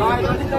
Bye.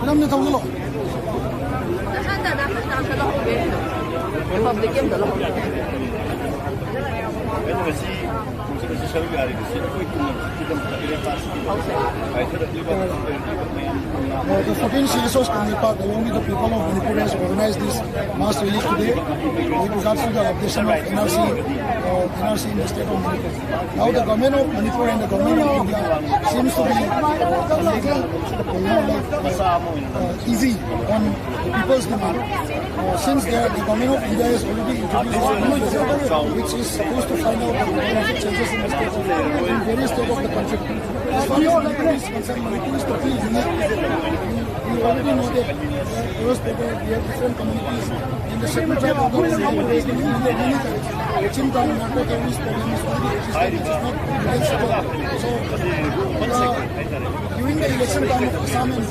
Alam niyo tawag lo. Saan na nakakalo ko din? Public yung dalawa. The 14 CSOs can be part along with the people of Manipur has organized this mass rally today with regards to the updation of NRC in the state of Manipur. Now the government of Manipur and the government of India seems to be easy on people's demand. Since the government of India has already introduced which is supposed to find out the demographic changes in the state of in various states of the country. As far as Manipur is concerned, Manipur is totally unique. We already know that we have different communities in the second tribe of the many times. Chintan narco-terrorist problem is already existing, which is not resolved. So, during the election time of Assam and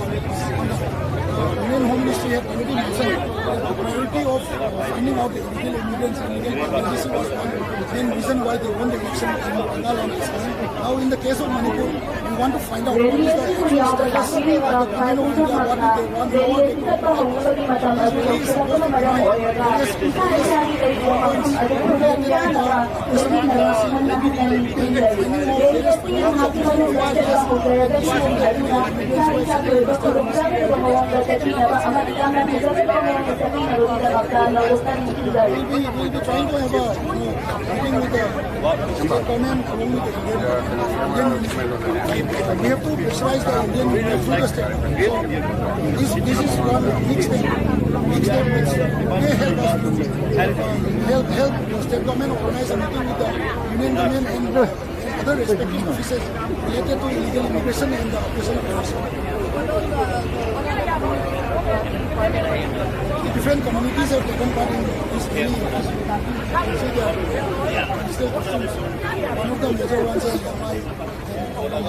Indian Home Ministry had already mentioned that the priority of finding out the illegal immigrants and illegal policy was one main reason why they won the election in Bengal and Assam. Now, in the case of Manipur, we want to find out what is the actual status of the government of India, what do they want, how they go about it. As well as supposed to provide various we'll be trying to have a meeting with the government along with the Indian ministry. We have to pressurize the Indian ministry through the state. So this is one big step which may help us help the state government organize a meeting with the union government and other respective officers related to illegal immigration and the operation of terrorism. The different communities have taken part in this rally. See the still questions. One of the major ones is Yamai and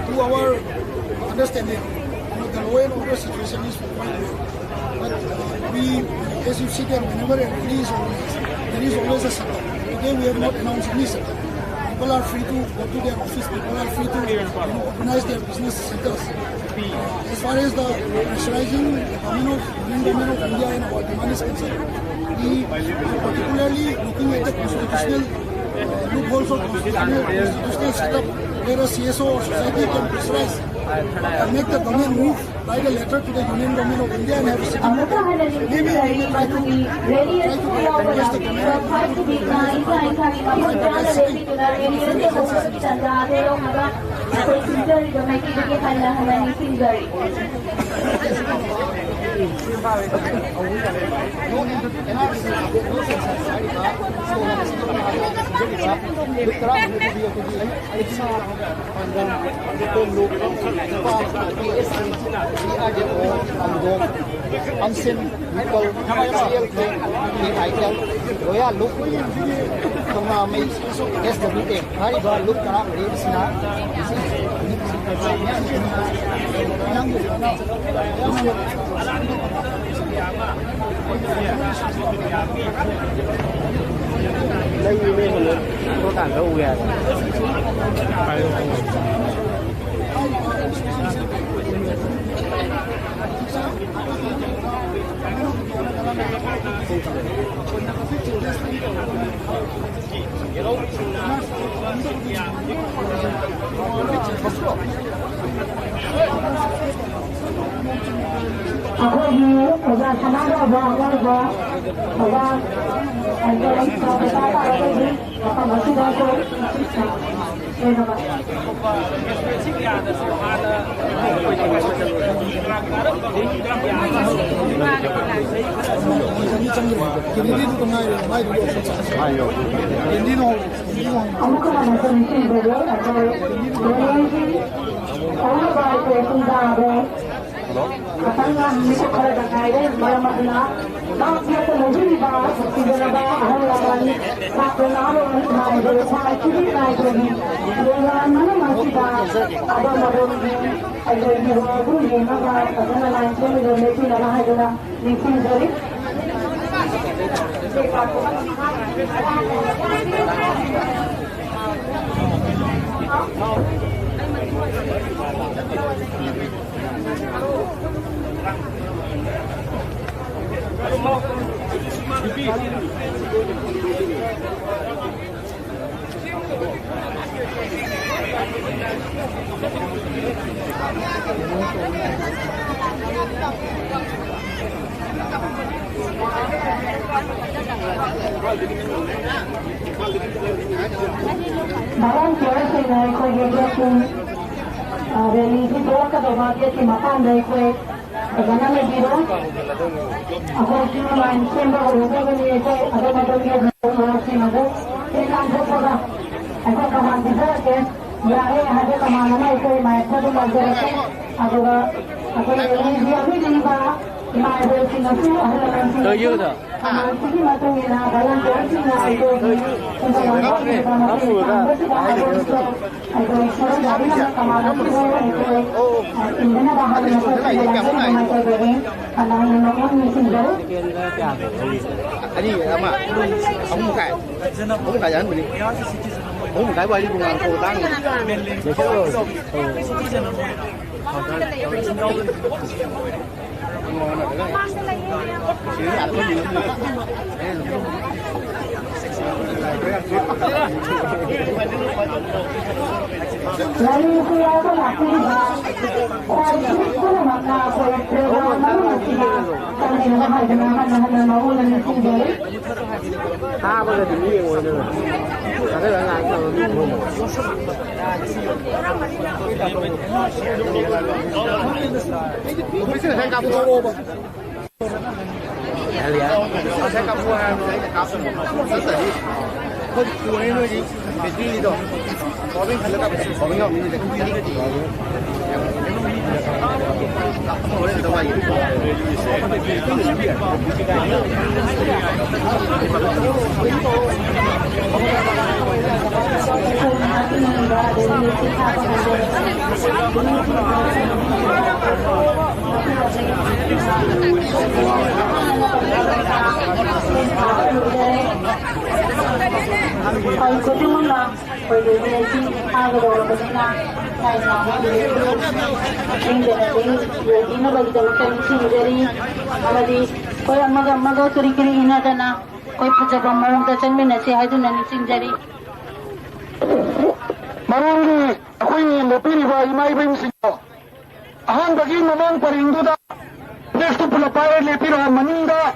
to our understanding, the law and order situation is quite good. But as you see that whenever a rally is organized, there is always a setup. Today we have not announced any setup. People are free to go to their office. People are free to organize their business centers. As far as the pressurizing the government of India and our demand is concerned, we are particularly looking at the constitutional loopholes of constitutional setup where a CSO or society can pressurize and make the government move, write a letter to the Union Government of India and have a sitting. Maybe we may try to address the government by sitting. Unseen people, Royal look from me, yes, the meeting. Very good look up, đây như mình có tảng đâu kìa. Aku ini sudah senang bawa Antara kita ini apa masih ada Katanya ini kalau dah kaya malam malam, nak dia tu lebih dibahas, tidak ada hal lain. Bani, Sakunalo, Madu, Chili, Nitrogen, Mana Masida, Ada Madoni, Agri, Naga, Adana Line, Letin, Alahadana, Nitin Zari. Barang kira sih kau dia pun religi doa ke doa dia si makan dari kau Agana में zero अगर उसमें line से हम लोग होगा कि ये कोई अगर मतलब ये लोग से मदद ये काम हो होगा ऐसा कमान दिखा के या है यहाँ से कमाना में कोई मायका तो लग जाए अगर ये भी नहीं पड़ा मायका से नसी तो ये था किसी मतलब ये ना बालन जैसी ना तो अगर इसमें जारी ना कमाना तो इंधन बाहर anh đi em ạ ông một cái dẫn mình đi ông một cái quay đi cùng làm cô tăng để chết rồi Lalu saya tu nak saya tu nak saya program mana kita kami nak ada mahu nak sendiri. Boleh dulu yang mana? Ada yang lain kalau Bisa saya kamu apa? Ya, saya kamu saya kamu tadi. Kau kuih ni betul itu. Kau ni kalau tak kau ni ni dekat ni. Boleh kita buat ini. Kalau kita mana, boleh dia sih ada orang bersama, saya sama dia. Ini nak bagi kita sih jadi, jadi kau amma curi ina dana, kau punya pemahaman macam mana sih itu nanti sih jadi. Marungi, aku ini lebih riba imai bensin. Ahan bagi memang perindu dah. Next tu pula payah lebih riba maninda.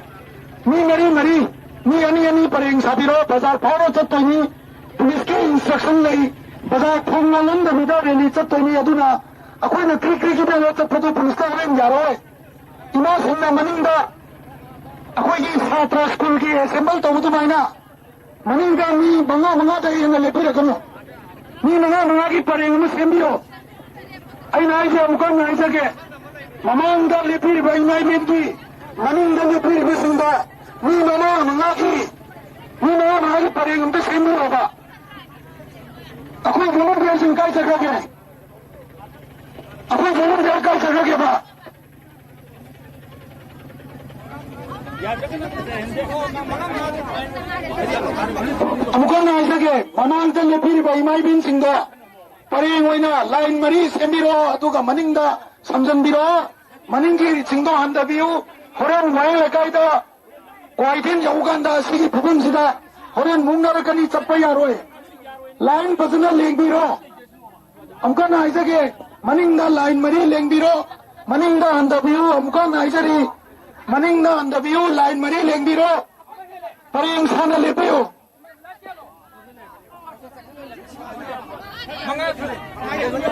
Ni ani pering sabiro bazar pharo chatto ni police ke instruction lei bazar phongalan da mida reli chatto ni aduna akoi na kri ki da chatto police ka ren jaroi ima sinna maninda akoi gi satra school ki assemble to mutu maina maninda ni banga da ina lepi rakano ni banga ki pering mu sembiro ai na ise amkon na ise ke mamanga lepi ba imai lepi maninda lepi bisinda ni mana mengaki paling untuk semua apa? Aku belum berhasil kau cakap apa? Aku belum berhasil kau cakap apa? Amukan na isake manang lebih baimai bin singga paling wina lain mari sembiro atau ka maningda samjan biro maningki singdo handa biu orang lain lekai da Kuaitin jauh da segi bukan sida orang mungar kani capai aroi lain pasal leng biro amkan aisa ke maningda lain mari leng biro maningda anda biu amkan aisa ri maningda anda biu lain mari leng biro paring sana lepeo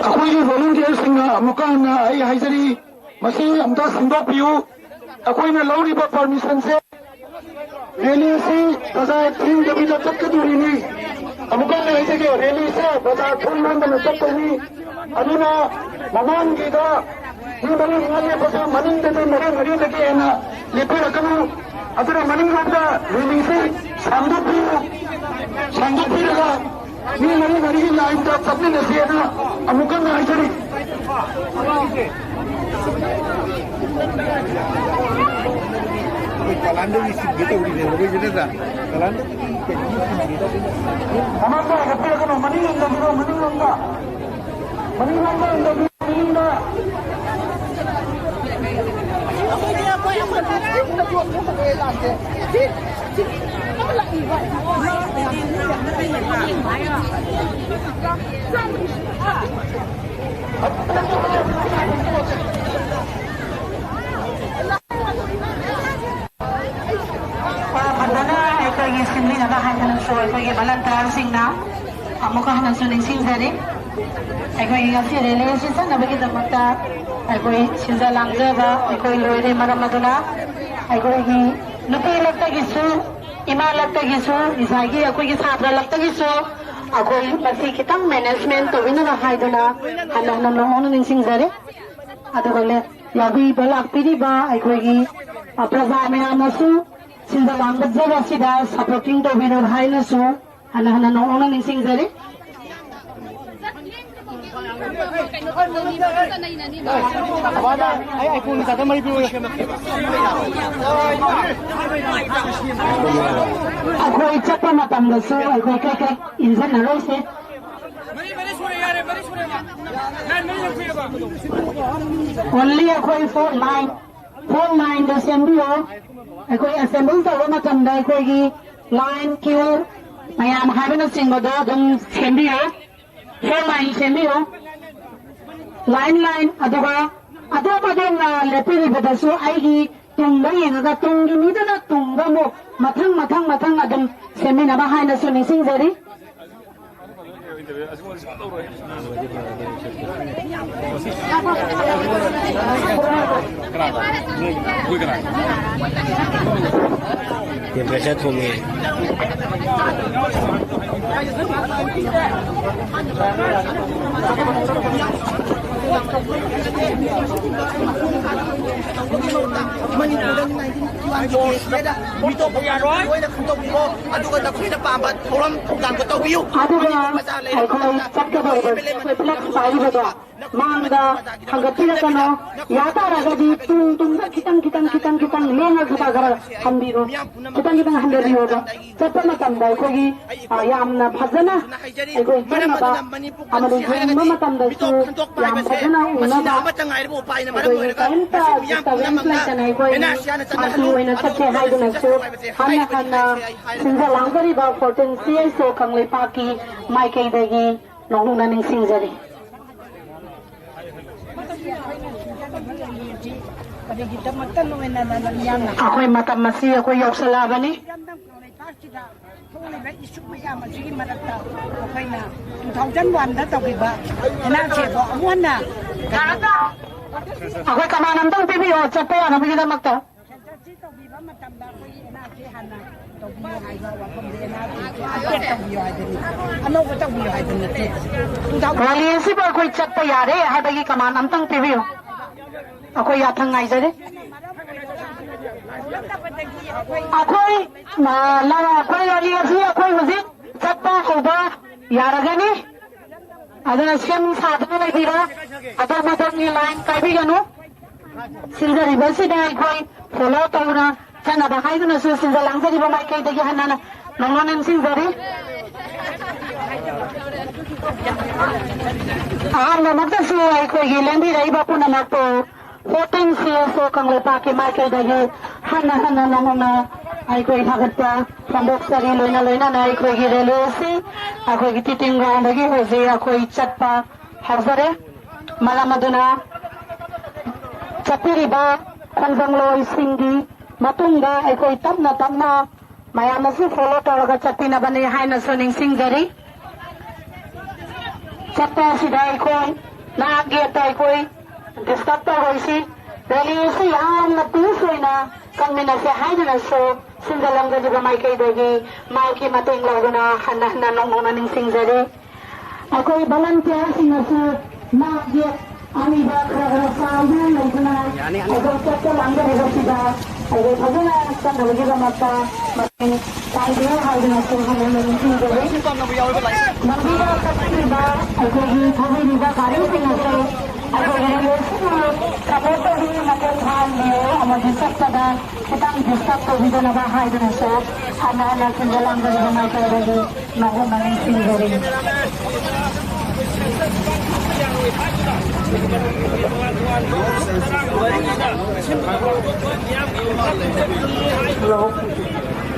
aku ini volunteer singa amkan aisa ri masih amda sindok biu aku ini lauri ba permission se rally से बाजार तीन जब तक तक दूरी नहीं अमुकल ने ऐसे के rally से बाजार फुल मंद में तक नहीं अदुना ममान गीता ये बने वाले बाजार मनिंग देते मरे लगे है ना ये फिर अकलू अदुना मनिंग होता rally से सांदो भी ꯍꯥꯡꯗꯣꯛꯄꯤꯔꯒ ꯃꯤ ꯃꯔꯤꯒꯤ ꯂꯥꯏꯟꯗ ꯆꯠꯃꯤꯟꯅꯁꯦꯅ ꯑꯃꯨꯛꯀ ꯉꯥꯏꯖꯔꯤ Kalanda di kita udah nih, lebih jelas lah. Kalanda Amanda, kata kan, meninggal. Assembly na bahay ng so ay balantar sing na amo ka ng suning sing sari ay ko yung si relation sa nabagi da magta ay ko sinda lang ba ay ko loire maramaduna ay ko hi nupi lagta gisu ima lagta gisu isagi ako gi sabra lagta gisu ako pasi kitang management to winna hay duna hanan no ning sing sari ado ko le yabi balak pidi ba ay ko gi praza me amasu sinda langat jaba sida supporting to winner haina so hana no ona ning sing jare ay kung sa kamay po ako ichapa matam da so ako kay insan na rose only ako phone line da sembio अकोई assemble तो वो मतंदा अकोई की line क्यों मैं हम हावे न सिंग बदो दम सेंबियो फोर लाइन सेंबियो लाइन अदो ना लेपिरी बदसो आईगी तुंगा ये ना तुंगी नीदा ना तुंगा मो मथंग अदम सेंबी ना बाहाय न सुनी सिंग जरी Temperature tumit. Mito ko yan, Roy. Nakantog mo. Ano ka na kuya na pabat? Orang tunggang ko tawag yun. ay ko sakka ba ko flex sai ba do mangda hangapila kano yata raga di tung kitang lenga khata gara hambiro kitang handariyo ba chappa matam da ko gi yamna bhajana ay ko chana ba amadu jumma matam da su yam bhajana una da kanta kitawin plan ay ko asu ina chatte haiduna su hanna sinja langari ba potency so kanglei paki mai kai dagi nong na ning singjari ako'y matamasi ako'y yaw sa laban eh ako'y kamanam tong pipi o chat pa yan ang kita magta Waliyasi ba ako'y chat pa yari habagi kamanam tong pipi o ako'y yatang ngay jari ako'y waliyasi ako'y hujit chat pa uba yaragani adana siyam sadhana na bira adar madar ni line kaibi ganu silda ribasi da ako'y follow tawna chana bahay na su silda lang jari ba may kay dagi hanana nongonan silda ri na magdasu ako'y gilendi rai ba po na magpo voting so kang lepaki mai kay dagi hana namuna ay ko'y hagata pambok sari loina na ay ko'y girelesi ako'y gititinggang dagi hozi ako'y chat pa hazare malamaduna chapiri ba kanjang loy sindi matungga ay ko'y tamna mayama si follow talaga chati na bani hay na suning singgari chat pa sida ay ko'y naagit ay ko'y disturb pa hoy si reliyasi yan na pisoy na kami na siya hay na so sindalang gadi ba may kay dagi may ki mating lago na hana nung ning singgari ako'y volunteer sinasa naagit ami ba kagarasayan ay kuna ako'y chat lang gadi ba sida ꯑꯩꯈꯣꯏ ꯐꯖꯅ ꯆꯠꯅꯕꯒꯤꯗꯃꯛꯇ ꯃꯇꯦꯡ ꯄꯥꯡꯕꯤꯌꯨ ꯍꯥꯏꯗꯨꯅꯁꯨ ꯍꯟꯅ ꯅꯤꯡꯁꯤꯡꯖꯔꯤ ꯂꯝꯕꯤꯗ ꯆꯠꯄꯤꯔꯤꯕ ꯑꯩꯈꯣꯏꯒꯤ ꯊꯧꯕꯤꯔꯤꯕ ꯒꯥꯔꯤꯁꯤꯡ ꯑꯁꯤ ꯑꯩꯈꯣꯏꯒꯤ ꯔꯦꯜꯋꯦꯁꯤꯡꯅ support ꯇꯧꯕꯤꯌꯨ ꯃꯇꯦꯡ ꯄꯥꯡꯕꯤꯌꯨ ꯑꯃꯗꯤ ꯆꯠꯄꯗ khitang disturb tꯧꯕꯤꯗꯅꯕ ꯍꯥꯏꯗꯨꯅꯁꯨ ꯍꯟꯅ ꯍꯟꯅ ꯈꯟꯖꯤꯜꯂꯝꯕꯒꯤ ꯃꯥꯏꯀꯩꯗꯒꯤ ꯃꯍꯨꯠ ꯅꯤꯡꯁꯤꯡꯖꯔꯤ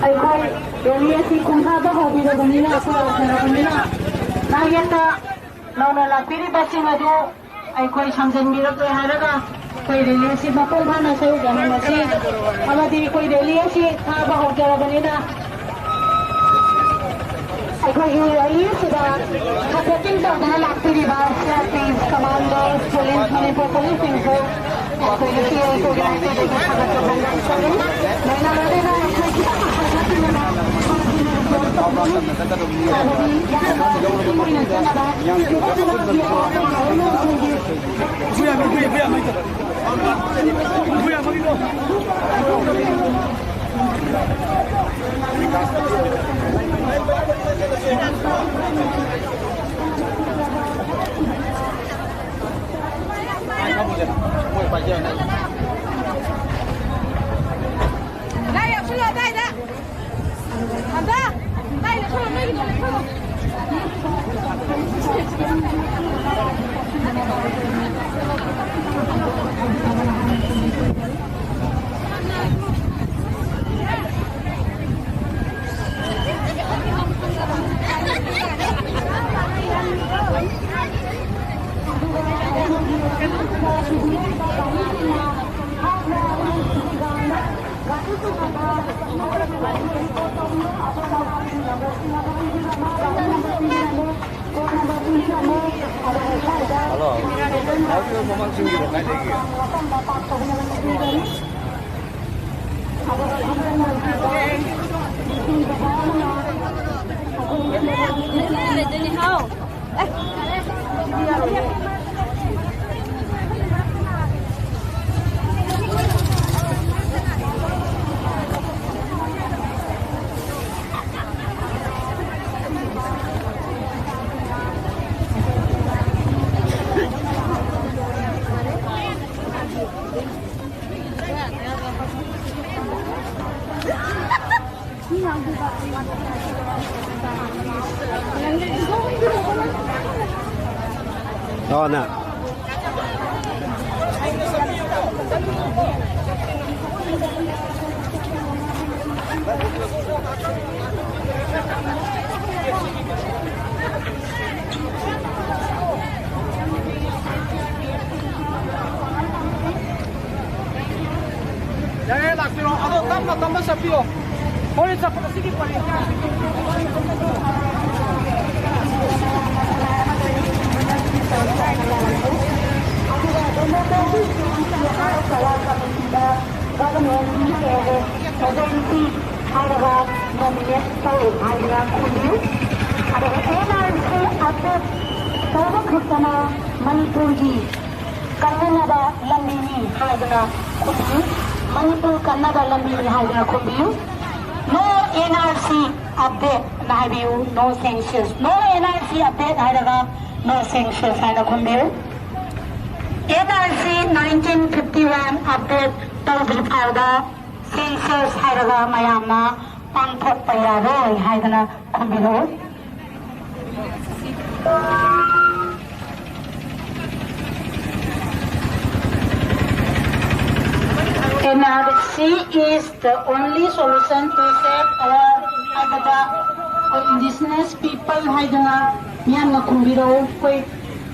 ꯑꯩꯈꯣꯏ ꯔꯦꯂꯤ ꯑꯁꯤ ꯈꯣꯡꯊꯥꯕ ꯍꯧꯕꯤꯔꯕꯅꯤꯅ ꯈꯣꯏꯔꯥꯎꯅꯔꯕꯅꯤ나 ꯅꯥꯌꯦꯛꯇ ꯅꯧꯅ ꯂꯥꯛꯄꯤꯔꯤꯕꯁꯤꯡ ꯑꯗꯨ ꯑꯩꯈꯣꯏ ꯁꯝꯖꯤꯟꯕꯤꯔꯛꯂꯦ ꯍꯥꯏꯔꯒ ꯑꯩꯈꯣꯏ ꯔꯦꯂꯤ ꯑꯁꯤ ꯃꯄꯨꯡ ꯐꯥꯅ ꯁꯔꯨꯛ ꯌꯥꯃꯤꯟꯅꯁꯤ ꯑꯃꯗꯤ ꯑꯩꯈꯣꯏ ꯔꯦꯂꯤ ꯑꯁꯤ ꯊꯥꯕ ꯍꯧꯖꯔꯕꯅꯤꯅ ꯑꯩꯈꯣꯏꯒꯤ ꯔꯦꯂꯤ ꯑꯁꯤꯗ ꯁꯄꯣꯔꯇꯤꯡ ꯇꯧꯗꯨꯅ ꯂꯥꯛꯄꯤꯔꯤꯕ ꯁꯤꯑꯥꯔꯄꯤఎꯐ ꯀꯃꯥꯟꯗꯣꯁ ꯄꯨꯂꯤꯁ ꯃꯅꯤꯄꯨꯔ ꯄꯨꯂꯤꯁꯁꯤꯡꯁꯨ ꯑꯩꯈꯣꯏꯒꯤ ꯁꯤꯑꯥꯏ ꯑꯣꯔꯒꯅꯥꯏꯖꯦꯁꯟꯗꯒꯤ ꯊꯥꯒꯠꯄ ꯐꯣꯡꯗꯣꯛꯆꯔꯤ ꯂꯣꯏꯅ ꯂꯣꯏꯅꯅ ꯑꯩꯈꯣꯏ ꯈꯤꯇꯪ ꯍꯥꯏꯖꯅꯕ来呀，出来带的，好的，带着出来那个出来。Hello. How do you want to do it? 你好，来，哦，那。Jangan nak kira ada tambah sapi oh. Boleh sampai sini paling. Manipur Kannada lambi haidana khumbiyu. No NRC update naibiyu. No sanctions. No NRC update haidaga no sanctions haida khumbiyu. NRC 1951 update tawbi phauda sanctions haidaga mayamna pangthokpa yaroi haidana khumbiyu. NRC is the only solution to save our indigenous people. Haidana miyamna kumbiro koi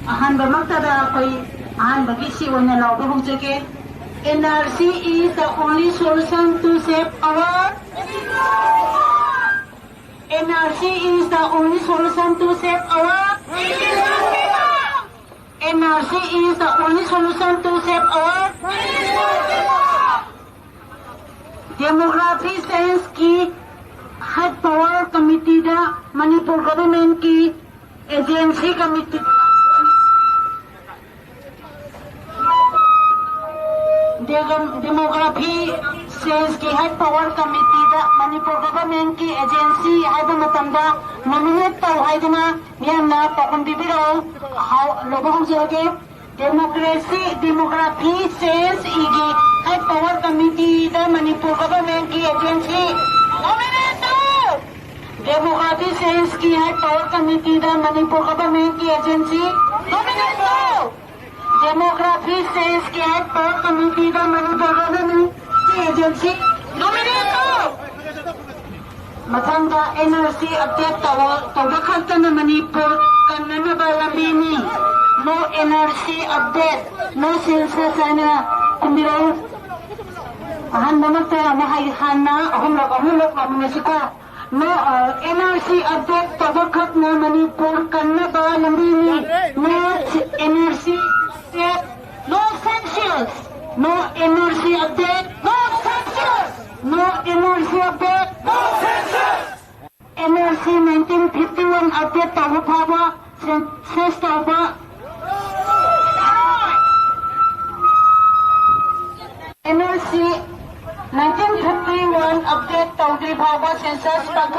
ahanba maktada koi ahanba kisi wana laudo hujake. NRC is the only solution to save our. NRC is the only solution to save our. NRC is the only solution to save our. Demography science की high power committee दा Manipur government की agency committee demography Sales ki Head Power Committee da Manipur Government ki agency haiba matamda nominate tau haiduna miyamna pakun bibiro lobo hujage Demography Sales igi Head Power Committee da Manipur Government ki agency nominate tau Demography Sales ki Head Power Committee da Manipur Government ki agency nominate tau Demography Sales ki Head Power Committee da Manipur Government agency nominate ko matanda NRC update tawa khatana Manipur kanna balambini no NRC update no silsa sana kumbiro ahan namatera mahai khana ahumlok mamunisiko no NRC update tawa khatna Manipur kanna balambini no NRC no sanctions no NRC update, no sanctions! No NRC update, no sanctions! NRC 1951 update tahu phawa, census tahu NRC 1951 update tahu phawa, census tahu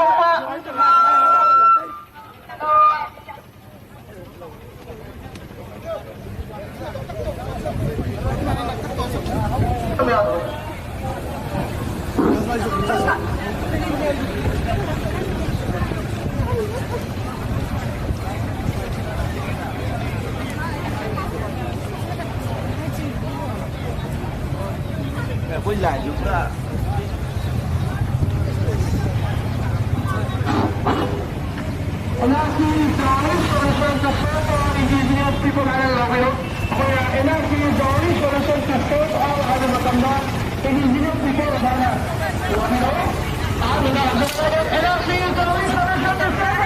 Quay lại chúng ta. NRC is the only solution to save all indigenous people in Lagos. NRC is the only solution to save all other Matamba indigenous people in Lagos. NRC is the only solution to save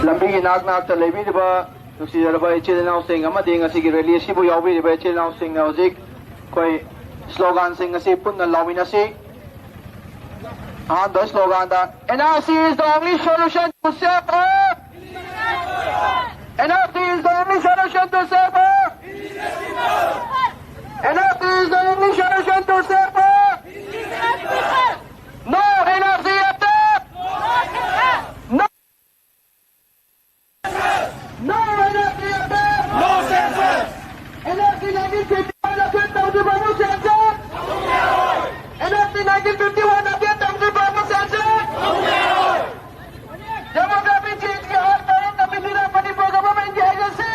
Lambi ki nak lebi diba nusi darba ichil now sing amadi ngasi ki rally si bu yawi diba ichil now sing na zik koi slogan sing ngasi pun na lawi nasi the slogan da NRC is the only solution to save Earth. NRC is the only solution to save Earth. NRC is the only solution to save Earth. No NRC attack. No. No NRC attack. No censorship. NRC 1951 against the Babu censorship. NRC 1951 against the Babu censorship. Demography change के हाथ पर नबी बिना बनी government की agency.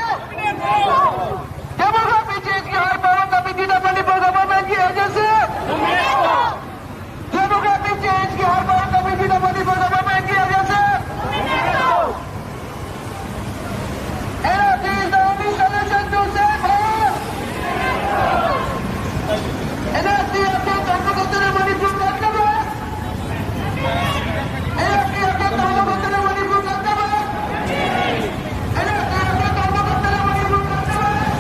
Demography change के हाथ पर नबी बिना बनी government की agency. Demography change के हाथ पर नबी बिना बनी government की agency. NRC is the only solution to save Earth. NRC आपके तंत्र को तेरे मणिपुर करने में. NRC आपके तंत्र को तेरे मणिपुर करने में. NRC आपके तंत्र को तेरे मणिपुर करने में.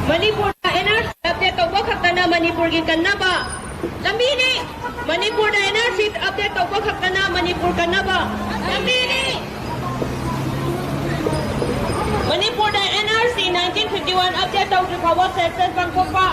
Manipur na NRC update tawba khakta na Manipur gi kanna ba lambi ni Manipur na NRC update tawba khakta na Manipur kanna ba lambi ni Manipur na NRC 1951 update tawdri power census bangkok ba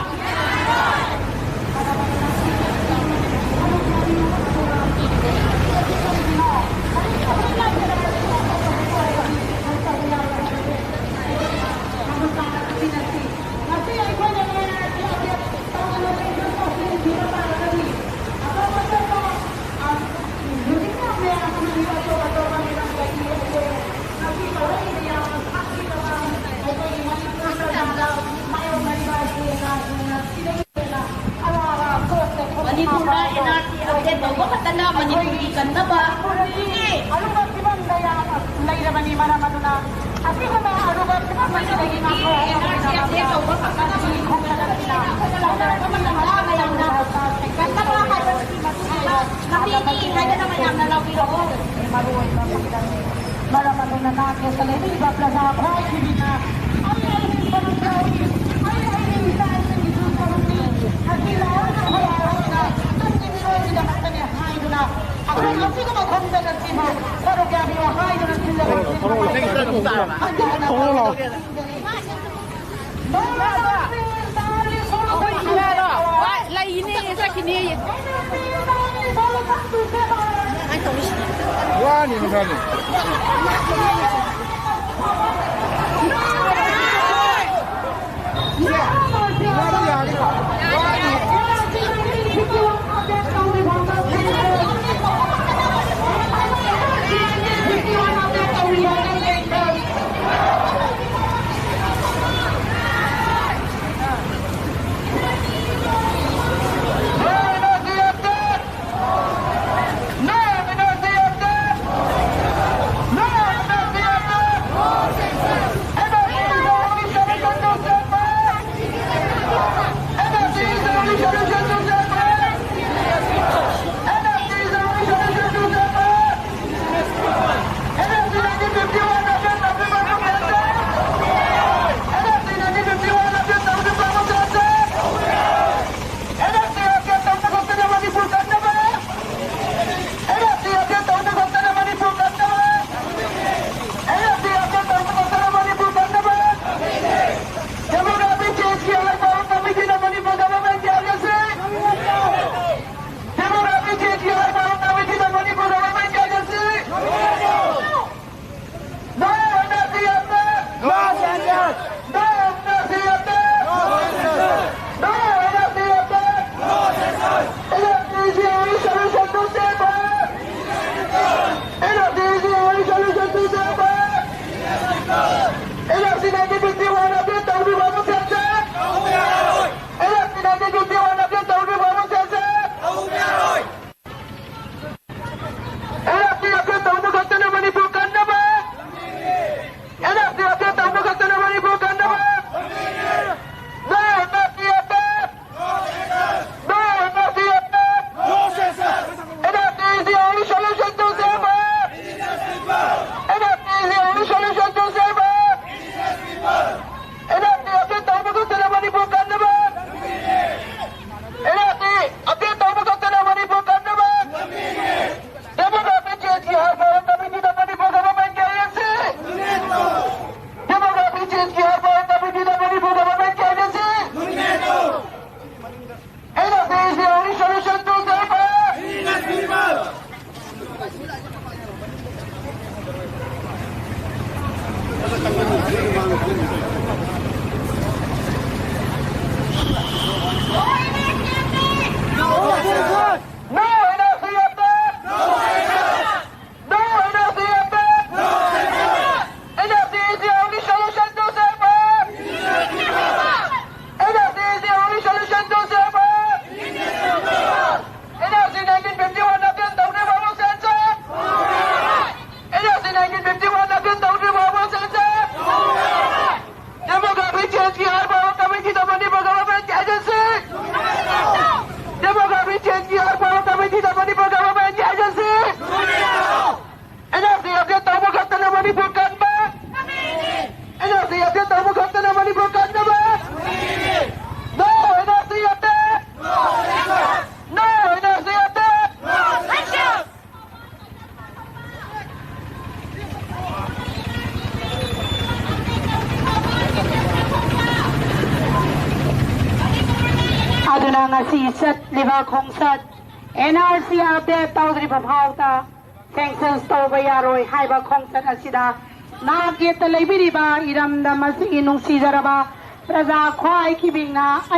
Manipura NRC update tawba katana Manipuri kannaba. Alubar siman daya lairabani mana maduna. Asi kama alubar siman lagi NRC update tawba katana Manipuri Wah, ni macam ni. Aduna nga si Sat Liva Kong Sat NRC update tawdri pamhawta sanctions ตัวไปยารอยให้บางของสัตอาศิดานาเกียรติเลยบิริบาอิรัมดามัสอินุงซีจาระบาประชาควายขีบิงนาไอ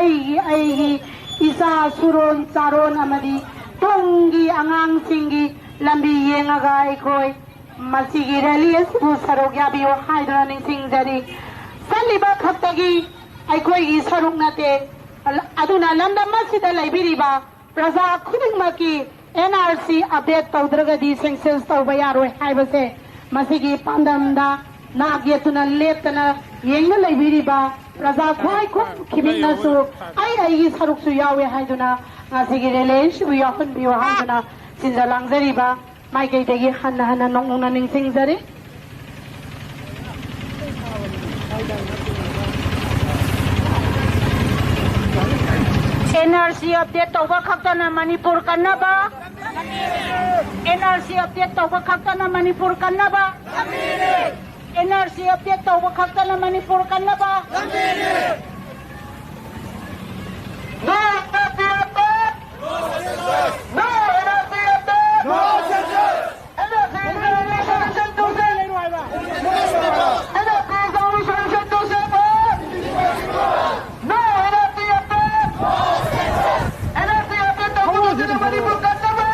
อิสาสุรนจารนอมาดีตุงกีอังอังสิงกีลำบีเยงกายคอยมัสยิดเรลีสบุษรุกยาบิวให้ดรานิสิงจารีสันลิบะขับตะกีไอคอยอิสรุกนาเตอดุนาลัมดามัสยิดเลยบิริบาประชาคุดิงมากี NRC อัปเดตตัวดรกดีสังเกตตัวไปยารวยให้บเสมัสยิดปันดำดานาเกียรตินันเล็บนะยังนั่นเลยบิริบาประชาควายคุขีบิงนาสูไออิสรุกสุยาเวให้ดูนะมัสยิดเรลีสบุยาคนบิวให้ดูนะสินจาลังจารีบาไม่เกี่ยงกับฮันนะน้องนิงสิงจารี NRC update ตัวขับตันมณีปุรกันนะบ้า NRC update ตัวขับตันมณีปุรกันนะบ้า NRC update ตัวขับตันมณีปุรกันนะบ้า No NRC update. No NRC update. No censorship. NRC is only solution to save. NRC is only solution to save. No NRC update. NRC update tahu sudah menimbulkan nama.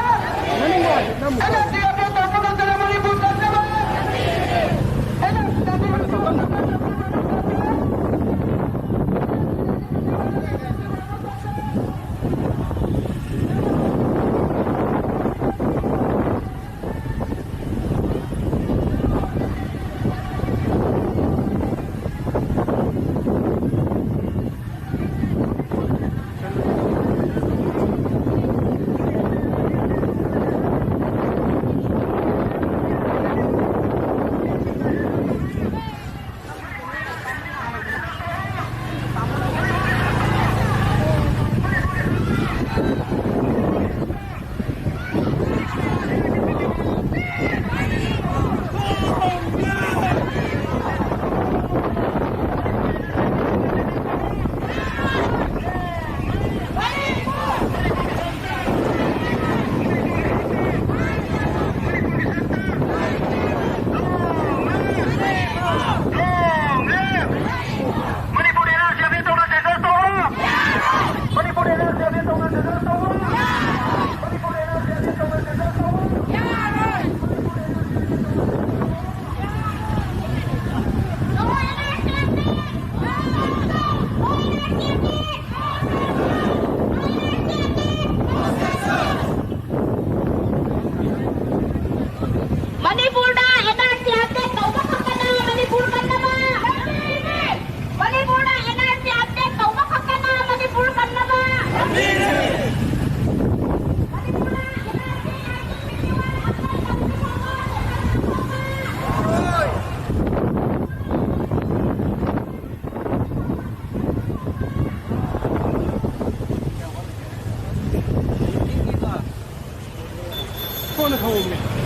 NRC update tahu sudah menimbulkan nama.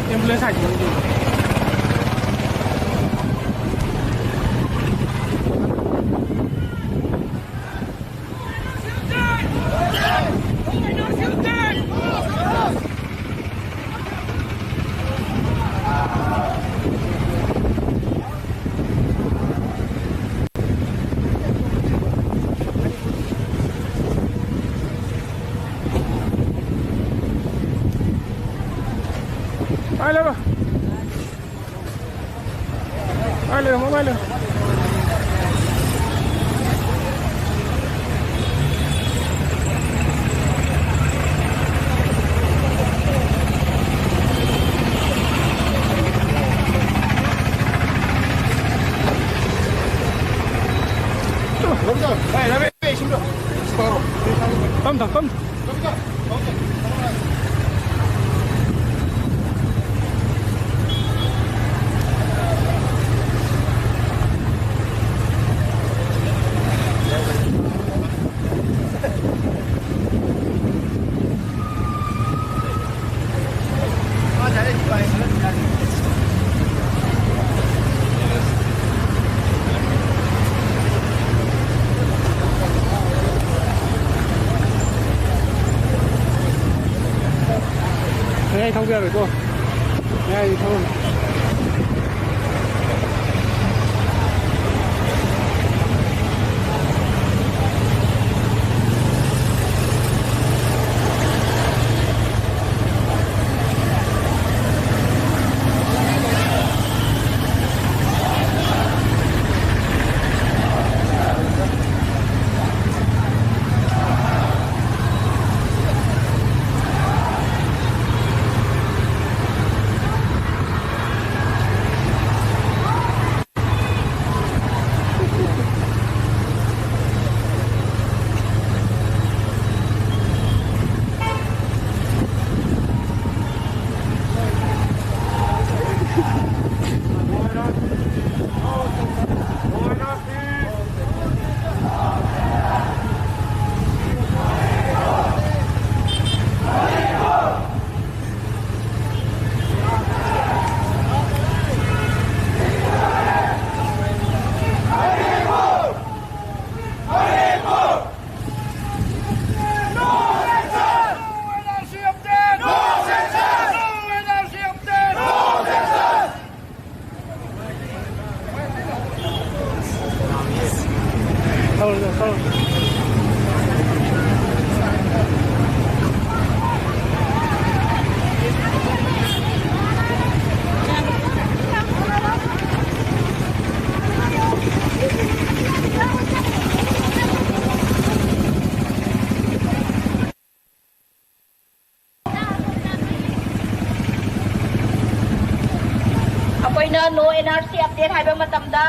Ambulance aja dulu. Halo, mau halo. Hei, dah habis sudah. Separuh. Kom. Đây thông kia rồi cô. ꯑꯩꯈꯣꯏꯅ ꯅꯣ NRC update ꯍꯥꯏꯕ ꯃꯇꯝꯗ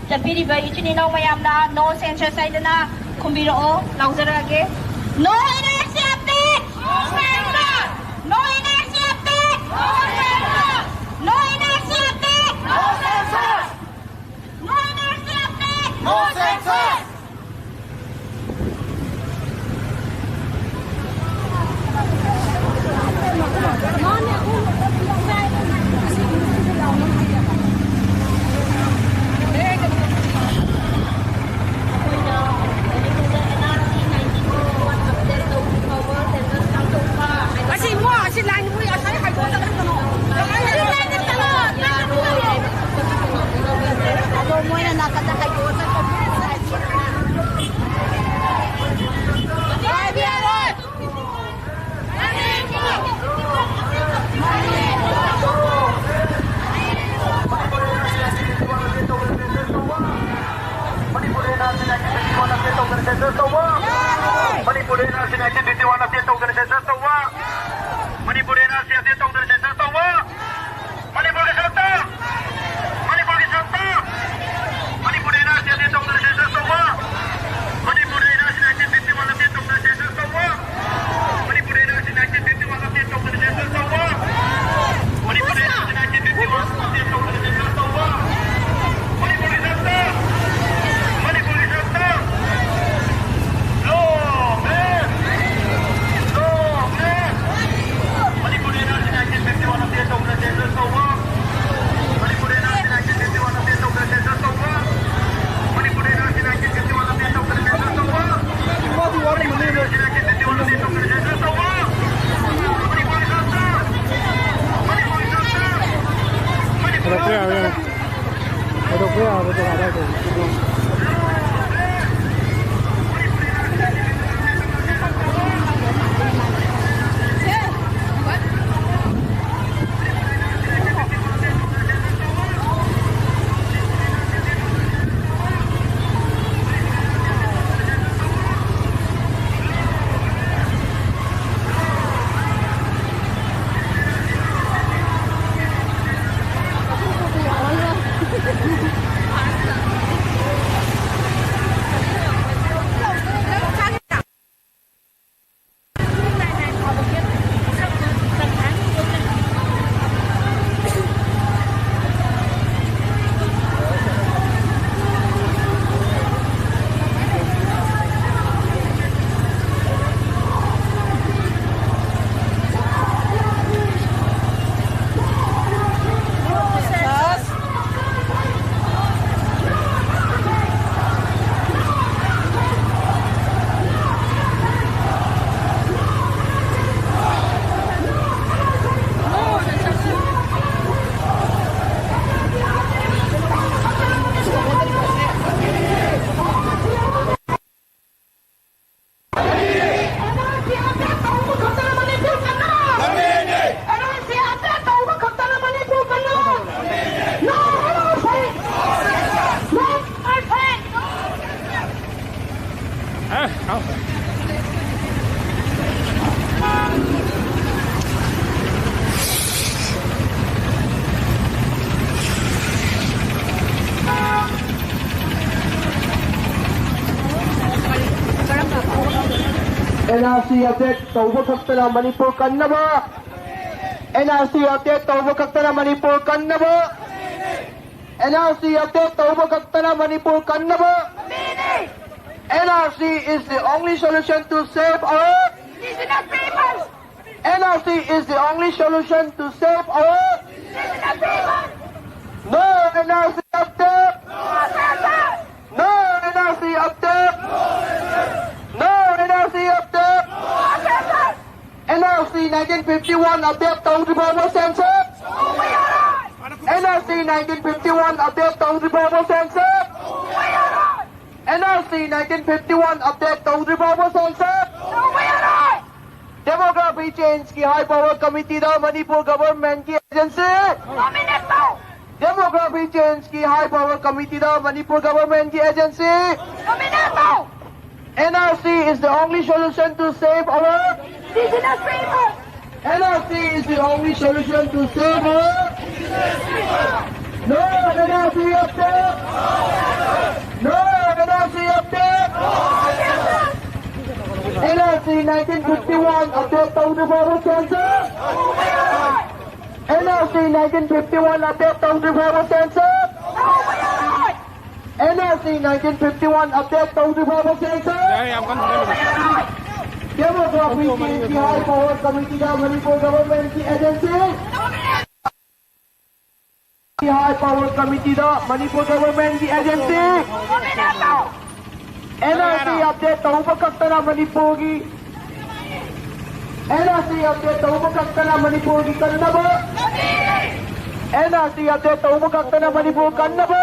ꯆꯠꯄꯤꯔꯤꯕ ꯏꯆꯤꯟ ꯏꯅꯥꯎ ꯃꯌꯥꯝꯅ no census ꯍꯥꯏꯗꯅ ꯈꯨꯝꯕꯤꯔꯛꯑꯣ ꯂꯥꯎꯖꯔꯛꯑꯒꯦ no NRC update no NRC update no NRC update no NRC update No censor! Manipur NRC update tauba khaktana Manipur kannaba. NRC update tauba khaktana Manipur kannaba. NRC update tauba khaktana Manipur kannaba. NRC is the only solution to save our indigenous people. NRC is the only solution to save our indigenous people. No NRC update. No NRC update. No NRC update. NRC 1951 update Tong River Sensor. NRC 1951 update Tong River Sensor. NRC 1951 update Tong River Sensor. Demography change की high power committee दा Manipur government की agency. Demography change की high power committee दा Manipur government की agency. NRC is the only solution to save our indigenous people. NRC is the only solution to save our indigenous people. No NRC update. No NRC update. NRC 1951 update Tong River Sensor. NRC 1951 update Tong River Sensor. NRC 1951 update Tong River Sensor. Demography change की high power committee का Manipur government की agency. High power committee का Manipur government की agency. NRC update तौबा कक्तना मणिपुर की. NRC update तौबा कक्तना मणिपुर की कन्नबा. NRC update तौबा कक्तना Manipur कन्नबा.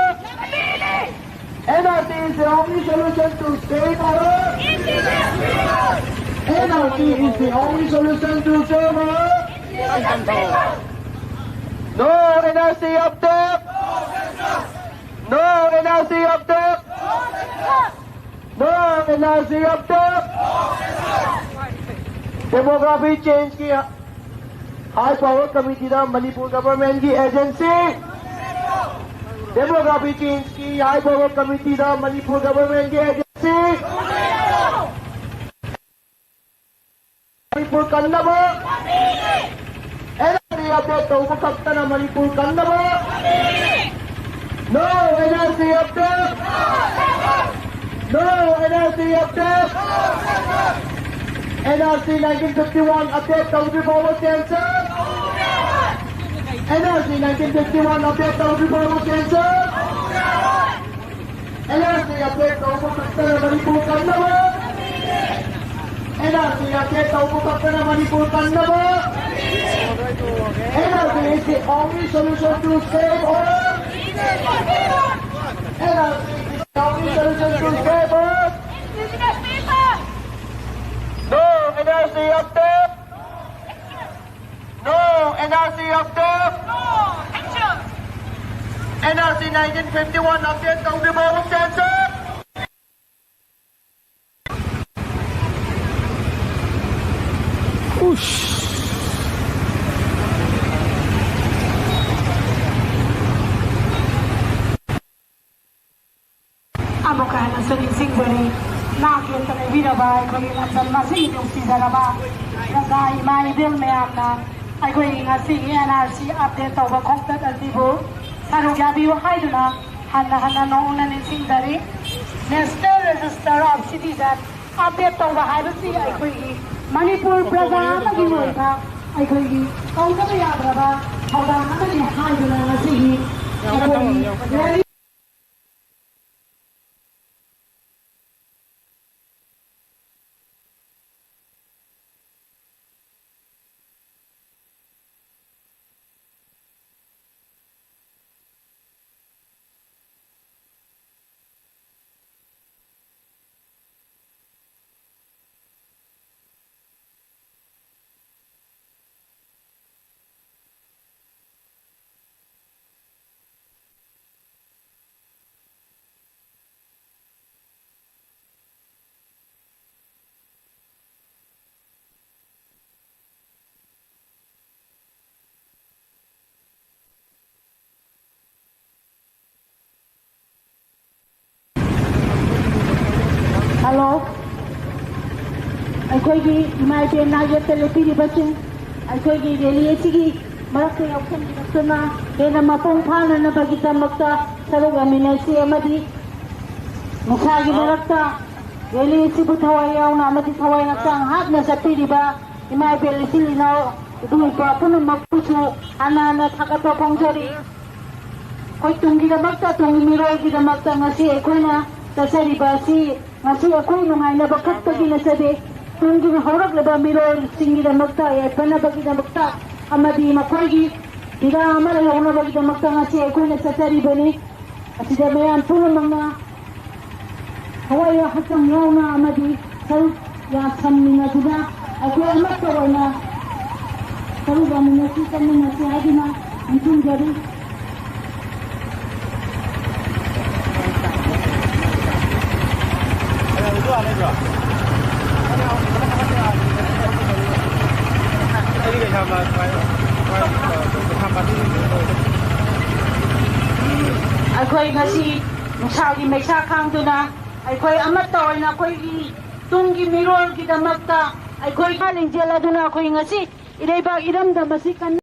NRC is the only solution to save our indigenous people. NRC is the only solution to save our indigenous people. No NRC update. No NRC update. No NRC update. Demography change की high power committee दा Manipur government की agency. Demography change की high power committee दा Manipur government की agency. Manipur कन्नबा. NRC update तौबा कक्तना Manipur कन्नबा. No NRC update. No NRC update. NRC 1951 update Tong River Sensor. NRC 1951 update Tong River Sensor. NRC update Tauba Khaktana Manipur kannaba. NRC update Tauba Khaktana Manipur kannaba. NRC is the only solution to save our indigenous people. NRC is the only solution to save our indigenous people. No NRC update. No NRC update. No action. NRC 1951 update Tong River Sensor. Amokana sa Singbari, nakita na binabay ko yung asal masinong si Daraba. Nasa imay bil mayam na ay ko yung asing NRC update o bakoktat at dibo. Sarong gabi yung hayo na hana noong na ng Singbari. National Register of Citizen update o bahayo si ay ko yung Manipur Praza magimuay ka ay ko yung kung kamayabra ba hawang naman yung hayo na nasigi. Ay ko yung ꯑꯩꯈꯣꯏꯒꯤ ꯏꯃꯥ ꯏꯕꯦꯜ ꯅꯥꯌꯦꯛꯇ ꯂꯦꯞꯄꯤꯔꯤꯕꯁꯤꯡ ꯑꯩꯈꯣꯏꯒꯤ rally ꯑꯁꯤꯒꯤ ꯃꯔꯛꯇ ꯌꯥꯎꯁꯟꯕꯤꯔꯛꯇꯨꯅ ꯍꯦꯟꯅ ꯃꯄꯨꯡ ꯐꯥꯅꯅꯕꯒꯤꯗꯃꯛꯇ ꯁꯔꯨꯛ ꯌꯥꯃꯤꯟꯅꯁꯤ ꯑꯃꯗꯤ ꯃꯁꯥꯒꯤ ꯃꯔꯛꯇ ꯔꯦꯂꯤ ꯑꯁꯤꯕꯨ ꯊꯋꯥꯏ ꯌꯥꯎꯅ ꯑꯃꯗꯤ ꯊꯋꯥꯏ ꯍꯛꯆꯥꯡ ꯍꯥꯞꯅ ꯆꯠꯄꯤꯔꯤꯕ ꯏꯃꯥ ꯏꯕꯦꯜ ꯏꯆꯤꯜ ꯏꯅꯥꯎ ꯏꯕꯨꯡ ꯏꯄ꯭ꯋꯥ ꯄꯨꯝꯅꯃꯛꯄꯨꯁꯨ ꯍꯟꯅ ꯊꯥꯒꯠꯄ ꯐꯣꯡꯖꯔꯤ ꯑꯩꯈꯣꯏ ꯇꯨꯡꯒꯤꯗꯃꯛꯇ ꯇꯨꯡꯒꯤ ꯃꯤꯔꯣꯜꯒꯤꯗꯃꯛꯇ ꯉꯁꯤ ꯑꯩꯈꯣꯏꯅ ꯆꯠꯆꯔꯤꯕ ꯑꯁꯤ ꯉꯁꯤ ꯑꯩꯈꯣꯏ ꯅꯨꯡꯉꯥꯏꯅꯕ ꯈꯛꯇꯒꯤ ꯅꯠꯆꯗꯦ ꯇꯨꯡꯒꯤ ꯍꯧꯔꯛꯂꯤꯕ ꯃꯤꯔꯣꯜꯁꯤꯡꯒꯤꯗꯃꯛꯇ ꯌꯥꯏꯐꯅꯕꯒꯤꯗꯃꯛꯇ ꯑꯃꯗꯤ ꯃꯈꯣꯏꯒꯤ ꯄꯤꯔꯥ ꯑꯃ ꯂꯩꯍꯧꯅꯕꯒꯤꯗꯃꯛꯇ ꯉꯁꯤ ꯑꯩꯈꯣꯏꯅ ꯆꯠꯆꯔꯤꯕꯅꯤ ꯑꯁꯤꯗ ꯃꯌꯥꯝ ꯄꯨꯝꯅꯃꯛꯅ ꯊꯋꯥꯏ ꯍꯛꯆꯥꯡ ꯌꯥꯎꯅ ꯑꯃꯗꯤ ꯁꯔꯨꯛ ꯌꯥꯁꯟꯃꯤꯟꯅꯗꯨꯅ ꯑꯩꯈꯣꯏ ꯑꯃꯠꯇ ꯑꯣꯏꯅ ꯁꯔꯨꯛ ꯌꯥꯃꯤꯟꯅꯁꯤ ꯆꯠꯃꯤꯟꯅꯁꯤ ꯍꯥꯏꯗꯨꯅ ꯅꯤꯡꯁꯤꯡꯖꯔꯤ ꯑꯩꯈꯣꯏ ꯉꯁꯤ ꯅꯨꯡꯁꯥꯒꯤ ꯃꯩꯁꯥ ꯈꯥꯡꯗꯨꯅ ꯑꯩꯈꯣꯏ ꯑꯃꯠꯇ ꯑꯣꯏꯅ ꯑꯩꯈꯣꯏꯒꯤ ꯇꯨꯡꯒꯤ ꯃꯤꯔꯣꯜꯒꯤꯗꯃꯛꯇ ꯑꯩꯈꯣꯏ ꯂꯤꯡꯖꯦꯜ ꯑꯗꯨꯅ ꯑꯩꯈꯣꯏ ꯉꯁꯤ ꯏꯔꯩꯕꯥꯛ ꯏꯔꯝꯗꯝ ꯑꯁꯤ ꯀꯟꯅ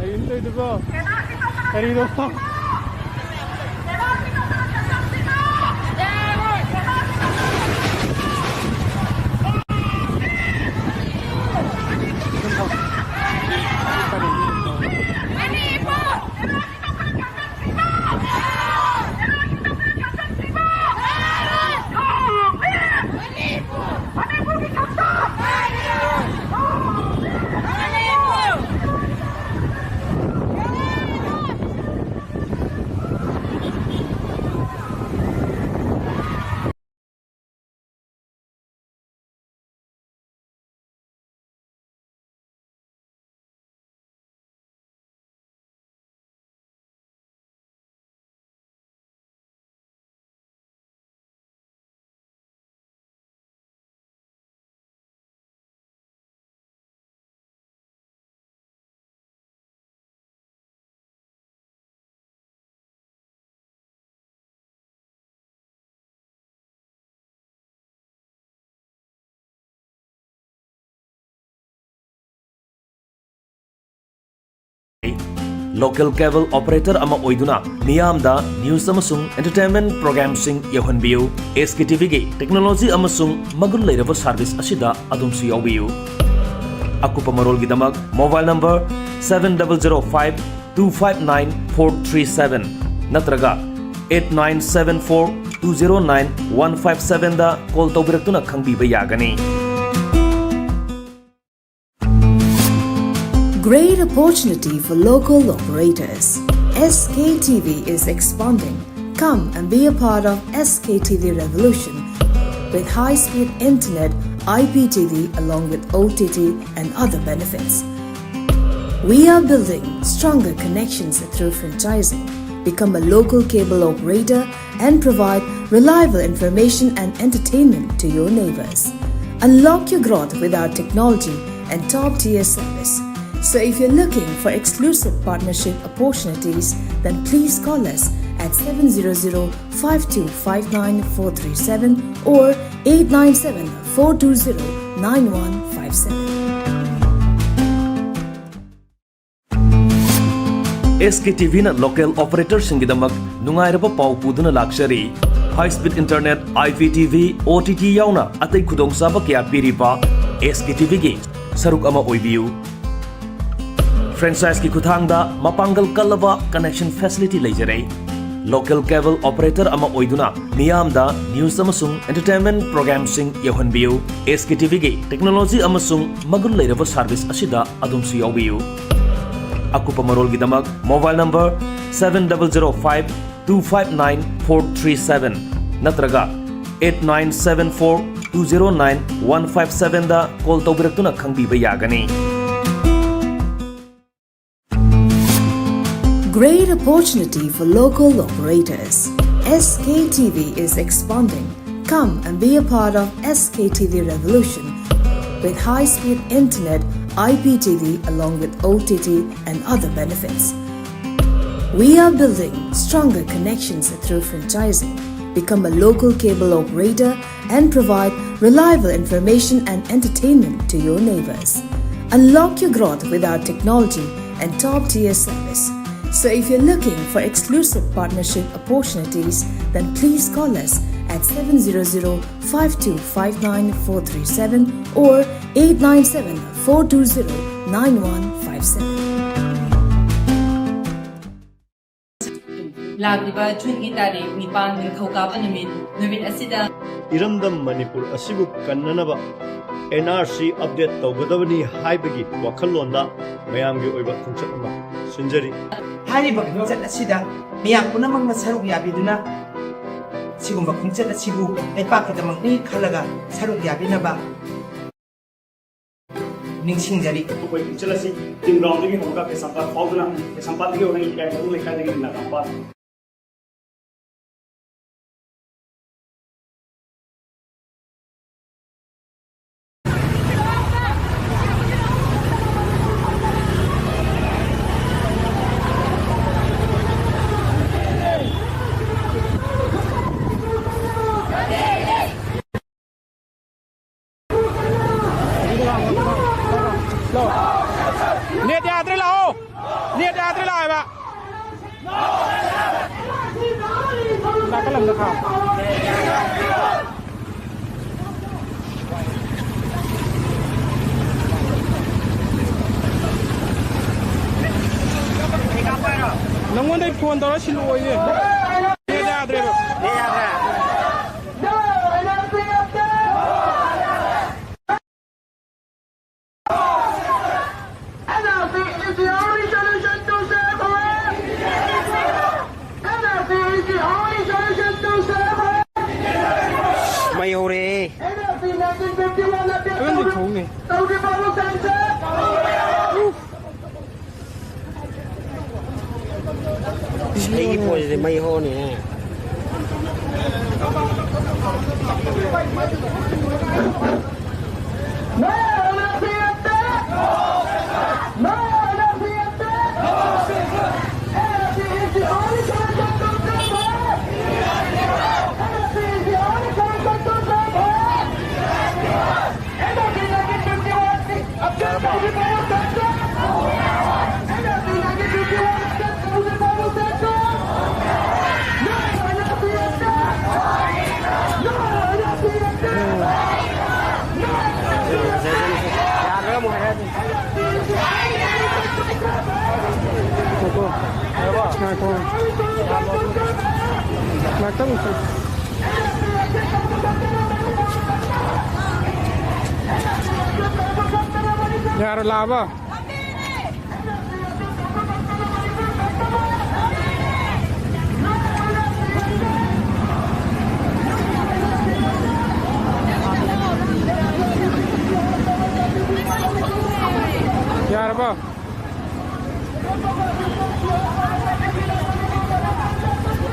Ayun to, ito po. Karino po. Local cable operator ama oiduna miyamda news amasung entertainment programsing yauhanbiyu SKTV gi technology amasung magul leiraba service asida adumsu yaubiyu akupa marol gidamak mobile number 7005259437 natraga 8974209157 da call tawbiratuna khangbiba yagani. Great opportunity for local operators. SKTV is expanding. Come and be a part of SKTV revolution with high-speed internet, IPTV along with OTT and other benefits. We are building stronger connections through franchising. Become a local cable operator and provide reliable information and entertainment to your neighbors. Unlock your growth with our technology and top-tier service. So if you're looking for exclusive partnership opportunities, then please call us at 700-5259-437 or 897-420-9157. SKTV na local operator singidamak nungairaba pau puduna lakshari high speed internet IPTV OTT yauna atai khudong saba kya piriba SKTV gi saruk ama oibiu franchise ki kuthangda mapangal kalaba connection facility leijare local cable operator ama oiduna niyamda news amasung entertainment program sing yahonbiu SKTV gi technology amasung magul leiraba service asida adumsu yawbiu akupa marol gidamak mobile number 7005259437 natraga 8974209157 da call tawbiratuna khangbiba yagani. Great opportunity for local operators. SKTV is expanding. Come and be a part of SKTV revolution with high-speed internet, IPTV along with OTT and other benefits. We are building stronger connections through franchising. Become a local cable operator and provide reliable information and entertainment to your neighbors. Unlock your growth with our technology and top-tier service. So if you're looking for exclusive partnership opportunities, then please call us at 700-5259-437 or 897-420-9157. Lagliba June Itari, Nipan, Nilkokab, and Nubin Asida. Iramdam Manipur Asibu Kananaba NRC update Togodavani Haibagi Wakalonda Mayamgi Oba Kunchakama Sunjari. Hariba Kunchak Asida, Miakunamang Saru Yabiduna, Sigumba Kunchak Asibu, a packet among me Kalaga, Saru Yabinaba. Ningsinjari. Chelsea, Tim Brown, Hoga, Sampa, Fogla, Sampa, Nangwanda phone dora silu oye. Ne adre ba. Ne adre. Mayore. Hindi thongi. Đây phôi thì mây hô nè. Yar lava. Yar ba.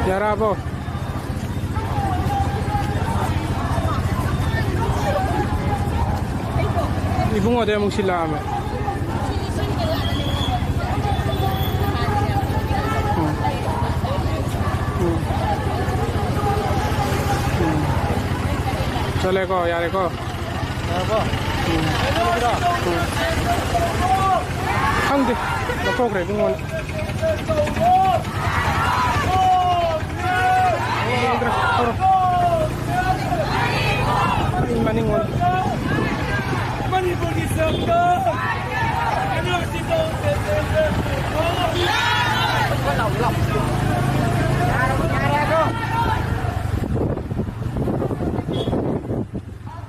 Yar abo. Ibung ada yang sila ame. Chale ko, yare ko. Yare ko. Hangdi, napokre bungon. Maningon. Manipur kisabka.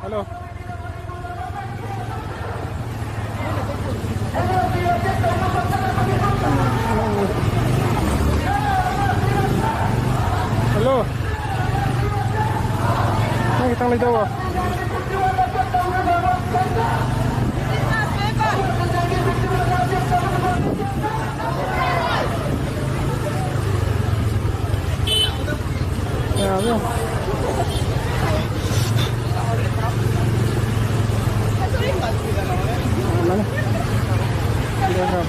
Hello. Hello. Kita lagi jauh. Ya, ya. Mana? Telegram.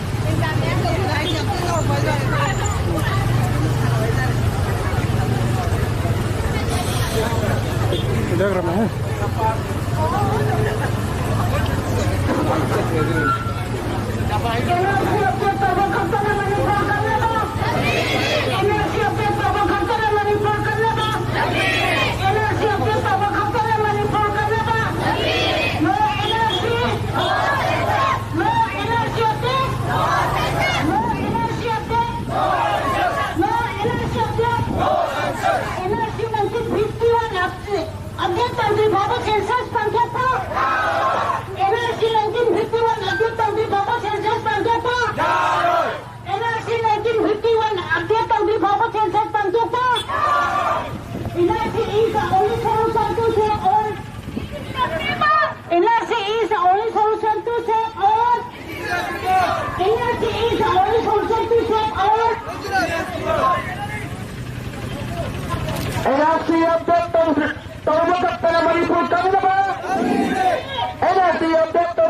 Telegram है NRC update Manipur Kannaba. NRC update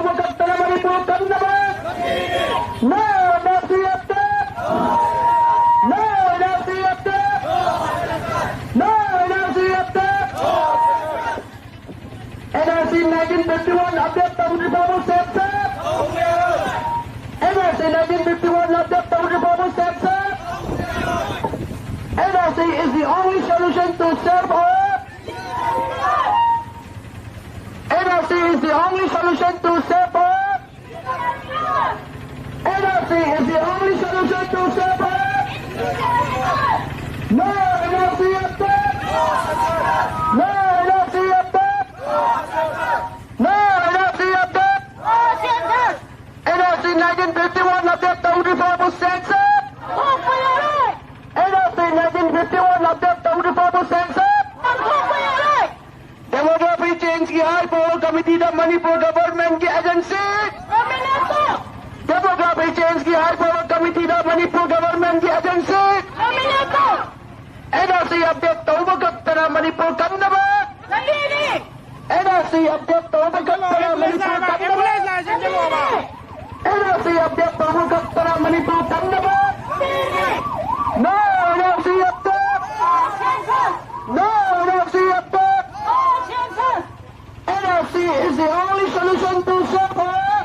Manipur Kannaba. No NRC update. No NRC update. No NRC update. NRC 1951 update Reform Sector. NRC 1951 update Reform Sector. NRC is the only solution to serve all. NRC is the only solution to serve all. NRC is the only solution to serve all. No NRC update. No NRC update. No NRC update. NRC 1951 update the reform censor. NRC 1951 update the reform censor. Demography change की high power committee the Manipur government की agency. Demography change की high power committee the Manipur government की agency. NRC update तौबा करता Manipur Kannaba. NRC update तौबा करता Manipur Kannaba. NRC update तौबा करता Manipur Kannaba. No NRC update. No NRC update. NRC is the only solution to serve all.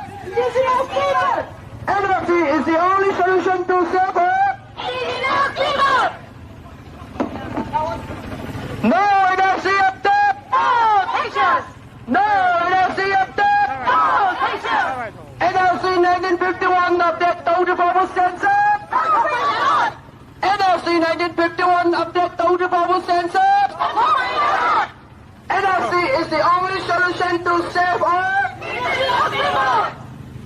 NRC is the only solution to serve all. No NRC update. No NRC update. NRC 1951 update the reform censor. NRC 1951 update the reform censor. NRC is the only solution to save all.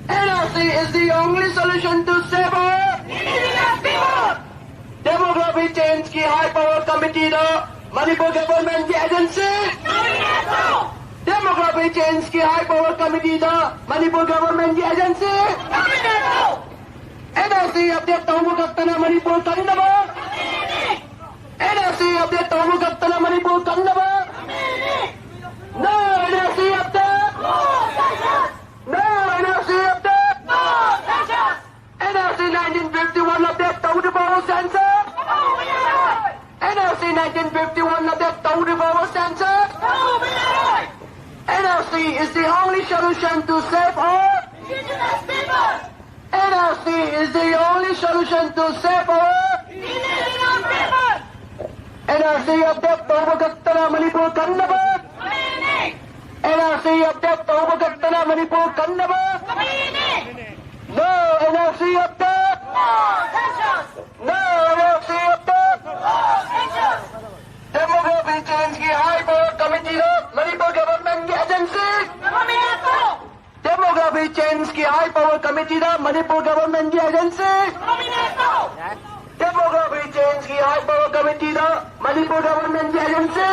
NRC is the only solution to save all. Demography change की high power committee the Manipur government की agency. Demography change की high power committee the Manipur government की agency. NRC update तौबा करता Manipur Kannaba. NRC update तौबा करता Manipur Kannaba. No NRC update. No NRC update. NRC 1951 update the reform censor. NRC 1951 update the reform censor. NRC is the only solution to save all. NRC is the only solution to save our NRC update tawba kattana Manipur kannaba. NRC update tawba kattana Manipur kannaba. No NRC update. No NRC update. Demography change की high power committee ने Manipur government की agency. Demography change की high power committee ने Manipur government की agency. Demography change की high power committee ने Manipur government की agency.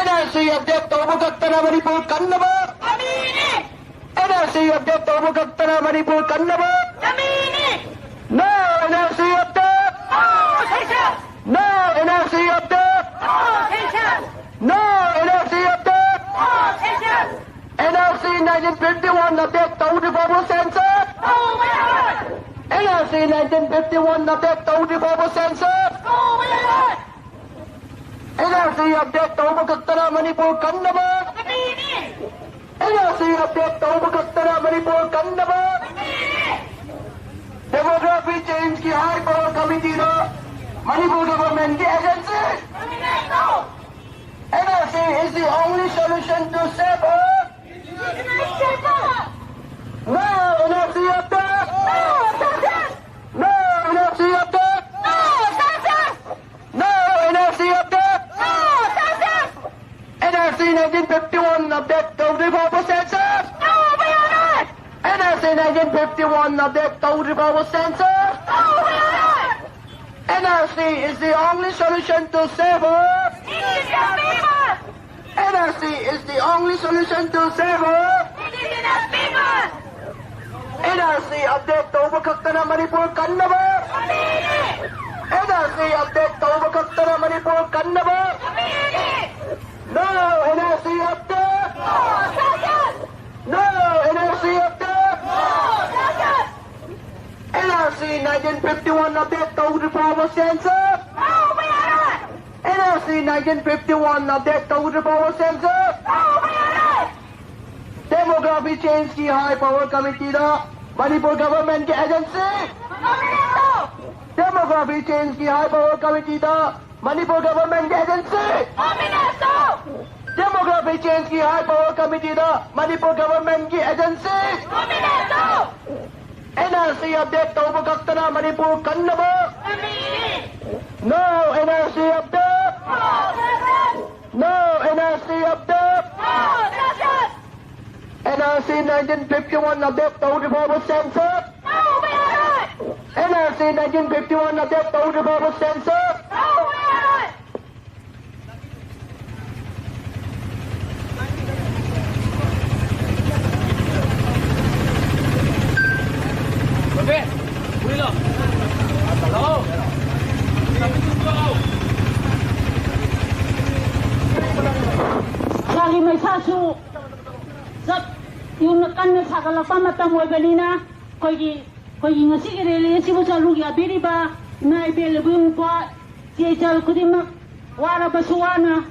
NRC update tawba kattana Manipur kannaba. NRC update tawba kattana Manipur kannaba. No NRC update. No NRC update. No NRC update. NRC 1951 update tawdi babu sensor. NRC 1951 update tawdi babu sensor. NRC update tawba kattana Manipur kannaba. NRC update tawba kattana Manipur kannaba. Demography change की high power committee ने Manipur government की agency. NRC is the only solution to save her. No NRC update. No NRC update. No NRC update. NRC 1951 update tawdi babu sensor. NRC 1951 update tawdi babu sensor. NRC is the only solution to save her. NRC is the only solution to save her. NRC update tawba kattana Manipur kannaba. NRC update tawba kattana Manipur kannaba. No NRC update. No NRC update. NRC 1951 update tawdi babu sensor. NRC 1951 update tawdi babu sensor. Demography change की high power committee ना Manipur government की agency. Demography change की high power committee ना Manipur government की agency. Demography change की high power committee ना Manipur government की agency. NRC update tawba kattana Manipur kannaba. No NRC update. No NRC update. NRC 1951 update tawdi babu sensor. NRC 1951 update tawdi babu sensor. Sali may sasu sa yung kan sa kalapang matamoy ganina koy ngasi rele si mo sa lugi abiri ba na ibelebung pa si sal kudimak wara basuana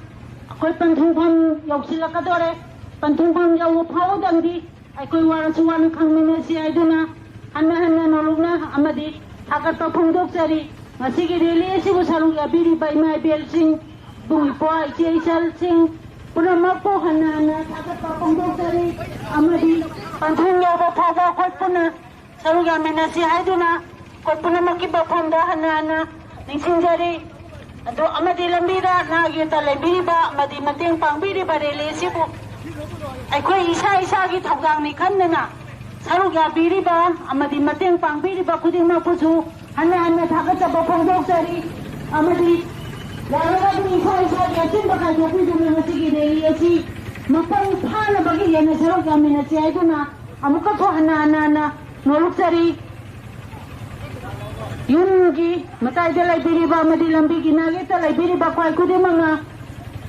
koy pantungpam yaw sila kadore pantungpam yaw pawdang di ay koy wara suwana kang minasi ay duna hana nalugna amadi akat pa pungdok sari ngasi rele si mo sa lugi abiri ba na ibelsing bungi pa si sal sing Puna mapo hana akat pa pungdok sari amadi pantung yaw ba pawa koy puna saluga menasi haiduna koy puna makiba ponda hana ning sinjari ado amadi lambira nagi talembiri ba amadi mating pangbiri ba relesi bu ay koy isa gi thogdang ni kannana saluga biri ba amadi mating pangbiri ba kuding mapusu hana thagat ba pongdok sari amadi wala ni isa gi atin ba ka yoku jumi masigi relesi mapang phana bagi yana saluga menasi haiduna amuka tho hana noluk sari yungi matai dalai biri ba madi lambi ginage talai biri ba kwai kude manga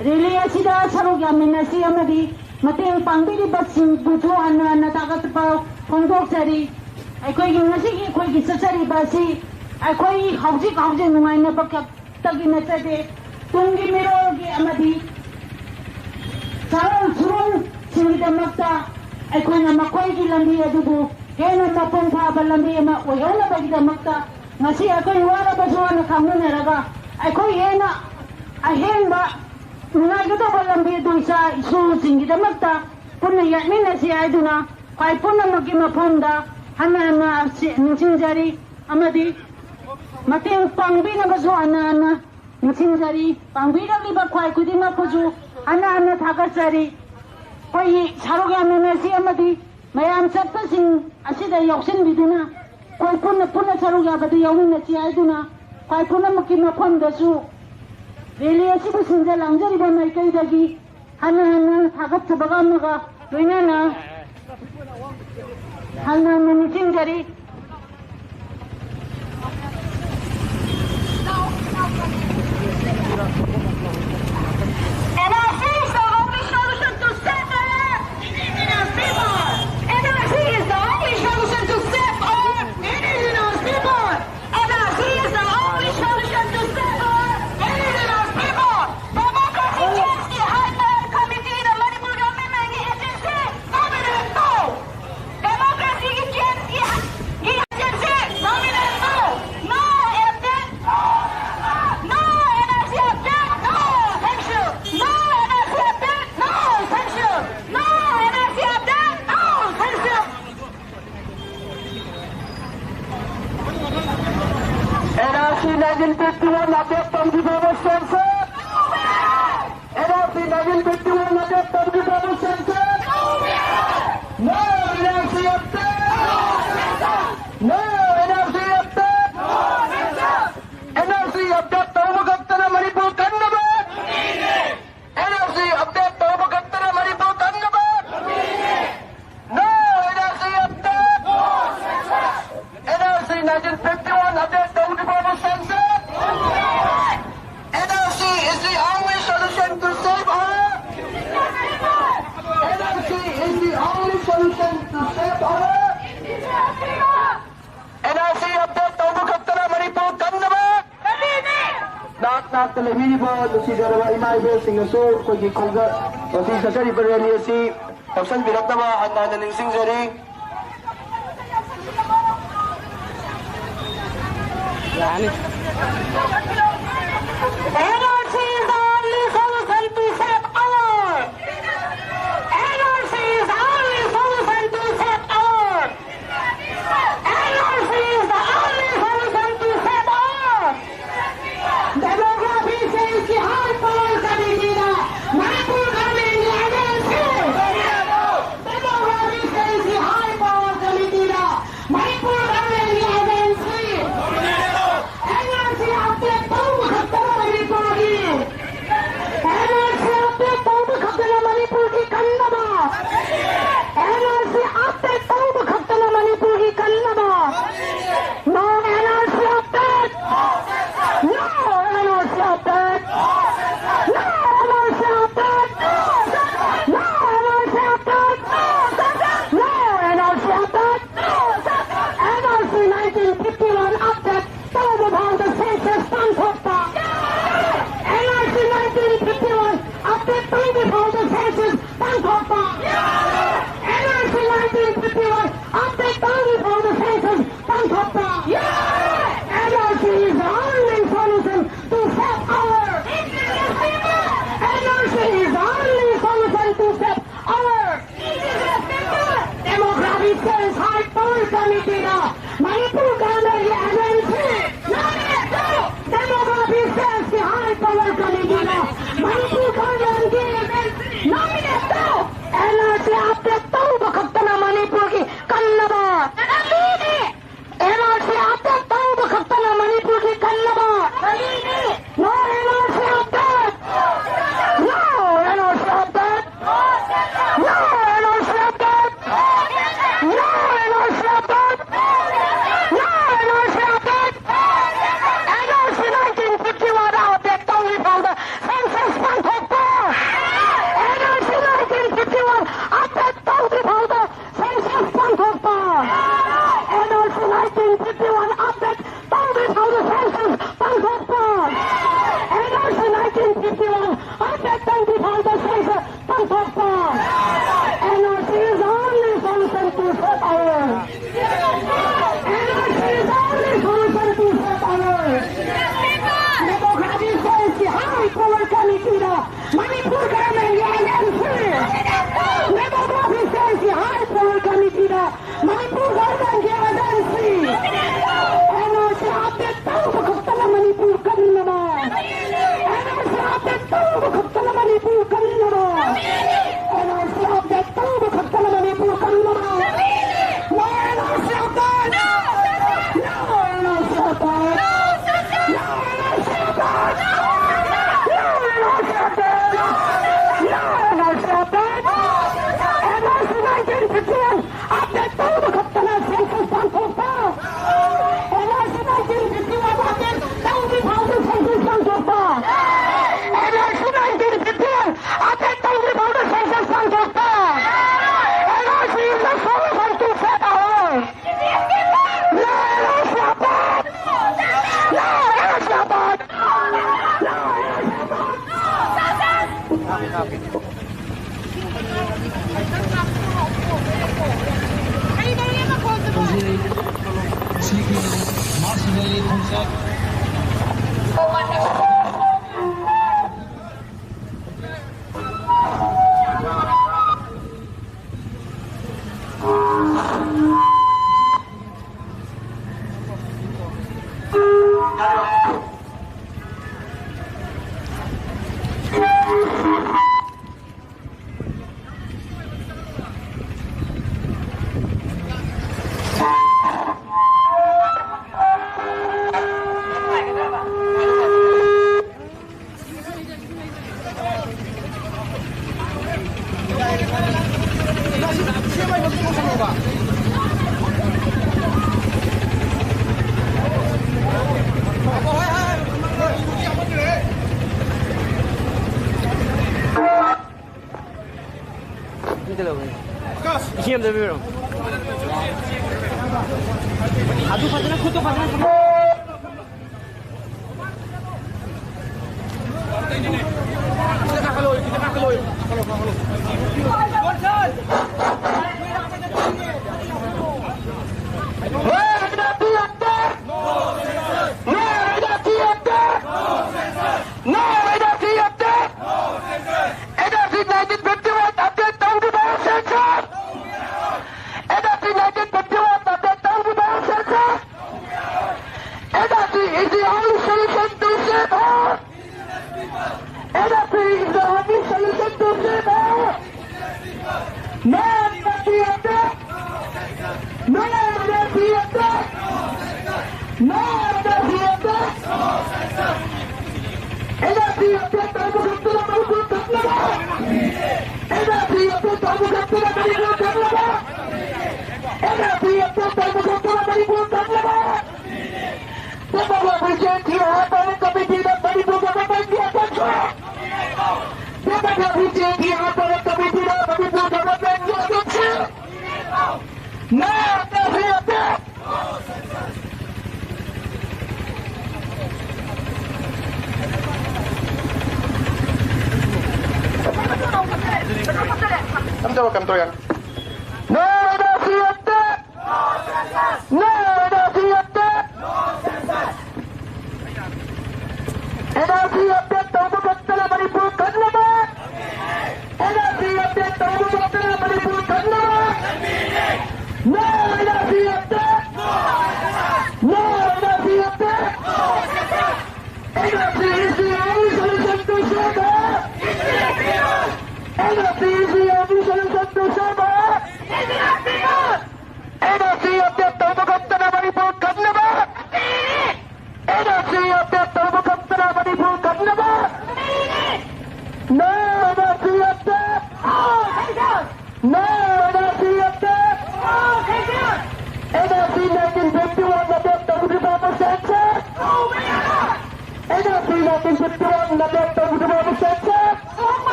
rele asida saruga menasi amadi mateng pangbiri ba sing buto ana tagat pa pongdok sari ai koi ngasi gi koi gi sasari ba si ai koi hauji nungai na pakak tagi na tade tungi miro gi amadi sarong surong singida makta ai koi na makoi gi lambi adubu hena mapung phaba lambi ama oyona bagidamata ngasi akoi wara baswana khamuneraga akoi hena ahenba nungaigado lambi duisa isu singidamata punna yatmina si aiduna kai punna magi mapunda hanana ningsinjari amadi mateng pangbina baswana ningsinjari pangbina liba kai kudima puju hanana thagatsari koi sarogya menasi amadi mayam sapasing asida yoksin biduna koi punna sarogya badi yawina si aiduna kai punna magi mapunda su reli asibu sinja langjari ba mai kai dagi hanana thagatsaba maga loinana hanana ningsinjari NRC is the only solution to save our indigenous people. NRC is the only solution to save our indigenous people. NRC is the only solution to save our indigenous people. Democracy change the High Power Committee, the Manipur government and the agency. Nominate no. Democracy change the agency. Nominate no. No update. No NRC update. No. Thank you. No NRC update. No. Thank you. No NRC update. No. Thank you. NRC 1951 update from the Global Center. NRC 1951 update from the Global Center. No NRC update. No NRC update. NRC update Tawagattana Manipur Kannabad. NRC update Tawagattana Manipur Kannabad. No NRC update. NRC 1951 update from the Global Center. NRC is the only solution to save our. NRC is the only solution to save our. NRC update Tawagattana Manipur Kannabad. Nak televisi po nusidarawa imay besing aso kogi kolga osi sasari berani asi tapsan birak nama anda naning singjari. NRC is the only solution to save our. NRC is the only solution to save our. NRC is the only solution to save our. Demography says the High Power Committee, the Manipur government agency. Demography says the High Power Committee, the Manipur government agency. NRC update Tawagattana Manipur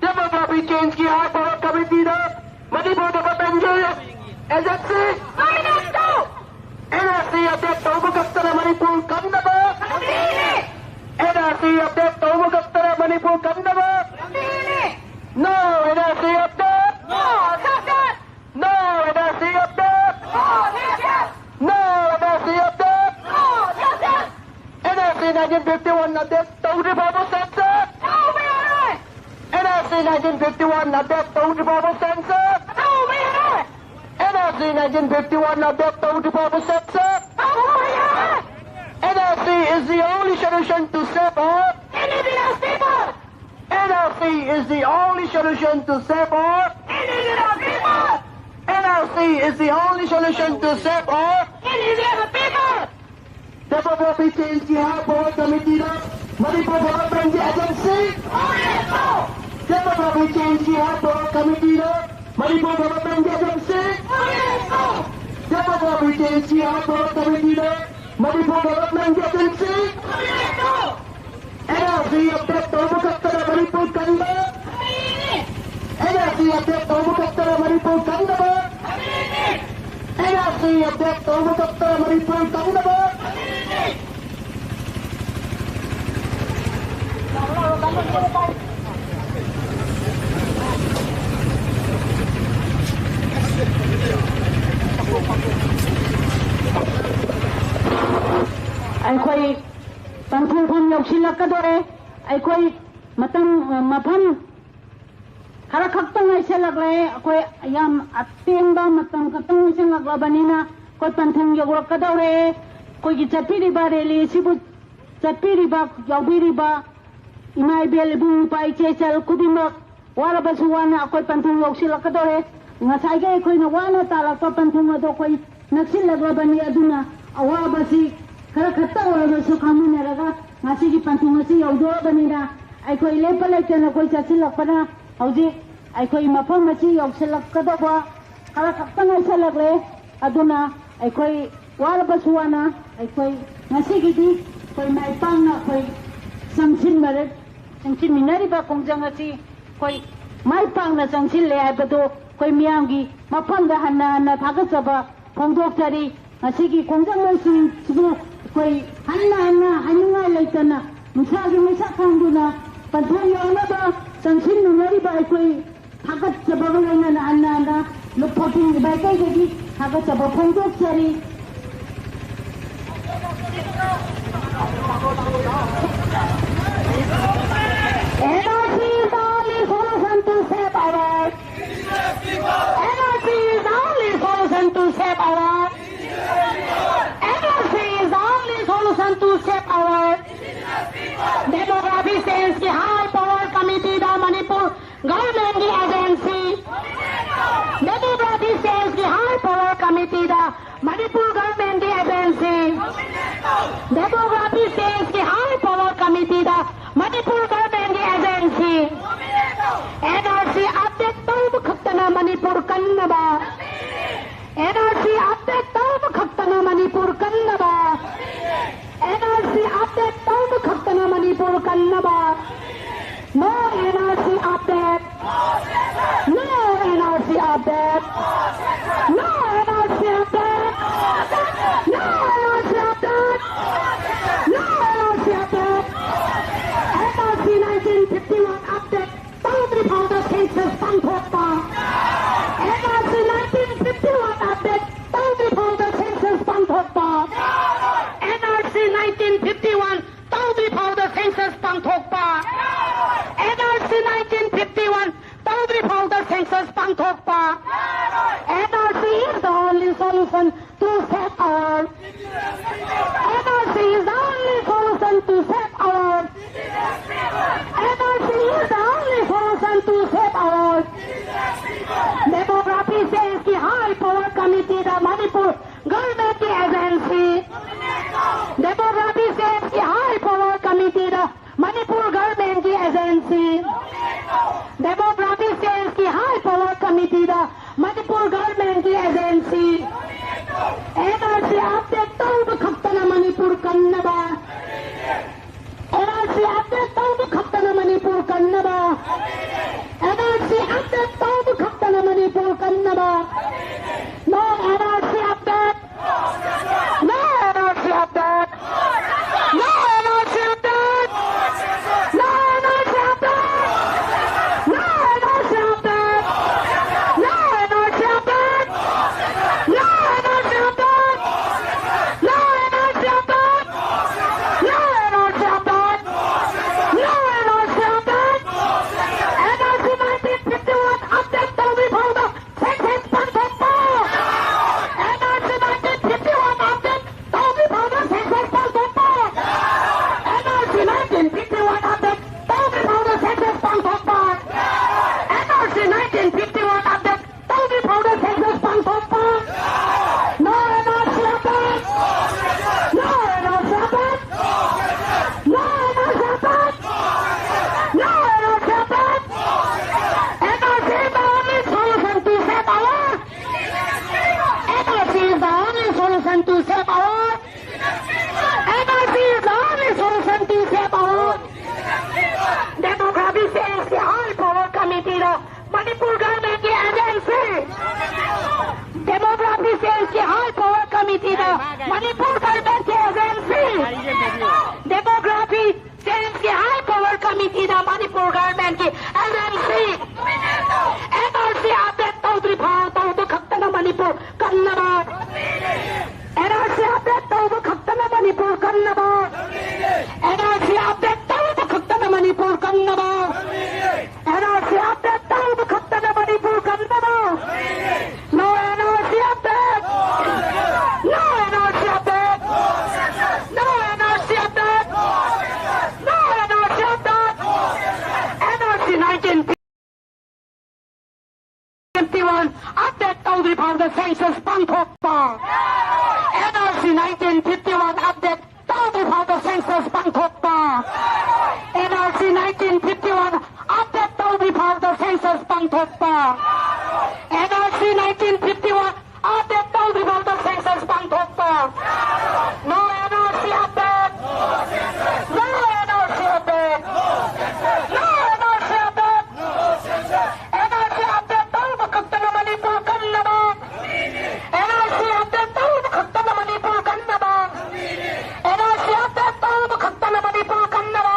Demography change की high power committee the Manipur government agency NRC update taubu kattara Manipur kannaba NRC update taubu kattara Manipur kannaba no NRC update no NRC update no NRC update NRC 1951 update taubu babu sensor NRC 1951 update taubu babu sensor NRC 1951 update taubu babu sensor NRC is the only solution to save our indigenous people. NRC is the only solution to save our indigenous people. NRC is the only solution to save our indigenous people. Demography change की high power committee the Manipur government agency Demography change की high power committee the Manipur government agency Demography change की high power committee the Manipur Government Agency NRC update taubu kattara Manipur kannaba NRC update taubu kattara Manipur kannaba NRC update taubu kattara Manipur kannaba ꯑꯩꯈꯣꯏ ꯄꯟꯊꯨꯡꯐꯝ ꯌꯧꯁꯤꯜꯂꯛꯀꯗꯣꯔꯦ ꯑꯩꯈꯣꯏ ꯃꯐꯝ ꯈꯔ ꯈꯛꯇꯪ ꯉꯥꯏꯁꯤꯜꯂꯛꯂꯦ ꯑꯩꯈꯣꯏ ꯌꯥꯝ ꯑꯇꯦꯟꯕ ꯃꯇꯝ ꯈꯛꯇꯪ ꯉꯥꯏꯁꯤꯜꯂꯛꯂꯕꯅꯤꯅ ꯑꯩꯈꯣꯏ ꯄꯟꯊꯨꯡ ꯌꯧꯔꯛꯀꯗꯧꯔꯦ ꯑꯩꯈꯣꯏꯒꯤ ꯆꯠꯄꯤꯔꯤꯕ ꯔꯦꯂꯤ ꯑꯁꯤꯕꯨ ꯆꯠꯄꯤꯔꯤꯕ ꯌꯥꯎꯕꯤꯔꯤꯕ ꯏꯃꯥ ꯏꯕꯦꯜ ꯏꯕꯨꯡ ꯏꯄꯥ ꯏꯆꯦꯆꯜ ꯈꯨꯗꯤꯡꯃꯛ ꯋꯥꯔꯕꯁꯨ ꯋꯥꯅ ꯑꯩꯈꯣꯏ ꯄꯟꯊꯨꯡ ꯌꯧꯁꯤꯜꯂꯛꯀꯗꯧꯔꯦ ꯉꯁꯥꯏꯒꯤ ꯑꯩꯈꯣꯏꯅ ꯋꯥꯅ ꯇꯥꯜꯂꯛꯄ ꯄꯟꯊꯨꯡ ꯑꯗꯣ ꯑꯩꯈꯣꯏ ꯅꯛꯁꯤꯜꯂꯛꯂꯕꯅꯤ ꯑꯗꯨꯅ ꯑꯋꯥꯕꯁꯤ खर खत्ता ओरगसु खामुनरगा ngasi panthung asi yaudo banina aikoi lepa leitena koi chasilakpana hauji aikoi mafam asi yausilakkadoba khara khatta ngaisalakle aduna aikoi warabasuana aikoi ngasi gidi koi maipangna koi sangsin mare sangsin minari ba kongjang asi koi maipangna sangsin le aibado koi miyamgi mafam da hanna thagachaba phongdoktari ngasi gi kongjang masin sibu कोई हन्ना हनुआ लेतना मुसागी मैसा खांदुना पंथों योना बा संसिन नुरी बा कोई थागत चबगलेना अन्ना लुपोटिंग बाइकै गदी थागत चब फोंदो चरी NRC is only solution to save our NRC is only solution to save our to save our demography sense की high power committee the Manipur government agency demography sense की high power committee the Manipur government agency demography sense की high power committee the Manipur government agency NRC update तौब खत्तना Manipur kannaba NRC update तौब खत्तना Manipur kannaba NRC update taubu khaktana Manipur kannaba no NRC update no NRC update no NRC update no NRC update no NRC update NRC 1951 update taubu phauda census pangthokpa NRC 1951 update taubu phauda census pangthokpa NRC 1951 taubi phauda census pangthokpa NRC 1951 taubi phauda census pangthokpa NRC is the only solution to save our NRC is the only solution to save our NRC is the only solution to save our demography says ki high power committee the Manipur government agency demography says ki high power committee the Manipur government agency demography says ki high power committee the Manipur government agency NRC update taubu khaktana Manipur kannaba NRC update taubu khaktana Manipur kannaba NRC NRC 1951 update tawdrifawda census pangthokpa. No NRC update. No NRC update. No NRC update. No NRC update. NRC is the only solution to save our. NRC is the only solution to save our. NRC is the only solution to save our. Demography says the High Power Committee of Manipur Government Agency. Demography says the High Power Committee of Manipur Government Agency. Demography says the High Power Committee of Manipur Government Agency. NRC update tawdrifawda tawdu khaktana Manipur kannaba. NRC update tawdu khaktana Manipur kannaba. NRC update tawdu khaktana Manipur kannaba. NRC update tawdu khaktana Manipur kannaba. No NRC update. No NRC update. No NRC update. No NRC update. NRC 1951 update tawdrifawda census pangthokpa. NRC 1951 update tawdrifawda census pangthokpa. NRC 1951 update tawdrifawda census pangthokpa. NRC 1951 update tawdrifawda census pangthokpa. No NRC update. No NRC update. No NRC update. NRC update tawdu khaktana Manipur kannaba. NRC update tawdu khaktana Manipur kannaba. NRC update tawdu khaktana Manipur kannaba.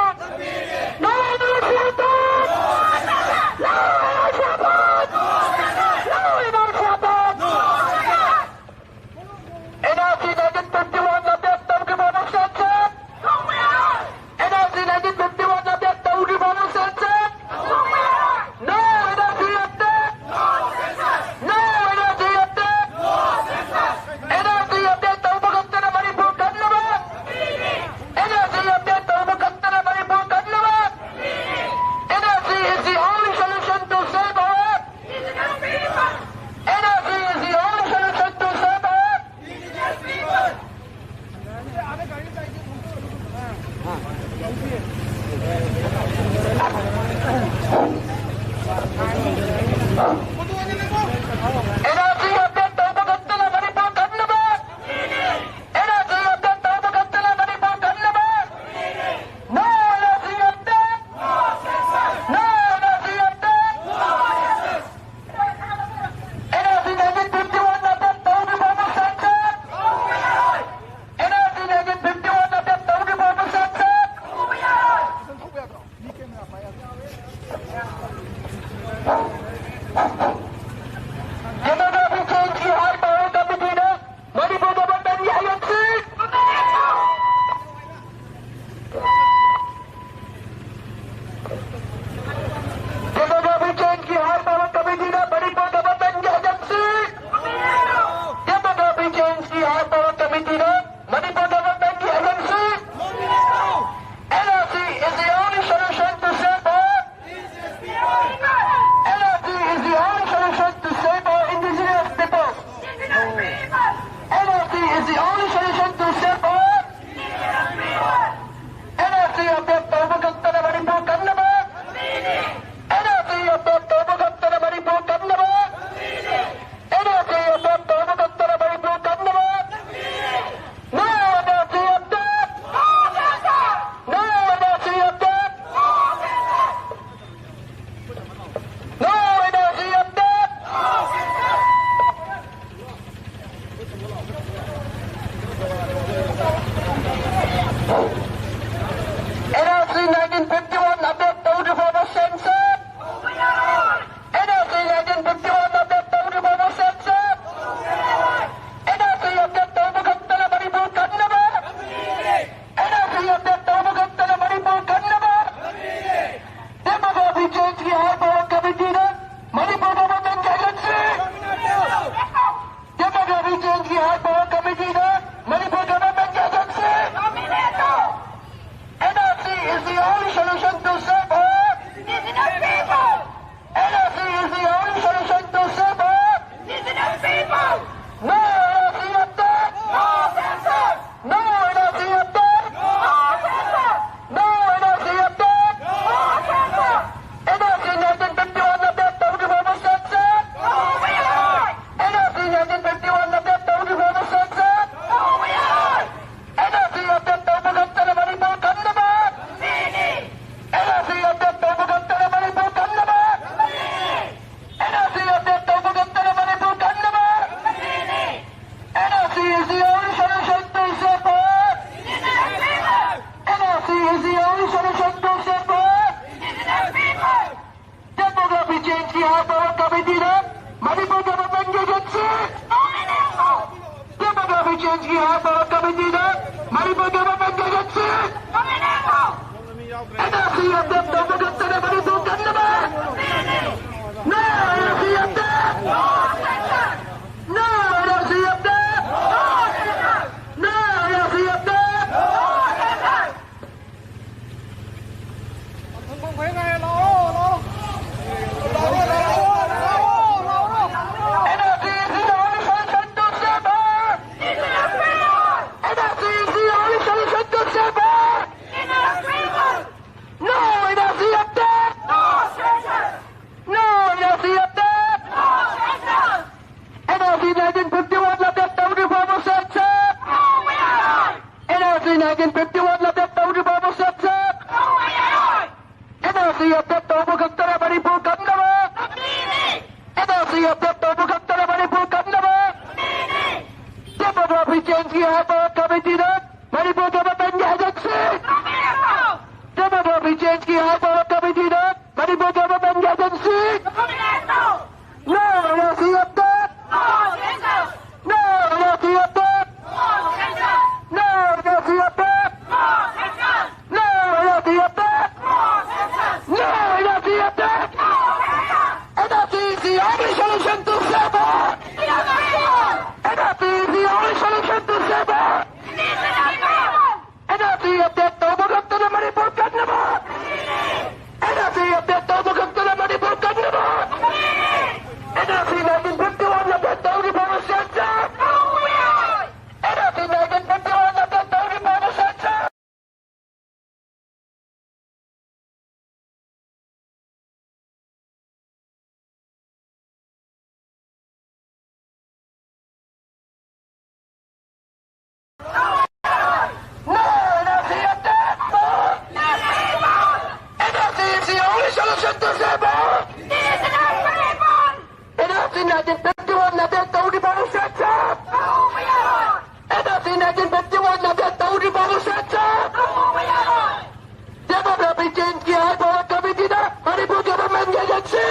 No NRC update. No NRC update. No NRC update. NRC 1951 update tawdrifawda census Demography Change की High Power Committee ने Manipur government की agency Demography Change की High Power Committee ने Manipur government की agency NRC update तोबगत ने Manipur कन्नबा No NRC update No NRC update No NRC update Demography Change की High Power Committee ने Manipur government की एजेंसी Demography Change की High Power Committee ने Manipur government की agency No NRC update No NRC update No NRC update No NRC update No NRC update NRC is the only solution to save NRC is the only solution to save NRC update तोबगत ने Manipur कन्नबा NRC update तोबगत ने Manipur कन्नबा NRC 1951 update तोबगत ने sensor NRC 1951 update तोबगत ने sensor Demography Change की High Power Committee ने Manipur government की agency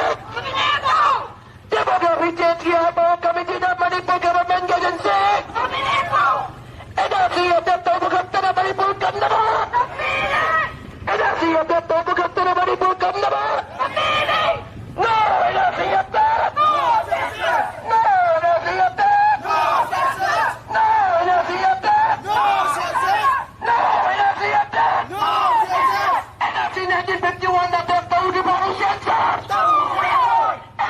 Demography Change की High Power Committee ने Manipur government की एजेंसी NRC अपडेट तोबगत ने मणिपुर कन्नबा NRC अपडेट तोबगत ने Manipur कन्नबा No NRC update No NRC update No NRC update No NRC update NRC 1951 update तोबगत ने sensor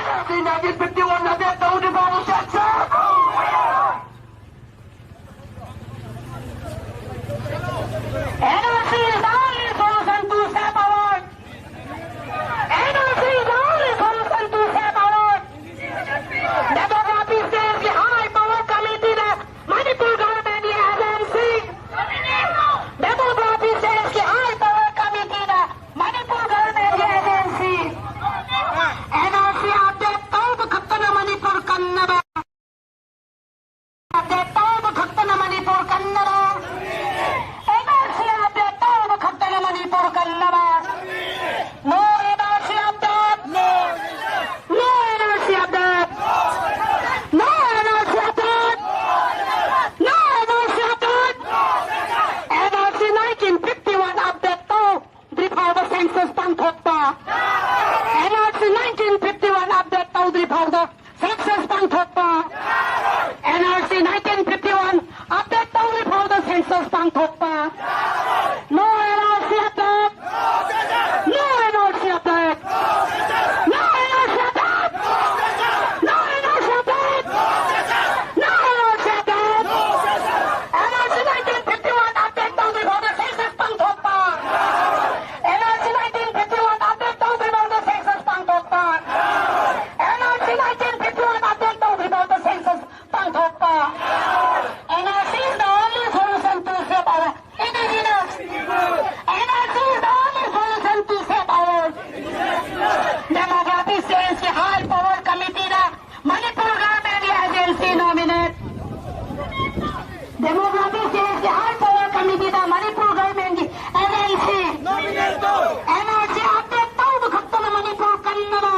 NRC 1951 update तोबगत ने sensor NRC is the only solution to save our NRC is the only solution to save our Demography Change की High Power Committee ने Manipur government की agency Demography Change की High Power Committee ने Manipur government की agency NRC update तोबगत ने Manipur कन्नबा update तोबगत ने Manipur कन्नबा NRC update तोबगत ने Manipur कन्नबा No NRC update No NRC update No NRC update No NRC update NRC 1951 update तोबगत census पांथोकपा NRC 1951 update तोबगत census पांथोकपा NRC 1951 update तोबगत census पांथोकपा No NRC update No NRC update No NRC update No NRC update No NRC update NRC 1951 update तोबगत census पांथोकपा NRC 1951 update तोबगत census पांथोकपा NRC 1951 update तोबगत census पांथोकपा NRC is the only solution to save our indigenous NRC is the only solution to save our Demography Change की High Power Committee ने Manipur government agency nominate Demography Change की High Power Committee ने Manipur government की agency NRC update तोबगत ने Manipur कन्नबा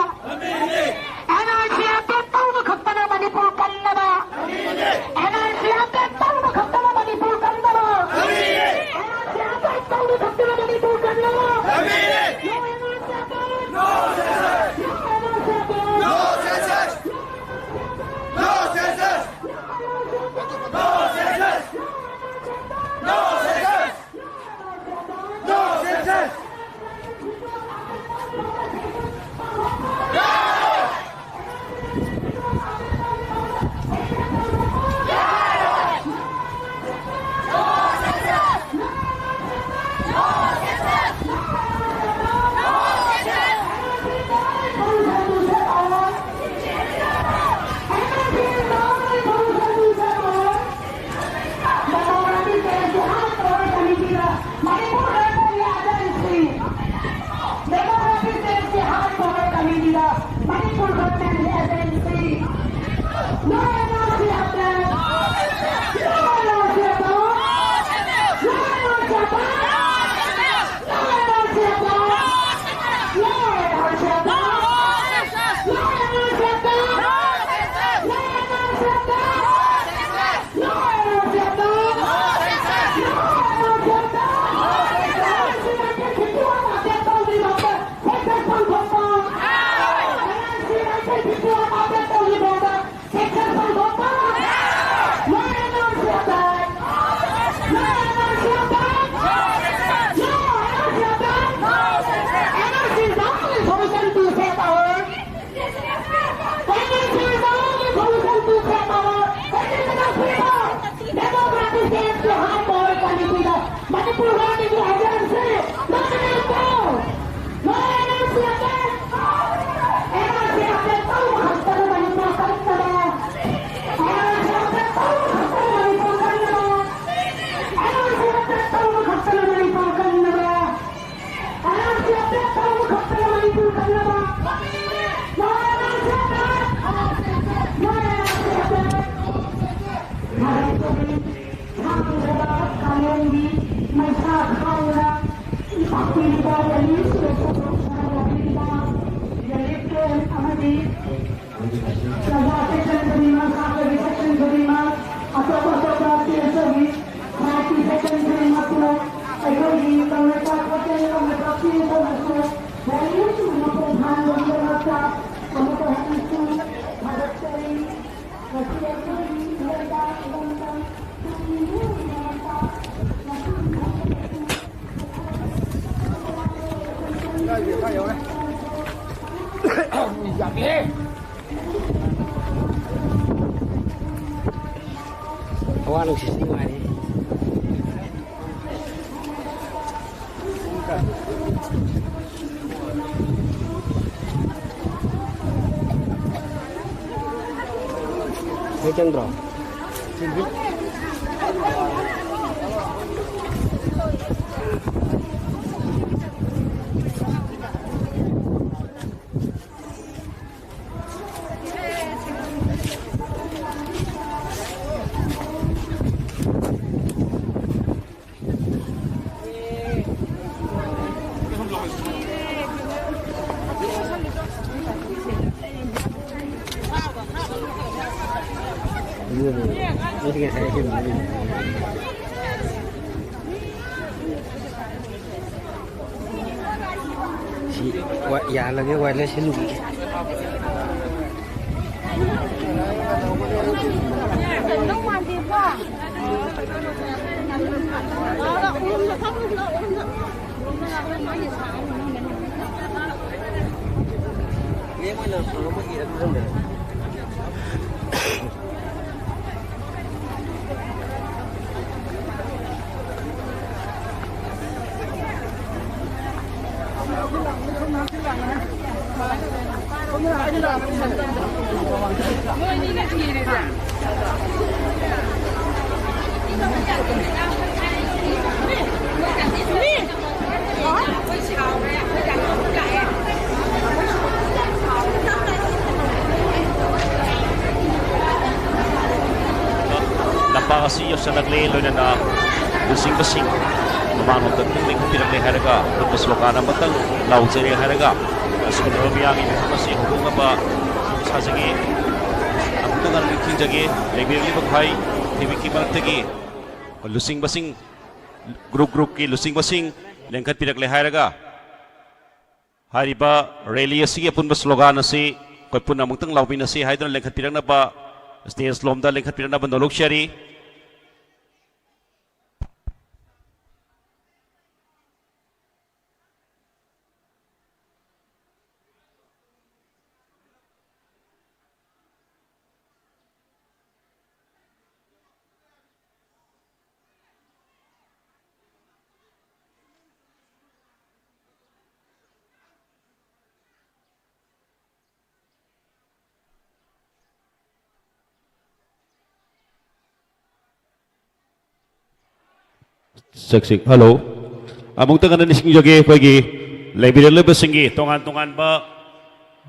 Ya lagi wireless ini. Napakasiyo sa naglelo na lusing-lusing Mamanong tagtuling pinagli haraga Tapos lokana matang lausari haraga Asukun rumiyangin Kasi hubunga ba Sasagi Ang tungan liking jagi Legbili maghay Hibiki managtagi Lusing-basing Grup-grup ki lusing-basing Lengkat pinagli haraga Hariba rally sige pun ba slogan si Koy pun namang tang lawin na si Haidran lengkat pinag na ba Stage lomda lengkat pinag na ba nolok syari Saksik, hello. Among tangan na nising jagi, pagi. Laibiril basingi, tongan-tongan ba?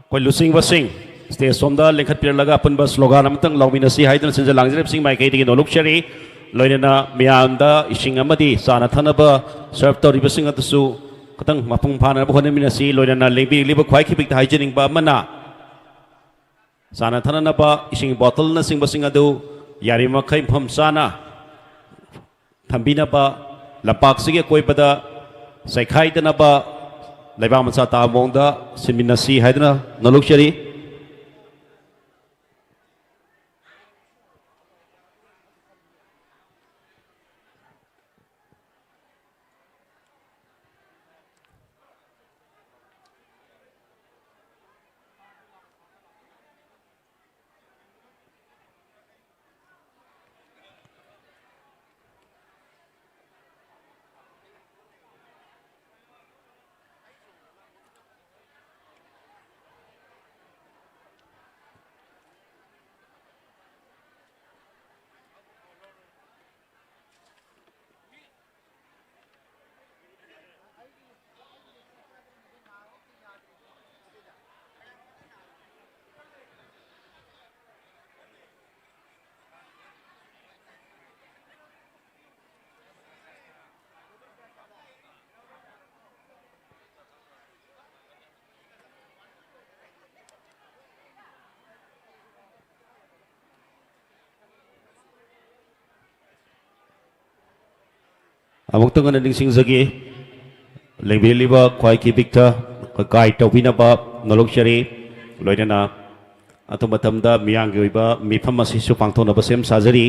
Koi lusing basing. Stay somda lengkat piralaga pun ba slogan amtang lawin na si Haidran sinja langjrep sing mai kai tingin oluk syari. Loina na miyanda ising amadi sana thana ba serve tori basing atusu katang mapung phana ba khone minasi loina na laibiril ba khwai khipik hygienic ba mana. Sana thana na ba ising bottle na sing basing adu yari makai pham sana. Thambina ba Lapak sige koi pada Saikhai dana ba Laibang mansa ta mongda Siminasi haidana Naluk syari अमुक्तंग निंगसिंगजगी लेंबिलिबा ख्वाई की बिक्ता guide तौबिनबा नलोक्चरी लोइनना अतुमतमदा मियांगी ओइबा मिफम असिसु पांगथोनबा same साजरी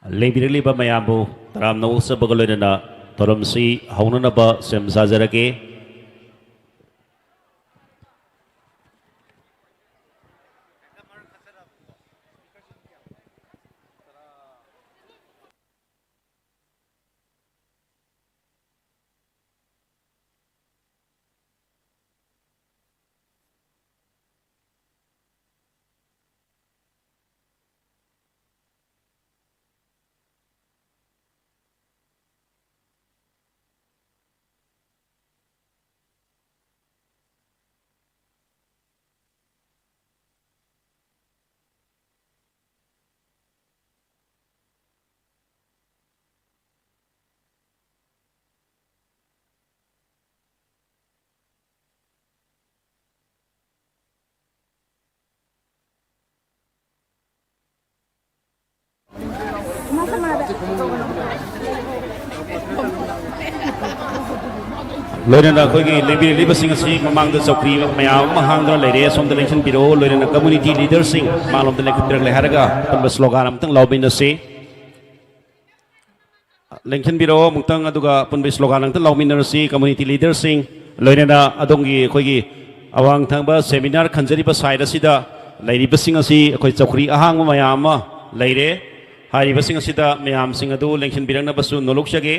लेंबिरलिबा मयामबु तराम नौस बगलोइना तोरमसी हौननबा same साजरगे लोइना अखोगी लेंबिरलिबसिंग असि ममांग the चौकरी मयाम महांग लेरे सोम the election बिरो लोइना community लीडरसिंग Malam the लेखन बिरक लेहारगा पन slogan अमतंग लाउबिनसे election बिरो मुक्तंग अदुगा पन slogan अमतंग लाउबिनसे community लीडरसिंग लोइना अदोंगी अखोगी अवांग थंगबा seminar खंजरिबा side असिदा लेरिबसिंग असि अखोई चौकरी अहांग मयाम लेरे हारिबसिंग असिदा मयाम सिंग अदु इलेक्शन बिरंगना बसु नोलुक्सगे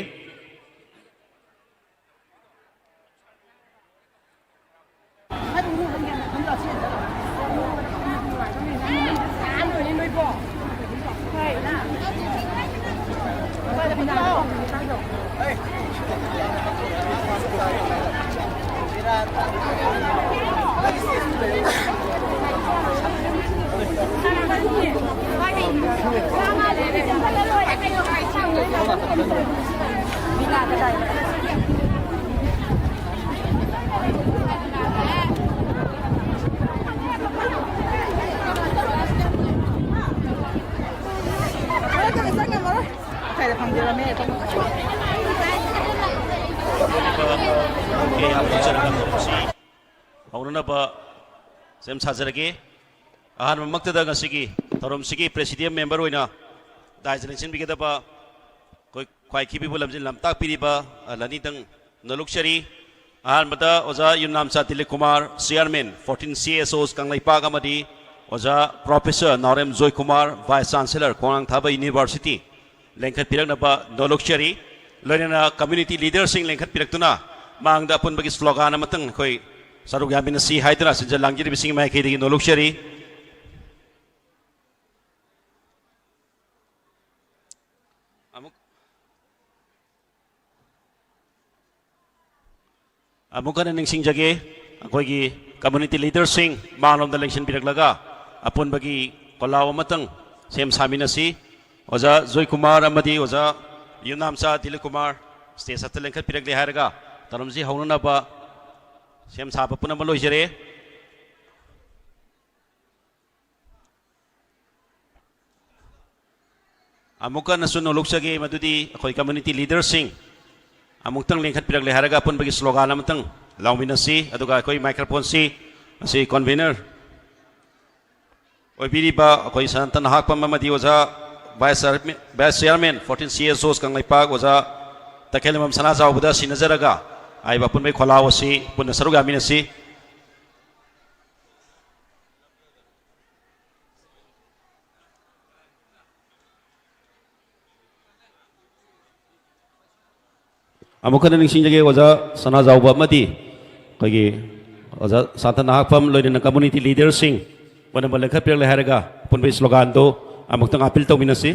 Sem Sazaragi, Ahan Maktada Gasiki, Torom Siki, Presidium member winner, Dizen Bigadaba, quite keep people of Lamtak Piriba, Lanitang, Noluxury, Ahan Mata, Oza Yunamsa Telekumar, Chairman, 14 CSOs, Kanglai Pagamadi, Oza Professor Norem Zoy Kumar, Vice Chancellor, Konang Thaba University, Lenkat Piranaba, Noluxury, Lorena Community Leaders in Lenkat Piratuna, Mang the Punbagis Flogana Matang, Koi. Saruk yamin na si Hydra sa Jalangi bising may kidigin no luxury. Amuk ka na ning singjage ako gi community leader sing manglom da election pinaglaga apon bagi kolawa matang sem sami na si Oza Zoy Kumar amadi Oza Yunam sa Dili Kumar state sa talengkat pinagli haraga tanom si hauna na ba Sem sapa pun nama lojere. Amukan nasun nolok sagi madudi akoi community leader sing. Amuk tang lengkat pirak leharaga pun bagi slogan nam tang lauminasi aduga akoi microphone si convener. Oi biri ba akoi santan hak pamamadi oza vice chairman 14 CSOs kang laipak oza takelemam sanazau buda sinazaraga. Ay bapun may kholaw si pun nasarug amin si amukan ning sinjage waja sana jau ba mati kagi waja santan hakpam loin na community leader sing wana balakha per leharaga pun may slogan to amuk tang apil to minasi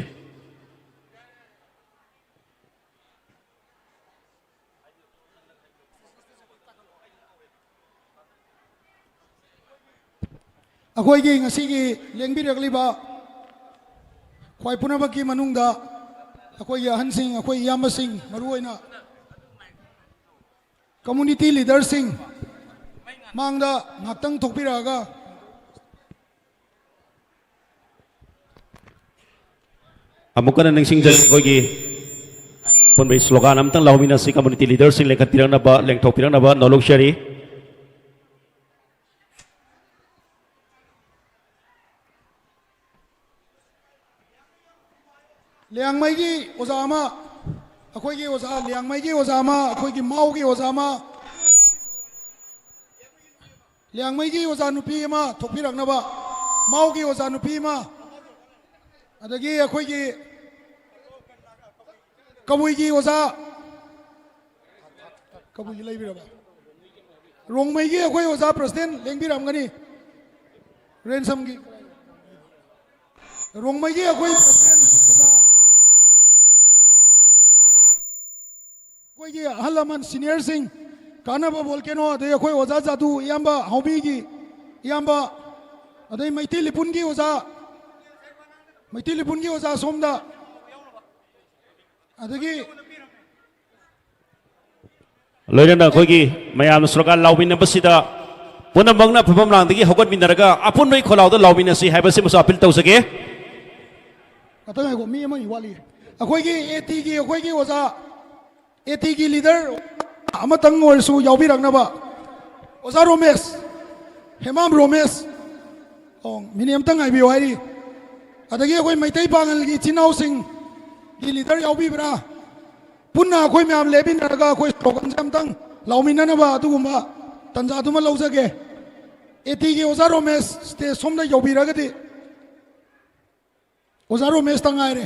अखोई ngasi lengbirakliba khwai punabaki manungda अखोई अहनसिंग अखोई यामसिंग मरुओइना community leaders sing mangda ngaktang thokpiraga amukan ning singjal kogi pun bai slogan amtang laumina si community leaders sing lekhat pirang na ba leng thok pirang na ba nolok shari liang mai gi ozama akhoi gi oza liang mai gi ozama akhoi gi mau gi ozama liang mai gi oza nupi ma thokpirak na ba mau gi oza nupi ma adagi akhoi gi kabui gi oza kabui gi leibira ba rong mai gi akhoi oza president lengbiram gani ransom gi rong mai gi akhoi president oza कोई हलमन senior Singh कानब बोलकेनो अदे कोई ओजा जादू याम्बा hobby की याम्बा अदे मैती लिपुन की ओजा सोमदा अदगी loirana kogi mayam slogan laubina basida puna bangna phapam langdagi hogat binaraga apun noi kholaw da laubina si haibasi musa apil tausage अतंग को मी मई वाली अखोई की एटी की अखोई की ओजा एटी की लीडर अमतंग ओरसु यावबिरंगनबा ओजा रोमेश हेमाम रोमेश ओंग मिनियमतंग आइबियो हाइरी अदगी अखोई मैतै पांगल की चिनाव सिंह की लीडर यावबिब्रा पुन्ना अखोई म्याम लेबिनरगा अखोई स्लोगन सेमतंग लाउमिननबा अदुगुम्बा तंजादुमा लौजगे एटी की ओजा रोमेश स्टे सोमदा यावबिरगदि ओजा रोमेश तंगाइरे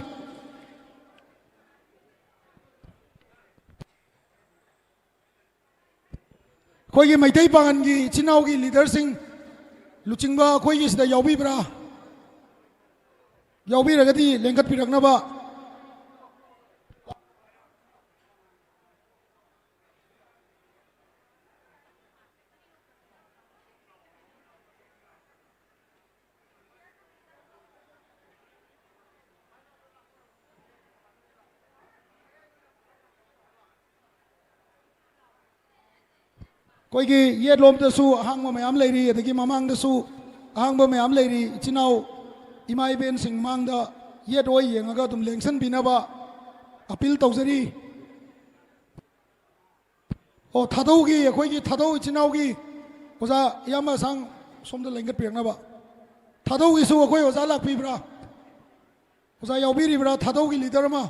कोई मैतै पांगन की चिनाव की लीडर सिंह लुचिंगबा कोई की सिदा यावबिब्रा यावबिरगदि लेंगत पिरकनबा कोई की ये लोम दसु हांग मैम लेरी अदगी ममांग दसु हांग मैम लेरी इचिनाव इमाई बेन सिंह मांग ये दोई येंगा तुम लेंसन बिनाबा अपील तौजरी ओ थादौगी कोई की थादौ इचिनावगी ओजा यामा सांग सोमद लेंगत पिरंगनाबा थादौगी सु कोई ओजा लाकपिब्रा ओजा यावबिरिब्रा थादौगी लीडर मा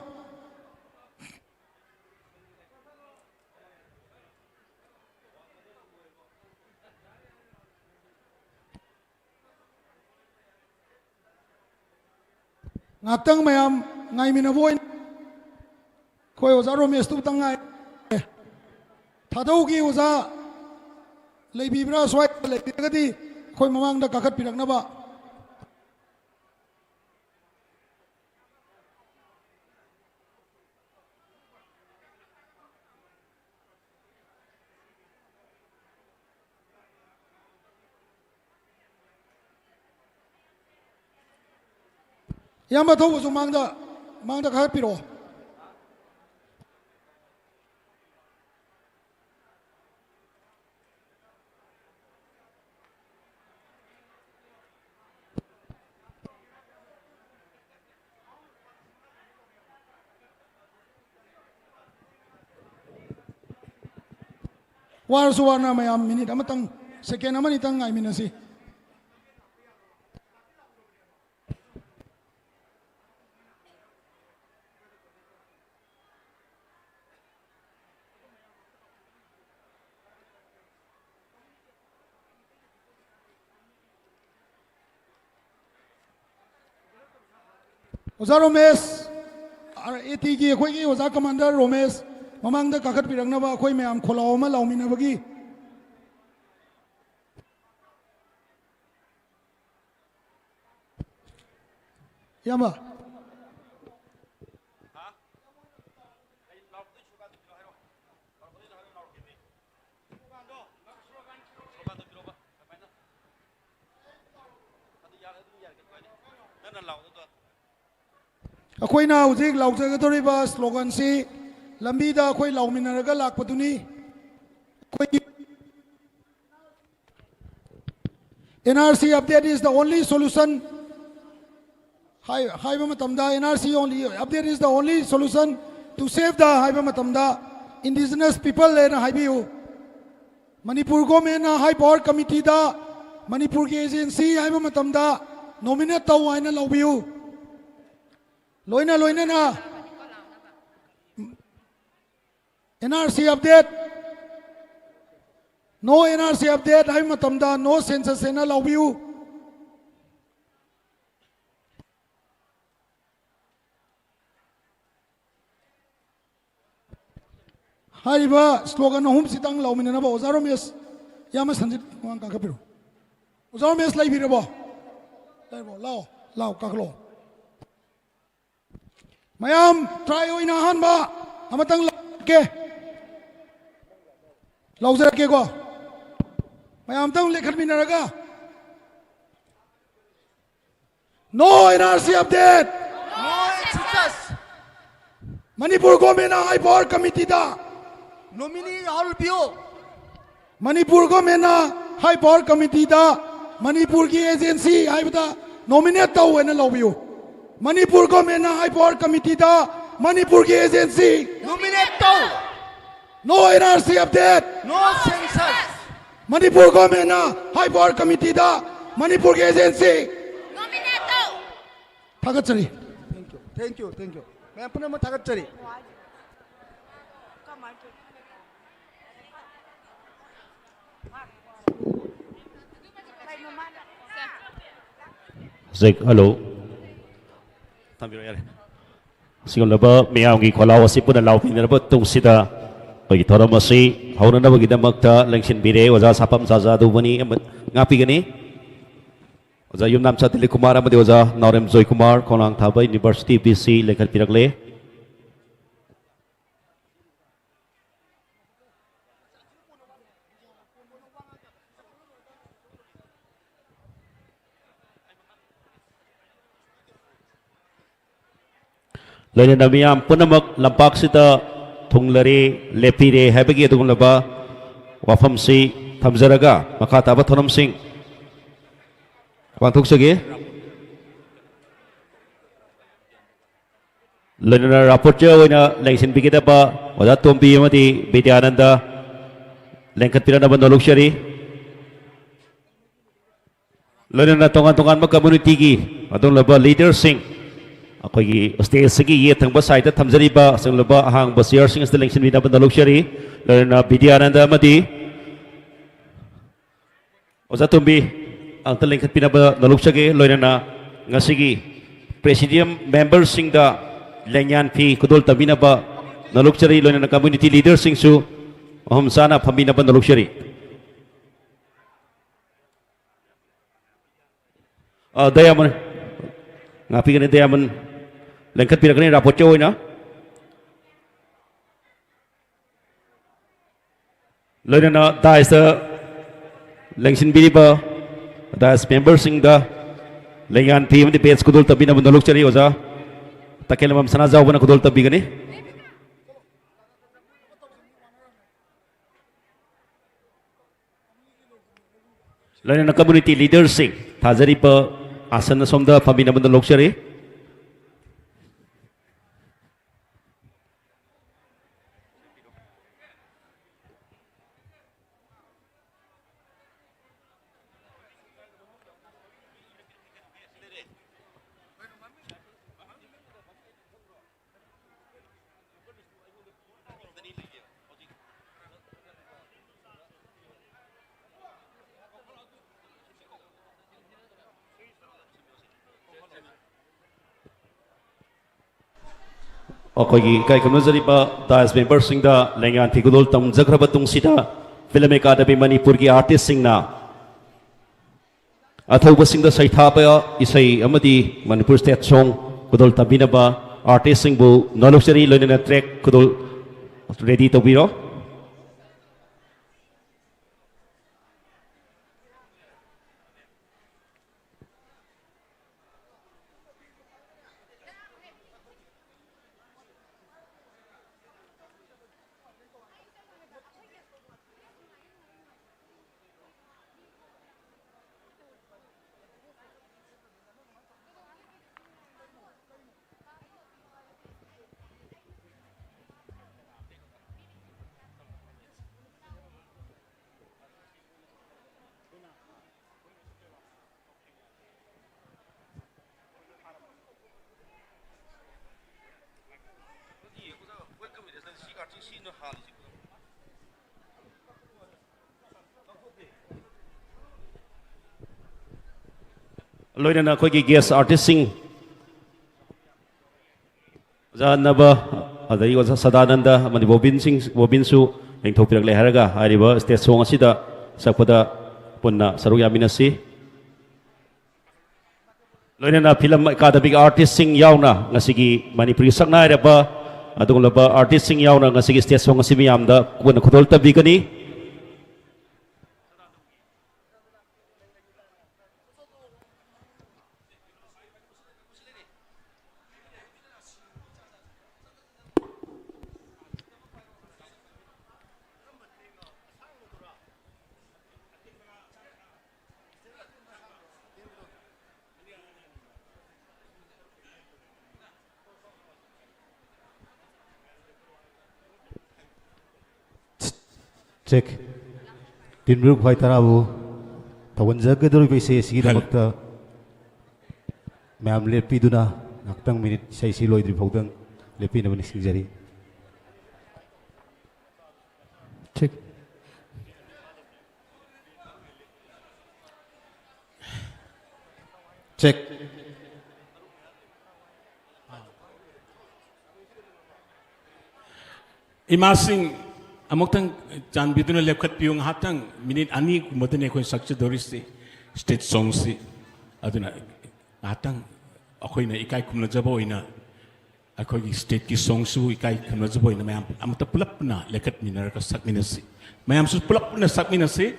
ngatang mayam ngai mina voin koi oza romesh tu tangai thadaugi oza leibibra swai leibigadi koi mamang da kakat pirakna ba Yama tau su mangda khat piro war su warna mayam minute amatang second amani tang ai minasi Oza Romesh, ATG, Kogi, Oza Commander Romesh, Mamang the Kakat Piranava, Koi Mam Koloma, Lauminavagi. Yama. अखोई ना उजिक लाउजगदोरिबा slogan से लंबीदा अखोई लाउमिनरगा लाकपदुनी कोई NRC update is the only solution haiba matamda NRC only update is the only solution to save the haiba matamda indigenous people and haibiu Manipur government high power committee da Manipur ki agency haiba matamda nominate tawaina laubiu Loina na NRC update no NRC update hai matamda no census ena laubiu hariba slogan hum sitang laumina ba ozaro mes yama sanjit wang ka kapiru ozaro mes lai birabo lao kaklo Mayam, try oina hanba, amatang ke. Lauzer ke go. Mayam tang lekhat minaraga. No NRC update. No success. Manipur government high power committee da. Nominee all bio. Manipur government high power committee da. Manipur ki agency high bata nominate tau ena lobby. Manipur government high power committee da Manipur ki agency Nominate to. no NRC update No census. Manipur government high power committee da Manipur ki agency Nominate to. Thagachari Thank you. मैं अपने में ताकत चली Zik, hello. Thambiru yare. Sigon laba miyawgi kholaw asi puna law pinaraba tung sida bagi thoram asi hauna na bagi damakta lengsin bire waja sapam zaza dubani ngapi gani waja yum nam chatili kumar amadi waja Naurem Joy Kumar Konang Thaba University BC lekhat pirakle Lain namiam punamak lampak sita thunglari lepire habagi adung laba ꯋꯥꯐꯝꯁꯤ ꯊꯝꯖꯔꯒ ꯃꯈꯥ ꯇꯥꯕ ꯊꯧꯔꯝꯁꯤꯡ ꯄꯥꯡꯊꯣꯛꯆꯒꯦ ꯂꯣꯏꯅꯅ ꯔꯥꯄꯣꯔꯇꯔ ꯑꯣꯏꯅ ꯂꯩꯁꯤꯟꯕꯤꯒꯗꯕ ꯑꯣꯖꯥ ꯇꯣꯝꯕꯤ ꯑꯃꯗꯤ Bidyananda ꯂꯦꯡꯈꯠꯄꯤꯔꯅꯕ ꯅꯣꯜꯂꯨꯛꯆꯔꯤ loina tongan tongan ma community gi adong laba leadersing akhoi stage gi ye thangba side thamjari ba sang laba ahang ba share sing selection bina ba dalukshari loina Vidyananda amadi oja tumbi ang talengkhat pina ba dalukshage loina ngasigi presidium members sing da lengyan phi kudol tabina ba dalukshari loina community leaders sing su aham sana phamina ba dalukshari Diamond ngapi kan Diamond lengkat pira kan rapot cowok na loina na dais lengsin biri ba dais member sing da lengan team di page kudul tabi na bundaluk cari oza takel mam sana jauh na kudul tabi kan loina na community leaders sing thajari pa asana somda pamina banda lokshari अखोगी काय कमजरीबा दास member सिंगदा लेंगान फिगुदोल तम जग्रबतुंग सिदा film academy Manipur की artist सिंगना अथौब सिंगदा सैथाबा इसै अमदी Manipur state song कुदोल तबिनबा आर्टिस्ट सिंगबु नलुक्सरी लोइना ट्रैक कुदोल रेडी तबिरो loina khoi gi guest artist sing janaba adai oza sadananda mani bobin su engthok pirak le haraga ariba stage song asida sakpada punna saruk yaminasi loina film academic artist sing yauna ngasigi manipuri sakna reba adung laba artist sing yauna ngasigi stage song asimi yamda kuna khudol tabigani check tinruk bhai tarabu thawan jagadori paise si damakta ma'am lepi duna naktang minute sai si loidri phogdang lepi na bani singjari check check imasing amoktan chan biduna lepkhat piung hatang minute ani modene khoi sakche dorisi state song si aduna hatang akhoina ikai khumna jabo ina akhoi state ki song su ikai khumna jabo ina mayam amta pulapna lekhat minar ka sakminasi mayam su pulapna sakminasi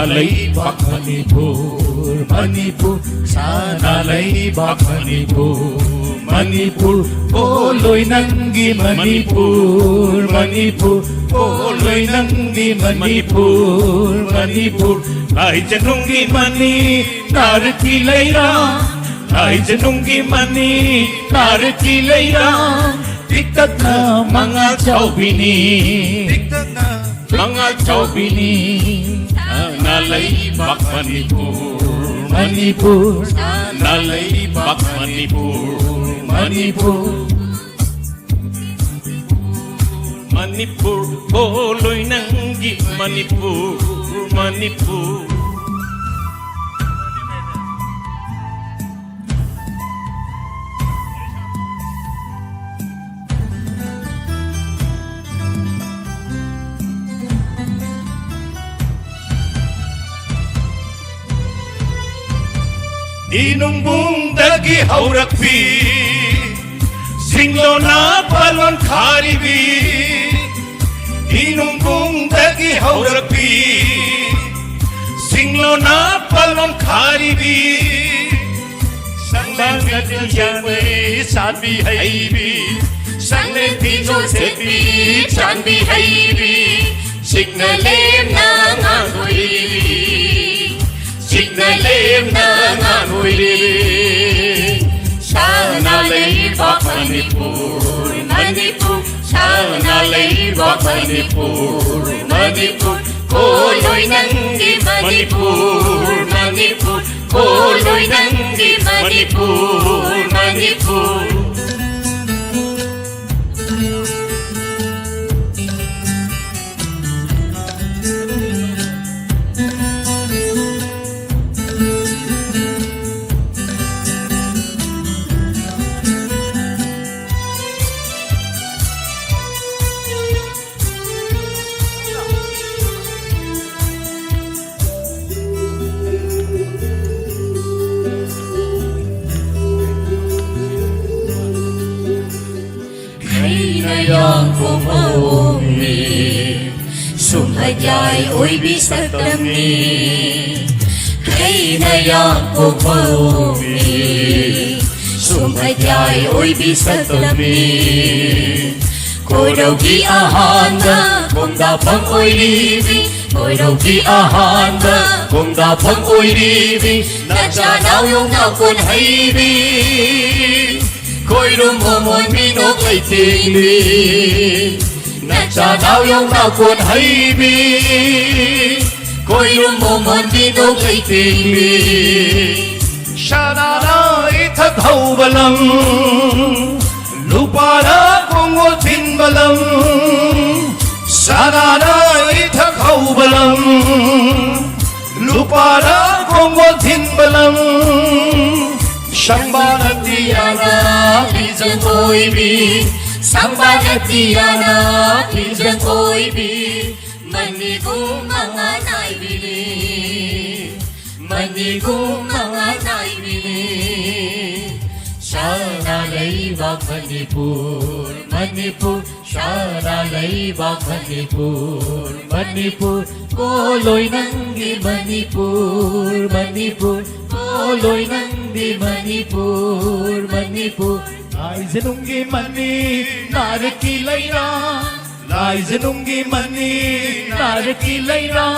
Leibak Manipur, Manipur, sana Leibak Manipur, Manipur, poloy nanggi Manipur, Manipur, poloy nanggi Manipur, Manipur, ay janunggi mani narkilayra, ay janunggi mani narkilayra, tiktak na mga chawbini, tiktak na mga chawbini, nalaibak Manipur, Manipur, nalaibak Manipur, Manipur, Manipur, poloy nanggi Manipur, Manipur. Inumbung dagi haurakpi, singlo na palon kharibi. Inumbung dagi haurakpi, singlo na palon kharibi. Sangbang gadiyangwe sanbi haibi, sangne pijo sepi chanbi haibi. Signalem na ngagoibi, signalem na ngagoibi. Sana leibak Manipur, Manipur, sana leibak Manipur, Manipur, poloy nanggi Manipur, Manipur, poloy nanggi Manipur, Manipur. Yang kumaumi sumhajai oi bisatami. Hey na yang kumaumi sumhajai oi bisatami. Kodaw di ahanda kung dapang oi libi, kodaw di ahanda kung dapang oi libi. Nagsanaw yung nakon haibi, Koi rum homon minok ay tingli, nagsanaw yung nakon haibi. Koi rum homon minok ay tingli. Shanana itaghaw balang, lupara kungol tinbalang. Shanana itaghaw balang, lupara kungol tinbalang. Sambanatiyana pijang koibi, Sambanatiyana pijang koibi. Manigong mga naibili, manigong mga naibili. Sana leibak Manipur, Manipur, sana leibak Manipur, Manipur, poloy nanggi Manipur, Manipur, poloy nanggi Manipur, Manipur. Lai zenungi mani narakilayra, lai zenungi mani narakilayra.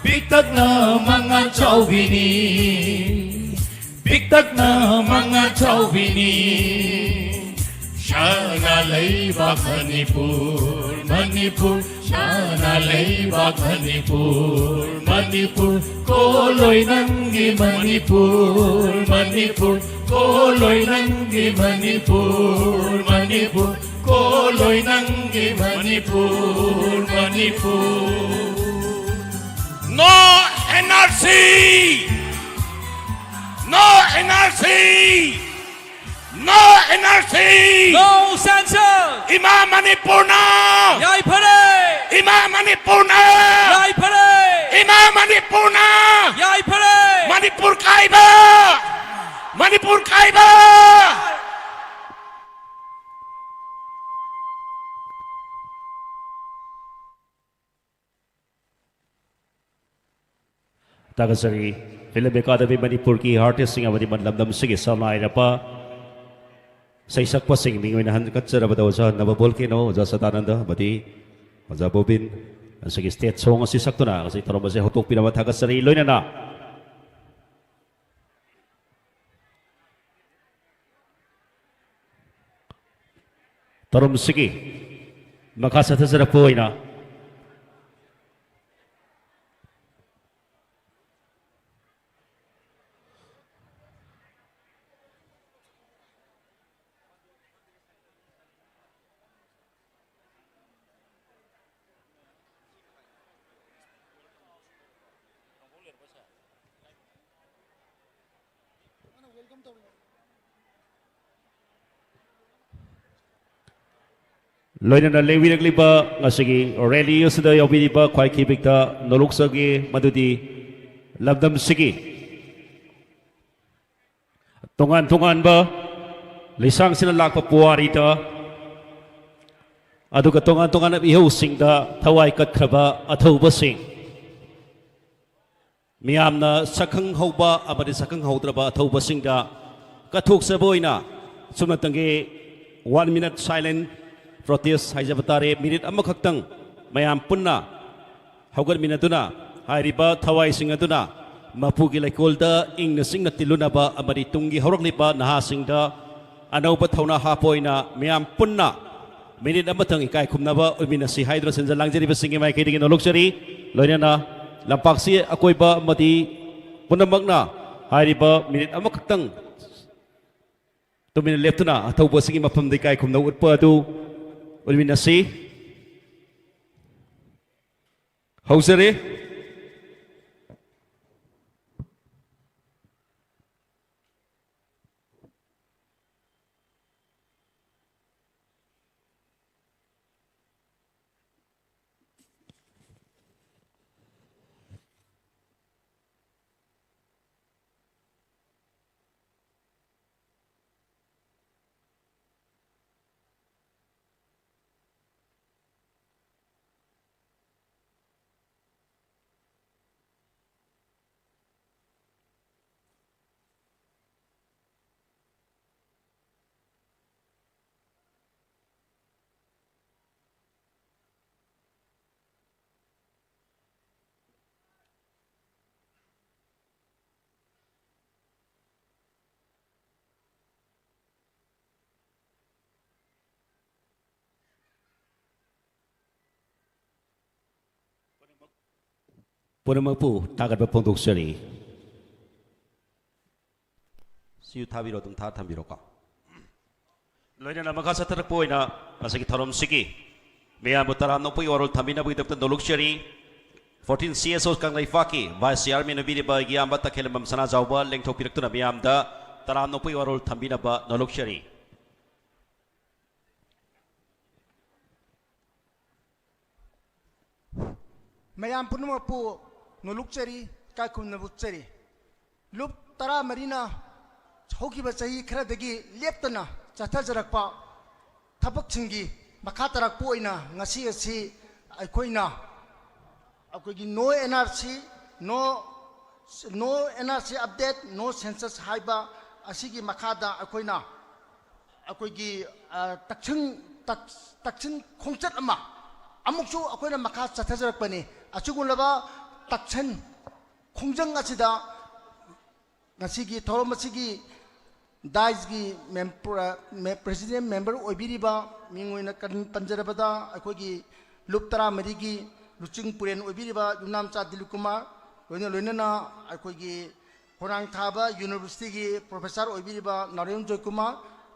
Bigtag na mga chawbini, bigtag na mga chawbini. Sana leibak Manipur, Manipur, sana leibak Manipur, Manipur, koloy nanggi Manipur, Manipur, koloy nanggi Manipur, Manipur, koloy nanggi Manipur, Manipur. No NRC! No NRC! No NRC! No censor! Ima Manipur na! Yai pare! Ima Manipur na! Yai pare! Ima Manipur na! Yai pare! Manipur kaiba! Manipur kaiba! तागसरी film academy Manipur की artist Singh अवधि मनलमदम सिगी समायरपा सैसक्पा सिंह मिंगोइना हनकचरबदा ओजा नवबोल केनो ओजा सदानंद बदी ओजा bobbin असगी state song असि सक्तुना असि तरमसे होतोकपिरबा थागसरी लोइनाना तरमसिगी मखा सथजरपो ओइना लोइनना लेविरगलिबा ngasiगी rally usida yobiriba khwai khibikta noloksagi madudi labdam sigi tongan tongan ba lisang sina lakpa puari ta aduga tongan tongan ihau singda thawai katkhaba athauba sing miyamna sakhang hauba abadi sakhang haudraba athauba singda kathuk saboina sumna tangi 1 minute silent protest haijabatare minute amakhaktang mayam punna haugat minatuna hairiba thawai singaduna mapugi laikolda ingna singna tilunaba amari tungi haurakliba naha singda anauba thauna hapoina mayam punna minute amathang ikai khumnaba ulmina si haidra senja langjeri basingi mai kedigi noloksari loinana lampaksi akoiba mati punamakna hairiba minute amakhaktang tumina leptuna athauba singi mafam dikai khumna utpa adu ulmina si hausare Punamapu tagat bapondok seri siu thabiro tum tha thambiro ka loina makha satar poina masaki thorom siki meya mutaram no pui orol thambina bui dapta doluk seri 14 CSO kang lai faki vice chairman bini ba giamba ta khelmam sana jawba lengthok piraktu na meyam da taram no pui orol thambina ba doluk seri mayam punamapu nolokchari kaikum nabukchari lup tara marina hokiba chahi kharadagi leptana chathajarakpa thabakchingi makha tarakpo oina ngasi asi aikoina akogi no NRC no NRC update no census haiba asigi makhada akoina akogi takchin khongchat ama amuksu akoina makha chathajarakpani achugunlaba takchen khongjang asida ngasigi thoromasigi daisgi president member oibiriba mingoina panjarabada akogi luptara marigi luching puren oibiriba yunamcha dilukumar loina akogi horang thaba university gi professor oibiriba narayam joykumar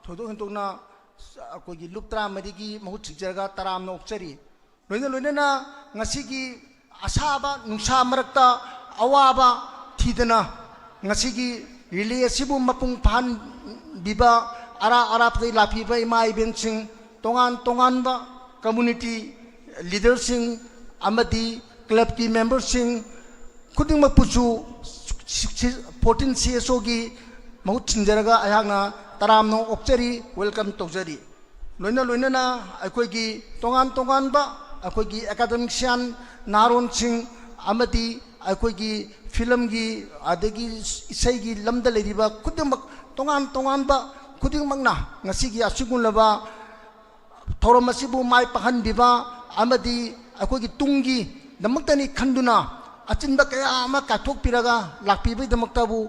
thodo hentokna akogi luptara marigi mahut chigjarga taram na okchari loina ngasigi asaba nungsa marakta awaba thidana ngasigi rili asibu mapung phan biba ara pai lapi bai mai bensing tongan ba community leaders sing amadi club ki members sing kuding mapuchu 14 CSO gi mahut chinjaraga ayanga taramno okchari welcome tokjari loina na akoi gi tongan ba akoi gi academic sian naron sing amadi ꯑꯩꯈꯣꯏꯒꯤ ꯐꯤꯂꯝꯒꯤ ꯑꯗꯒꯤ ꯏꯁꯩꯒꯤ ꯂꯝꯗ ꯂꯩꯔꯤꯕ ꯈꯨꯗꯤꯡꯃꯛ ꯇꯣꯉꯥꯟ ꯇꯣꯉꯥꯟꯕ ꯈꯨꯗꯤꯡꯃꯛꯅ ꯉꯁꯤꯒꯤ ꯑꯁꯤꯒꯨꯝꯂꯕ ꯊꯧꯔꯝ ꯑꯁꯤꯕꯨ ꯃꯥꯏ ꯄꯥꯛꯍꯟꯕꯤꯕ ꯑꯃꯗꯤ ꯑꯩꯈꯣꯏꯒꯤ ꯇꯨꯡꯒꯤ ꯗꯃꯛꯇꯅꯤ ꯈꯟꯗꯨꯅ ꯑꯆꯤꯟꯕ ꯀꯌꯥ ꯑꯃ ꯀꯥꯏꯊꯣꯛꯄꯤꯔꯒ ꯂꯥꯛꯄꯤꯕꯒꯤꯗꯃꯛꯇꯕꯨ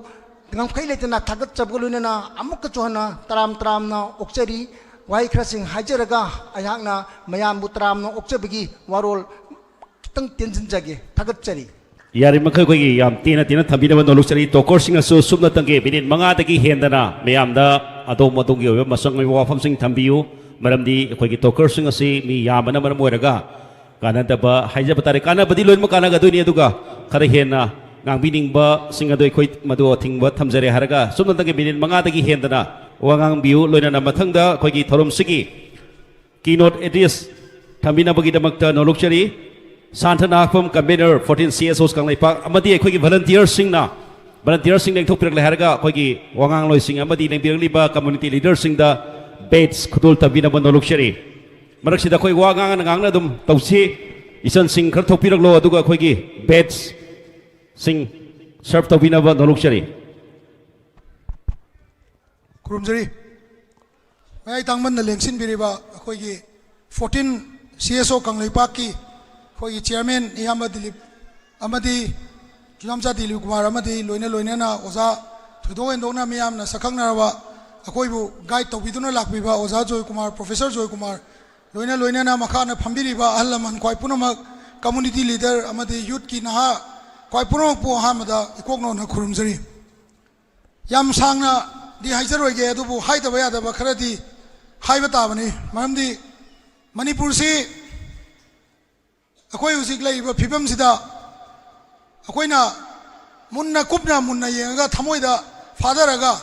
ngam khay letena thagat chabgoluna na amuk chohna taram na okchari wai khrasing hajaraga ayakna mayam butram na okchabagi warol kitang tenjin jage thagat chari yari makai koi yam tina thabina ba noluk chari tokor sing asu sumna tangge binin manga dagi hendana mayam da adom adong yo masang mai wafam sing thambiu maramdi koi gi tokor sing asi mi yamana maram oiraga kana da ba haija batare kana badi loin ma kana ga duni aduga khara hena ngang ba sing adoi khoi madu thingba thamjare haraga sumna tangge binin manga dagi hendana wangang biu loina na mathang da koi gi thorom sigi keynote address thambina bagi damakta noluk chari Santana from Convener 14 CSOs Kang Leipak amadi akhoi gi volunteer sing na volunteer sing leng thok pirak le haraga akhoi gi wangang loi sing amadi leng pirak liba community leader sing da bates khudul tabina ban noluk sheri marak sida khoi wangang ngang na dum tausi isan sing khar thok pirak lo aduga akhoi gi bates sing serve tabina ban noluk sheri kurumjari mai tangman na lengsin biriba akhoi gi 14 CSO Kang Leipak ki khoi chairman iyamba dilip amadi junamcha dilip kumar amadi loina na oza thudo endona miyam na sakhang na wa akhoi bu guide tobiduna lakbiba oza joy kumar professor joy kumar loina na makha na phambiri ba ahlaman khoi punamak community leader amadi youth ki na khoi punamak po hamada ikokno na khurumjari yam sangna di haijaroi ge adubu haida ba yada ba kharadi haiba tabani maramdi manipur si akhoi usik laiba phibam sida akhoina munna kupna munna yenga thamoida fadaraga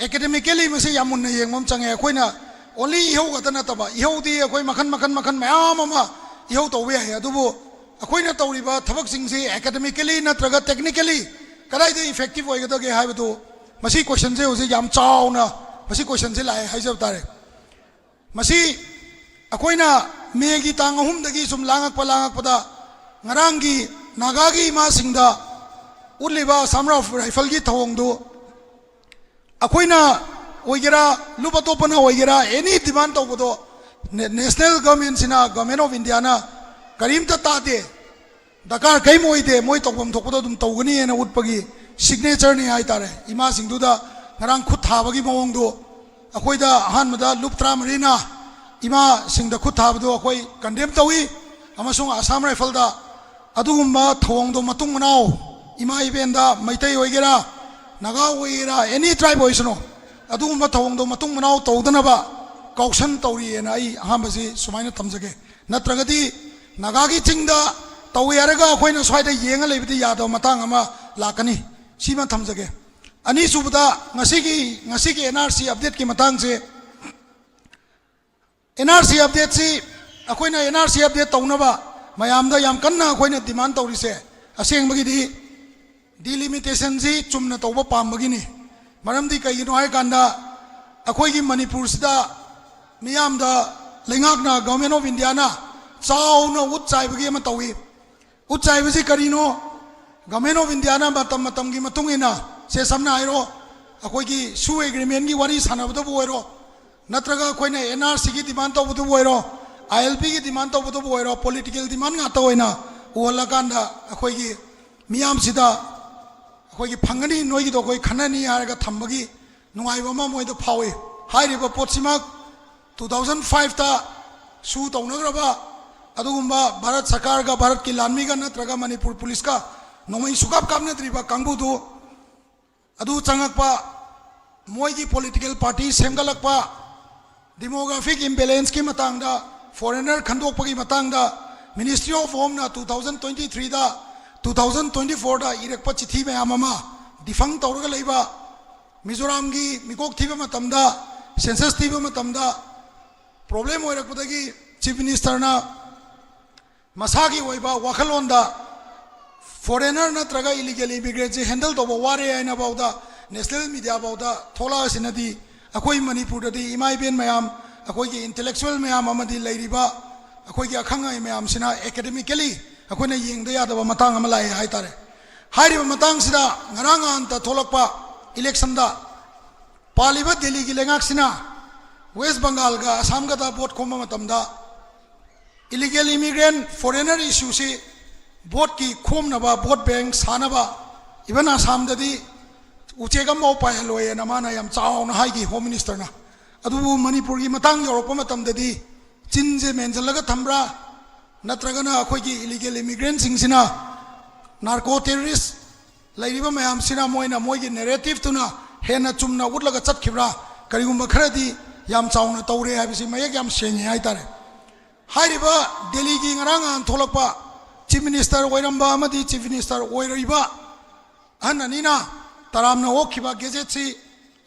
academically mase yam munna yengmam change akhoina only iho gatana taba iho di akhoi makhan mayam ama iho towe ha adubu akhoina tawriba thabak singse academically natraga technically kadai de effective oigada ge haibatu masi question je use yam chauna masi question je lai haijab tare masi akoina megi tang ahum dagi sum langak pada ngarangi nagagi ma singda uliba samra rifle gi thawong do akoina oigera lubato pana oigera any demand to bodo national government sina government of India na karim ta de dakar kai moi tokbam thokpodo dum tawgani ena utpagi signature ni ai tare ima singdu da ngarang khut thabagi mawong do akoida hanmada luptra marina ima singda khut thabdo akoi condemn tawi amasung Assam rifle da adugumba thong do matung manao ima ibenda maitai oigera naga oigera any tribe oisno adugumba thong do matung manao tawdana ba kausan tawri ena ai ahambasi sumaina thamjage natragadi naga gi chingda tawi araga akoina swaida yenga lebidi yado matang ama lakani sima thamjage ani subada ngasigi NRC update ki matang se NRC update si akoina NRC update tawnaba mayam da yam kanna akoina demand tawri se aseng bagi di delimitation si chumna tawba pam bagi ni maram di kai no hai kanda akoi gi Manipur sida miyam da lengak na government of India na chaw na utchai bagi ma tawi utchai basi karino government of India na matam gi matungina se samna airo akoi gi su agreement gi wari sanabdo boiro natraga koina NRC ki demand to budu boiro ILP ki demand to budu boiro political demand nga toina wala kanda akhoi gi miyam sida akhoi gi phangani noi gi do koi khanani araga thambagi nungai bama moi do phawi hairi ba potsima 2005 ta su taunagraba adugumba Bharat Sarkar ga Bharat ki lanmi ga natraga Manipur police ka nomai sukap kamna triba kangbu do adu changakpa moi gi political party semgalakpa demographic imbalance ki matang da foreigner khandok pagi matang da Ministry of Home na 2023 da 2024 da irekpa chithi me amama difang tawraga leiba Mizoram gi mikok thiba matam da census thiba matam da problem oirakpadagi chief minister na masagi oiba wakhalon da foreigner na traga illegal immigrants handle to ware aina bauda national media bauda thola sinadi akoi Manipur da di imai ben mayam akoi gi intellectual mayam amadi leiriba akoi gi akhangai mayam sina academically akoi na yengda ya da matang ama lai hai tare हाइरिब मतंगसिदा ngarang anta tholakpa election da paliba Delhi gi lengaksina West Bengal ga Assam ga da vote khoma matamda illegal immigrant foreigner issue si vote ki khomna ba vote bank sanaba even Assam da di uchega mau pa loye na mana yam chaw na hai gi home minister na adu Manipur gi matang Europe matam da di chinje menjalaga thambra natragana akhoi gi illegal immigrant singsina narco terrorist lairiba mayam sina moina moigi narrative tuna hena chumna utlaga chatkhibra karigumba kharadi yam chawna tawre habisi mayek yam senye hai tare hairiba Delhi gi ngarang an tholakpa chief minister oiramba amadi chief minister oiriba ananina taramna okhiba gazette si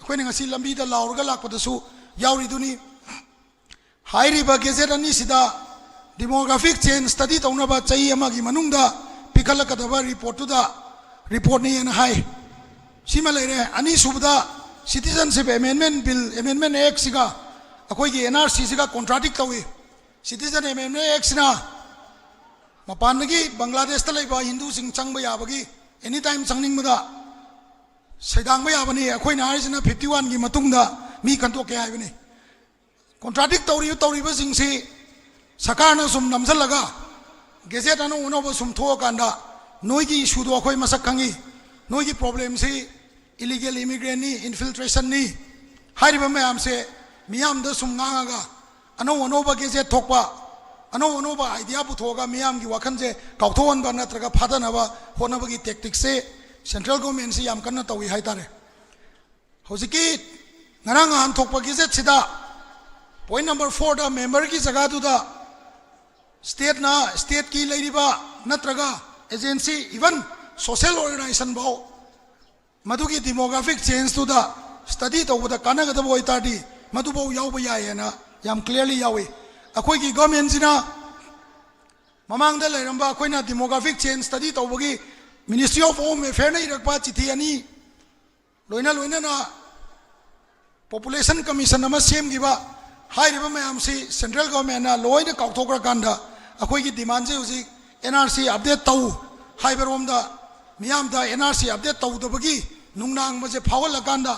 khoine ngasi lambi da laurga lakpada su yauri duni hairiba gazette ani sida demographic change study tawna ba chai amagi manungda pikala kadaba report to da report ni en hai sima leire ani subda citizenship amendment bill amendment act siga akoi gi NRC siga contradict tawi citizen amendment act sina mapan gi Bangladesh ta leiba Hindu sing changba yabagi anytime changning muda saidang ba yabani akoi na harisina 51 gi matungda mi kanto ke haibani contradict tawri ba sing si sakarna sum namjalaga Gazette anu unobo sumtho kanda noigi issue do akhoi masak khangi noigi problem si illegal immigrant ni infiltration ni hairiba mayam se miyam da sumnga ga anoba Gazette thokpa anoba idea puthoga miyam gi wakhan je kauthowan ba natraga phadana ba honaba gi tactics se central government si yam kanna tawi haitare hojiki ngarang an thokpa Gazette sida point number 4 da member ki jaga du da state ki leiriba natraga agency even social organization bao madugi demographic change to da study to da kanaga da boy tadi madu bao yaw ba ya na yam clearly yawi akoi gi government jina mamang da leiramba koina demographic change study to bogi Ministry of Home Affairs na irakpa chithi ani loina na population commission ama sem gi ba hairiba mayam si central government na loina kauthokra kanda akoi gi demand je uji NRC update tau haiberom da miyam da NRC update tau da bagi nungnang ma je phawal kanda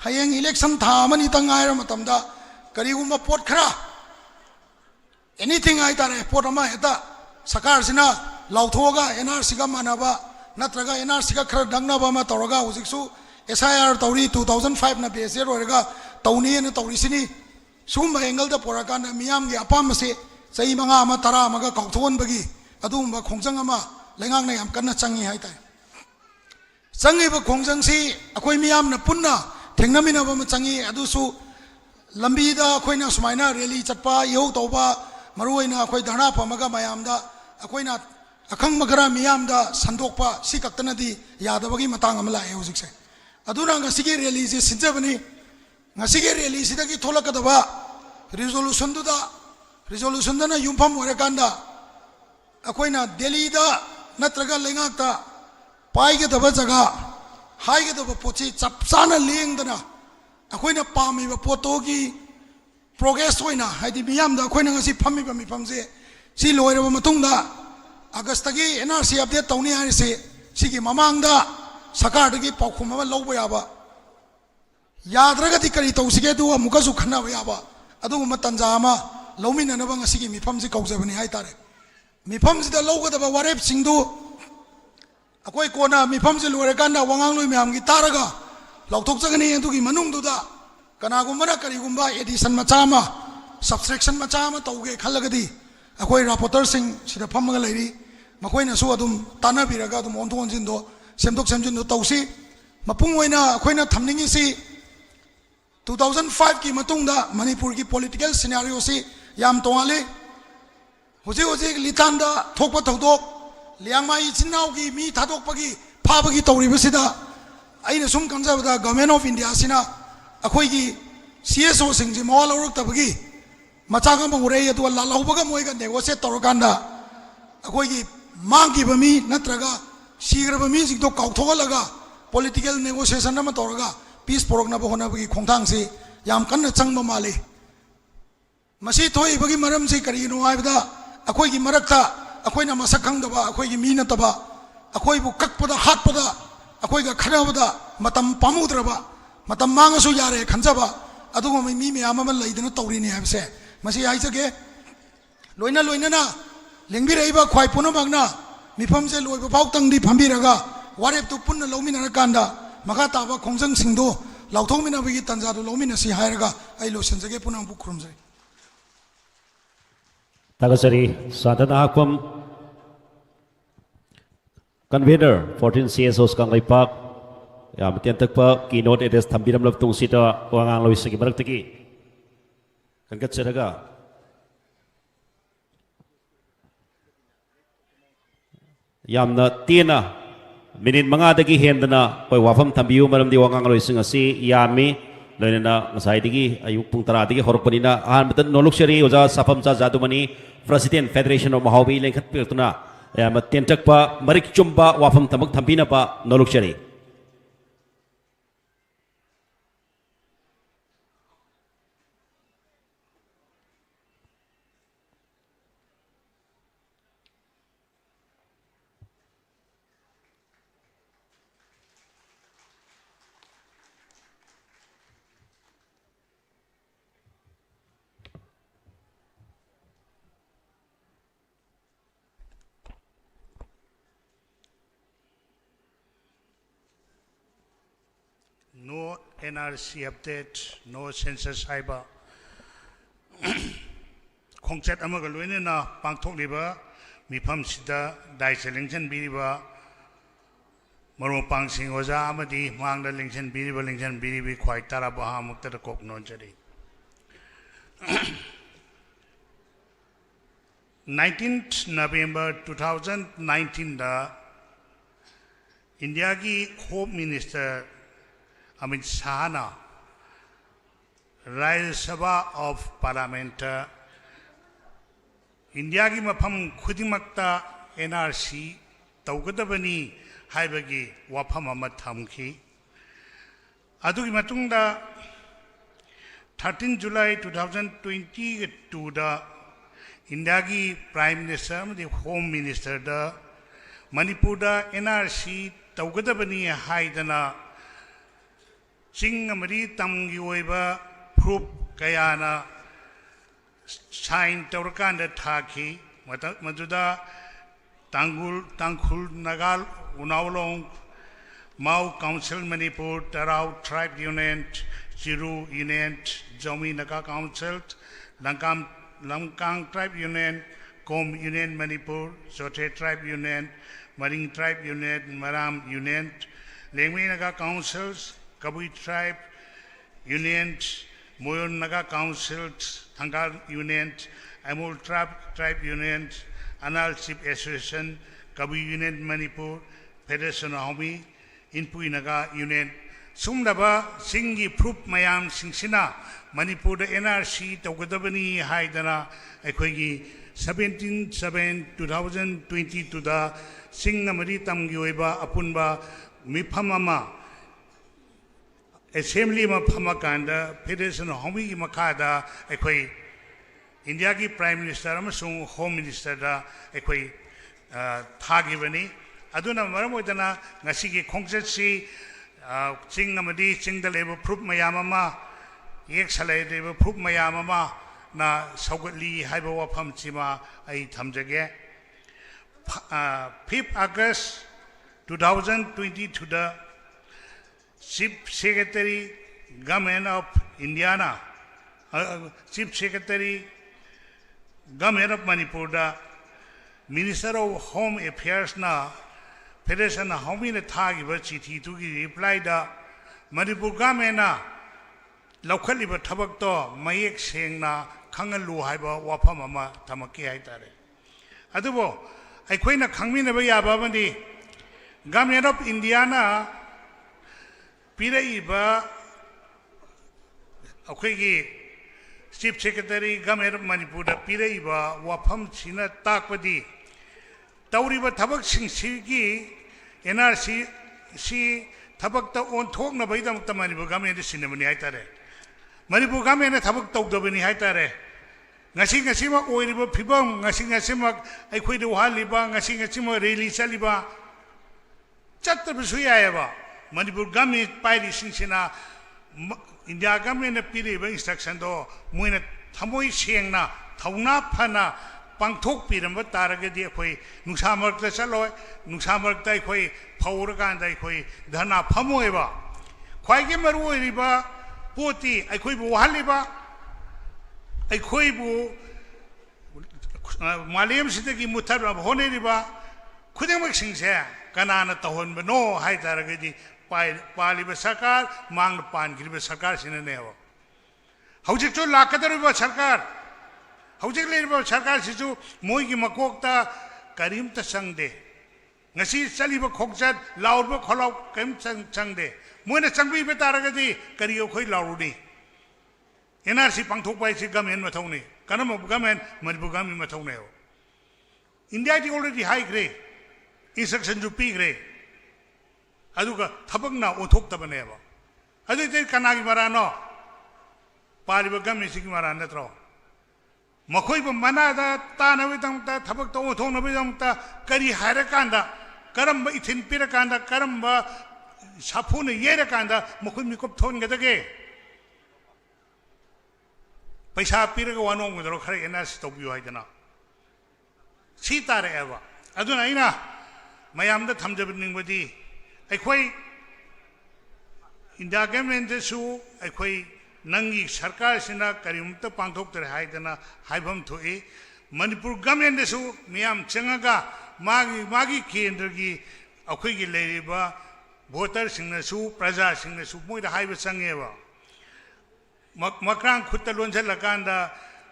hayeng election tha mani tangai ra matam da karigumba pot khara anything ai tare pot ama eta sakar sina lauthoga NRC ga manaba natraga NRC ga khara dangna ba ma toroga hujiksu SIR tauri 2005 na base roga tauni na tauri sini sumba angle da porakana miyam gi apam se sai manga ama tara amaga kauthon bagi adumba khongjang ama lengang na yam kanna changi hai tai changi ba khongjang si akoi miyam na punna thengnamina ba ma changi adusu lambi da akoi na sumaina rally chatpa yau toba maruina akoi dharna pamaga mayam da akoi na akhang magara miyam da sandokpa si kaktana di yadabagi matang amla ai hujik se aduna nga sige rally je sinjabani nga sige rally sidagi tholakadaba resolution du da resolution dana yumpham orekanda akoina Delhi da natraga lengakta paige daba jaga haige daba pochi chapsana lengdana akoina pami ba potogi progress hoina haidi miyam da akoina ngasi phammi ba mi phamje si loiraba matungda August gi NRC update tawni hai se sigi mamang da sakar gi paukhum ma lobo yaba yadraga ti kari tawsige du amukasu khana ba yaba adu matanja ma lomina na bang asigi mifam si kaujabani hai tare mifam si da logada warep singdu akoi kona mifam si lore kanda wangang loi myam gi taraga lauthok jagani endu gi manung du da kana gumbana kari gumba edition machama subtraction machama tauge khalagadi akoi reporter sing sida phamaga leiri makoi na su adum tana biraga adum onthon jin do semdok semjin do tausi mapung oina akoi na thamningi si 2005 ki matungda Manipur ki political scenario si yam tongale hoje litanda thokpa thodok liangmai chinau gi mi thadok pagi phabagi tawri basida aina sum kanjabada government of India sina akhoi gi CSO singji mawal orok tabagi machaga ma urei atu la laubaga moiga negotiate torokanda akhoi gi mangi bami natraga sigra bami jikto kauthogalaga political negotiation na ma toraga peace porokna ba hona bagi khongthang si yam kanna changba male masi thoi bagi maram si kari no aibda akhoi gi marakta akhoi na masak khangdaba akhoi gi mi na taba अखोइबु कक्पदा हाटपदा अखोइगा खनाबदा मतम पामुद्रबा मतम मांगसु यारे खंजबा अदुगो मी मयाम अमा लैदना तौरिनि हाबसे मसी हाइजगे लोइना लोइना लेंबिरैबा ख्वाइ पुनमगना मिफमसे लोइबा फाउतंगदि फंबिरगा वारेप तु पुन्न लौमिना कांदा मखा ताबा खोंजंग सिंदो लाउथौमिना बगी तंजादो लौमिना सि हायरगा आई लोसनजगे पुनंबु खुरुमजै Tagasari Sadhana Hakpam Convener 14 CSOs Kang Laipak Yam Tiantakpa Keynote Address Thambiram Laptung Sita Wangang Loisaki Baraktaki Kangat Seraga Yamna Tina Minit Mangadagi Hendana Poi Wafam Thambiu Maram Di Wangang Loising Asi Yami Loinana Masaidigi Ayuk Pung Taradigi Horpanina Ahmatan Noluksari Uza Safam Zadumani President Federation of Mahawi Lengkat Pirtuna Tiantakpa Marik Chumba Wafam Tamak Thampina Pa Noluksari No NRC update, no census haiba. Khongchat amaga loine na pangthok liba mifam sida dai selection biriba maru pangsing oja amadi mangda lengchen biribi khwai tara ba mukta da kok non jari 19th November 2019 da India ki Home Minister Amit Shah Rajya Sabha of Parliament India ki mafam khudimakta NRC tawgadabani haibagi wafam ama thamki adugi matungda 13 July 2022 da India ki Prime Minister amadi Home Minister da Manipur da NRC tawgadabani haidana Sing amari tamgi oiba proof kayana sign tawrakanda thaki maduda tangkhul nagal unawlong Mau Council Manipur Tarau Tribe Union Chiru Union Jomi Naga Council Lamkang Tribe Union Kom Union Manipur Sote Tribe Union Maring Tribe Union Maram Union Lengmi Naga Councils Kabui Tribe Union, Moyon Naga Council, Thangal Union, Amul Tribe Union, Anal Ship Association, Kabui Union Manipur, Federation Homi, Inpui Naga Union. Sumdaba Singi Proof Mayam Singsina, Manipur the NRC, Togadabani Haidana, Equegi 17/7/2022 da Singamari Tamgioeba Apunba Mipamama. Assembly ma phamakanda Federation Homi makada ekoi India ki Prime Minister amasung Home Minister da ekoi thagibani aduna maram oidana ngasi ki khongchat si ching amadi ching da leba proof mayam ama ek salai leba proof mayam ama na saugatli haiba wafam chima ai thamjage 5th August 2022 da Chief Secretary Government of Indiana, Chief Secretary Government of Manipur, da Minister of Home Affairs na Federation Homi na thagi ba chithi tu ki reply da Manipur Government na local iba thabak to mayek seng na khangalu haiba wafam ama thamaki hai tare adubo aikoi na khangmi na ba ya ba bandi Government of Indiana Piraiba Akwegi Chief Secretary Government of Manipur Piraiba Wafam China Takpadi Tauriba Tabak Sing Sigi NRC si Tabak ta on thok na baidam ta Manipur Government Cinemani Haitare Manipur Government Tabak Tokdabani Haitare ngasi ma oiriba phibam ngasi ma aikhoi de waliba ngasi ma rally chaliba ꯆꯠꯇꯕꯁꯨ ꯌꯥꯏꯑꯕ Manipur government ꯄꯥꯏꯔꯤꯁꯤꯡꯁꯤꯅ India ꯒꯃꯦꯟꯅ ꯄꯤꯔꯤꯕ ꯏꯟꯁꯇ꯭ꯔꯛꯁꯟꯗꯣ ꯃꯣꯏꯅ ꯊꯃꯣꯏ ꯁꯦꯡꯅ ꯊꯧꯅꯥ ꯐꯅ ꯄꯥꯡꯊꯣꯛꯄꯤꯔꯝꯕ ꯇꯥꯔꯒꯗꯤ ꯑꯩꯈꯣꯏ ꯅꯨꯡꯁꯥ ꯃꯔꯛꯇ ꯆꯠꯂꯣꯏ ꯅꯨꯡꯁꯥ ꯃꯔꯛꯇ ꯑꯩꯈꯣꯏ ꯐꯧꯔꯀꯥꯟꯗ ꯑꯩꯈꯣꯏ ꯙꯔꯅꯥ ꯐꯝꯃꯣꯏꯕ ꯈ꯭ꯋꯥꯏꯒꯤ ꯃꯔꯨ ꯑꯣꯏꯔꯤꯕ ꯄꯣꯠꯇꯤ ꯑꯩꯈꯣꯏꯕꯨ ꯋꯥꯍꯜꯂꯤꯕ ꯑꯩꯈꯣꯏꯕꯨ ꯃꯥꯂꯦꯝꯁꯤꯗꯒꯤ ꯃꯨꯠꯊꯠꯅꯕ ꯍꯣꯠꯅꯔꯤꯕ ꯈꯨꯗꯤꯡꯃꯛꯁꯤꯡꯁꯦ ꯀꯅꯥꯅ ꯇꯧꯍꯟꯕꯅꯣ ꯍꯥꯏꯇꯥꯔꯒꯗꯤ ꯄꯥꯜꯂꯤꯕ ꯁꯔꯀꯥꯔ ꯃꯥꯡꯗ ꯄꯥꯟꯈꯤꯕ ꯁꯔꯀꯥꯔꯁꯤꯅꯅꯦꯕ ꯍꯧꯖꯤꯛꯁꯨ ꯂꯥꯛꯀꯗꯧꯔꯤꯕ ꯁꯔꯀꯥꯔ ꯍꯧꯖꯤꯛ ꯂꯩꯔꯤꯕ ꯁꯔꯀꯥꯔꯁꯤꯁꯨ ꯃꯣꯏꯒꯤ ꯃꯀꯣꯛꯇ ꯀꯔꯤꯝꯇ ꯆꯪꯗꯦ ngasi chaliba khokchat laurba kholau kem changde moina changbi betaragadi kariyo khoi lauruni NRC pangthok pai si gamen mathongni kanam gamen manipur gamen mathongne ho India di already high grade instruction ju pi grade aduga thabakna othok tabane ba adu te kanagi marano pariba gamen si marana tro makhoi ba manada tanawi tamta thabak to othongna bi tamta kari harakanda karamba ithin pirakanda karamba sapuna yerakanda makhoi mikop thongedage पैसा पीरग वानों में दरो खरे NRC तो बियो है जना सीता रे एवा अदुना इना मयाम द थमजब निंगबदी अखोई इंडिया गवर्नमेंट सु अखोई नंगी सरकार सिना करिमत पांथोक तरे हाइदना हाइबम थोए मणिपुर गवर्नमेंट सु मियाम चंगगा मागी केंद्र की अखोई की लेरिबा वोटर सिंगनसु प्रजा सिंगनसु मोइदा हाइब संगेवा मक्रांग खुद लोनसे लगांदा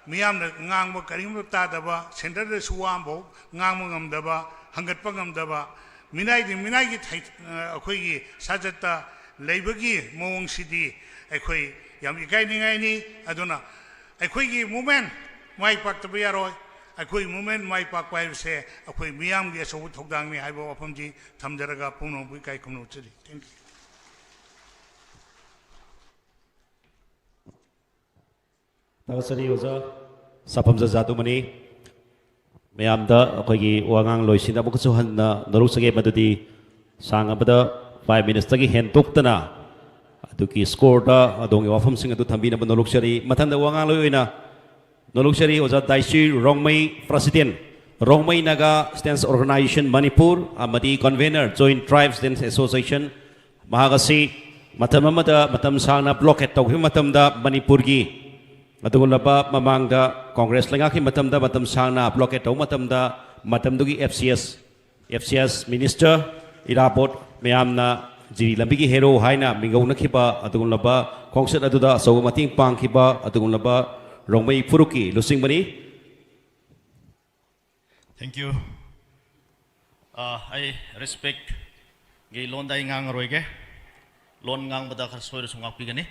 मियाम ngang ba karim ta daba center de suwam bo ngang mo ngam daba hangat pa ngam daba minai gi thai akhoi gi sajata leibagi mong sidi akhoi yam ikai ningai ni aduna akhoi gi movement mai pak ta yaro akhoi movement mai pak pai se akhoi miyam gi so thokdang ni haibo apam ji thamjaraga pungno bu kai kumno chiri thank you Tawasari Oza Sapam Zazatu Mani Mayamda Akogi Wangang Loisina Bukusuhanna Norusage Madudi Sangabada 5 minutes Taki Hen Tuktana Aduki Scorda Adongi Wafam Sing Adu Tambina Nolokshari Matanda Wangang Loina Nolokshari Oza Daishi Rongmei President Rongmei Naga Stance Organization Manipur Amadi Convener Joint Tribes Dance Association Mahagasi Matamamada Matam Sangna Blocket Tawhi Matamda Manipurgi Adugulaba Mamanga Congress Langaki Matamda Matam Sangna blockade to Matamda Matamdugi FCS Minister Irapot Mayamna Jiri Lambigi Hero Haina Mingona Kiba Adugulaba Kongset Aduda So Mating Pang Kiba Adugulaba Rongmei Furuki Lusing Mani. Thank you. I respect Gay Lon Daingang Roige Lon Gang Badakar Soir Sungapigani.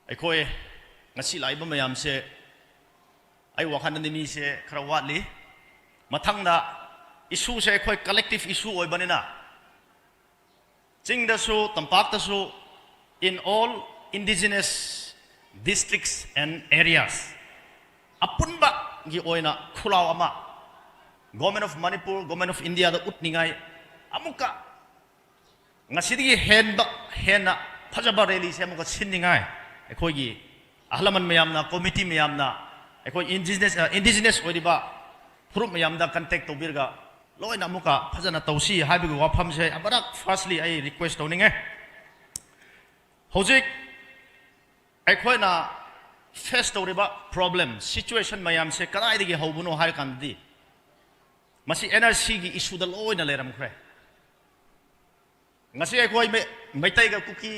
अखोए ngasi laiba mayam se ai wakhan ni se krawatli mathangda issue se khoi collective issue oi banina chingda su tampak ta su in all indigenous districts and areas apunba gi oina khulaw ama government of Manipur government of India da utningai amuka ngasi di hena phajaba rally se amuka sinningai अखोगी अहलमन मयामना committee मयामना अखोई indigenous ओरिबा फुरुप मयामदा contact तोबिरगा लोइना मुका फजना तौसी हाइबगु वाफम से अबरक फर्स्टली आई रिक्वेस्ट तौनिंगे होजिक अखोइना फेस तौरिबा प्रॉब्लम सिचुएशन मयाम से कदाइदगी हौबुनो हाय कांदी मसी एनआरसी गी इशू द लोइना लेरमख्रे ngasi अखोइ मैतै गा Kuki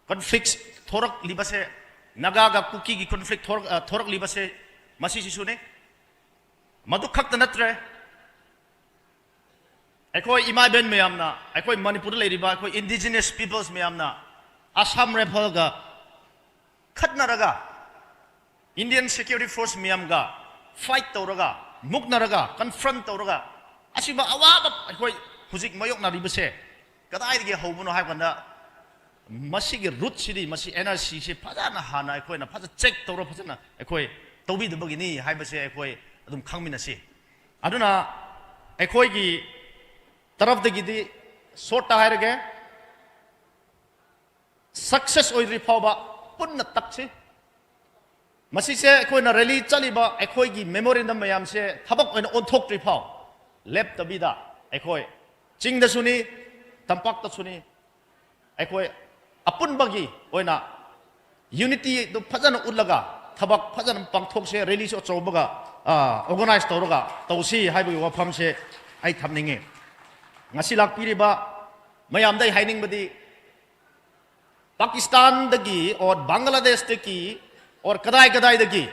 conflicts thorak libase naga ga kuki gi conflict thorak libase masi sisune madu khak tanatre ekoi imaben meyamna ekoi manipur le riba ekoi indigenous peoples meyamna assam rebel ga khatnaraga indian security force meyam ga fight tawraga muknaraga confront tawraga asiba awaba ekoi hujik mayok na ribase kadai ge hobuno haibanda मसी के root सिदी मसी NRC से फजाना हाना अखोय ना फजा check तौर फजना अखोय तौबी दबगी नि हाइबसे अखोय अदुम खांगमिनसी अदुना अखोय की तरफ दगी short हायरगे success ओइद्री फावबा पुन्न तकसी मसीसे अखोइना rally चलीबा अखोइगी memorandum मयामसे थबक ओइना ओंथोक्ट्री फाव लेप्तबिदा अखोइ चिंगदसुनी तंपाक्तसुनी अखोइ अपुनबगी ओइना unity दो फजन उल्लगा थबक फजन पांथोकसे rally so चौबगा organise तौरगा तौसी हाइबगी वफमसे I थमनिंगे ngasi lakpiriba mayamdai hainingbadi Pakistan dagi or Bangladesh dagi or kadai dagi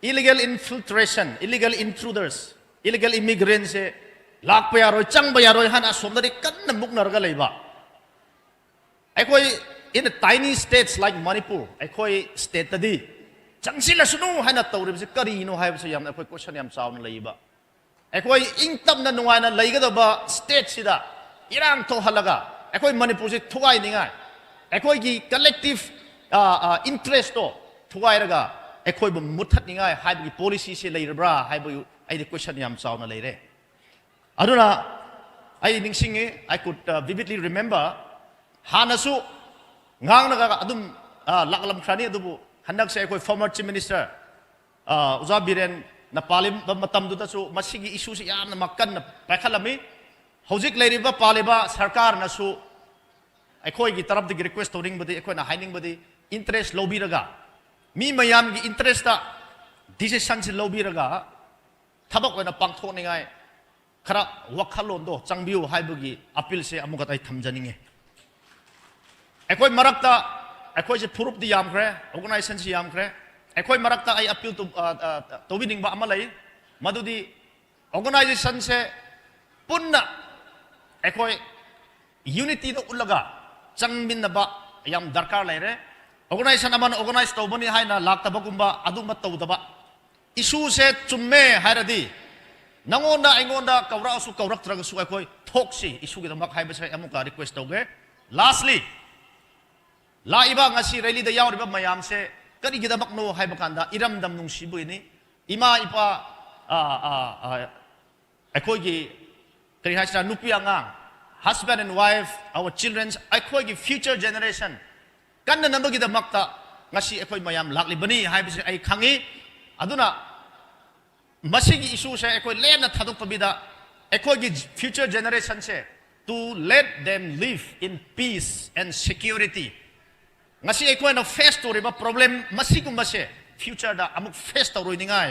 illegal infiltration, illegal intruders, illegal immigrants se lak pa yaroi chang ba yaroi han asomdari kanna muknarga leiba akoi in the tiny states like Manipur akoi state tadi changsila sunu hana tawrib se kari no haib se yam akoi question yam sawn leiba akoi ingtam na nuwana leigadaba state sida irang to halaga akoi Manipur se thugai ningai akoi gi collective interest to thugai raga akoi bu muthat ningai haib gi policy se leirabra haib ai the question yam sawn leire aduna ai ningsinge I could vividly remember hanasu ngang naga adum laklam khrani adubu handak se akoi former chief minister Uza Biren na palim matam du su masigi issue si yam na makkan na pakhalami hojik leiriba paliba sarkar na su akoi gi taraf de request toring badi akoi na hiding badi interest lobby raga mi mayam gi interest ta decision si lobby raga thabak na pangthok ningai khara wakhalon do changbiu haibugi appeal se amukat ai thamjaninge akoi marakta akoi je phurup di yam khre organization si yam khre akoi marakta ai appeal to winning ba amalai madudi organization se punna akoi unity do ulaga changmin na ba yam darkar laire organization aman organize to bani haina lakta bagumba aduma tawdaba issue se chumme hairadi nangonda aingonda kawra su kawrak traga su akoi thoksi issue gi damak haiba se amuka request toge lastly la iba ngasi rally da yawriba mayam se kari gi damak no haiba kanda iram dam nung sibu ini ima ipa akoi gi kari hasra nupi anga husband and wife our children akoi gi future generation kanna nambagi damak ta ngasi akoi mayam lakli bani haiba se ai khangi aduna masigi issue se ekoi lena thadok pabida ekoi gi future generation se to let them live in peace and security ngasi ekoi na face to riba problem masigum se future da amuk face to roi ningai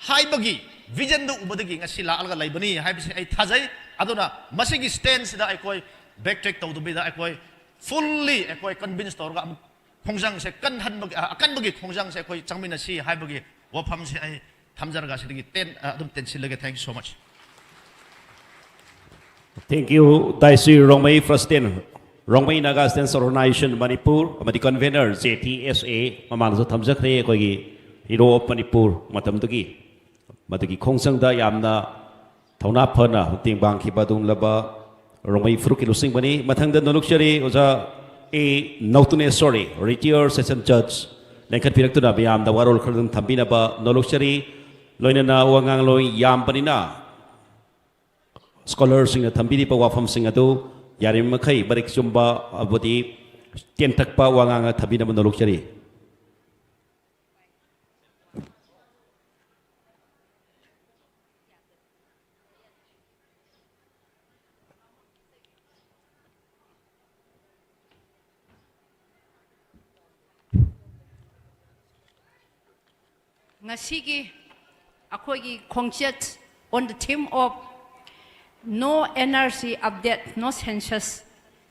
hai bagi vision do ubadagi ngasi la alga laibani hai bisi ai thajai aduna masigi stance da ekoi backtrack to do bida ekoi fully ekoi convince to ga khongjang se kan han bagi akan bagi khongjang se ekoi changmina si hai bagi wafam se ai Thank you so much. Thank you, Daisy Rongmei Frostin, Rongmei Nagastan Organization Manipur, Amadi Convener, JTSA, Mamanzo Tamjakre, Kogi, Hero of Manipur, Matamdugi, Mataki Kongsang da Yamna, Tauna Pana, Ting Banki Badung Laba, Rongmei Frukilusing Bani, Matanga no luxury was a notune sorry, retired session judge, Lankat Piratuna Biam, the Warol Kurdun Tambina ba, no luxury. Loina na wangang loy yam panina scholars sing thambiri pa wafam sing atu yarim makai barik chumba abodi tentak pa wangang thabina manoluk chari ngasigi akogi khongchet on the theme of no NRC update, no census.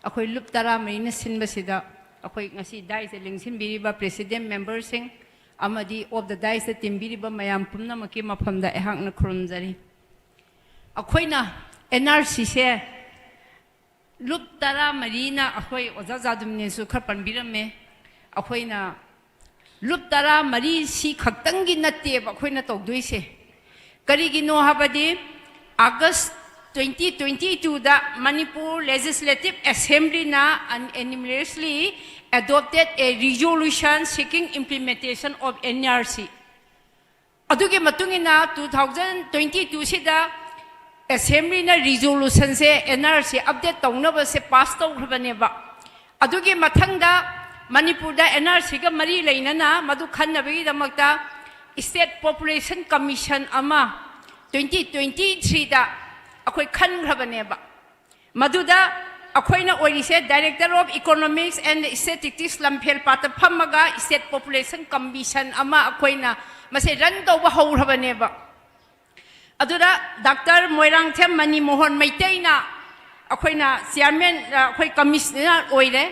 Akoi lup tara marina sin basida. Akoi ngasi dais lingsin biriba president member sing amadi of the dais team biriba mayam pumna maki mapam da ehang na krunjari. Akoi na NRC se lup tara marina akoi ozazadum ne su kharpan birame akoi na lup tara mari si khaktangi natte akoi na togduise karigi no habadi August 2022 da Manipur Legislative Assembly na unanimously adopted a resolution seeking implementation of NRC adugi matungina 2022 sida assembly na resolution se NRC update tongna se pass tawkhbane ba adugi mathangda Manipur da NRC ga mari leina na madu khanna bagi damakta State Population Commission ama 2023 da akhoi khan grabane ba maduda akhoi na oirise Director of Economics and Statistics Lamphel pata phamaga State Population Commission ama akhoi na mase ran to ba hau grabane ba aduda Dr. Moirang Them Mani Mohan Maitai na akhoi na chairman akhoi commissioner oire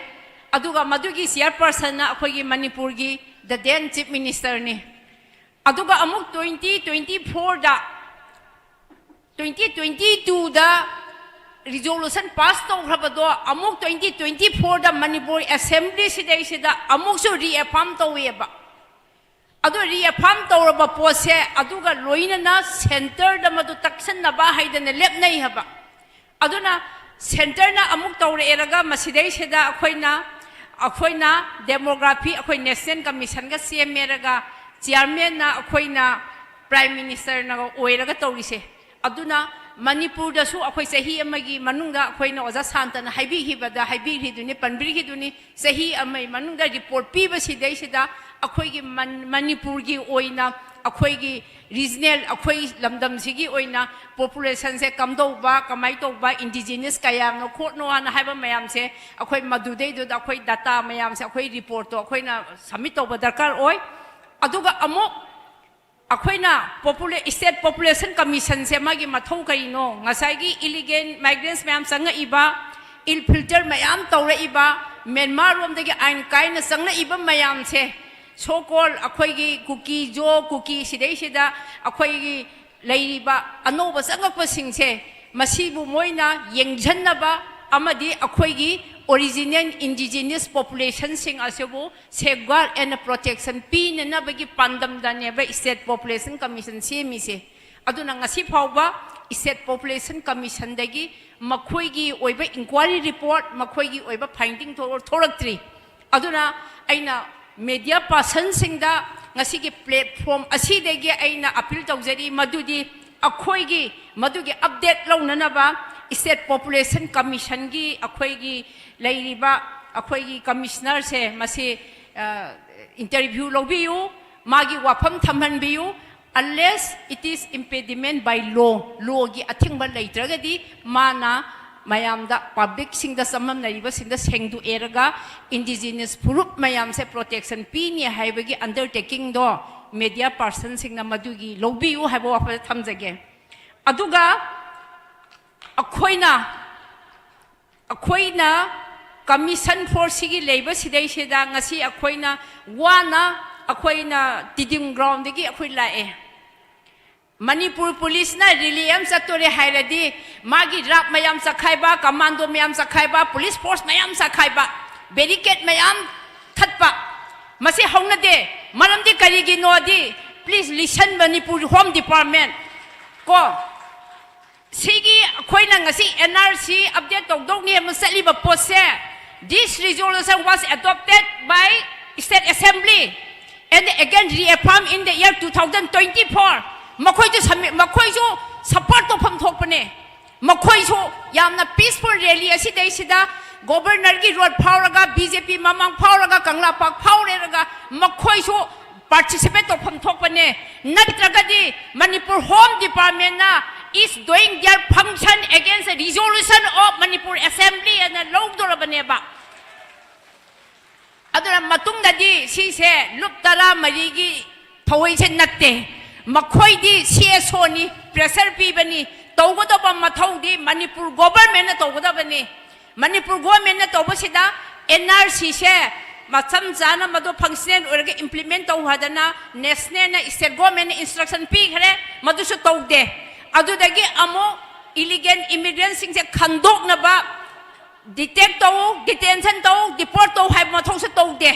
aduga madugi chairperson na akhoi gi Manipur gi the then chief minister ni aduga amuk 2024 da 2022 da resolution pass to grabado amuk 2024 da Manipur assembly sidai sida amuk su reaffirm to weba adu reaffirm to raba pose aduga loina na center da madu taksan na ba haidana lep nei haba aduna center na amuk to re eraga masidai sida akoina demography akoi national commission ga CM raga chairman na akoina prime minister na oiraga tawrise aduna Manipur da su akoi sahi amagi manunga akoina oja santana haibi hibada haibi hiduni panbiri hiduni sahi amai manunga report pi ba sidai sida akoi gi Manipur gi oina akoi gi regional akoi lamdam sigi oina population se kamdo ba kamai to ba indigenous kayam no khot no ana haiba mayam se akoi madudei do akoi data mayam se akoi report to akoi na submit to ba darkar oi aduga amo akoina state population commission se magi mathau kaino ngasai gi illegal migrants mayam sanga iba il filter mayam tawra iba Myanmar rom dagi ain kaina sanga iba mayam se so called akoi gi cookie jo cookie sidai sida akoi gi leiriba anoba sanga pasing se masibu moina yengjanna ba amadi akoi gi original indigenous population sing asebu safeguard and protection pin na bagi pandam dane ba state population commission se mi se aduna ngasi phawba state population commission dagi makhoi gi oiba inquiry report makhoi gi oiba finding thoraktri aduna aina media person singda ngasi gi platform asi dagi aina appeal tawjari madudi akhoi gi madugi update launana ba State Population Commission gi akhoi gi leiriba akhoi gi commissioner se masi interview lobiu magi wafam thamhan biu unless it is impediment by law gi athingba leitragadi mana mayam da public singda samam nariba singda sengdu eraga indigenous group mayam se protection pi ni haibagi undertaking do media person singna madugi lobiu haibo wafa thamjage aduga akoina commission for sigi labor sidai sida ngasi akoina wana akoina tiding ground degi akoi lae Manipur police na reliam satore hairadi magi rap mayam sakhaiba commando mayam sakhaiba police force mayam sakhaiba barricade mayam thatpa masi hauna de maram di karigi no di please listen Manipur Home Department ko Sigi akoina ngasi NRC update tong ni masali ba pose this resolution was adopted by State Assembly and again reaffirmed in the year 2024 makhoi ju support to pham thokpane makhoi ju yamna peaceful rally asi dei sida governor gi road phauraga BJP mamang phauraga kangla pak phaureraga makhoi ju participate to pham thokpane natragadi Manipur Home Department na is doing their function against the resolution of Manipur Assembly and law dorabaneba adura matung dadi si se luptara marigi thoi se natte makhoi di CSO ni pressure pi bani tawgoda ba mathau di Manipur government na tawgoda bani Manipur government na tawbasida NRC se macam jana madu function orga implement taw hadana national na state government instruction pi khare madu su tawde adudagi amo illegal immigrants sing se khandok na ba detect taw detention taw deport taw hai mathau se tawde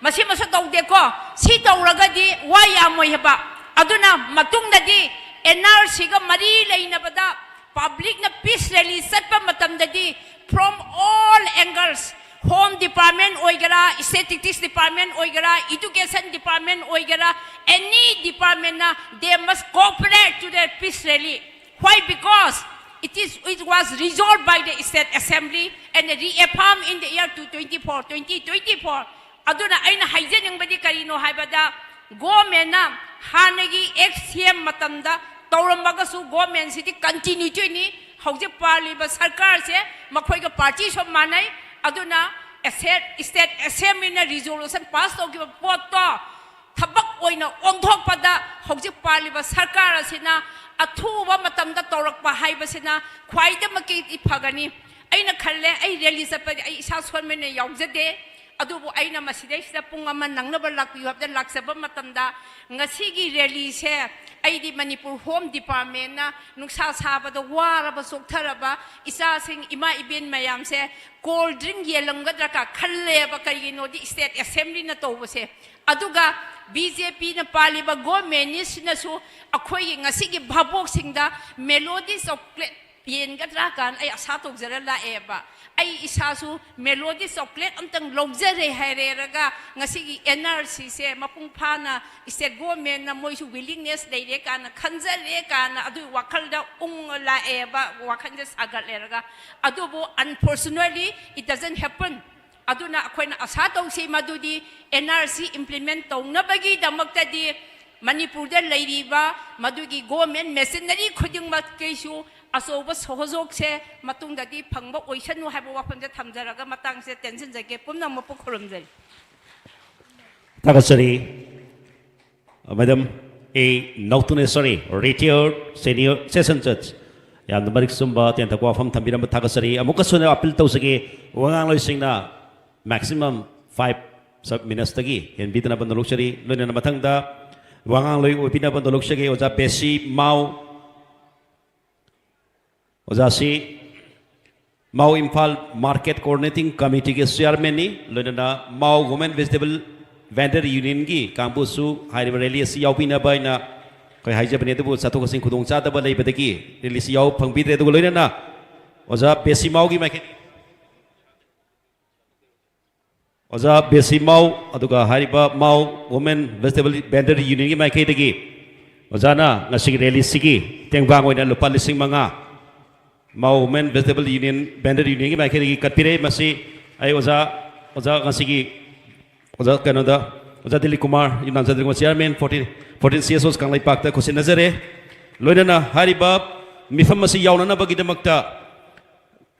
masi masa tawde ko si tawraga di waya moi haba aduna matung dadi NRC ga mari leina bada public na peace rally satpa matam dadi from all angles Home Department oigara Statistics Department oigara Education Department oigara any department na they must cooperate to their peace rally Why? Because it was resolved by the State Assembly and reaffirmed in the year 2024. Aduna aina haijening badi karino haibada government na hanagi XCM matamda taurambaga su government city continue to ni hauje parli ba sarkar se makhoi ga party so manai aduna State Assembly na resolution pass to ki pot to thabak oina onthok pada hauje parli ba sarkar asina athuba matamda taurakpa haibasina khwaida maki iphagani aina khalle ai rally sapadi ai isa sonmene yaujade adubu aina masidesida pungama nangnaba lakpi habda laksaba matamda ngasigi rally se aidi Manipur Home Department na nuksa sabada waraba soktaraba isa sing ima ibin mayam se cold drink yelangadra ka khalle ba karino di State Assembly na tawbase aduga BJP na paliba government na su akoy ngasigi bhabok singda melodies of yen gadra kan ay asatok zara la eba ay isa su melodies of plate antang logjare haireraga ngasigi NRC se mapungpha na state government na moi su willingness leire kan khanjare kan adu wakalda la eba wakanja sagal leraga adu bo unfortunately it doesn't happen aduna akoina asatong si madudi NRC implement tawnabagi damaktadi Manipur da leiriba madugi government machinery khudingmat keisu asoba sohojok se matungdadi phangba oisanu haiba wafamda thamjaraga matang se tension jage pumna mapu khurumjai Tagasari Madam A Nautunesari retired senior session judge yang marik sumba tiang takwa fam thambiram tagasari amukasuna appeal tausage wangang loisingna maximum 5 minutes tagi yan bitana bandolokshari loina na mathangda wangang loi opina bandoloksage oja besi mau oja si mau Imphal market coordinating committee ke chairman ni loina na mau women vegetable vendor union gi kampusu hairi rally si yaupina baina kai haijabne tu sato kasing khudong cha da ba lei badagi rally si yau phangbi re du loina na oja besi mau gi mai Oza besi mau aduga hariba mau women vegetable vendor union gi mai kai dagi oza na ngasig rally sigi tengbang oina lupa lising manga mau women vegetable union vendor union gi mai kai dagi katpire masi ai oza ngasigi oza kanoda oza Dilli Kumar Yunnan Chandra chairman 14 CSOs kanglai pakta kusin nazare loina na hariba mifam masi yauna na bagi damakta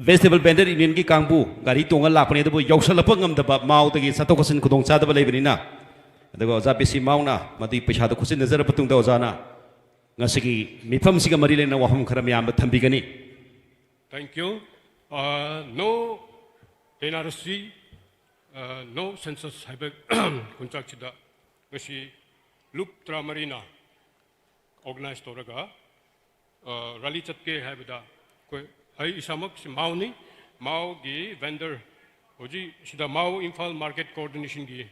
vegetable vendor union ki kangbu gari tongal lakpane da bu yausala pangam da ba mau tagi sato kosin khudong cha da ba leibani na adaga oza besi mau na madi paisa da kusin nazar patung da oza na ngasigi mifam siga mari lena waham khara myam ba thambi gani. Thank you. No NRC no census habe kunchak chida ngasi loop tramarina organize toraga rally chatke habe da koi hai isamak si mau ni mau gi vendor hoji sida mau Imphal market coordination gi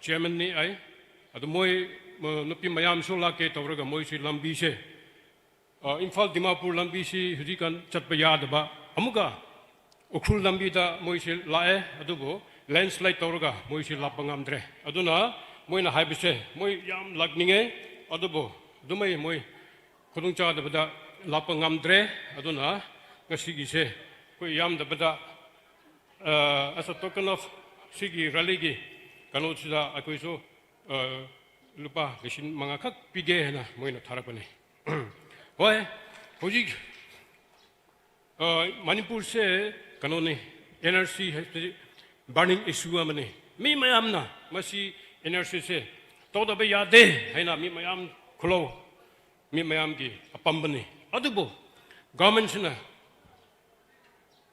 chairman ni ai adu moi nupi mayam so la ke tawraga moi si lambi se Imphal Dimapur lambi si hoji kan chatpa yad ba amuga ukhul lambi da moi si lae adu bo landslide tawraga moi si lapangam dre aduna moi na haibe se moi yam lagninge adu bo dumai moi khudung cha da bada lapangam dre aduna ngasigi se ko yam da bada as a token of sigi rally gi kanu sida akoi so lupa lishin manga khak pige na moina tharapane hoy hoji Manipur se kanu ne NRC burning issue amane mi mayam na masi NRC se to da be yade haina mi mayam khulo mi mayam gi apambane adubo government sina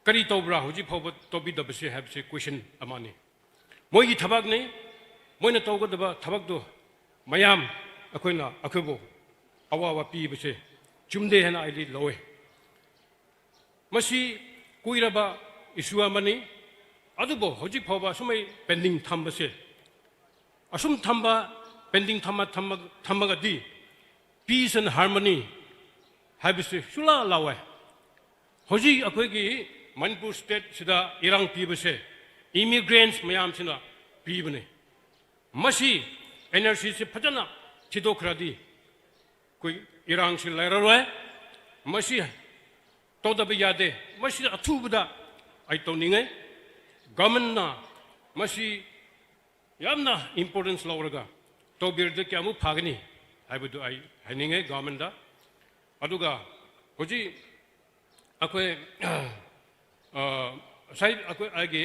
kari tobra hoji phoba tobi da bese have se question amani moi gi thabak ne moina tawga da thabak do mayam akoina akobo awa pi bese chumde hena ili lowe masi kuiraba issue amani adubo hoji phoba sumai pending thambase asum thamba pending thamaga di peace and harmony habise sula lawe hoji akoi gi Manipur state sida irang pibase immigrants mayam sina pibane masi NRC se phajana chidokradi koi irang si lairaroi मसी तौदब यादे मसी अथुबदा आई तौनिंगे government ना मसी यामना importance लौरगा तौबिरदे क्यामु फागनी हाइबदु आई हाइनिंगे government दा अदुगा होजी अखोय side अखोय आगे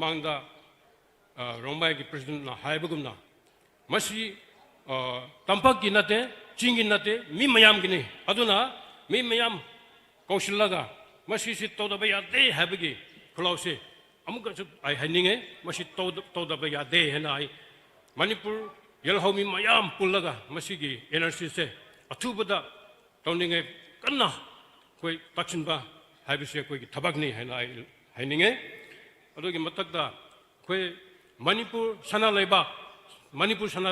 मांगदा रोंबाई की president ना हाइबगुमना मसी तंपक की नते चिंगी नते मी मयाम गिनी अदुना मी मयाम कौशलगा मसी से तौदब यादे हाइबगी खुलाउसे अमुक आई हाइनिंगे मसी तौदब यादे हेना आई मणिपुर यलहौमी मयाम पुल्लगा मसीगी एनर्जी से अथुबदा तौनिंगे कन्ना कोई तक्सिनबा हाइबसे कोई थबकनी हेना आई हाइनिंगे अदुगी मतकदा कोई मणिपुर सना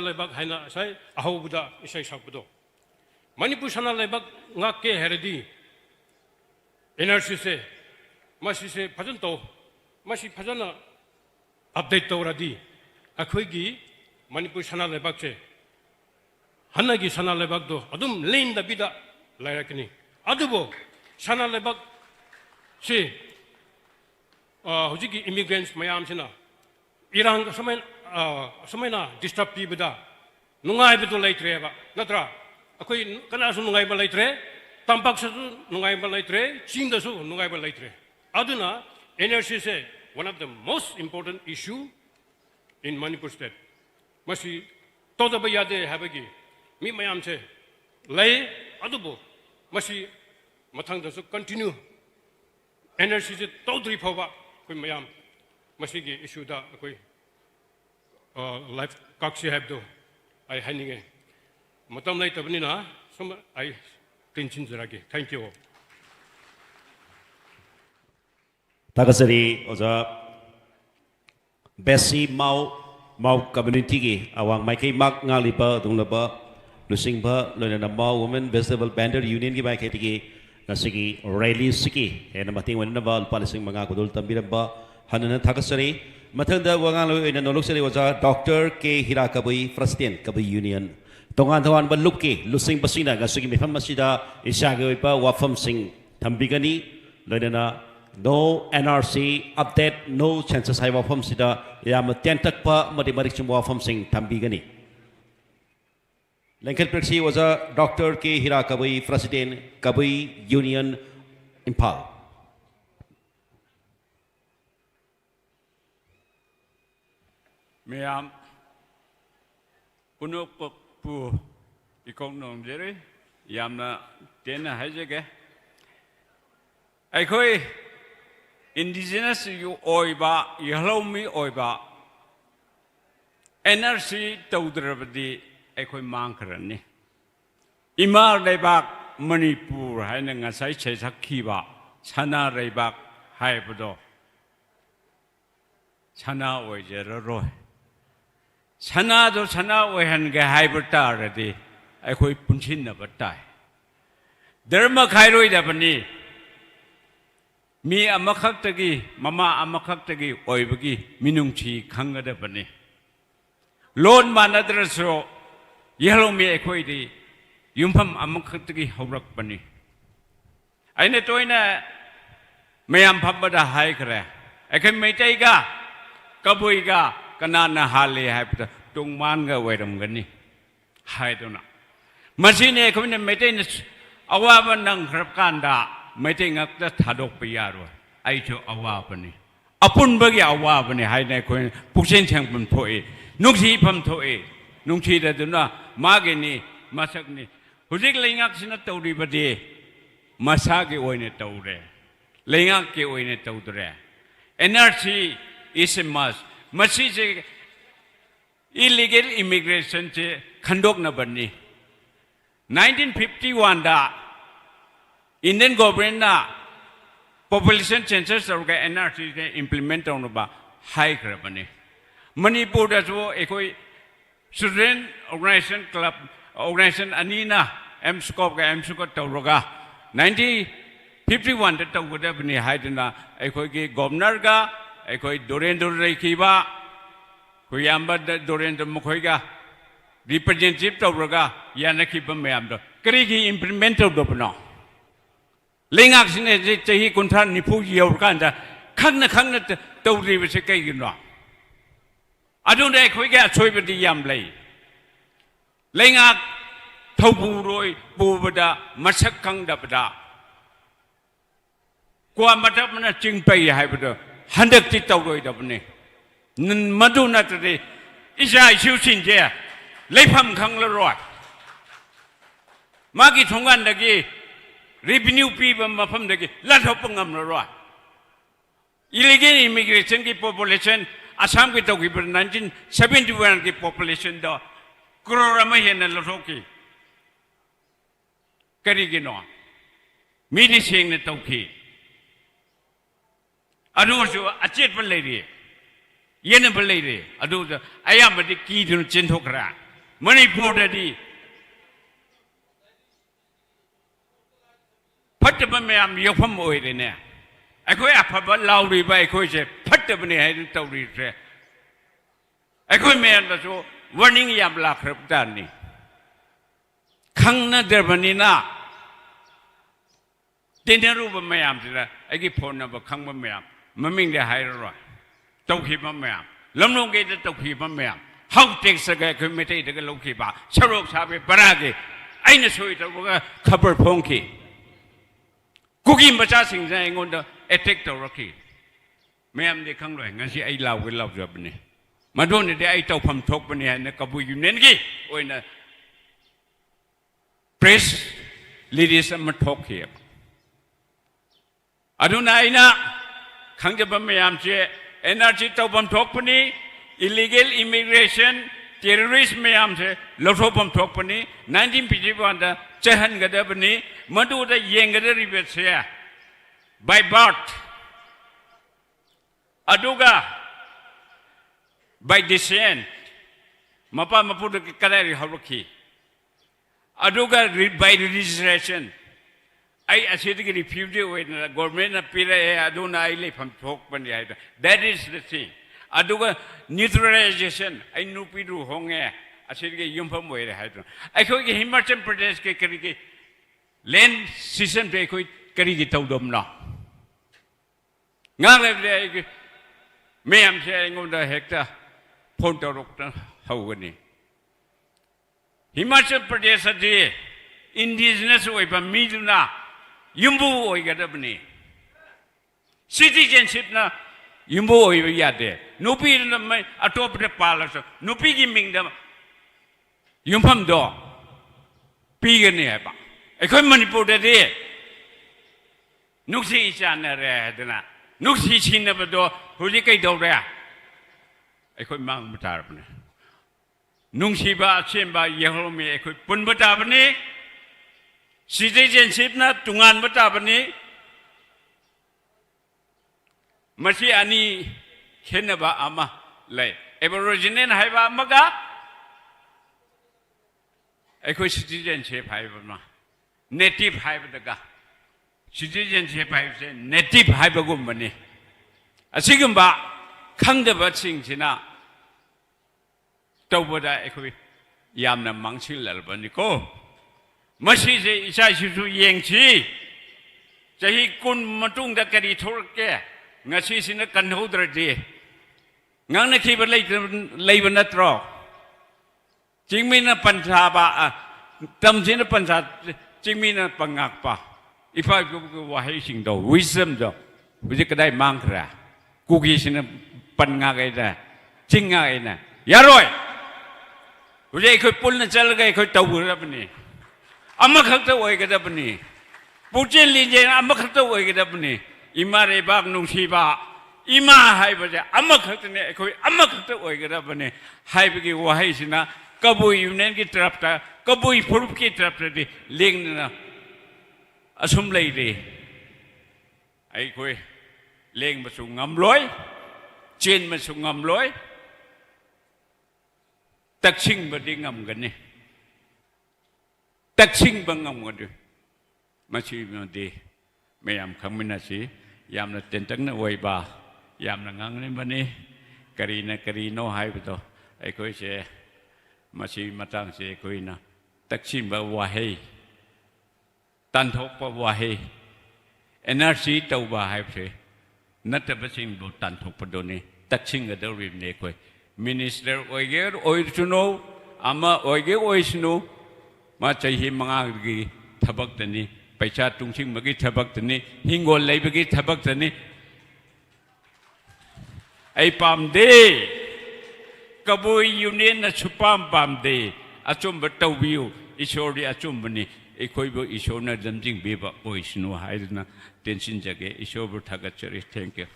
लेबाक हाइना साइ अहौबदा इसै सकबदो मणिपुर सना लेबाक ngakke heradi एनर्जी से मसी से फजन तो मसी फजन अपडेट तौरदी अखोगी मणिपुर सना लेबाक से हन्नगी सना लेबाक दो अदुम लेन दबिदा लायरकनी अदुबो सना लेबाक से हुजिगी इमिग्रेंट्स मयाम सिना इरान समयना डिस्टर्ब पीबदा नुंगाइबदो लेत्रेबा नत्रा अखोई कनासु नुंगाइबा लेत्रे तंपकसु नुंगाइबा लेत्रे चिंगदसु नुंगाइबा लेत्रे अदुना एनर्जी से one of the most important issue in Manipur state मसी तौदब यादे हाबगी मी मयाम से लै अदुबो मसी मथंगदसु कंटिन्यू एनर्जी से तौद्री फौबा कोई मयाम मसीगी इशू दा कोई लाइफ काक्सी हाबदो आई हाइनिंगे मतम लेतबनिना सम आई टेंशन जरागे थैंक यू तागसरी ओजा बेसी माउ कम्युनिटी की अवांग माइकई माक ngalliba dunglaba lusingba loina Mao women vegetable vendor union की माइकई की ngasigi rally siki hena mating wanaba palising manga kudul tambiraba hanana thakasari mathangda wangang loina noloksari oja Dr. K Hirakabui President Kabui Union tongan tongan balukki lusing basina ngasigi mifam masida isagaipa wafam sing thambigani loina no NRC update no chances hai wafam sida yam tentakpa madi marik chum wafam sing thambigani Lengket Perksi was a Dr. K Hirakabui President Kabui Union Impal Meyam Punuk pu ikong nong jere yamna tena hajege Aikoi indigenous yu oiba yalomi oiba NRC taudrabadi aikoi mangkarani Imar leibak Manipur haina ngasai chesakhiba chana leibak haibado chana oijeraroi chana do chana oihange haibataradi aikoi punchinna batai dharma khairoi dabani mi amakhaktagi mama amakhaktagi oibagi minungchi khangadabani lon manadraso yellow me equity yumpam amakhatagi haurakpani aina toina mayam phabada hai kare akai meitaiga kabuiga kanana hale haipta tungmanga wairamgani haidona masine khomne meitain awaba nang khrapkanda meitai ngakta thadok piyaro aicho awabani apunbagi awabani haina khoi puksen changpam thoi nungsi pham thoi nungsi da duna mageni masakni hudik leingak sina tawri bade masage oine tawre leingak ke oine tawdre NRC is a must masi je illegal immigration je khandok na bani 1951 da Indian government na population census orga NRC je implement on ba high krabani Manipur da jo ekoi student organization club organization anina MSCOP ga MSCOP tawroga 1951 da tawda bani haidna ekoi ge governor ga ekoi Dorendra Reikiba kuyamba Dorendra Mukhoi ga representative tawroga yanaki ba mayam do kari gi implement do bano เลงอักสิเนี่ยจะให้คนท่านนี่ผู้เยียวกันจะข้างนั้นตัวรีบจะใกล้กันหรออาดุนได้คุยแก่ช่วยปฏิยามเลยเลงอักทบูรอยปูบดามาสักครั้งดับดากว่ามาดับมันจึงไปให้บดาฮันเด็กที่ตัวรอยดับนี่นั่นมาดูนัดเลยอิสราเอลชิวชินเจ้าเลยพัมขังละรอดมากี่ทงกันดกี้revenue ปีบมาพัมดกี้ลัดหัวปังงามละรอด illegal immigration की population Assam की तो की 1971 की population दो करोड़ में है न लोगों की करेगी ना मेरी सेंग ने तो की अनुभव अच्छे पर ले रही है ये न पर ले रही है अनुभव आया मत की जो चिंता हो रहा मणिपुर दी फट में हम योफम हुए थे ने अकोई अफब लाउरी बाय अकोई से फट बने हैं तो री से अकोई में अंदर जो warning याम लाख रुपया नहीं खंगना दरबनी ना तेरे रूप में आम से अगी फोन नंबर खंग में आम मम्मी ने हायर रहा तो खी में आम लम्बों के तो खी में आम हाउ टेक सके कोई मिटे इधर लोग खी बा सरोग साबे बना के आइने सोई तो वो खबर फोन की कुकी बच्चा सिंह जाए इंगोंडा अटैक तो रखी मैं हम देखंग लोग हैं आई लाव के लाव जब ने मधु ने दे आई तो फम ठोक बने हैं न कबू यूनियन की वो न प्रेस लीडर्स में ठोक किया अधुना इना खंग जब मैं हम से एनर्जी तो फम ठोक बनी illegal immigration terrorist में हम से लोटो फम ठोक बनी 1951 दा चहन गदे बनी मधु दा येंगदे रिबेट से by birth aduga by descent mapa mapu de kalari haruki aduga by registration ai asid ki refugee when government na pira aduna ai le pham thok ban ya that is the thing aduga neutralization ai nu pi ru honge asid ki yum pham we ha ai khoi ki himachal pradesh ke kari ki land system pe khoi kari ki tawdom na ngang le मैं हमसे इंगोंडा hecto phone तो रोकता होगा हिमाचल प्रदेश से indigenous होइबा मीदुना युम्बु होइगदबनी citizenship ना युम्बु होइबा यादे नुपी ना मैं अटोप दे पालस नुपी की मिंगदा युम्फम दो पीगने है बा एखोय मणिपुर दे नुक्सी इचान रे दना नुक्सी छिन बदो हुली कई दो रे एखोय मांग बटारबने नुंगसीबा असेंबा यहरोमे एखोय पुन बटाबने सिटीजनशिप ना तुंगान बटाबने मसी अनि खेनबा अमा ले एबोरिजिनल हाइबा अमगा एखोय सिटीजनशिप हाइबा नेटिव हाइबदगा सिटीजनशिप हाइबसे नेटिव हाइबगुमबने असिगुमबा खंगदबा सिंगसिना तौबदा एखोय यामना मांगसिललबनिको मसी से इसा सिसु येंगसी चही कुन मतुंगदा करी थोरके ngasi sina kanhodradi ngangna khiba leiba natro jingmina panjaba tamjina panja jingmina pangakpa ifa ku wahai sing do wisdom do buji kadai mangkra kugi sina panga ga da jinga ga na yaroi buji khoi pulna chal ga khoi tawbu rabni amma khakta oi ga da bani pujin linje amma khakta oi ga da bani इमा रे बाग नुसीबा इमा हाय बजे अम्मा खतने कोई अम्मा खत ओइगरा बने हाय बगी वहाई सिना कबु यूनियन की तरफ ता कबु फुरुप की तरफ रे लेंगना असुम लई रे आई कोई लेंग बसु ngam loi चेन बसु ngam loi तक्षिंग बदि ngam गने तक्षिंग बंगम गदु मछि मदे मैम खमिनासी यामना तेंतंगना वैबा यामना ngangne bani karino haibdo aikoi se masi matang se koina taksim ba wahei tanthok pa wahei NRC ตัวบ้าให้เพลนัตบัสิงบุตันทุกประเด็นตักชิงกันเดิมเนี่ยคุย Minister โอยเกอร์โอยชุโนอามาโอยเกอร์โอยชุโนมาใจหิมังอากีทับกันนี่ไปชาตุงชิงมากีทับกันนี่หิงโกลเลยมากีทับกันนี่ไอ้ปามเดกบุยยูเนียนชุปามปามเดอาจุมบัตเตวิวอิชอรีอาจุมบันี่ไอ้คุยบ่อิชอร์น่ะจำจริงเบบะโอยชโนหายนะเทนชินจักเกอิชอร์บุทักเจริญ thank you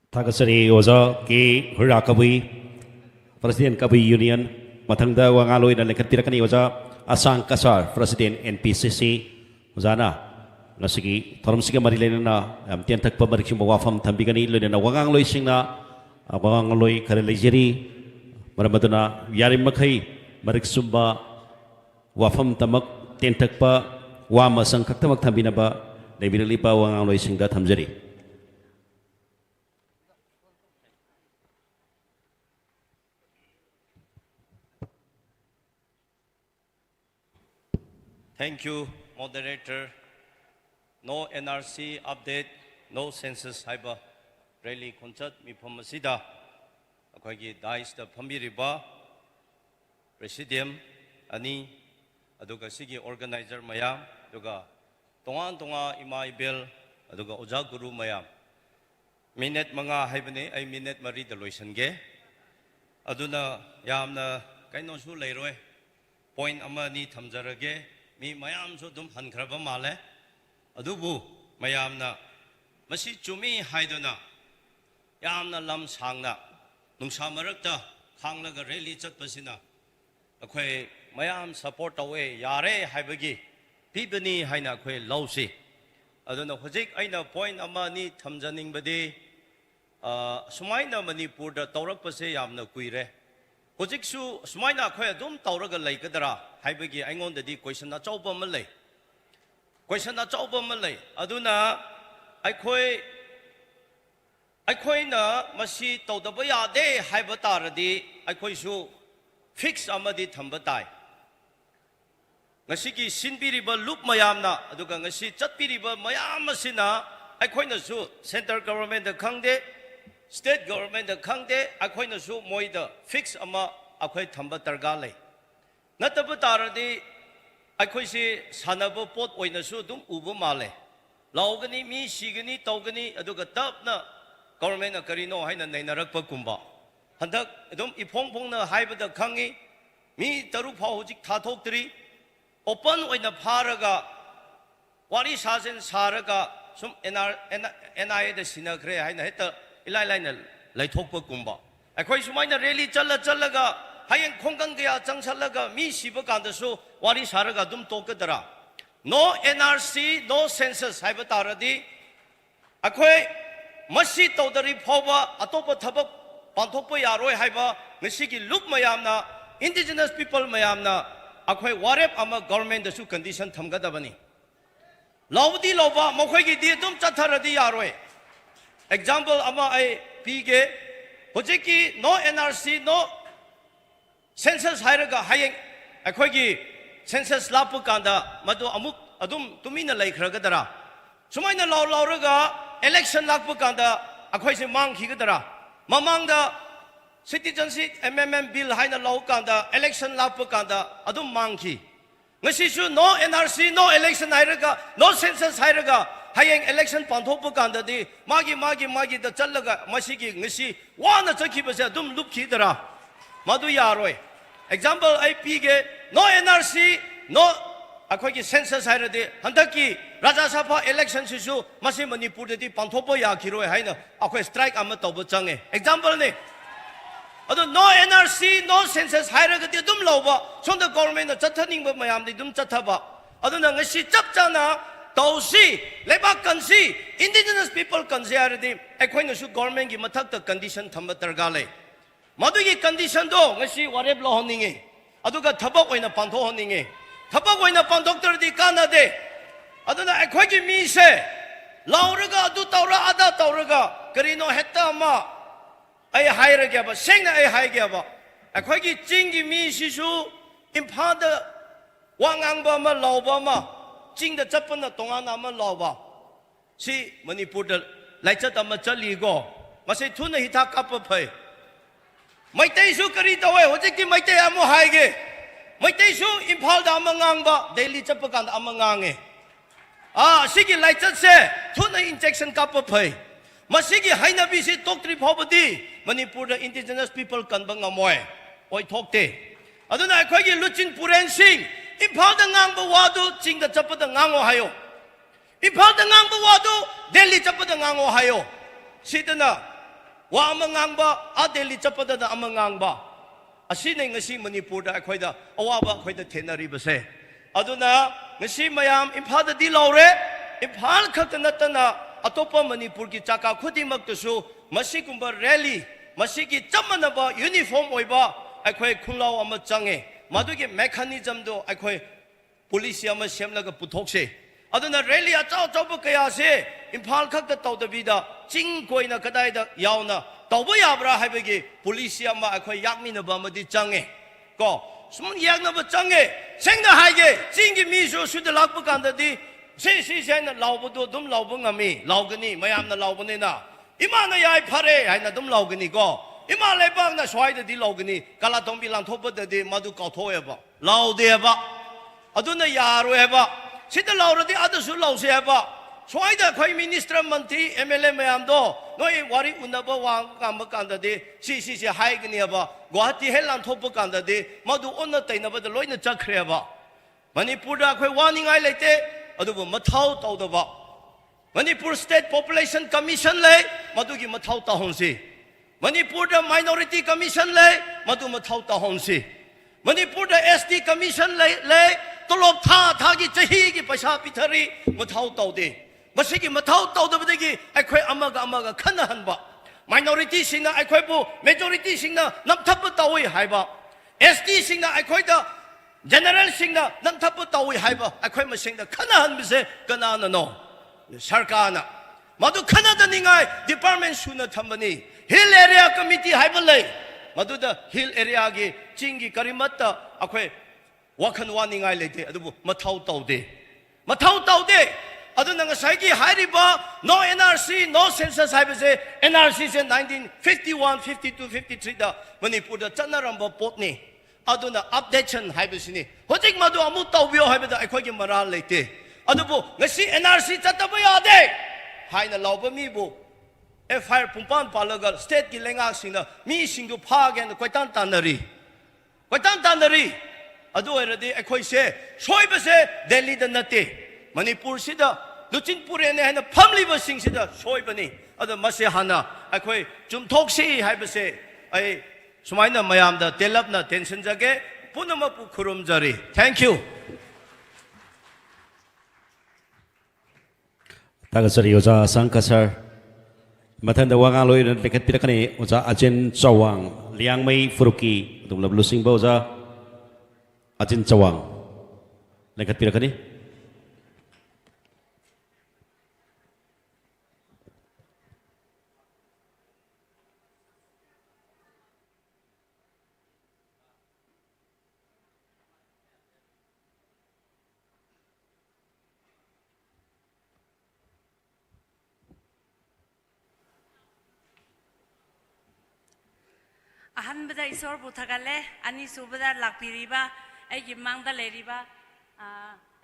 Tagasari Oza Ki Hura Kabui President Kabui Union Matangda Wangaloi na lekatirakani Oza Asang Kasar President NPCC Ozana Nasigi Taram Siga Marilena na Tian Takpa Mariksim Wafam Tambigani Lena na Wangaloi Singna Wangaloi Karelejeri Maramaduna Yarim Makai Mariksumba Wafam Tamak Tian Takpa Wama Sangkaktamak Tambinaba Nebirilipa Wangaloi Singda Tamjeri Thank you, moderator. No NRC update, no census haiba. Rally concert mi phamasida. Akhoi dais da phambiriba presidium ani aduga sigi organizer mayam aduga tonga ima ibel aduga oja guru mayam. Minute manga haibane ay minute mari da loisange. Aduna yamna kaino su leiroi. Point ama ni thamjarage. Mi mayam so dum hankraba male adubu mayamna masi chumi haiduna yamna lam sangna nungsa marakta khanglaga rally chatpasina akhoi mayam support away yare haibagi pibani haina akhoi lausi aduna hojik aina point ama ni thamjaning badi sumaina manipur da tawrak pase yamna kuire hojik su sumaina akhoi adum tawraga laikadara haibagi aingon dadi question na chauba malai question na chauba malai aduna aikhoi na masi tawdaba yade haiba taradi aikhoi su fix amadi thamba tai ngasi ki sinbiriba loop mayamna aduga ngasi chatpiriba mayam asina aikhoi na su center government da khangde state government da khangde aikhoi na su moida fix ama akhoi thamba targa lai Natabu taradi akhoi sanaba pot oina su dum ubu male laugani mi sigani tawgani aduga tapna government na karino haina nainarakpa kumba handak dum ipong pong na haibada khangi mi taru phau hojik thathoktri open oina pharaga wari sasen saraga sum NIA da sinakre haina heta ilai na laithokpa kumba akhoi sumaina rally chalaga Hayang Kongan Gaya Changsalaga Mi Shibakanda Wari Saraga Dum Tokadara. No NRC, no census Haibataradi. Akwe Masi Todari Pova, Atopa Tabak, Pantopa Yaroi Haiba, Nishiki Look Mayamna, indigenous people Mayamna, Akwe Warep Ama government the su condition Tamgadabani. Laudi Lova, Mokwegi Dum Chataradi Yaroi. Example Ama I Pige, Hojiki, no NRC, no census hairaga hayeng akhoi census lapu kanda madu amuk adum tumina laikhraga dara sumaina lauraga election lapu kanda akhoi se mang khigadara mamangda citizenship MMM bill haina law kanda election lapu kanda adum mang khi ngasi su no NRC no election hairaga no census hairaga hayeng election panthopu kanda di magi da challaga masigi ngasi wana chakhibase adum lupki dara madu yaroi example IP ge no NRC no akhoi census hairade handaki Raja Sabha election sisu masi Manipur de panthopo ya khiroi haina akhoi strike ama tobo change example ne ado no NRC no census hairaga de dum loba son the government chathaning ba mayam de dum chathaba ado na ngasi chapchana tausi lebak kansi indigenous people kansi hairade akhoi na su government gi mathak ta condition thamba targale Madugi condition do ngasi wareb lo honinge aduga thabak oina pantho honinge thabak oina panthokter di kanade aduna akhoi gi mi se lauraga adu taura ada tauraga karino hetta ma ai haira ge ba sengna ai hai ge ba akhoi gi ching gi mi sisu imphada wangang ba ma law ba ma चिंग चपन तोाना लौब सी मणिपुर लाइचत चलीगो मसे थुन हिता काप फै मैतैसु करी तवे होजिकि मैतै अमु हाइगे मैतैसु इम्फाल दा गांगबा दिल्ली चप कांद गांगे सिगी लाइचत से थुन injection काप फै मसिगी हाइनबी से तोक्ट्री फावदी मणिपुर इंडिजिनस पीपल कनब ngमोय ओइ थोक्ते अदुना अखोगी लुचिन पुरेन सिंह इम्फाल दा गांगबा वादु चिंग दा चप दा गांगो हायो इम्फाल दा गांगबा वादु दिल्ली चप दा गांगो हायो सिदना वा गांगबा आ दिल्ली चप दा गांगबा असिने ngasi मणिपुर दा अखोइदा अवाबा अखोइदा थेनरिबसे अदुना ngasi मयाम इम्फाल दा दि लौरे इम्फाल खत नतना अतोपा मणिपुर की चाका खुदिमक्तसु मसिकुंबा रैली मसिकी चमनबा यूनिफॉर्म ओइबा अखोइ खुंलाव अमा चंगे मदुगी मेकानिज्म दो अखोइ पुलिस अमा सेमलगा पुथोकसे अदुना रैली अचाव चौब कया से इम्फाल खत तौदबीदा चिंग कोइना कदाइदा यावना तौब याब्रा हाइबगी पुलिस अमा अखोइ याकमिनबा मदि चंगे को सुमन याकनबा चंगे सेंगना हाइगे चिंगी मिसु सुद लाकप कांददी सी लाउबदो दुम लाउब ngami लाउगनी मयामना लाउबनेना इमाना याय फरे हाइना दुम लाउगनी को इमा लेबांगना स्वाइददी लाउगनी कला तोंबी लांथोपददी मदु काउथोयबा लाउदेबा अदुना यारोयबा सिदा लाउरदी अदसु लाउसेबा स्वाइदा खोइ मिनिस्टर मंत्री एमएलए मयामदो नोइ वारी उनबा वांग काम कांददी सी हाइगनीबा गुवाहाटी हे लांथोप कांददी मदु ओन्ना तैनबद लोइना चखरेबा मणिपुर दा खोइ वानिंगाय लेते अदुबो मथाउ तौदबा मणिपुर स्टेट पॉपुलेशन कमीशन ले मदुगी मथाउ ताहोंसी मणिपुर दा माइनॉरिटी कमीशन ले मदु मथाउ ताहोंसी मणिपुर दा एसटी कमीशन ले तोलोब था की चही की पैसा पिथरी मथाउ तौदे मसिगी मथाउ तौदबदगी अखोइ अमगा खनहनबा माइनॉरिटी सिंना अखोइबु मेजॉरिटी सिंना नमथप तौई हाइबा एसटी सिंना अखोइदा जनरल सिंह नंथप तौई हाइबा अखोइ मसिंग खनहनबसे कनाना नो सरकारना मदु खनदनिंगाय डिपार्टमेंट सुना थंबनी हिल एरिया कमिटी हाइबा लै मदुदा हिल एरिया गी चिंगी करिमत्ता अखोइ वखन वानिंगाय लेते अदुबु मथाउ तौदे अदुना ngसाइगी हाइरिबा नो एनआरसी नो सेंसस हाइबसे एनआरसी से 1951 52 53 दा मणिपुर दा चनरंबा पोटनी अदुना अपडेशन हाइबसिनी होजिक मदु अमु तौबियो हाइबदा अखोइगी मरा लेते अदुबु ngasi एनआरसी चतबा यादे हाइना लाउबमीबु एफआईआर पुंपान पालगा स्टेट की लेंगा सिंना मी सिंगु फागेन कोइतान तानरी अदु ओरदि अखोइसे सोइबसे दिल्ली दा नते मणिपुर सिदा लुचिनपुरेने हाइना फमलिबा सिंगसिदा सोइबनी अद मसे हाना अखोइ चुमथोक्सी हाइबसे आई सुमाइना मयामदा तेलबना टेंशन जगे पुनमपु खुरुमजरी थैंक यू तागसरी ओजा संकसर मथन दवांगा लोइन लेखत पिरकने ओजा अजेन चवांग लियांगमई फुरुकी दुमलब लुसिंग ओजा अजेन चवांग लेखत पिरकने अहनबदा ईश्वर बुथगले अनि सुबदा लाक्पिरिबा एगी मांगदा लेरिबा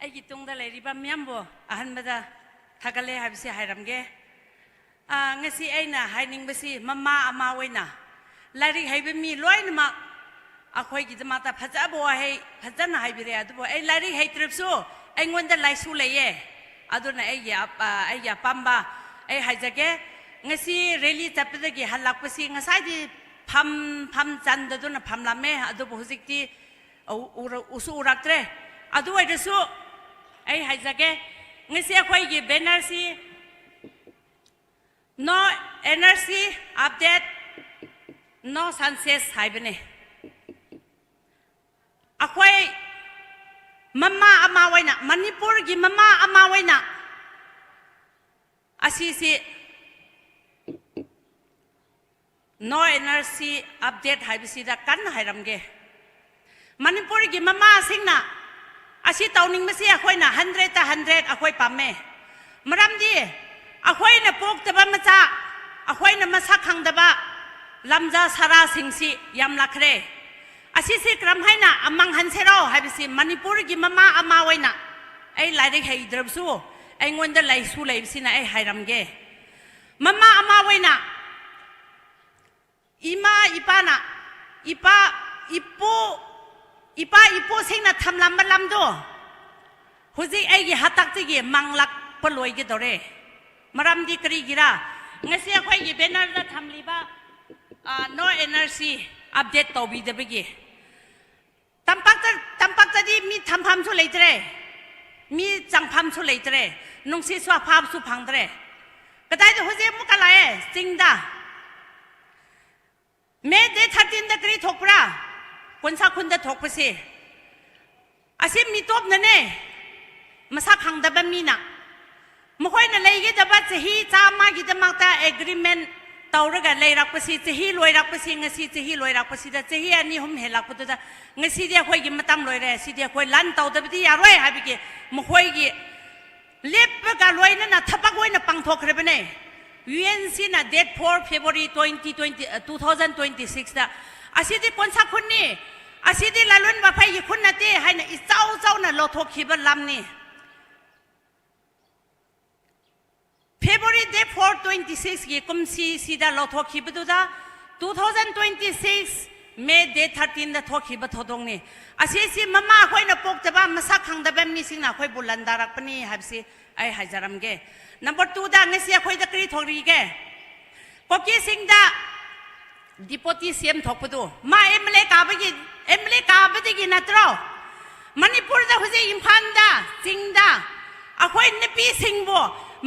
एगी तुंगदा लेरिबा म्यामबो अहनबदा थगले हाबिसे हायरमगे ngasi aina hainingबसी मम्मा अमा ओइना लारिक हाइबे मी लोइनमा अखोइ गी दमाता फजाबो है फजना हाइबिरे अदबो ए लारिक हाइत्रबसो एंगोंदा लाइसु लेये अदुना एगी पाम्बा ए हाइजगे ngasi rally tapdagi halakpasi ngasai फम चंददुना फमलामे अदुबो हुजिकती उसु उराक्त्रे अदु ओइदसु आई हाइजागे ngasi अखोइगी बेनरसी नो एनआरसी अपडेट नो सनसेस हाइबने अखोइ मम्मा अमा वैना मणिपुर गी मम्मा अमा वैना असीसी नो एनआरसी अपडेट हाइबसिदा कन हाइरमगे मणिपुर की ममा सिंगना อาชีเตานิ่งมาเสียค่อยน่ะ100 แต่ค่อยปั๊มแม่มาดำดีค่อยน่ะปลูกแต่บ้ามาจ้าค่อยน่ะมาสักขังแต่บ้าลำจ้าสาราสิงสียำลักเร่อาชีสิกรำให้น่ะมังหันเซโร่ให้ไปสิมณิปุรกิมาอามาไว้น่ะไอ้หลายเด็กให้ดรบสู้ไอ้เงินเดือนไหลสู้ไหลสินะไอ้ให้รำเกมาอามาไว้น่ะอีมาอีป้าน่ะอีป้าอีปูสิงน่ะทำลำบันลำดูหุ่นสิไอ้กี่ฮัตตักที่กี่มังลักปลวยกี่ตัวเร่มารำดีกรีกี่ละงั้นเสียค่อยกี่เป็นอะไรทำลีบ้าno energy update ตัวบีเดบกี่ตั้มปักจะดีมีทำพัมสุเลยเตะมีจังพัมสุเลยเตะนุ่งสีสวาภาพสุพังเตะก็ได้หุ่นสิมุกอะไรจริงด่าเมื่อเดทัดดินตะกรีถกปราคนสักคนจะถกไปสิอาชีพมีตัวนั่นเองมาสักครั้งดับมีน่ะไม่ค่อยนั่นเลยก็จะบัดจะฮีจ้ามากิจมาแต่ agreement ต่อเรื่องอะไรรักไปสิจะฮีรวยรักไปสิงั้นสิจะฮีรวยรักไปสิแต่จะฮีอันนี้ผมเห็นรักไปตัวจะงั้นสิเดียวค่อยกินมาตั้มรวยเลยสิเดียวค่อยลั่นต่อแต่ที่ยารวยหายไปกี่ไม่ค่อยกี่เล็บไปกับรวยนั่นน่ะทับปักไว้น่ะปังทอกเลยไปเนี่ย UNC น่ะ date 4 February 2026น่ะอาชีพที่คนสักคนนี้อาชีพที่ละล้วนว่าไปอีกคนน่ะที่ให้น่ะอีเจ้าน่ะโลทกขีบันลำนี่ February day 4 26กี่กุมสีดาโลทกขีบันดูดา2026 May day 13 น่ะทกขีบันทอดงนี่อาชีพที่มาค่อยน่ะปกจะบ้ามาสักครั้งแต่แบบนี้สิ่งน่ะค่อยบุลันดารักปนี่ฮับสิไอ้ให้จารำเก Number 2 ดาเงี้ยเสียค่อยจะกรีดทอรีเกก็กี่สิ่งดาดิปติเสียมถกไปดูมาMLAกาบกินนัตรอมณิปุรจะหุ่นสิอิมพันดาสิงดาค่อยนปีสิงบ่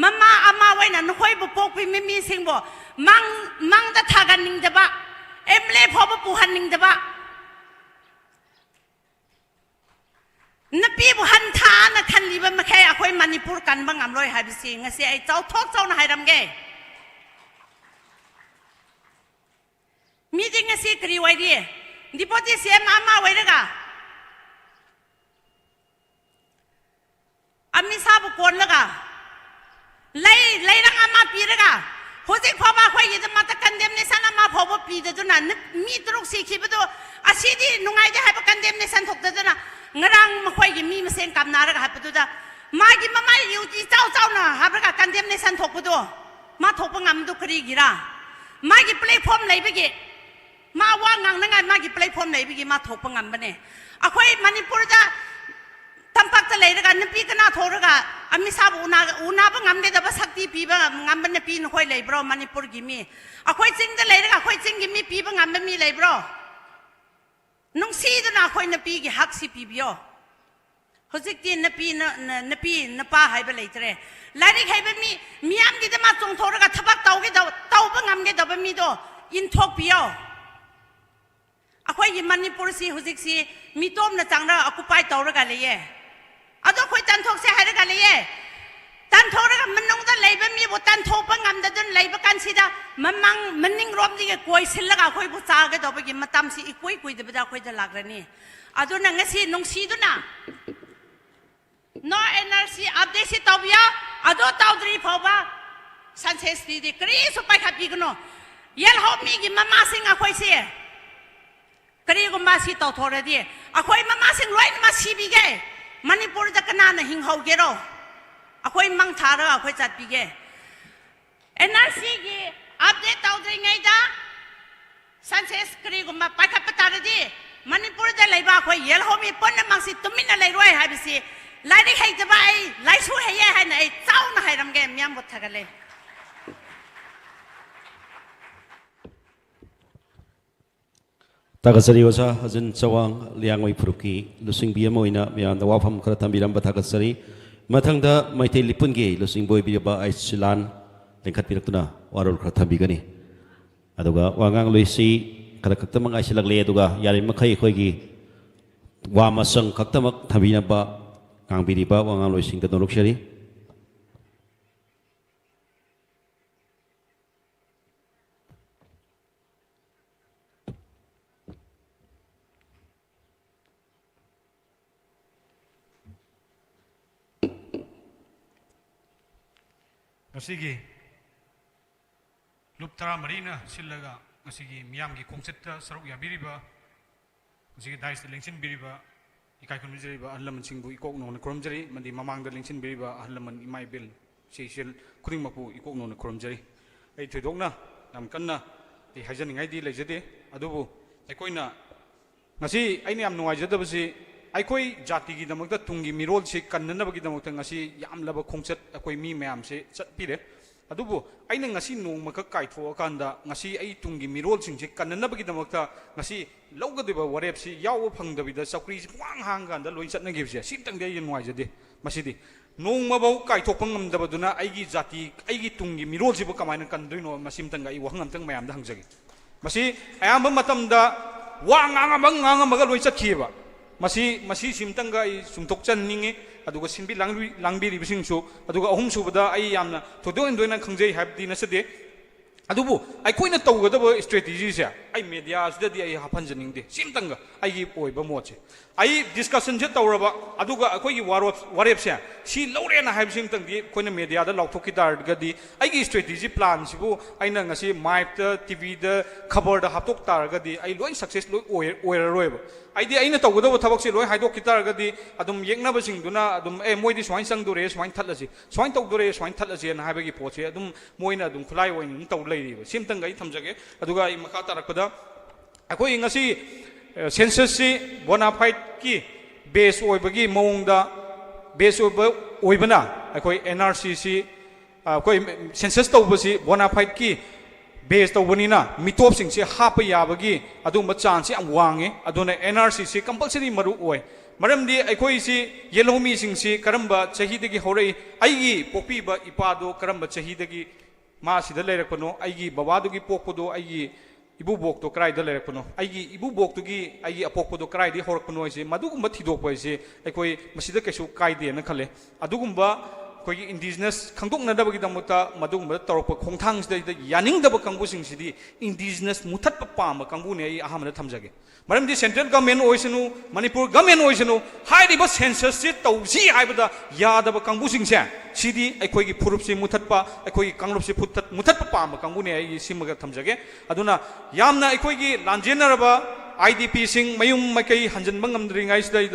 มาอามาไว้น่ะค่อยบุปกไปไม่มีสิงบ่มังตะทากันนิงจะบะMLAพอบุปูหันนิงจะบะนปีบุหันทานะคันลีบมาแค่ค่อยมณิปุรกันบังอำลอยหายไปสิงเสียไอ้เจ้าทอกเจ้าน่ะหายรำเกมีจริงสิกรีไว้ดีดิปติเสียมาไว้เลยกะอามิซาบุกวนเลยกะเลยรังอามาปีเลยกะหัวใจพอมาค่อยจะมาตะกันเดมในสันอามาพอว่าปีเดียวนั้นมีตรุกสีขีบตัวอาชีพนุ่งไงจะให้ประกันเดมในสันถกเดียวนั้นงรังมาค่อยมีมาเสียงกำนาเลยกะให้ประตูจ้ามากินมาอยู่ที่เจ้าน่ะหาประกันเดมในสันถกประตูมาถกประงามดูคดีกี่ละมากินเปลยพรมเลยไปกี่มาว่างงนั่งไงมากี่เปลยพรมไหนไปกี่มาถกปังงำบันเนี่ยค่อยมณิปุรจะทำปักจะเลยกันนั่นปีก็น่าโทรกันอามิซาอุนาปังงำได้แต่ว่าสักทีปีปังงำบันเนี่ยปีนค่อยเลยบรอมณิปุรกิมีค่อยจริงจะเลยกันค่อยจริงกิมีปีปังงำบันมีเลยบรอนุ่งซีตัวน่ะค่อยนั่นปีกี่ฮักซีปีบิโอเขาสิกินนั่นปีนั่นป้าหายไปเลยเจ้แล้วนี่ใครเป็นมีอันกี่จะมาส่งโทรกันทับปักเตากี่เตาปังงำกี่เตาเป็นมีตัวอินทอกบิโอค่อยยิมมันนี่ปุริสีหุสิกสีมีต้มนะจังเราคุปไปต่อระกันเลยตัวค่อยตันทกเสียหายระกันเลยตันทกระกันมันน้องตันเลยแบบมีบุตันทกปังงามแต่จนเลยประกันสิดามันนิ่งรวมที่กวยสิละกันค่อยบุษากันต่อไปกินมาตำสิอีกคุยเดี๋ยวไปจะค่อยจะหลักเลยนี่ตัวนั้นงั้นสิน้องสีตัวน่ะ no energy update สิตัวเบียตัวตัวดรีพอบ้าสันเซสตีดีกรีสุไปขับปีกันเนาะยัลฮอบมีกินมาสิงค่อยเสียกรีกุมาสิต่อทอร์ดีค่อยมาสิงรวยมาสิบีเกมณิปุรจะกันนั่นหิงเขาเกโรค่อยมังทาร์ค่อยจัดบีเกNRC กีอัปเดตต่อได้ไงจ้าสันเซสกรีกุมาไปขับไปตาร์ดีมณิปุรจะเลยบ้าค่อยยัลฮอบมีปนมังสิตุมินอะไรรวยหายไปสิไล่ได้ใครจะไปไล่ช่วยให้ยัยให้ไหนเจ้าหน้าให้รำเกมยังหมดทักกันเลยTagasari wasa hazin sawang liang wai pruki lusing biya mo ina miyan dawa pham khara thambiram ba tagasari mathangda maithei lipun ge lusing boy biya ba aisilan lengkhat piraktuna warol khara thambigani aduga wangang loisi kala kaktamang aisilak le aduga yari makhai khoi gi wa masang kaktamak thambina ba kangbiri ba wangang loising ta dolok shari ngasi lup tara marina silaga ngasi miyam gi kongset saruk yabiriba ngasi dais lengsin biriba ikai kun biriba ahlam singbu ikok non kromjari mandi mamang da lengsin biriba ahlam imai bil sesel kuring mapu ikok non kromjari ai thidokna nam kanna ai hajan ngai di lejade adubu aikoina ngasi aini am nuai jadabasi aikoi jati gi damakta tungi mirol se kannana bagi damakta ngasi yam laba khongchat akoi mi mayam se chatpire adubu aina ngasi nong maka kai tho kanda ngasi ai tungi mirol sing se kannana bagi damakta ngasi lawgadeba warep si yaw phangdabida sakri si wang hang kanda loi chatna gibse simtang de nuai jade masidi nong mabau kai thok pangam dabaduna aigi jati aigi tungi mirol sibu kamaina kandoino masimtang ai wahangam tang mayam da hangjagi masi ayam matamda wang loi chatkiba masi simtanga ai sumtok chan ninge aduga sinbi langbi ribsing su aduga ahum subada ai yamna thodo endoina khangjei habdi nasade adubu ai koina tawgadaba strategy se ai media sidadi ai hapanjaning de simtanga ai gi oiba moche ai discussion je tawraba aduga akoi gi warep se si lore na haib simtang di koina media da laukthokki dar gadi ai gi strategy plan sibu aina ngasi mic da tv da khabar da haptok tar gadi ai loi success loi oiraroiba aidi aina tawgadaba thabak se loi haidok kitar gadi adum yengnaba singduna adum moidi swain sangdore swain thatlasi swain tawdore swain thatlasi na haibagi poche adum moina adum khulai oin taw leiriba simtang gai thamjage aduga ai makha tarakpada akoi ngasi census si bonafide ki base oibagi mawngda base oibana akoi nrc si akoi census tawbasi bonafide ki base tawbanina mitop sing se hapa yabagi adum chance am wange aduna nrc si compulsory maru oi maramdi aikoi si yellow mi sing si karamba chahi dagi horei aigi popi ba ipado karamba chahi dagi ma sida leirakpano aigi babadu gi pokpodo aigi ibu bok to krai da leirakpano aigi ibu bok to gi aigi apokpodo krai di horakpano ise madugumba thidokpa ise aikoi masida kesu kaide na khale adugumba कोई indigenous खंगदोंगनदबगी दमता मदुगुंबा तौरप खोंथांगसिदा यानिंगदब कांगबुसिंगसिदी indigenous मुथत पाम कांगबुने आई अहामदा थमजगे मरमदि सेंट्रल गवर्नमेंट ओइसनु मणिपुर गवर्नमेंट ओइसनु हाइरिबा सेंसस से तौसी हाइबदा यादब कांगबुसिंगसे सिदी अखोइगी फुरुपसि मुथतपा अखोइगी कांगलुपसि मुथत पाम कांगबुने आई सिमगा थमजगे अदुना यामना अखोइगी लांजेनरबा IDP sing mayum makai hanjan bangam dringai sidai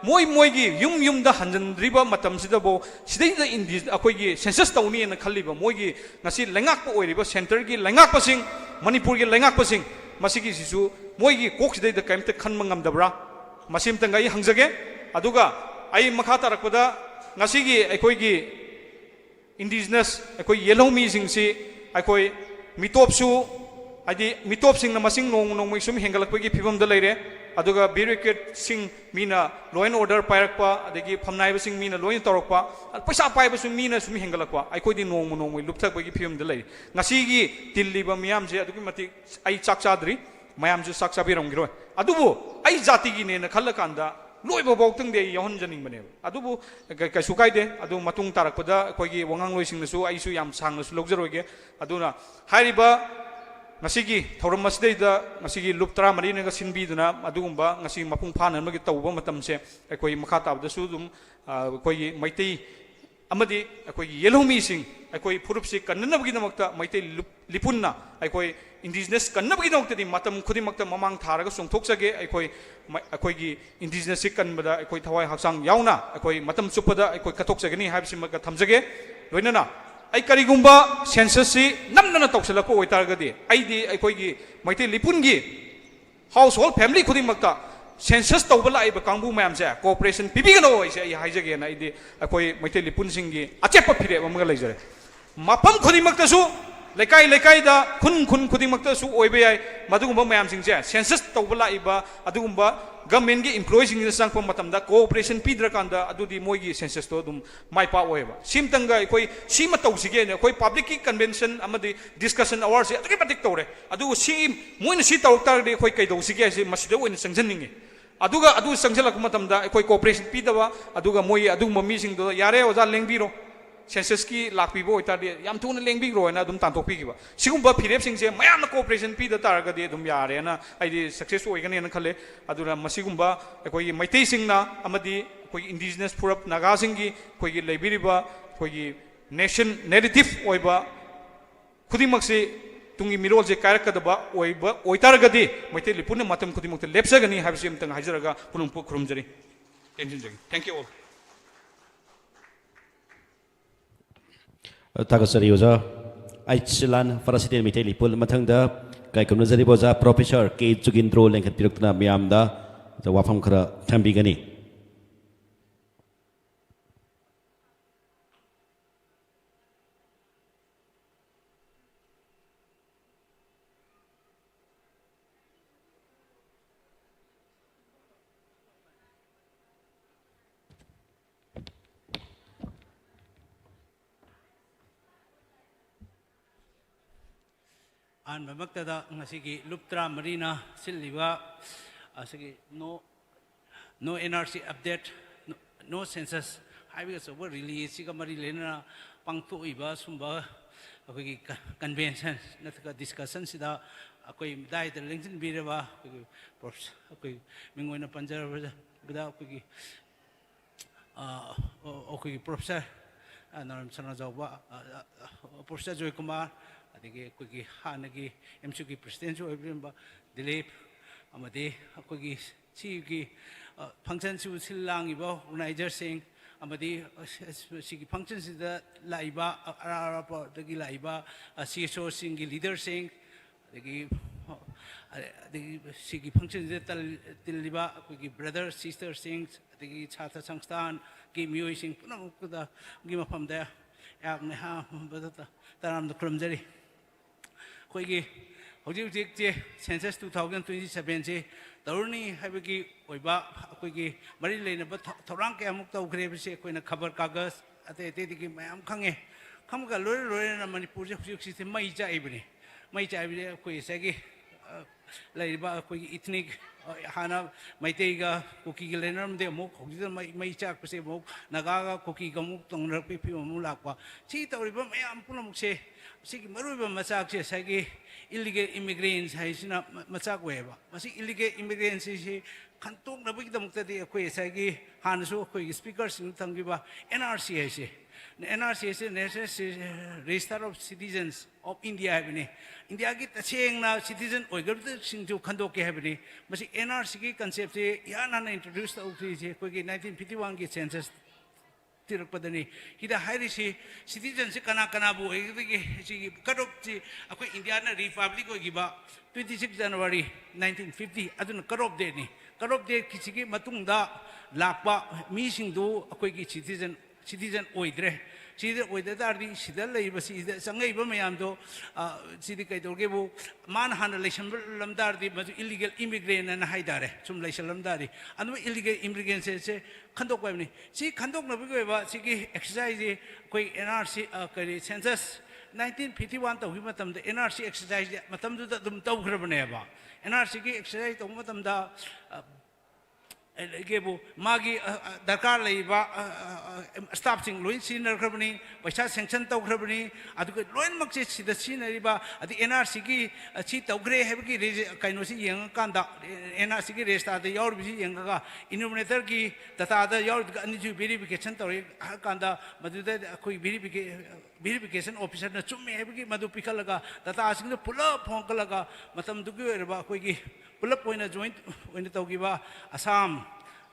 moi gi yum da hanjan driba matam sida bo sidai da indi akoi gi census tawni na khaliba moi gi ngasi lengak po oiriba center gi lengak pa sing manipur gi lengak pa sing masigi sisu moi gi kok sidai da kaimta khan mangam dabra masim tangai hangjage aduga ai makha tarakpada ngasi gi akoi gi indigenous akoi yellow mi sing si akoi mitop su adi mitop sing na masing nong mai sum hengalakpagi phibam da leire aduga bureaucrat sing mina law and order pairakpa adagi phamnai ba sing mina law and torokpa paisa pai ba sum mina sum hengalakpa ai koi di nong mai lupthakpagi phibam da leire ngasi gi tilliba miyam je adugi mati ai chak chadri mayam ju sak sabiram giro adubu ai jati gi ne na khalakanda loiba bautung de yahon janing bane adubu ka sukai de adu matung tarakpada koi gi wangang loi sing nasu ai su yam sang nasu logjaroge aduna hairiba ngasigi thoram masdeida ngasigi luptra marina ga sinbiduna adugumba ngasi mapung phana magi tawba matamse akoi makha tabda su dum akoi maitei amadi akoi yellow mi sing akoi phurupsi kannabagi namakta maitei lipunna akoi indigenous kannabagi namakta di matam khudi makta mamang tharaga songthoksage akoi gi indigenous kanbada akoi thawai haksang yauna akoi matam chupada akoi kathoksagani habsi maga thamjage loinana ai karigumba census si namnana tawsalako oitargadi aidi aikoigi maite lipungi household family khuding makta census tawbala ai ba kangbu mayam se cooperation pibigano ise ai haijage na aidi akoi maite lipun singi achepa phire amga leijare mapam khuding makta su lekai da khun khuding makta su oibe ai madugumba mayam sing se census tawbala iba adugumba government gi employees sing sang pom matam da cooperation pidra kanda adudi moigi census to dum mai pa oiba simtanga koi sima tawsige ne koi public convention amadi discussion hours ati patik tawre adu sim moina si tawtar de koi kai dawsige se masida oina sangjaningi aduga adu sangjalak matam da koi cooperation pidaba aduga moi adu mami sing do yare oza lengbiro census ki lakpibo oitade yam thuna lengbiro na dum tantok pigiba sigumba phirep singse mayam na cooperation pida targade dum yare na aidi success oigane na khale adura masigumba koi maitei singna amadi koi indigenous purap naga singi koi leibiriba koi nation narrative ओइबा खुदिमक्से तुंगी मिरोल जे कायरकदबा ओइबा ओइतारगदि मैते लिपुन मतम खुदिमक्ते लेपसगनि हाबिसि अमतंग हाइजरगा पुनुंपु खुरुमजरि थैंक यू ऑल थागसरी ओजा आइचलान फरासिटेन मिते लिपुल मथंगदा कायकुमजरि बोजा प्रोफेसर के जुगिंद्रो लेंखत पिरक्तना मियामदा वाफम खरा थंबिगनि an mamaktada ngasigi luptra marina silliwa asigi no NRC update no census haibiga so release siga mari lena pangtu iba sumba akoi convention natka discussion sida akoi dai the lengthen biraba akoi mingoina panjara gada akoi professor naram sana jawba professor Joy Kumar adigi akoi hanagi MCQ president jo ibrimba Dilip amadi akoi chi gi function su silang iba organizer sing amadi sigi function sida laiba arapa dagi laiba CSO sing leader sing adigi sigi function sida tiliba akoi brother sister sing adigi chhatra sangstan ki miyoi sing punamukda gi mafam da yakne ha badata taram da krumjari koigi hojik je census 2027 je daruni habigi oiba koigi mari leina ba thorang ke amuk tau gre bise koina khabar kagas ate digi mayam khange khamga lore na manipur je hojik si mai ja ibni koi sagi laiba koi ethnic hana maiteiga koki ge lenam de mok hojik mai chak pese mok naga ga koki ga muk tong rak pi mu lakwa chi tawriba mayam punamuk se sigi maruiba machak se sagi illegal immigrants haisina machak weba masi illegal immigrants si khantok na bigi damukta de koi sagi hanasu koi speaker sing thangiba NRC haise NRC is National Register of Citizens of India habini India ki tacheng na citizen oigar sing jo khando ke habini masi NRC ki concept se yana na introduce ta ukri je koi ki 1951 ki census tirak padani hida hairi si citizen se kana bu egi si kadok si akoi India na republic ko giba 26 January 1950 adun kadok de ni kadok de kisigi matungda lakpa mi sing do akoi ki citizen oidre sida oidadari sida leiba sida sangai ba mayam do sida kai dorge bu man han election lamdar di maju illegal immigrant na haidare sum election lamdari anu illegal immigrant se khandok ba ni si khandok na bi ba si ki exercise koi NRC kari census 1951 to hi matam da NRC exercise matam du da dum taw khrabane ba NRC ki exercise to matam da gebu magi darkar leiba staff sing loin senior khrabani paisa sanction taw khrabani adu loin makse sida senior ba adi NRC ki chi tawgre hebgi kaino si yang kanda NRC ki resta da yaur bi yang ga innovator ki data da yaur ani ju verification taw kanda madu da koi verification officer na chumme hebgi madu pikalaga data sing pula phongkalaga matam du gi ba koi ki pulap oina joint oina tawgiba Assam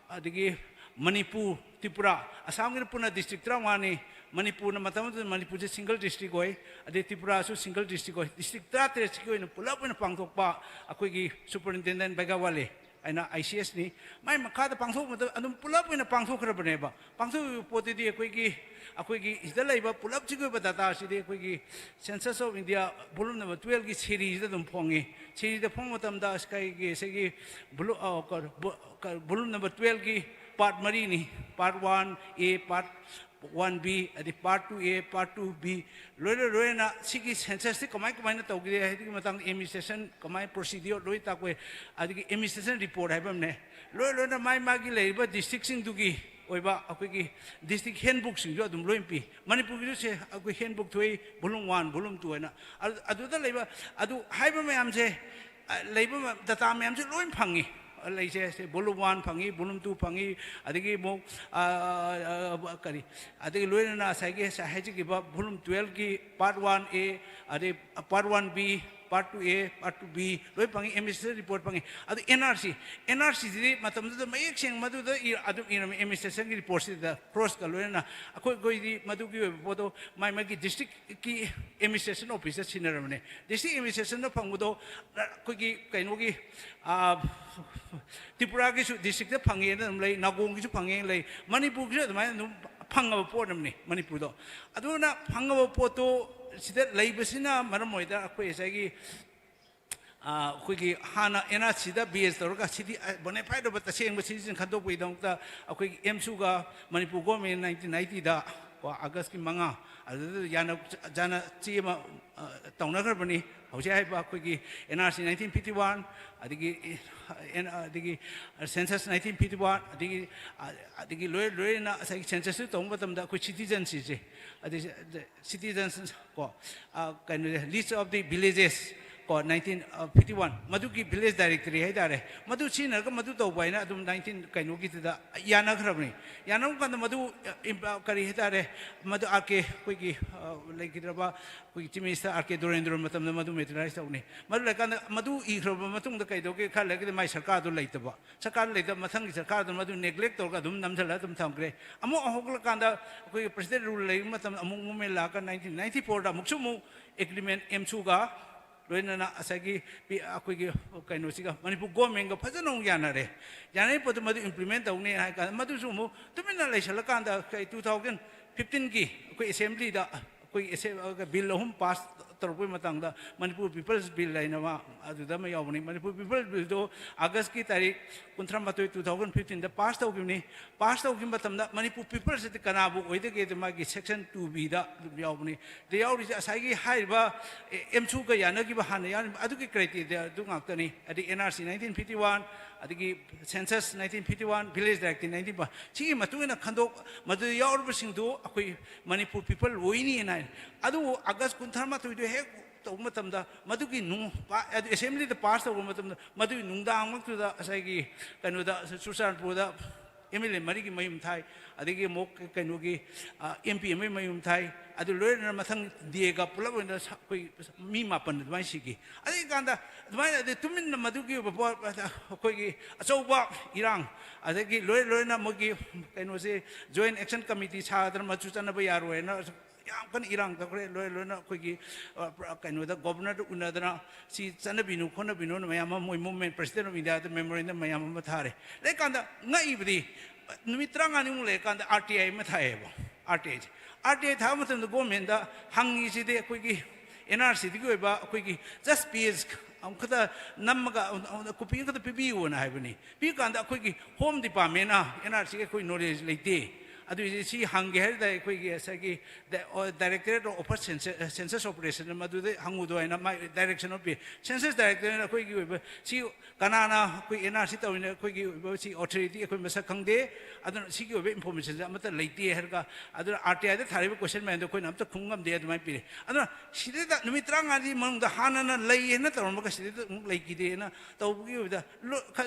adigi Manipur Tripura Assam gi puna district trawani Manipur na matam Manipur je single district hoy ade Tripura su single district hoy district 3 oina pulap oina pangthokpa akoi gi superintendent Bagawale aina ICS ni mai makha da pangthok matam adum pulap oina pangthokrabane ba pangthok poti di akoi gi idalai ba pulap chigo ba data si de akoi gi census of India volume number 12 gi series da dum phongi series da phong matam da sky gi segi volume number 12 gi part mari ni part 1A part 1B adi part 2A part 2B loi na sigi census ti kamai na tawgi hedi matang administration kamai procedure loi ta ko adi administration report haibam ne loi na mai magi leiba district sing dugi oiba akoi ki district handbook sing jo dum loi pi Manipur gi se akoi handbook thoi volume 1 volume 2 na adu da leiba adu haiba me am se leiba data me am se loi phangi लेसे volume 1 fungi volume 2 fungi अदगी मो करी अदगी लोइना साइगे साहेजी की volume 12 की part 1A अदे part 1B part 2A part 2B लोइ fungi administration report fungi अदु NRC दि मतम the मयेक Seng मदु the अदु एडमिनिस्ट्रेशन की रिपोर्ट से क्रॉस का लोइना अखोय गोइ दि मदु की फोटो माइ की डिस्ट्रिक्ट की एडमिनिस्ट्रेशन ऑफिसर सिनरमने डिस्ट्रिक्ट एडमिनिस्ट्रेशन न फंगुदो कोई की कैनो की त्रिपुरा की डिस्ट्रिक्ट फंगे न लई नागोंग की फंगे लई मणिपुर की अदुमाय फंगब पोट नमने मणिपुर दो अदुना फंगब पोतो सिदा लैबसिना मरम मोइदा अखोय एसागी अखोयगी हाना NRC दा बेस तौरगा सिटी बोनेफाइड बत सेंग सिटीजन खदोपई दंता अखोयगी एमसुगा मणिपुर गवर्नमेंट 1990 दा अगस्त की मंगा अदु याना जाना चीमा तौनगरबनी हौसे हाइबा अखोयगी NRC 1951 अदगी सेंसस 1951 अदगी लोयना असै सेंसस तौम मतमदा अखोय सिटीजन सिजे citizens ko list of the villages ko 1951 madu ki village directory hai dare madu china ka madu to bai na adum 19 kaino ki da yana khrabni yana kan madu kari hai dare madu ake koi ki like raba koi chief minister ake dorendra matam madu metrize tawni madu kan madu I khroba matung da kai do ke khal le mai sarkar do leitaba sarkar leita mathang sarkar do madu neglect tor ka dum namjala dum thamkre amo ahokla kan da koi president rule le matam amung me la ka 1994 da muksu mu agreement emsu ga लोइना असगी अखोगी कइनो सिगा Manipur government का फजन यानारे याने पद मदु implement तौने हाय का मदु सुमु तुमिना लेसल कांदा 2015 की कोई असेंबली दा कोई बिल हम पास तौरपे मतंगदा मणिपुर पीपल्स बिल लाइनवा अदुदा म यावनी मणिपुर पीपल्स बिल दो अगस्त की तारीख 19 2015 दा पास तौगिनी पास तौगिम मतमदा मणिपुर पीपल्स से कनाबु ओइदगे द मागी सेक्शन 2B दा यावनी दे यावरी असागी हाइबा एमसु का यानगी बहाना यान अदुगी क्राइटेरिया दु गाक्तनी अदि NRC 1951 अदगी सेंसस 1951 विलेज डायरेक्टिव 19 छि मतुना खंदो मदु यावरबसिंग दो अखोई मणिपुर पीपल ओइनी ना अदु अगस्त 19 हे तब मतमदा मदुगी नु असेंबली द पास तब मतमदा मदुगी नुंदांग मक्तुदा असैगी कनुदा सुसानपुरदा MLA मरी की मयुम थाई अदगी मोक कनुगी MP मयुम थाई अदु लोयना मथंग दिएगा पुलब कोई मी मापन दमाई सिगी अदगी कांदा दमाई अदे तुमिन मदुगी कोई अचौबा इरांग अदगी लोयना मोगी कनुसे जॉइंट एक्शन कमिटी छादर मचु चनबा यारोयना याम कन इरांग तकरे लोयना कोई कनुदा गवर्नर उनदना सी चनबिनु खोनबिनु मयाम मोय मूवमेंट प्रेसिडेंट ऑफ इंडिया द मेमोरेंडम मयाम म थारे ले कांदा ngaiबदी नुमित्रांगानि मु ले कांदा RTI म थाएबो RTI था मतलब गवर्नमेंट दा हंगी सिदे कोई NRC दिगि ओइबा कोई जस्ट पेज अमखदा नमगा कॉपी खदा पिबियो ना हाइबनी पि कांदा कोई होम डिपार्टमेंट ना NRC के कोई नॉलेज लेते अदु सी हंगे है दा कोई सगी डायरेक्टरेट ऑफ सेंसस ऑपरेशन मदु दे हंगु दो ना my direction of census director कोई सी कनाना कोई NRC तौने कोई सी ऑथोरिटी कोई मसा खंगदे अदु सी की इंफॉर्मेशन अमत लेते है का अदु RTI दा थारिबो क्वेश्चन में कोई नमत खुंगम दे अदु माय पिरे अदु सिदे दा निमित्रांगादि मंग दा हानना लई है ना तौन बका सिदे लई की दे ना तौबगी दा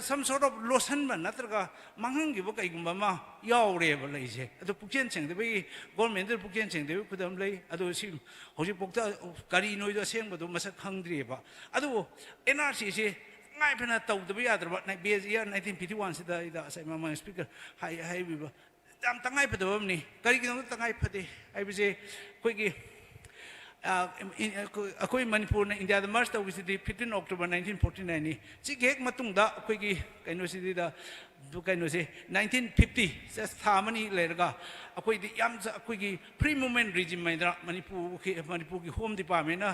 सम सॉर्ट ऑफ लोशन बन नत्रगा मंगंगी बो कईगुंबा मा यावरे ब लईसे अदु पुकेन चेंगदबी गवर्नमेंट पुकेन चेंगदबी खुदम लई अदु सी होजि पोक्ता गाड़ी नोइदो सेंगबदो मसक खंगद्रिबा अदु NRC से ngai phena tawdaba yadrba na base year 1951 sida ida sai mama speaker hai biba tam tangai phadabam ni kari kinong tangai phade ai bise koi gi akoi manipur na india da march tawisi 15 October 1949 ni chi gek matung da koi gi kaino sidi da du kaino se 1950 se thamani lerga akoi di yam akoi gi pre movement regime mai da manipur ki home department na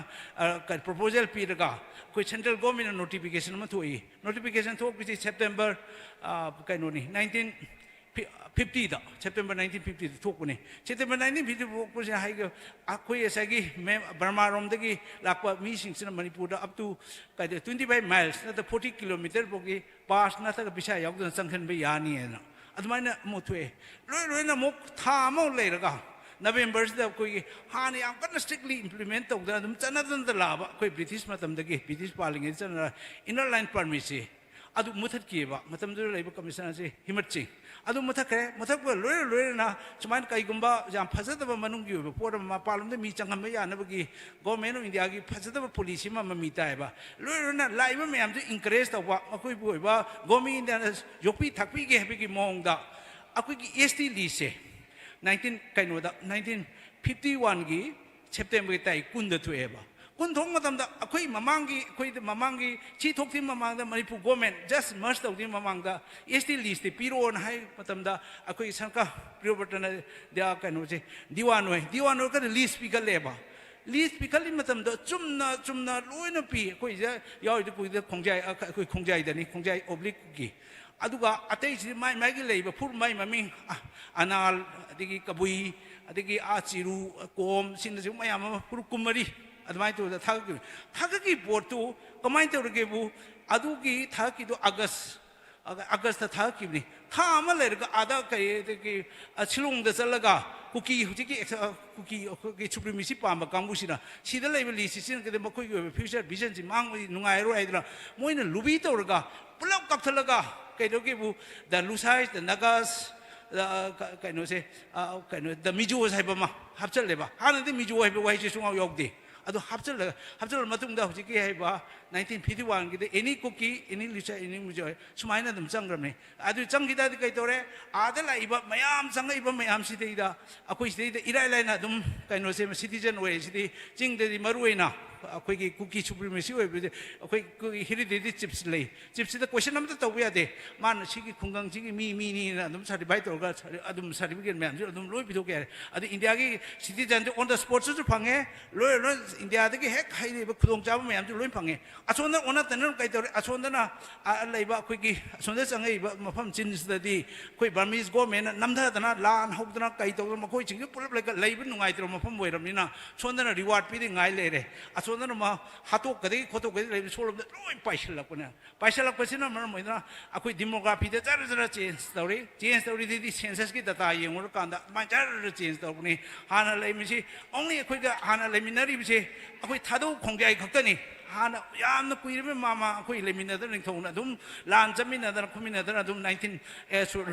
proposal pi daga koi central government notification ma thoi notification thok bi September kaino ni 1950 da September 1950 thokune September 1950 ko se hai ga akoi asagi me Burma rom dagi lakpa mi sing sina manipur da up to 25 miles na 40 kilometer bogi pass na ta bisha yaw dan sangkhan be yani na admaina mo thwe loi na mo tha mo le raga November da koi hani am kan strictly implement to da dum chana dan da laba koi British matam dagi British paling chana inner line permit se adu mutat kiba matam du leiba commissioner si himat singh adu mutak kare mutak ba loi na chuman kai gumba jam phasada ba manung gi ba por ma palum de mi changam ba ya na ba gi government of india gi phasada ba policy ma mi tai ba loi na laiba me am du encourage ta ba akoi bu ba government india na yopi thakpi ge hebi gi mong da akoi gi st list se 1951 gi September gi tai kun da thue ba kun thong matam da akoi mamangi chi thok tim mamang da Manipur government just merge tau tim mamang da st list te piro on hai matam da akoi sanka priyobatana dia kaino che diwan ka list pi ka leba list pi kali matam da chumna loina pi akoi ja yaw de kui da khongjai da ni khongjai oblique gi aduga atei si mai gi leiba phur mai mami anal adigi kabui adigi achiru kom sin ju mayam pur kumari admai to the thagaki portu kamai to gebu adugi thaki to august thaki ni tha amal ga ada kai ki achilung da chalaga kuki hujiki kuki supremacy pamba kambusina sida level list sin ke makoi future vision ji mang nungai ro aidra moina lubi to ga pulak kapthalaga kai do gebu the lusai the nagas kaino se kaino the mijo saiba ma hapchal leba hanadi mijo haiba wai chi sungau yogdi ado hapchal matungda hujiki haiba 1951 gi any cookie any lisa any mijo sumaina dum changramne adu changgida kai tore adala iba mayam changa iba mayam sidida akoi sidida irai laina dum kaino se citizen way sidi jingde maruina akoi gi cookie supremacy way akoi heritage chips lei chips da question namta tawya de man sigi khunggang sigi mi ni na dum certified torga adum certificate mayam adum loi bido ke adu india gi citizen on the spot su phange loi india da gi hek hai ba khudong chaba mayam loi phange asonda ona tanan kai tore asonda na leiba akoi gi asonda changai ba mafam chin sidadi koi Burmese government namda dana lan hokdana kai to makoi ching pulap leiba nungai tro mafam boiramnina sonda na reward pi de ngai le re asonda ma hatok kadi khotok kadi leiba solom loi paisala pasina mar moina akoi demography de jar change story di census ki data yengor kanda ma jar change to ni hana leimi si only akoi ga hana leminari bi se akoi thado khongjai khaktani hana yamna kuirme mama akoi leminadar ning thona dum lan jaminadar khuminadar dum 19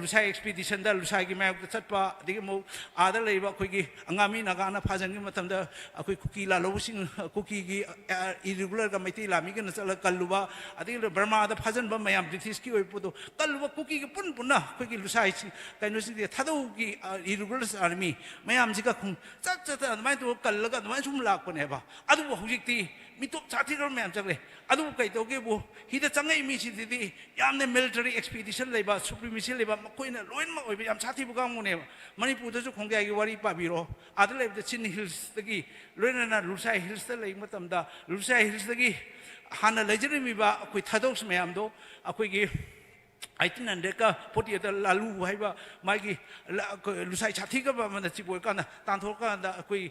lusai expedition da lusai gi mayok chatpa digi mo ada leiba akoi gi angami nagana phajangi matam da akoi kuki la lobusing kuki gi irregular ga maiti lami gi nasala kalluba adi Burma da phajan ba mayam British ki oi podo kalluba kuki gi punna akoi gi lusai kaino si thado gi irregular army mayam ji ga khung chat mai to kallaga mai sum lak pone ba adu hujik ti mitop chati ro mayam chakle adu kai to ge bu hida changai mi si di yamne military expedition leiba supremacy leiba koina loin ma oi yam chati bu gang ne Manipur da ju khongjai gi wari pa biro adu leib the Chin Hills gi loina na Lusai Hills da leib matam da Lusai Hills gi hana lejeri mi ba koi thadok mayam do akoi gi 1800 ka 40 da lalu haiba magi lusai chathi ka ba man chi boi kana tan thor ka da koi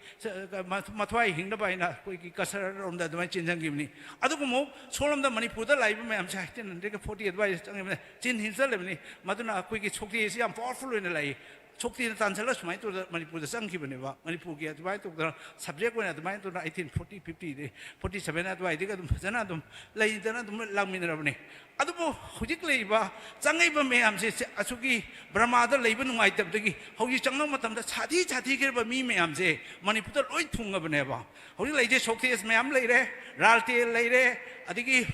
mathwai hingda ba ina koi ki kasar rom da dai chin jang gimni adu ko mo solam da Manipur da laiba mayam cha 1800 ka 40 ba chang chin hilsa lebni maduna koi ki chokti si am powerful ina lai chokti na tansala sumai to Manipur da sang ki bane ba Manipur ki adwai to da subject wana adwai to 1840 50 47 adwai diga dum jana dum lai dana dum langmin rabne adu bo hujik leiba changai ba me am se asugi Burma da leiba nungai tab dagi hoji changna matam da chati ke ba mi me am se Manipur da loi thunga bane ba hoji leije chokti es me am leire ralte leire adigi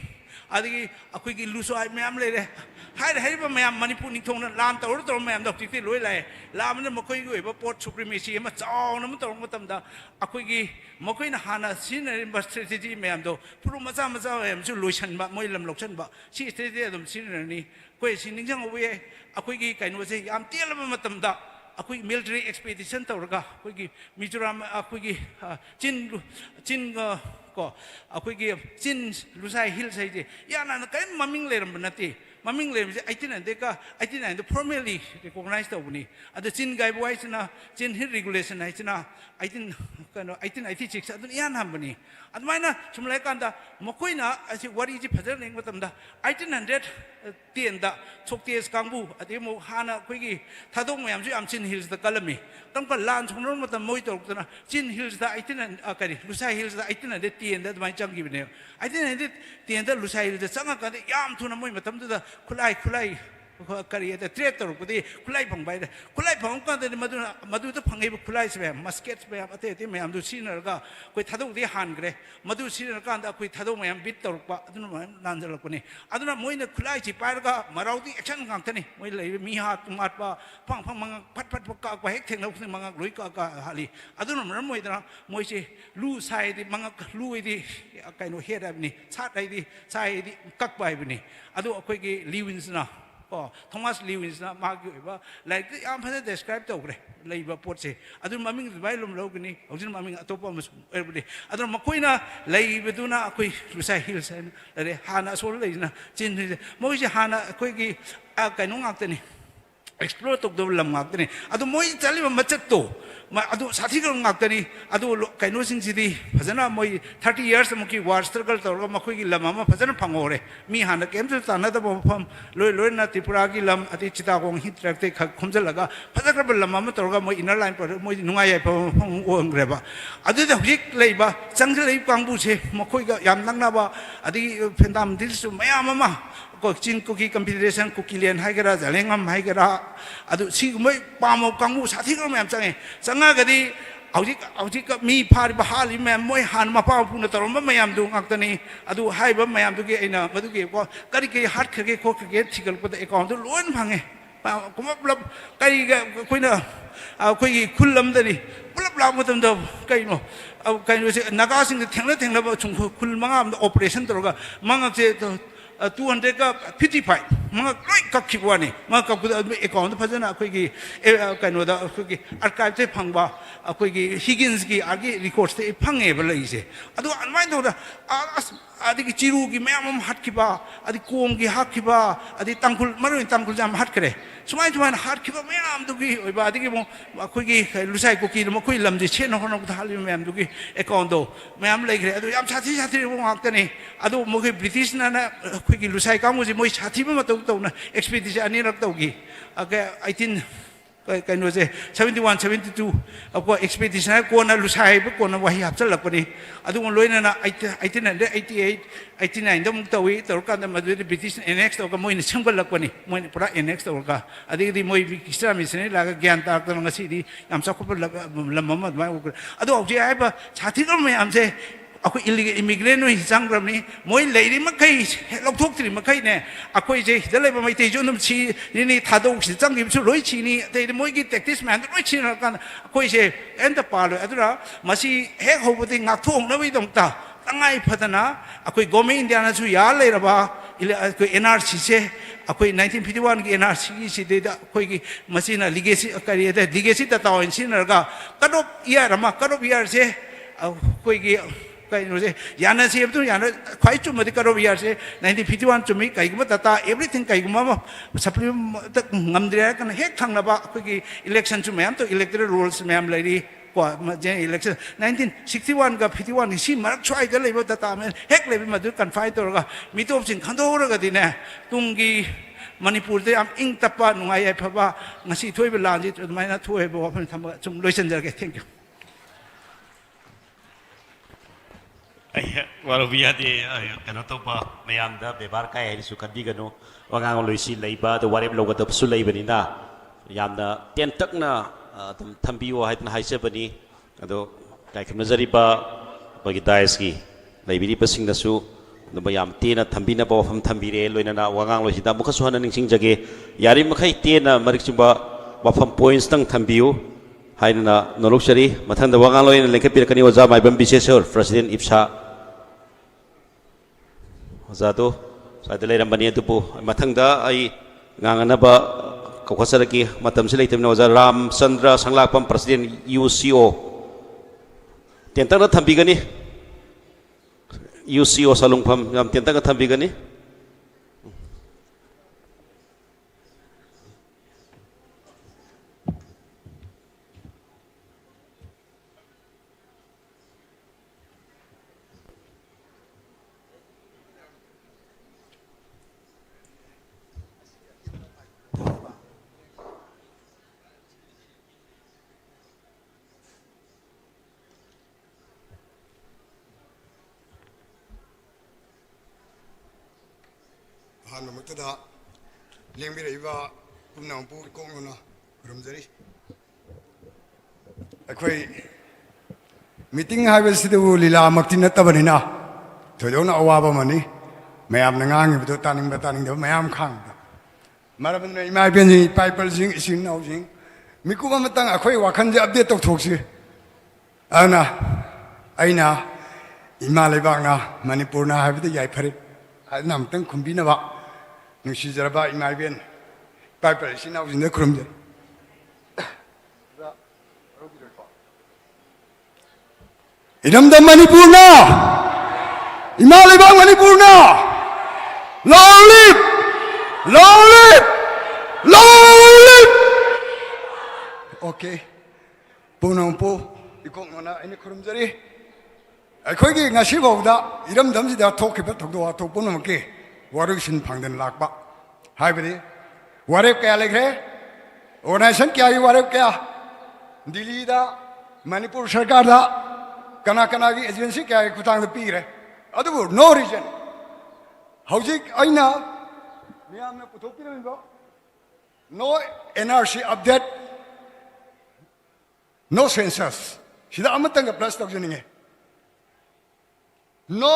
akoi gi lusai me am leire hai ba me am Manipur ni thong na lan tor me am da ti loi lai lam na makoi gi ba port supremacy ma chaw na ma tor matam da akoi gi makoi na hana sin strategy me am do puru macha em chu loisan ba moi lam lokchan ba si strategy dum sin ni koi sin ning jang owe akoi gi kaino se am tiel ba matam da akoi military expedition tawraga akoi gi Mizoram akoi gi chin ko akoi gi chin Lusai Hills hai je ya na kai maming leram banati maming le je 89 ka 89 formally recognize to buni adu chin gai boy china chin hit regulation ai china 1886 adu yan ham buni admaina chumlai kanda mokoina asi wari ji phajal ning matamda 1800 tien da choktes kangbu adi mo hana koigi thadong mayam ju am chin hills da kalami tam ka lan chungron matam moi tor tana chin hills da 18 kari lusai hills da 1800 tien da mai changi bine 1800 tien da lusai hills da changa ka yam thuna moi matam da khulai kari da tretor ko di khulai phang bai da khulai phang ka da madu da phangai bu khulai se musket be ate te mayam du sinar ga koi thadong di han gre madu sinar ka da koi thadong mayam bit tor pa aduna nan jal ko ni aduna moi na khulai chi par ga marau di action ngam tani moi lai mi ha tumat pa phang mang phat ka ko hek theng na mang loi ka hali aduna moi da moi chi lu sai di mang lu di kai no head ab ni chat ai di sai di kak bai ni adu akoi ki Lewins na Thomas Lewis na magi ba like am phane describe to gre leiba pot se adu maming bai lom lo gni hojin maming atopa mas everybody adu makoina leiba duna koi Lusai Hills re hana sol leina chin mo ji hana koi ki kai no ngak tani explore to do lam ngak tani adu moi chali ma machat to adu sathi ga ngak tani adu kai no sing sidi phajana moi 30 years muki war struggle to ga makoi ki lam ma phajana phangore mi hana kem se tana da pham loi na Tripura ki lam ati Chittagong hit rakte khomjal laga phajak ra lam ma to ga moi inner line par moi nungai phang ong re ba adu da hik leiba changjal lei pangbu se makoi ga yam nang na ba adi phendam dil su mayam ma ko chin cookie competition cookie len hai gara jalengam hai gara adu si moi pamo kangbu sathi ga mayam change changa gadi aujik mi phari ba hali me moi han ma pa pu na torom mayam du ngaktani adu hai ba mayam du ge aina madu ge ko kari ke hat khage ko ge thigal ko da account du loan phange kuma blab kari ga koina koi khullam dani blab la mutam da kai no kai no se naga sing thengla ba chung khul mangam operation tor ga mangak se 200 ka 55 mga loi ka khibwani mga ka account phajana akoi gi kaino da akoi gi archive te phangba akoi gi Higgins gi agi records te phange ba lai se adu anmai do da adi gi chiru gi mayam hat khiba adi kong gi hat khiba adi tangkul jam hat kare sumai hat khiba mayam du gi oi ba adi gi mo akoi gi Lusai ko ki mo koi lam ji chen hono da hali mayam du gi account do mayam lai kare adu yam sathi mo ngak tani adu mo gi British na akoi gi Lusai ka mo ji moi sathi ma to na expedition ani rak to gi aga 18 kai no se 71 72 apa expedition ko na Lusai ba ko na wahi hapsal lak ni adu mo loina na 1888 89 dom tawi tor ka na madu British annex to ka mo ni sambal lak ni mo ni pura annex to ka adi di mo kisra mission la ga gyan ta ka ngasi di am sa ko lamma ma adu au ji ai ba chathi ko me am se akoi illegal immigrant no hisang ni moi leiri makai lokthok tri makai ne akoi je hidalai ba mai te jo num chi ni thadok si chang gi chu loi chi ni te moi gi tactics man loi chi na kan akoi je end pa lo adura masi he ho bu ti ngak thong na wi dong ta tangai phadana akoi government india na chu ya lai ra ba akoi NRC se akoi 1951 ki NRC si de da akoi gi masi na legacy kari da legacy ta taw in sin ga kadop year ma kadop year se akoi gi kai no se yana se tu yana khai chu madi karo biar se 1951 chu mi kai guma tata everything kai guma ma supplement tak ngam dre kan hek thang na ba ko ki election chu mayam to electoral rules mayam lai ko je election 1961 ga 51 si marak choi ga lai ba tata men hek lai ma du kan fai to ga mi to sin khando ra ga di ne tungi Manipur de am ing tapa nungai ai phaba ngasi thoi be lan ji mai na thoi bo phan tham chum loisan jar ge thank you Walau biar di kena tu pa mayam dah bebar kaya hari sukan di kanu orang loisi leiba tu warem logo tu sulai bani na yam dah tentak na thambi wa hai na hai se bani ado kai kem nazari pa bagi daiski leibi di pasing nasu na bayam tena thambi na ba fam thambi re loina na wangang loisi da mukha suhana ning sing jage yari makai tena marik chimba wa fam points tang thambiu hai na nolok sari mathang da wangang loina lengke pir kani waja mai bam bisesor president ipsa Zato saya telah rambani itu pu matang dah ai ngangana ba kawasan lagi matam sila itu nawaza Ram Chandra Sanglapam Presiden UCO tentang dah thambi gani UCO salungpam yang tentang dah thambi gani भानुमतदा लेंबिरइबा पुमनांपु कोंगना रुमजरी अखोई meeting हाइबसिदु लीला मक्ति नतबनिना थोदोना अवाबा money ma'am नंगांगिबदो तानिंग ma'am खांग मरबन इमा Benji पाइपल जिंग इसिंग नाउजिंग मिकुबा मतंग अखोई वाखन जे update तौथोक्सी अना अइना इमा लेबांगना मणिपुरना हाइबदि याइफरे अदना मतंग खुंबिनबा नुसिजरबा इमा Ben पाइपल इसिंग नाउजिंग दे खुरुमजे इरमदा मणिपुरना इमा Lebang मणिपुरना long live long live long live okay punongpo ikong mana ini khurumjari akhoi gi ngasi bawda iram damji da thokhiba thokdo wa thok punong ke warusin phangden lakba haibri warep kya lekre organization kya yi warep kya delhi da manipur sarkar da kana kana gi agency kya yi khutang da pire adu no reason Howjik aina miyamna puthokpiramiba no NRC update no census sida amatanga plus tawjaninge no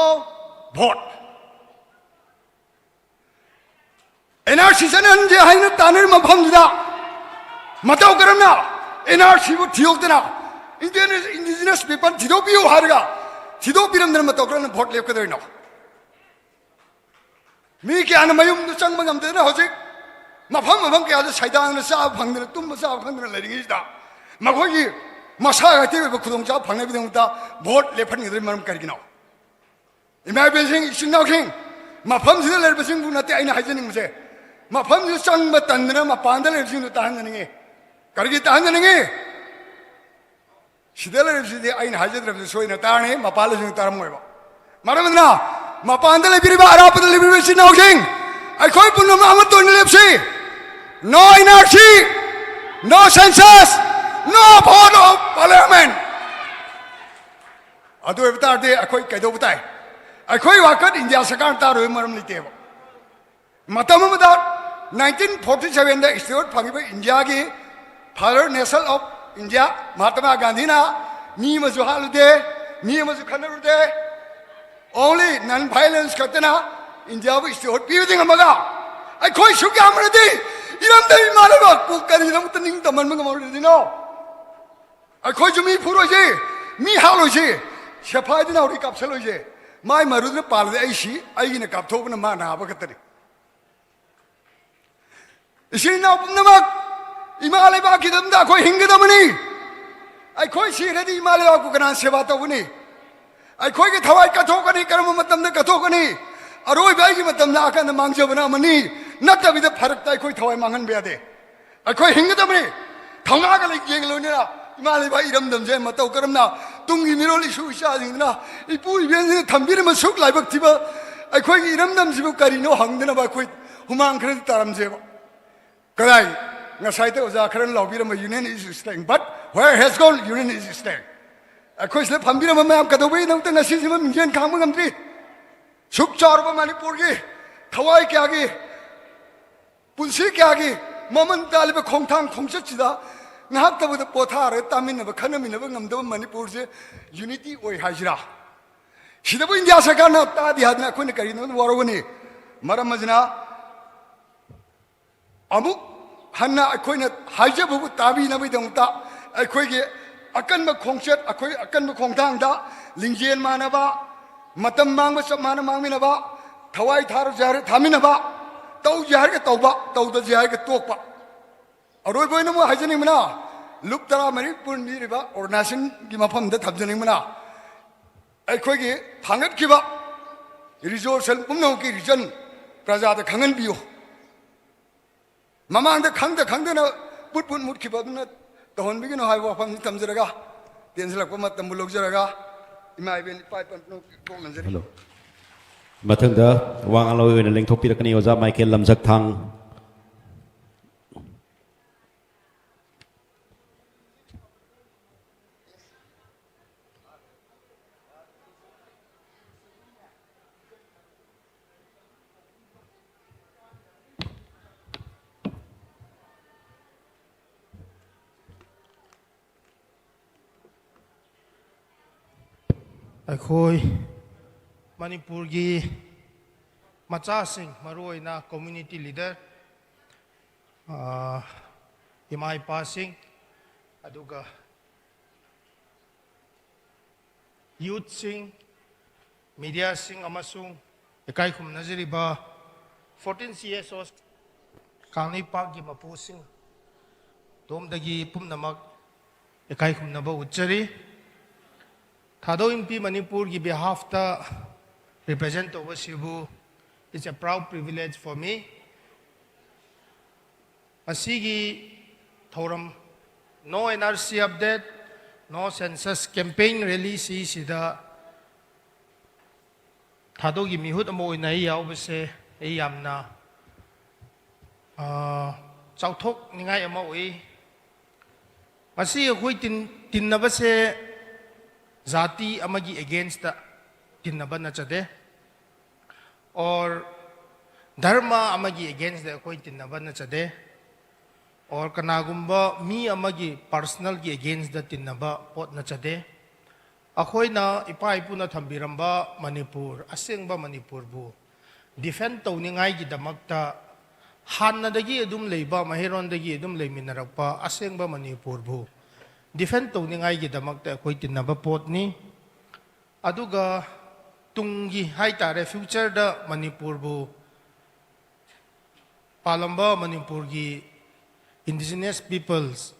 vote NRC sanan je haina tanir maphamda mataw karamna NRC bu thiyokdana indigenous people thidopiyo harga thidopiramdana mataw karana vote lepkadorino मी क्या ना मयूम तो चंग मंगम देना हो जिक मफम क्या तो शैतान ने साफ फंगने तुम साफ फंगने लड़ेंगे इस दा मखोगी मसा कहते हुए खुदों चाप फंगने भी दूँगा वोट लेफन इधर मरम कर गिनाओ इमाम बेसिंग इश्नाव किंग मफम से लड़ बेसिंग बुनाते आइना हाइजनिंग मुझे मफम से चंग बतंदना मपांडा लड़ बेसिंग तो ताहन जनेंगे करके ताहन जनेंगे शिदल लड़ बेसिंग आइना हाइजन लड़ बेसिंग सोई न तारने मपाले से तारम हुए बा मरम ना Mapanda lebiriba arapanda lebiriba sinawjing akhoi punam amaton lepsi no NRC no census no vote of parliament adu evtar de akhoi kaido butai akhoi wakat India sarkar ta roi maram liteba matam amada 1947 da institute phangiba India gi father nation of India Mahatma Gandhi na ni mazu halude ni mazu khanarude only non-violence katana India is the hot people amaga I koi shu kya amrati iram dai malaba ku kari ram taning taman mang amrati no I koi jumi puro je mi halo je shafai dina ori kapsalo je mai marudne palde ai shi ai ne kapthok na ma na ba katari isi na upnamak imalai ba kidam da koi hingdamani I koi shi redi imalai ba ku kana seva ta buni अखोई के थवाई कथोकनी कर्म मतम कथोकनी अरोई by की मतम लाकर मांगजबना money नतबिद फरकता अखोई थवाई मांगन बेदे अखोई हिंगदमनी थंगा गले येंगलोनेना इमाले बाई इरमदम जे मतौ करमना तुंगी मिरोल इशु इशा जिंगना इपु इबेन थंबिर मसुक लाइबक थिबा अखोई इरमदम जिबु करिनो हंगदना बा अखोई हुमांग खरन तारम जेबा कदाई ngasai te oja khran lobby ma union is staying but where has gone union is staying अखोई से फंबीर में आप कदोबे नंग तंग असी जिम मिंजन काम गमत्री सुख चार बा मणिपुर की थवाई क्या की पुलसी क्या की ममन तालिब खोंगथांग खोंगचत सिदा ngahak tabu da pothar tamin ba khana min ba ngam da manipur se unity oi hajra sida bu india sarkar na ta di hadna khone kari no warogani maram majna amuk hanna akhoi na haja bu tabi na bi dongta akhoi ge akan ma khongchet akhoi akan ma khongthang da lingjen manaba matam mang ba samana mangmina ba thawai thar jar thamina ba tau jar ke tauba tau da jar ke tokpa aroi boina mo hajani mana lup tara mari pun mi riba organization gi mafam da thabjani mana akhoi ge thangat ki ba resource pumno ki region praja da khangan biyo mamang da khangda na put mut ki ba na तहन भी किनो high वाफम तम जरगा तेंसलक पम तम bullock जरगा इमा Eben पाइ पन को नजर हेलो मथंदा वांग आलो ओइना लेंथोपिरकनी ओजा माइकेल लमजक थांग ꯑꯩꯈꯣꯏ ꯃꯅꯤꯄꯨꯔꯒꯤ ꯃꯆꯥꯁꯤꯡ ꯃꯔꯨꯑꯣꯏꯅ ꯀꯝꯃ꯭ꯌꯨꯅꯤꯇꯤ ꯂꯤꯗꯔ ꯏꯃꯥ ꯏꯄꯥꯁꯤꯡ ꯑꯗꯨꯒ ꯌꯨꯠꯁꯤꯡ ꯃꯤꯗꯤꯌꯥꯁꯤꯡ ꯑꯃꯁꯨꯡ ꯏꯀꯥꯏ ꯈꯨꯝꯅꯖꯔꯤꯕ 14 CSO ꯀꯪꯂꯩꯄꯥꯛꯀꯤ ꯃꯄꯨꯁꯤꯡ ꯇꯣꯝꯗꯒꯤ ꯄꯨꯝꯅꯃꯛ ꯏꯀꯥꯏ ꯈꯨꯝꯅꯕ ꯎꯠꯆꯔꯤ ꯊꯥꯗꯧ ꯏꯝꯄꯤ ꯃꯅꯤꯄꯨꯔꯒꯤ behalfꯇ represent ꯇꯧꯕꯁꯤꯕꯨ it's a proud privilege for me ꯑꯁꯤꯒꯤ ꯊꯧꯔꯝ No NRC update No census campaign rally sida ꯊꯥꯗꯧꯒꯤ ꯃꯤꯍꯨꯠ ꯑꯃ ꯑꯣꯏꯅ ꯑꯩ ꯌꯥꯎꯕꯁꯦ ꯑꯩ ꯌꯥꯝꯅ ꯆꯥꯎꯊꯣꯛꯅꯤꯡꯉꯥꯏ ꯑꯃ ꯑꯣꯏ ꯃꯁꯤ ꯑꯩꯈꯣꯏ ꯇꯤꯟꯅꯕꯁꯦ ꯖꯥꯇꯤ ꯑꯃꯒꯤ ꯑꯦꯒꯦꯟꯁꯇ ꯇꯤꯟꯅꯕ ꯅꯠꯆꯗꯦ or ꯙꯔꯃ ꯑꯃꯒꯤ ꯑꯦꯒꯦꯟꯁꯇ ꯑꯩꯈꯣꯏ ꯇꯤꯟꯅꯕ ꯅꯠꯆꯗꯦ or ꯀꯅꯥꯒꯨꯝꯕ ꯃꯤ ꯑꯃꯒꯤ ꯄꯔꯁꯅꯦꯜꯒꯤ ꯑꯦꯒꯦꯟꯁꯇ ꯇꯤꯟꯅꯕ ꯄꯣꯠ ꯅꯠꯆꯗꯦ ꯑꯩꯈꯣꯏꯅ ꯏꯄꯥ ꯏꯄꯨꯅ ꯊꯝꯕꯤꯔꯝꯕ ꯃꯅꯤꯄꯨꯔ ꯑꯁꯦꯡꯕ ꯃꯅꯤꯄꯨꯔꯕꯨ ꯗꯤꯐꯦꯟ ꯇꯧꯅꯤꯡꯉꯥꯏꯒꯤꯗꯃꯛꯇ ꯍꯥꯟꯅꯗꯒꯤ ꯑꯗꯨꯝ ꯂꯩꯕ ꯃꯍꯩꯔꯣꯟꯗꯒꯤ ꯑꯗꯨꯝ ꯂꯩꯃꯤꯟꯅꯔꯛꯄ ꯑꯁꯦꯡꯕ ꯃꯅꯤꯄꯨꯔꯕꯨ ꯗꯤꯐꯦꯟ ꯇꯧꯅꯤꯡꯉꯥꯏꯒꯤꯗꯃꯛꯇ ꯑꯩꯈꯣꯏ ꯇꯤꯟꯅꯕ ꯄꯣꯠꯅꯤ ꯑꯗꯨꯒ ꯇꯨꯡꯒꯤ ꯍꯥꯏꯇꯥꯔꯦ ꯐ꯭ꯌꯨꯆꯔꯗ ꯃꯅꯤꯄꯨꯔꯕꯨ ꯄꯥꯜꯂꯝꯕ ꯃꯅꯤꯄꯨꯔꯒꯤ indigenous peoples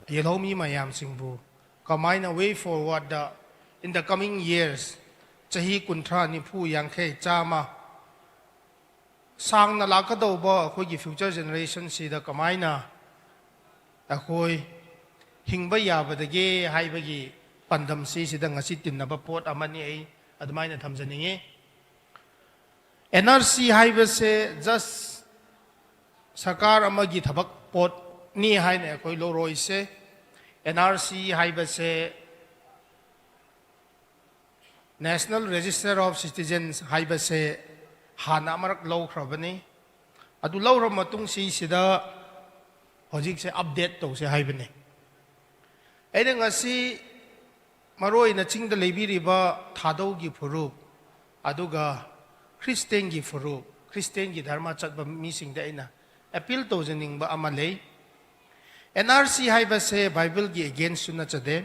ꯌꯦꯜꯍꯧꯃꯤ ꯃꯌꯥꯝꯁꯤꯡꯕꯨ ꯀꯃꯥꯏꯅ way forwardꯗ in the coming years chahi 30 40 50 100 sangna lakadauba akhoi future generation sida kamaina akhoi hingba yabadage haibagi pandam sida ngasi tinnaba pot amani ai admaina thamjaninge NRC haibase just sarkar amagi thabak pot ni haina akhoi loroise NRC haibase National Register of Citizens haibase hana amarak law khrabani adu lawra matung sida hojik se update to se haibane aida ngasi maroi na chingda leibiriba thadau gi furup aduga Christian gi furup Christian gi dharma chatba mi singda ina appeal to jeningba amalei NRC haibase Bible gi against suna chade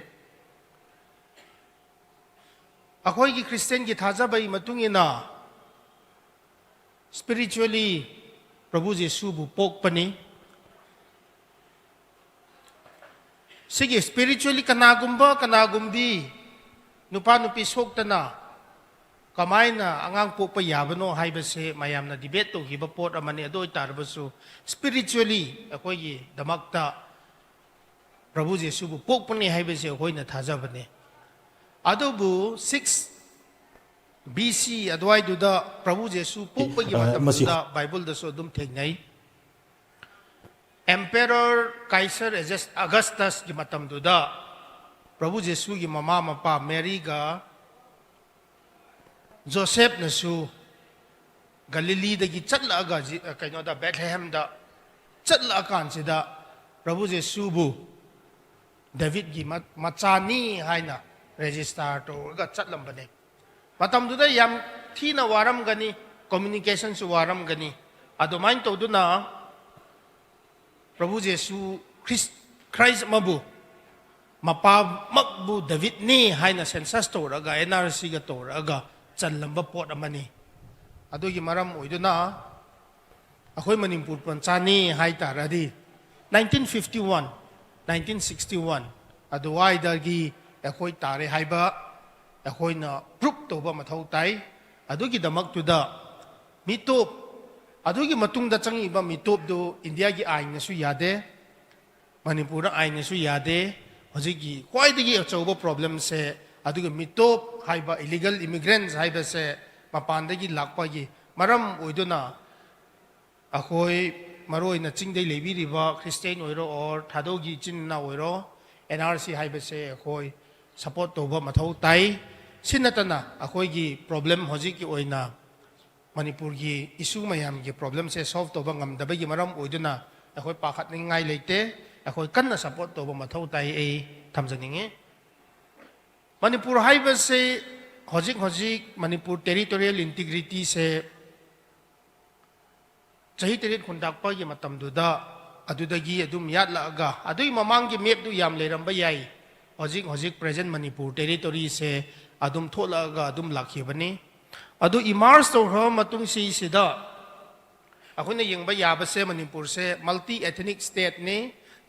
akhoi gi Christian gi thajabai matungina spiritually Prabhu Jesu bu pokpani sige spiritually kanagumbi nupa nupi soktana kamaina angang pokpa yabano haibase mayamna debate to hiba pot amani adoi tarbasu spiritually akhoi gi damakta Prabhu Jesu bu pokpani haibase akhoi na thajabane adobu 6 BC adwai duda Prabhu Jesu pokpagi matamda Bible da so dum thengnai Emperor Kaiser Augustus gi matam duda Prabhu Jesu gi mama mapa Mary ga Joseph nasu Galilee dagi chatla aga kaino da Bethlehem da chatla kan sida Prabhu Jesu bu David gi machani haina register to ga chatlam bane matam duda yam thina waram gani communication su waram gani adomain to duna Prabhu Jesu Christ mabu mapa makbu David ni haina census to raga NRC ga to raga chalamba pot amani adogi maram oiduna akhoi manipur panchani hai taradi 1951 1961 adwai dagi akhoi tare haiba akhoi na proof to ba mathau tai adugi damak tu da mitop adugi matung da changi ba mitop do India gi ain na su yade Manipur ain na su yade hojigi kwai digi achauba problem se adugi mitop haiba illegal immigrants haiba se mapan dagi lakpa gi maram oiduna akhoi maroi na chingdei lebi riba Christian oiro or thadogi chinna oiro NRC haiba se akhoi support to ba mathau tai sinatana akhoi gi problem hoji ki oina Manipur gi issue mayam gi problem se solve to ba ngam da ba gi maram oiduna akhoi pakhat ngai leite akhoi kanna support to ba mathau tai ei thamjaninge Manipur haiba se हजिक Manipur territorial integrity से चही तेरे खुंदाकपा की मतमदुदा अदुदगी अदुम यादलागा अदुई ममांग की map दु याम लेरंबा याई हजिक present Manipur territory से अदुम थोलागा अदुम लाखिबनी अदु इमार्स तो मतुंग सिदा अखुन यंगबा याबसे मणिपुर से मल्टी एथनिक स्टेट ने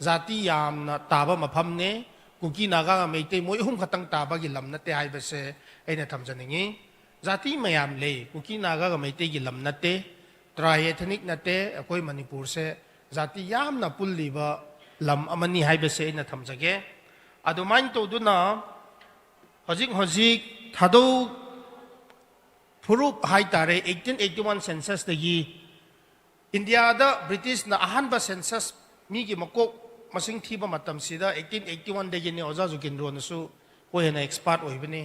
जाति यामना ताबा मफम ने कुकी नागा मेते मोय हुम खतंग ताबा की लम नते हाइबसे ऐना थमजनिंगी जाति मयाम ले कुकी नागा मेते की लम नते ट्राई एथनिक नते अकोई मणिपुर से जाति यामना पुल्लीबा लम अमनी हाइबसे ऐना थमजगे अदुमाइन तोदुना हजिक थादो फुरुप हाई तारे 1881 सेंसस दगी इंडिया दा ब्रिटिश ना अहानबा सेंसस मी की मकोक मसिंग थीबा मतम सिदा 1881 दगी ने ओजा जुकिन रोनसु कोहेना एक्सपर्ट ओइबने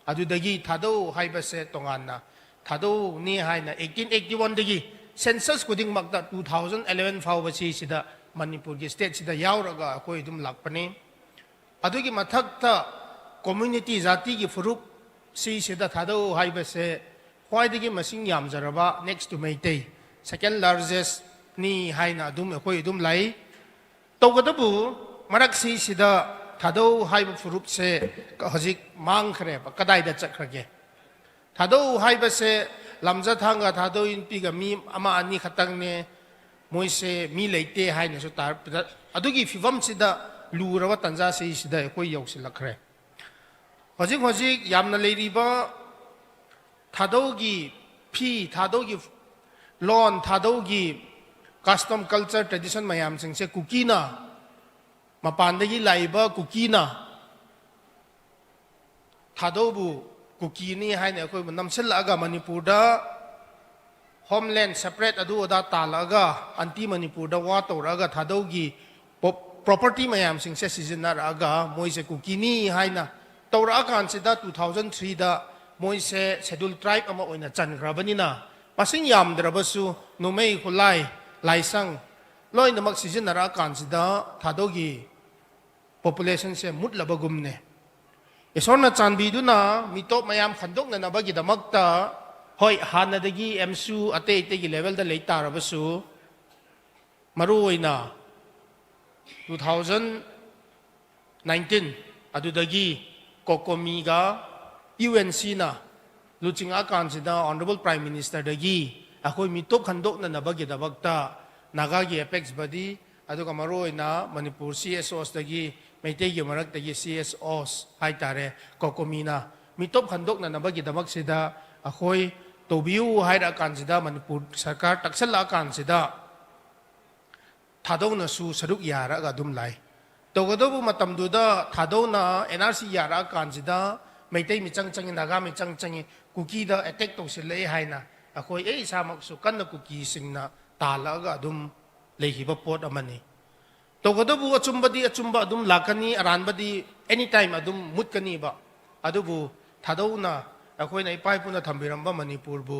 अदुदगी थादो हाइबसे तोंगाना थादो नि हाइना 1881 दगी सेंसस कुदिंग मकदा 2011 फावबसी सिदा मणिपुर की स्टेट सिदा यावरगा कोई दुम लाकपने अदुगी मथक्ता कम्युनिटी जाति की फुरुप सिदा थादो हाइबसे ख्वाइदगी मसिंग यामजरबा नेक्स्ट टू मेइतै सेकेंड लार्जेस्ट नि हाइना दुम कोई दुम लाई तौगदबु मरक सिदा थादो हाइब फुरुप से हजिक मांग खरे कदाइदा चखरगे थादो हाइबसे लमजा थांगा थादो इनपीगा मी अमा अनि खतंग ने मोइसे मी लेते हाइना सु तार अदुगी फिवम सिदा लुरवा तंजा सिदा कोई यौसिलखरे हजिक यामना लेरिबा थादोगी फी थादोगी लोन थादोगी कस्टम कल्चर ट्रेडिशन मयाम सिंसे कुकीना मपानदगी लाइबा कुकीना थादोबु कुकीनी हाइने कोई नमसिलगा मणिपुर दा होमलैंड सेपरेट अदु ओदा तालगा अंती मणिपुर दा वा तौरगा थादोगी प्रॉपर्टी मयाम सिंसे सिजनरगा मोइसे कुकीनी हाइना तौरा कांसिदा 2003 दा मोइसे शेड्यूल ट्राइब अमा ओइना चनग्रबनिना मसिंग यामद्रबसु नुमेई खुलाई लाइसंग लोइनमक सिजनरा कांसिदा थादोगी पॉपुलेशन से मुटलबगुमने इसोरना चांबीदुना मिटोप मयाम खंदोकनबगीदमक्ता होय हानदगी एमसु अते इतेगी लेवल दा लेतारबसु मरुओइना 2019 अदुदगी कोकोमीगा UNC ना लुचिंगा कांसिदा ऑनरेबल प्राइम मिनिस्टर दगी अखोई मिटोप खंदोकनबगीदमक्ता नागा की एपेक्स बडी अदुगा मरुओइना मणिपुर CSOs दगी मैतेगी मरक दगी CSOs हाई तारे कोकोमीना मिटोप खंदोकनबगीदमक सिदा अखोई तोबियु हाइरा कांसिदा मणिपुर सरकार तक्सला कांसिदा थादौनसु सरुक यारागा दुम लाई तोगदबु मतमदुदा थादौना NRC यारा कांसिदा मैतै मिचंग चंगी नागा मिचंग चंगी कुकी दा अटैक तौसिले हाइना अखोई ए सामकसु कन्न कुकी सिंगना तालागा दुम लेहिबा पोट अमनी तोगदबु अचुंबदी अचुंबा अदुम लाकनी अरानबदी एनी टाइम अदुम मुतकनी बा अदुबु थादौना अखोइना इपाइपुना थंबिरंबा मणिपुरबु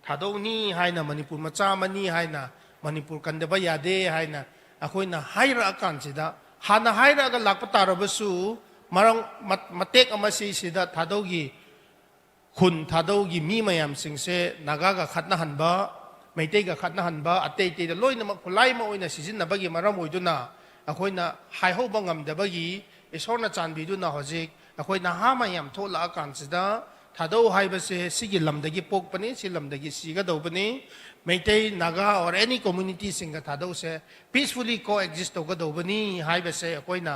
थादौनी हाइना मणिपुर मचा मनी हाइना मणिपुर कंदबा यादे हाइना अखोइना हाइरा कांसिदा हाना हाइरागा लाकपा तारबसु मरंग मतेक अमसी सिदा थादौगी खुन थादौगी मी मयाम सिंसे नागागा खतना हनबा मैतेगा खतना हनबा अते ते लोइनमक खुलाई मा ओइना सिजिनबगी मरम ओइदुना अखोइना हाइहोबा ngamdabagi इsorna चानबीदुना हजिक अखोइना हा मयाम थोला कांसिदा थादौ हाइबसे सिगी लमदगी पोकपनी सि लमदगी सिगदौबनी मैतै नागा और एनी कम्युनिटी सिंगा थादौ से पीसफुली कोएग्जिस्ट होगदौबनी हाइबसे अखोइना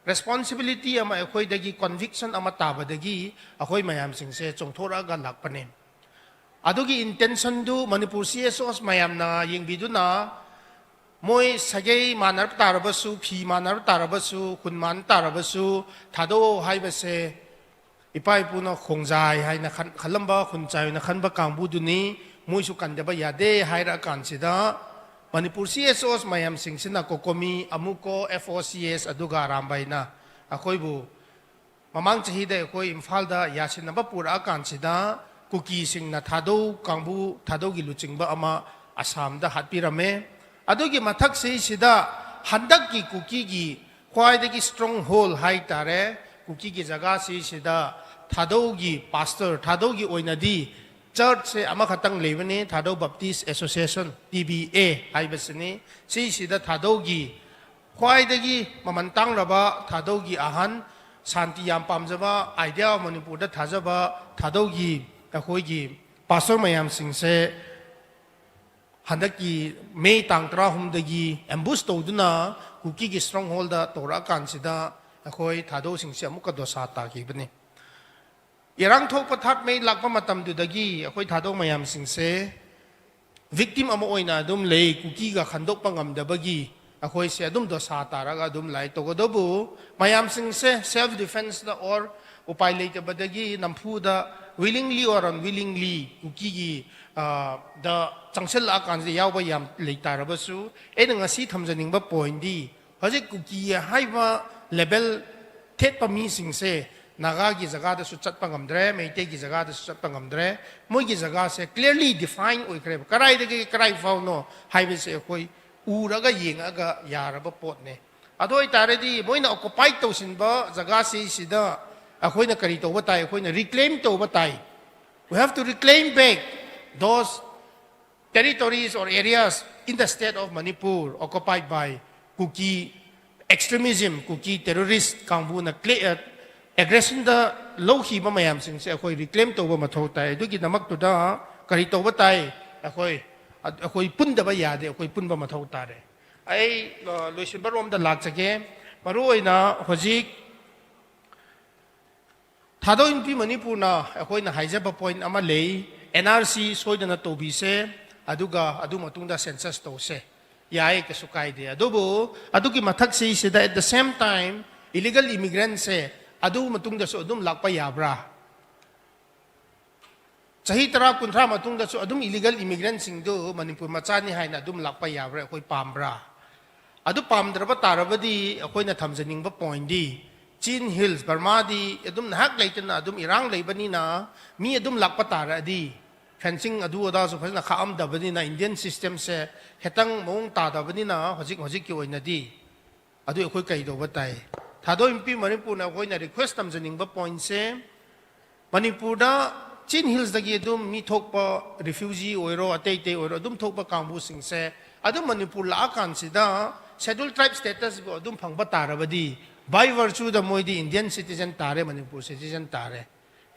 responsibility ama akhoi dagi conviction ama tabadagi akhoi mayam singse chongthora ga lakpane adugi intention du manipur CSOs mayam na yingbiduna moi sagei manar tarabasu phi manar tarabasu kunman tarabasu thado haibase ipai puna khongjai haina khalamba khunchai na khanba kangbu duni moi su kandaba yade haira kansida Manipur CSOs mayam singsina kokomi amuko FOCS aduga rambaina akhoi bu mamang chahi da akhoi imphal da yasin namba pura kansida kuki singna thado kangbu thado gi luchingba ama asam da hatpirame adugi mathak sei sida handak ki kuki gi khwai da gi stronghold hai tare kuki gi jaga sei sida थादौगी pastor थादौगी ओइनादी church से अमा खतंग लेबने Thadou Baptist Association TBA हाइबसने सिदा थादौगी ख्वाइदगी ममन तांगरबा थादौगी अहन शांति याम पामजबा आइडिया मणिपुर थाजबा थादौगी अखोइगी पास्टर मयाम सिंसे हंदकी मे तांग 13 एम्बुश तौदुना कुकी की स्ट्रॉन्ग होल्ड तोरा कांसिदा अखोई थादौ सिंसे अमुक दोसा ताकीबने इरांग थोक पथाक में लाकपा मतम दुदगी अखोई थादौ मयाम सिंसे विक्टिम अमा ओइना दुम ले कुकी का खंदोक पंगम दबगी अखोई से अदुम दोसा तारागा दुम लाई तोगदबु मयाम सिंसे सेल्फ डिफेंस द और उपाय लेते बदगी नमफुदा willingly or unwillingly कुकी की द चंगसल आकान से याव याम लेतारबसु एन ngasi थमजनिंग पॉइंट दी हजे कुकी हाइबा लेवल थेट पमी सिंसे नागा की जगह दसु चटपा ngमद्रे मेटे की जगह दसु चटपा ngमद्रे मोई की जगह से क्लियरली डिफाइन ओइख्रे कराई दगे कराई फाउनो हाइबे से कोई उरगा येंगा यारबा पोटने अदोय तारेदी मोइना ऑक्युपाई तौसिनबा जगह से सिदा अखोइना करी तौबा ताई अखोइना रिक्लेम तौबा ताई we have to reclaim back those territories or areas in the state of Manipur occupied by Kuki extremism Kuki terrorist kangbu na aggression da low hi ba mayam sing se akhoi reclaim tauba mathau tai dugi namak tu da kari tauba tai akhoi pun da ba ya de akhoi pun ba mathau tare ai loisin barom da lak chake maruina hojik थादौ इम्पी Manipur ना अखोइना हाइजब point अमा ले NRC सोइदना तोबीसे अदुगा अदु मतुंगदा census तोसे याय कसु कायदे अदुबो अदुकी मथक से सिदा at the same time illegal immigrant से अदु मतुंगदा सो अदुम लाकपा याब्रा चही 13 15 मतुंगदा सो अदुम इलीगल इमिग्रेंट सिंगदु मणिपुर मचानी हाइना अदुम लाकपा याब्रा अखोइ पामब्रा अदु पामद्रबा तारबदी अखोइना थमजनिंगबा point the Chin Hills Burma di adum nahak leitana adum irang leibani na mi adum lakpa tara di fencing adu ada so phasna kham dabani na Indian system se hetang mong ta dabani na hojik ki oina di adu ekhoi kai do batai thado MP Manipur na koina request tam janing ba point se Manipur da Chin Hills dagi adum mi thokpa refugee oiro atei te oiro adum thokpa kangbu sing se adum Manipur la kan sida scheduled tribe status bo adum phangba tara badi by virtue the moidi Indian citizen tare Manipur citizen tare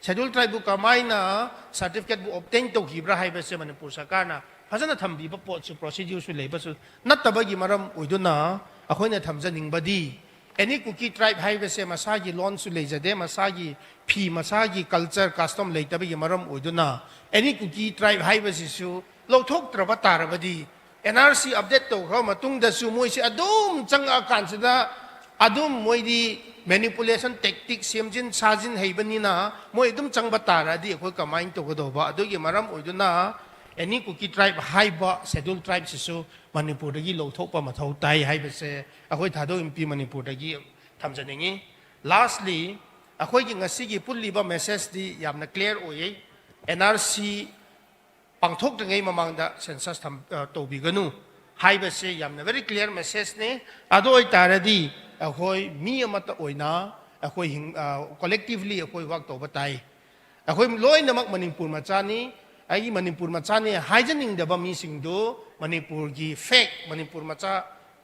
scheduled tribe bu kamaina certificate bu obtain to gibra haiba se Manipur sakana phajana thambi ba pot su procedure su leiba su nattabagi maram oiduna akhoina thamjaning badi any kuki tribe haiba se masagi loan su leijade masagi phi masagi culture custom leitabagi maram oiduna any kuki tribe haiba su lothok traba tarabadi NRC update to kho matung da su moi se adum changa kan sida adum moidi manipulation tactic semjin sajin heibani na moi adum changba tara di khoi kamain to godoba adugi maram oiduna any kuki tribe haiba scheduled tribe sisu Manipur dagi lothokpa mathau tai haiba se akhoi thado MP Manipur dagi thamjaningi lastly akhoi gi ngasi gi pulli ba message di yamna clear oye NRC pangthok dengai mamangda census tham tobi ganu haiba se yamna very clear message ne adoi taradi अखोई मी अमत ओइना अखोई collectively अखोई work तोबा ताई अखोई लोइनमक मणिपुर मचानी आई मणिपुर मचानी हाइजनिंग दबा मी सिंगदो मणिपुर की fake Manipur मचा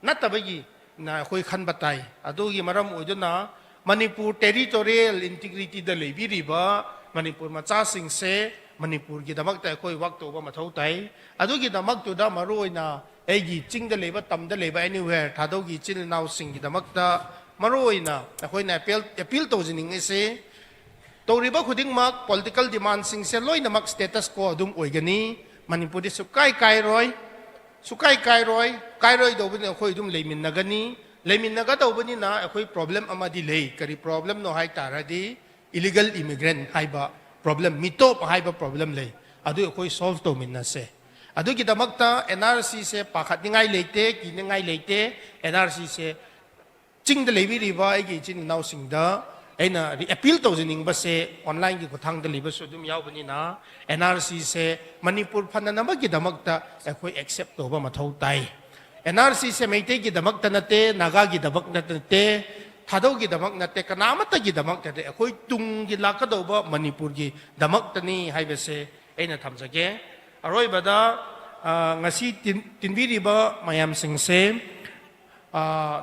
नतबगी ना अखोई खन बताई अदोगी मरम ओइदना मणिपुर टेरिटोरियल इंटीग्रिटी द लेबिरिबा मणिपुर मचा सिंग से मणिपुर की दमक ता अखोई वर्क तोबा मथौ ताई अदोगी दमक तुदा मरोइना एगी चिंग द लेबा तम द लेबा एनीवेयर थादोगी चिल नाउ सिंग की दमक ता मरोइना अखोइना अपील तोजिनिंग से तौरिबा खुदिंग मक पॉलिटिकल डिमांड सिंग से लोइनमक स्टेटस को अदुम ओइगनी मणिपुर सुकाई कायरोय दोबनि अखोइ दुम लेमिनगनी लेमिनगा दोबनि ना अखोइ प्रॉब्लम अमादि ले करी प्रॉब्लम नो हाइ तारादि इलीगल इमिग्रेंट हाइबा प्रॉब्लम मिटोप हाइबा प्रॉब्लम ले अदु अखोइ सॉल्व तोमिना से अदुगी दमकता NRC से पाखतनिंगाई लेते किनिंगाई लेते NRC से चिंग द लेबिरिबा एगी चिन नाउ सिंगदा एना अपील तोजिनिंग बसे ऑनलाइन की खुथांग द लेबस दुम यावबनि ना NRC से मणिपुर फननबा की दमकता अखोइ एक्सेप्ट तोबा मथौ ताई NRC से मेटे की दमकता नते नागा की दमक नते ꯊꯥꯗꯧꯒꯤꯗꯃꯛ ꯅꯠꯇꯦ ꯀꯅꯥꯃꯠꯇꯒꯤꯗꯃꯛꯇꯗꯤ ꯑꯩꯈꯣꯏ ꯇꯨꯡꯒꯤ ꯂꯥꯛꯀꯗꯧꯕ ꯃꯅꯤꯄꯨꯔꯒꯤꯗꯃꯛꯇꯅꯤ ꯍꯥꯏꯕꯁꯦ ꯑꯩꯅ ꯊꯝꯖꯒꯦ ꯑꯔꯣꯏꯕꯗ ngasi tinbiriba mayam singse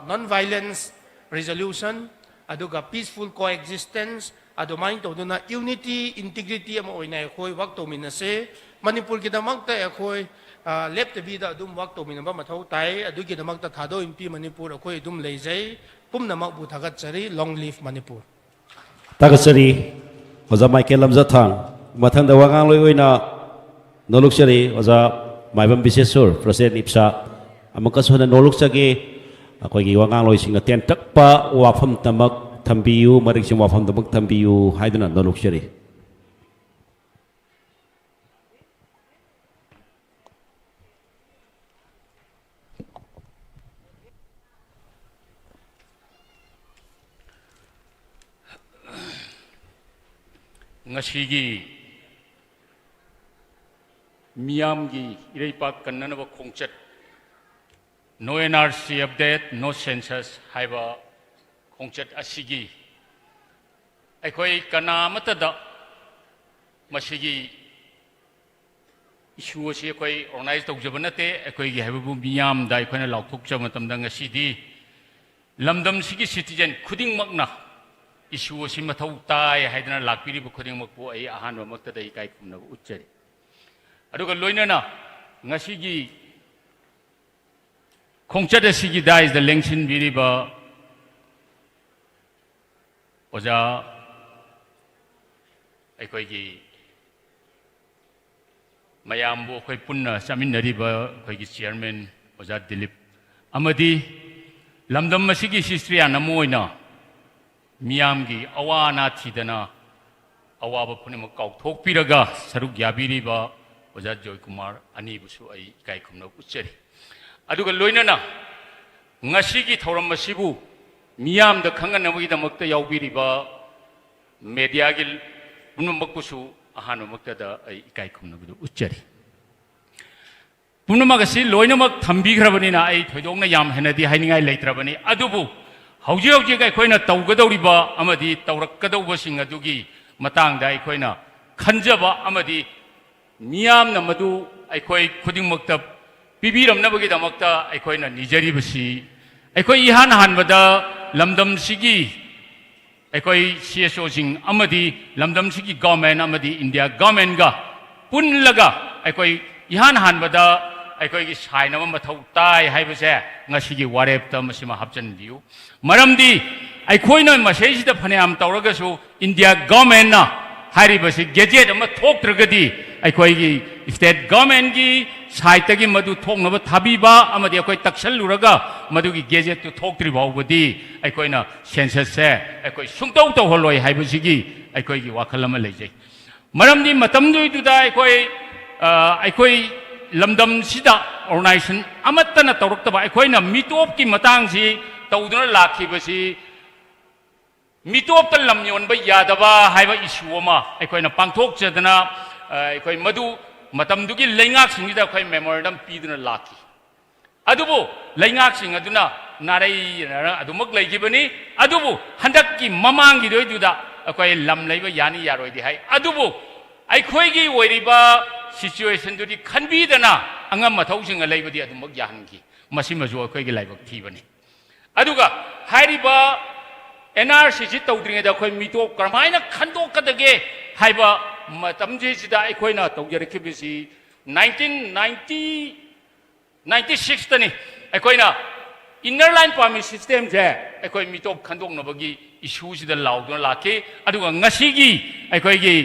non violence resolution aduga peaceful coexistence adumain toduna unity integrity ama oina khoi wak to minase manipur ki damak ta khoi left bi da dum wak to minaba mathau tai adugi damak ta thado impi manipur khoi dum leijai pumna mak bu thagat chari long live manipur tagasari oza michael lamza thang mathang da wangang loi oina nolok chari oza maibam bisesur president ipsa amaka sona nolok chage akoi gi wangang loi sing ten takpa wafam tamak thambiu marik sing wafam tamak thambiu haidana nolok chari ngasigi miyamgi ireipak kannanaba khongchat no NRC update no census haiba khongchat asigi aikoi kanamatada masigi issue asi aikoi organize tawjaba nate aikoi gi haibu miyam da aikoina lauthokcha matamda ngasidi lamdam sigi citizen khuding makna issue asi mathau tai haidana lakpiri bu khuding makpu ai ahanba maktada ikai kumna uchari aduga loinana ngasigi khongchat asigi da is the lengsin biriba oja aikoi gi mayambu khoi punna chaminariba khoi gi chairman oja Dilip amadi lamdam masigi history anamoina miyamgi awana thidana awaba punima kauthokpiraga saruk yabiriba oja Joy Kumar ani busu ai kai khumna uchari aduga loinana ngasigi thoram masibu miyam da khanganamagi damakta yaubiriba media gi punmakpusu ahanu makta da ai kai khumna bu uchari punamagasi loinamak thambigrabani ai thoidongna yam henadi hainingai leitrabani adubu hauji hauji kai khoina tawgadawriba amadi tawrakkadawba sing adugi matangda ai khoina khanjaba amadi miyamna madu aikoi khudingmakta pibiramnabagi damakta aikoina nijaribasi aikoi ihan hanbada lamdam sigi aikoi CSO sing amadi lamdam sigi government amadi India government ga punlaga aikoi ihan hanbada aikoi gi sainama mathau tai haibase ngasigi warepta masima hapchan diu maramdi aikoina maseisida phaneam tawragasu India government na haribasi gadget ama thoktragadi aikoi gi state government gi site gi madu thoknaba thabiba amadi aikoi taksaluraga madu gi gadget tu thoktri baubadi aikoina census se aikoi sungtau tau holoi haibasi gi aikoi gi wakhalama leijai maramdi matamdui du da aikoi lamdam sida organization amattana tawraktaba aikoina mitop ki matang si tawduna lakhibasi mitop tal lamyon ba yadaba haiba issue ama aikoina pangthok chadana aikoi madu matamdugi leingak singida khoi memorandum piduna laki adubu leingak sing aduna narai adumak leigibani adubu handakki mamangi doiduda akoi lam leiba yani yaroi di hai adubu aikoi gi oiriba situation dudi khanbidana angam mathau singa leibadi adumak yahangi masimaju akoi gi laibak thibani aduga hairiba NRC ji tawdringe da khoi mitop karmaina khandokadage haiba matamji sida aikoina tawjarakibisi 1996 tani aikoina inner line permit system je aikoi mitop khandoknabagi issue sida lauduna laki aduga ngasigi aikoigi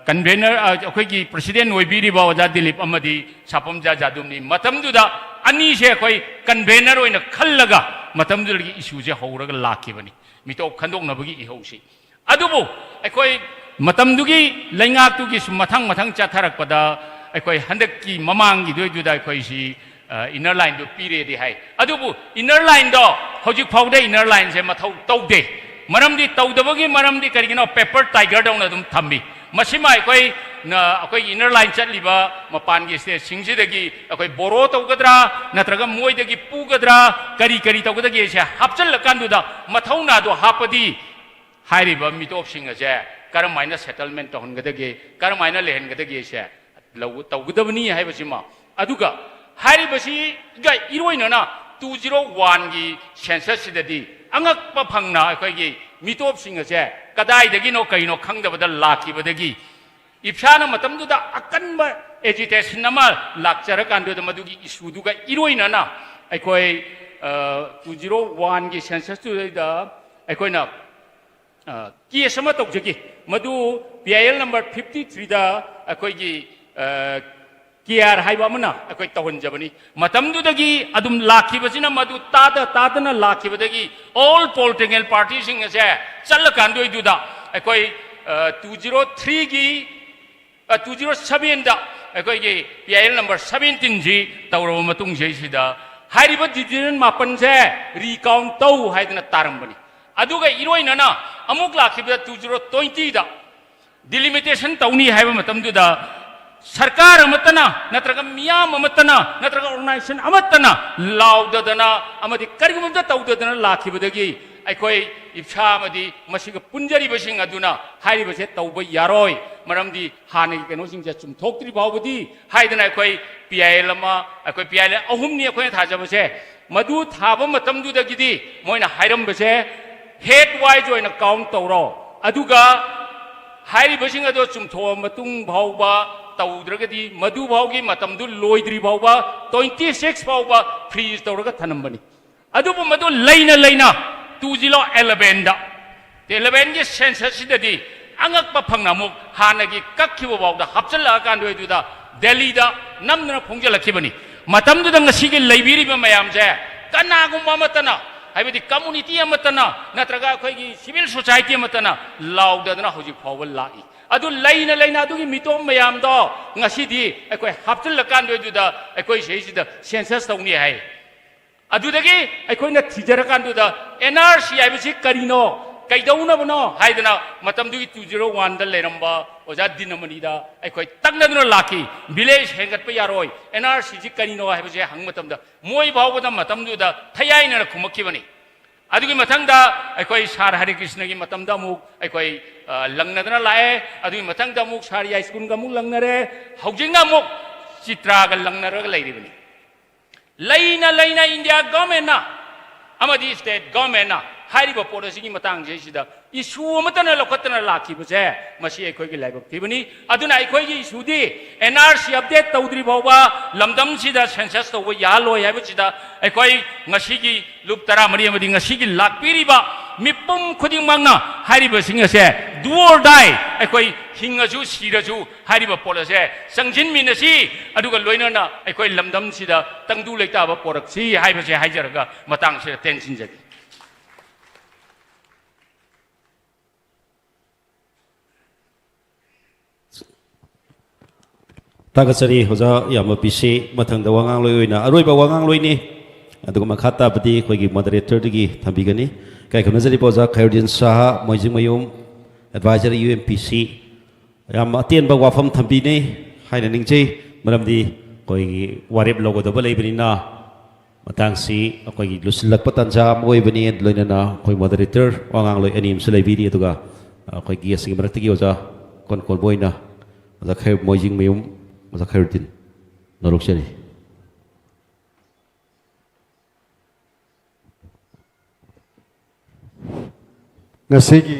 convener aikoigi president oibiriba oja Dilip amadi Sapamja Jadumni matamduda ani se akoi convener oina khallaga matamdulgi issue je horaga lakibani mitop khandoknabagi ihausi adubu aikoi matamdugi leingaktugi mathang mathang chatharakpada aikoi handakki mamangi doiduda aikoi si inner line do pire di hai adubu inner line do hojik phaude inner line se mathau taude maramdi taudabagi maramdi karigino paper tiger dong na dum thambi masima aikoi अखोई inner line चलीबा मपान की state सिंगसिदगी अखोई बोरो तौगद्रा नत्रगा मोइदगी पुगद्रा करी करी तौगदगी से हापचल कांदुदा मथौना दो हापदी हाइरिबा मिटोप सिंग असे करमाइना सेटलमेंट तहनगदगे करमाइना लेहनगदगे से लौ तौगदबनी हाइबसिमा अदुगा हाइरिबसी गा इरोइनना 201 की सेंसस सिददी अंगक फंगना अखोई मिटोप सिंग असे कदाइदगिनो कइनो खंगदबदा लाखिबदगी इफ्साना मतमदुदा अकनब एजिटेशन नमा लाक्चरकांदुदा मदुगी इशुदुगा इरोइनना अखोई 201 की सेंसस तुदा अखोइना केस अमा तौजगी मदु PIL नंबर 53 दा अखोई केआर हाइबा अमना अखोई तौहनजबनी मतमदुदगी अदुम लाखिबसिना मदु तादना लाखिबदगी ऑल पॉलिटिकल पार्टी सिंग असे चलकांदुइदुदा अखोई 203 की 207 दा अखोई PIL नंबर 17 जी तौरब मतुंग जेसिदा हाइरिबा डिविजन मापन से रिकाउंट तौ हाइदना तारंबनी अदुगा इरोइनना अमुक लाखिबदा 2020 दा डिलिमिटेशन तौनी हाइबा मतमदुदा सरकार अमतना नत्रगा मियाम अमतना नत्रगा ऑर्गेनाइजेशन अमतना लाउददना अमदि करिगुमदा तौददना लाखिबदगी अखोई इफ्सा अमदि मसिगा पुंजरी बसिंग अदुना हाइरिबसे तौबा यारोय मरमदि हानि केनोसिंग जे चुमथोक्त्रि बावबदि हाइदना अखोई PIL अमा अखोई PIL अहुमनि अखोई थाजबसे मदु थाबा मतमदुदगिदि मोइना हाइरमबसे हेड वाइज ओइना काउंट तौरो अदुगा हाइरिबसिंग अदो चुमथो मतुंग भावबा तौद्रगदी मधु भावगी मतमदु लोइद्री भावबा 26 भावबा फ्रीज तौरगा थनमबनी अदुबु मधु लैना लैना 2011 दा 11 की सेंसस सिददी अंगकपा फंगनामुक हानगी कक्खिबो भावदा हपचला कांदोइदुदा दिल्ली दा नमना फोंजलखिबनी मतमदुदा ngasiगी लैबिरिबा मयामजे कनागुम्बा मतना हाइबदी कम्युनिटी अमतना नत्रगा अखोइगी सिविल सोसाइटी अमतना लाउददना हौजिक फावबा लाई अदु लैना लैना अदुगी मितोम मयाम दो ngasiदी अखोइ हापचल कांदोइदुदा अखोइ सेसिदा सेंसस तौनी हाय अदुदगी अखोइना थिजरकांदुदा NRC हाइबसी करिनो कैदौनबनो हाइदना मतमदुगी 201 दा लेरंबा ओजा दिनमनीदा अखोइ तंगदुना लाखी विलेज हेंगतपा यारोय NRC जी करिनो हाइबसे हंग मतमदा मोइ भावबदा मतमदुदा थयाइना खुमकिबनी अदुगी मतंगदा अखोइ सार हरि कृष्ण की मतमदा मुक अखोइ लंगनदना लाए अदुगी मतंगदा मुक सारी हाई स्कूल गा मुक लंगनरे हौजिंगा मुक चित्रागा लंगनरगा लैरिबनी लैना लैना इंडिया गवर्नमेंट ना अमदी स्टेट गवर्नमेंट ना हाइरिबा पॉलिसी की मतंग जेसिदा इशू अमतना लखतना लाखिबसे मसी अखोइगी लाइबक थिबनी अदुना अखोइगी इशूदी NRC अपडेट तौद्री भावबा लमदम सिदा सेंसस तौबा यालोय हाइबसिदा अखोइ ngasiगी लुप 13 अमदी ngasiगी लाखपिरिबा मिपुम खुदिंगमांगना हाइरिबा सिंगसे डू और डाई अखोइ हिंगजु सिरजु हाइरिबा पॉलिसी संजिन मिनसी अदुगा लोइनना अखोइ लमदम सिदा तंगदु लेताबा पोरक्सी हाइबसे हाइजरगा मतंग से टेंशन जगी तागचरी होजा याम पिसे मथंग द वांगांग लोइना अरोइबा वांगांग लोइनी अदुगा मखाता बदी खोगी मॉडरेटर दगी थंबिगनी काय खनजरी पोजा खैरदिन साहा मोइजिंग मयुम एडवाइजरी UMPC याम अतेन बा वाफम थंबिने हाइना निंगजे मरमदी खोगी वारेब लोगो दबा लेबनिना मतंगसी खोगी लुसिलक पतंजा मोइबनी लोइना खोई मॉडरेटर वांगांग लोइ अनिम सलेबिरी अदुगा खोगी असि मरतगी ओजा कोन कोन बोइना ओजा खैर मोइजिंग मयुम मजा खैरदिन नरुक्सनी ngasiगी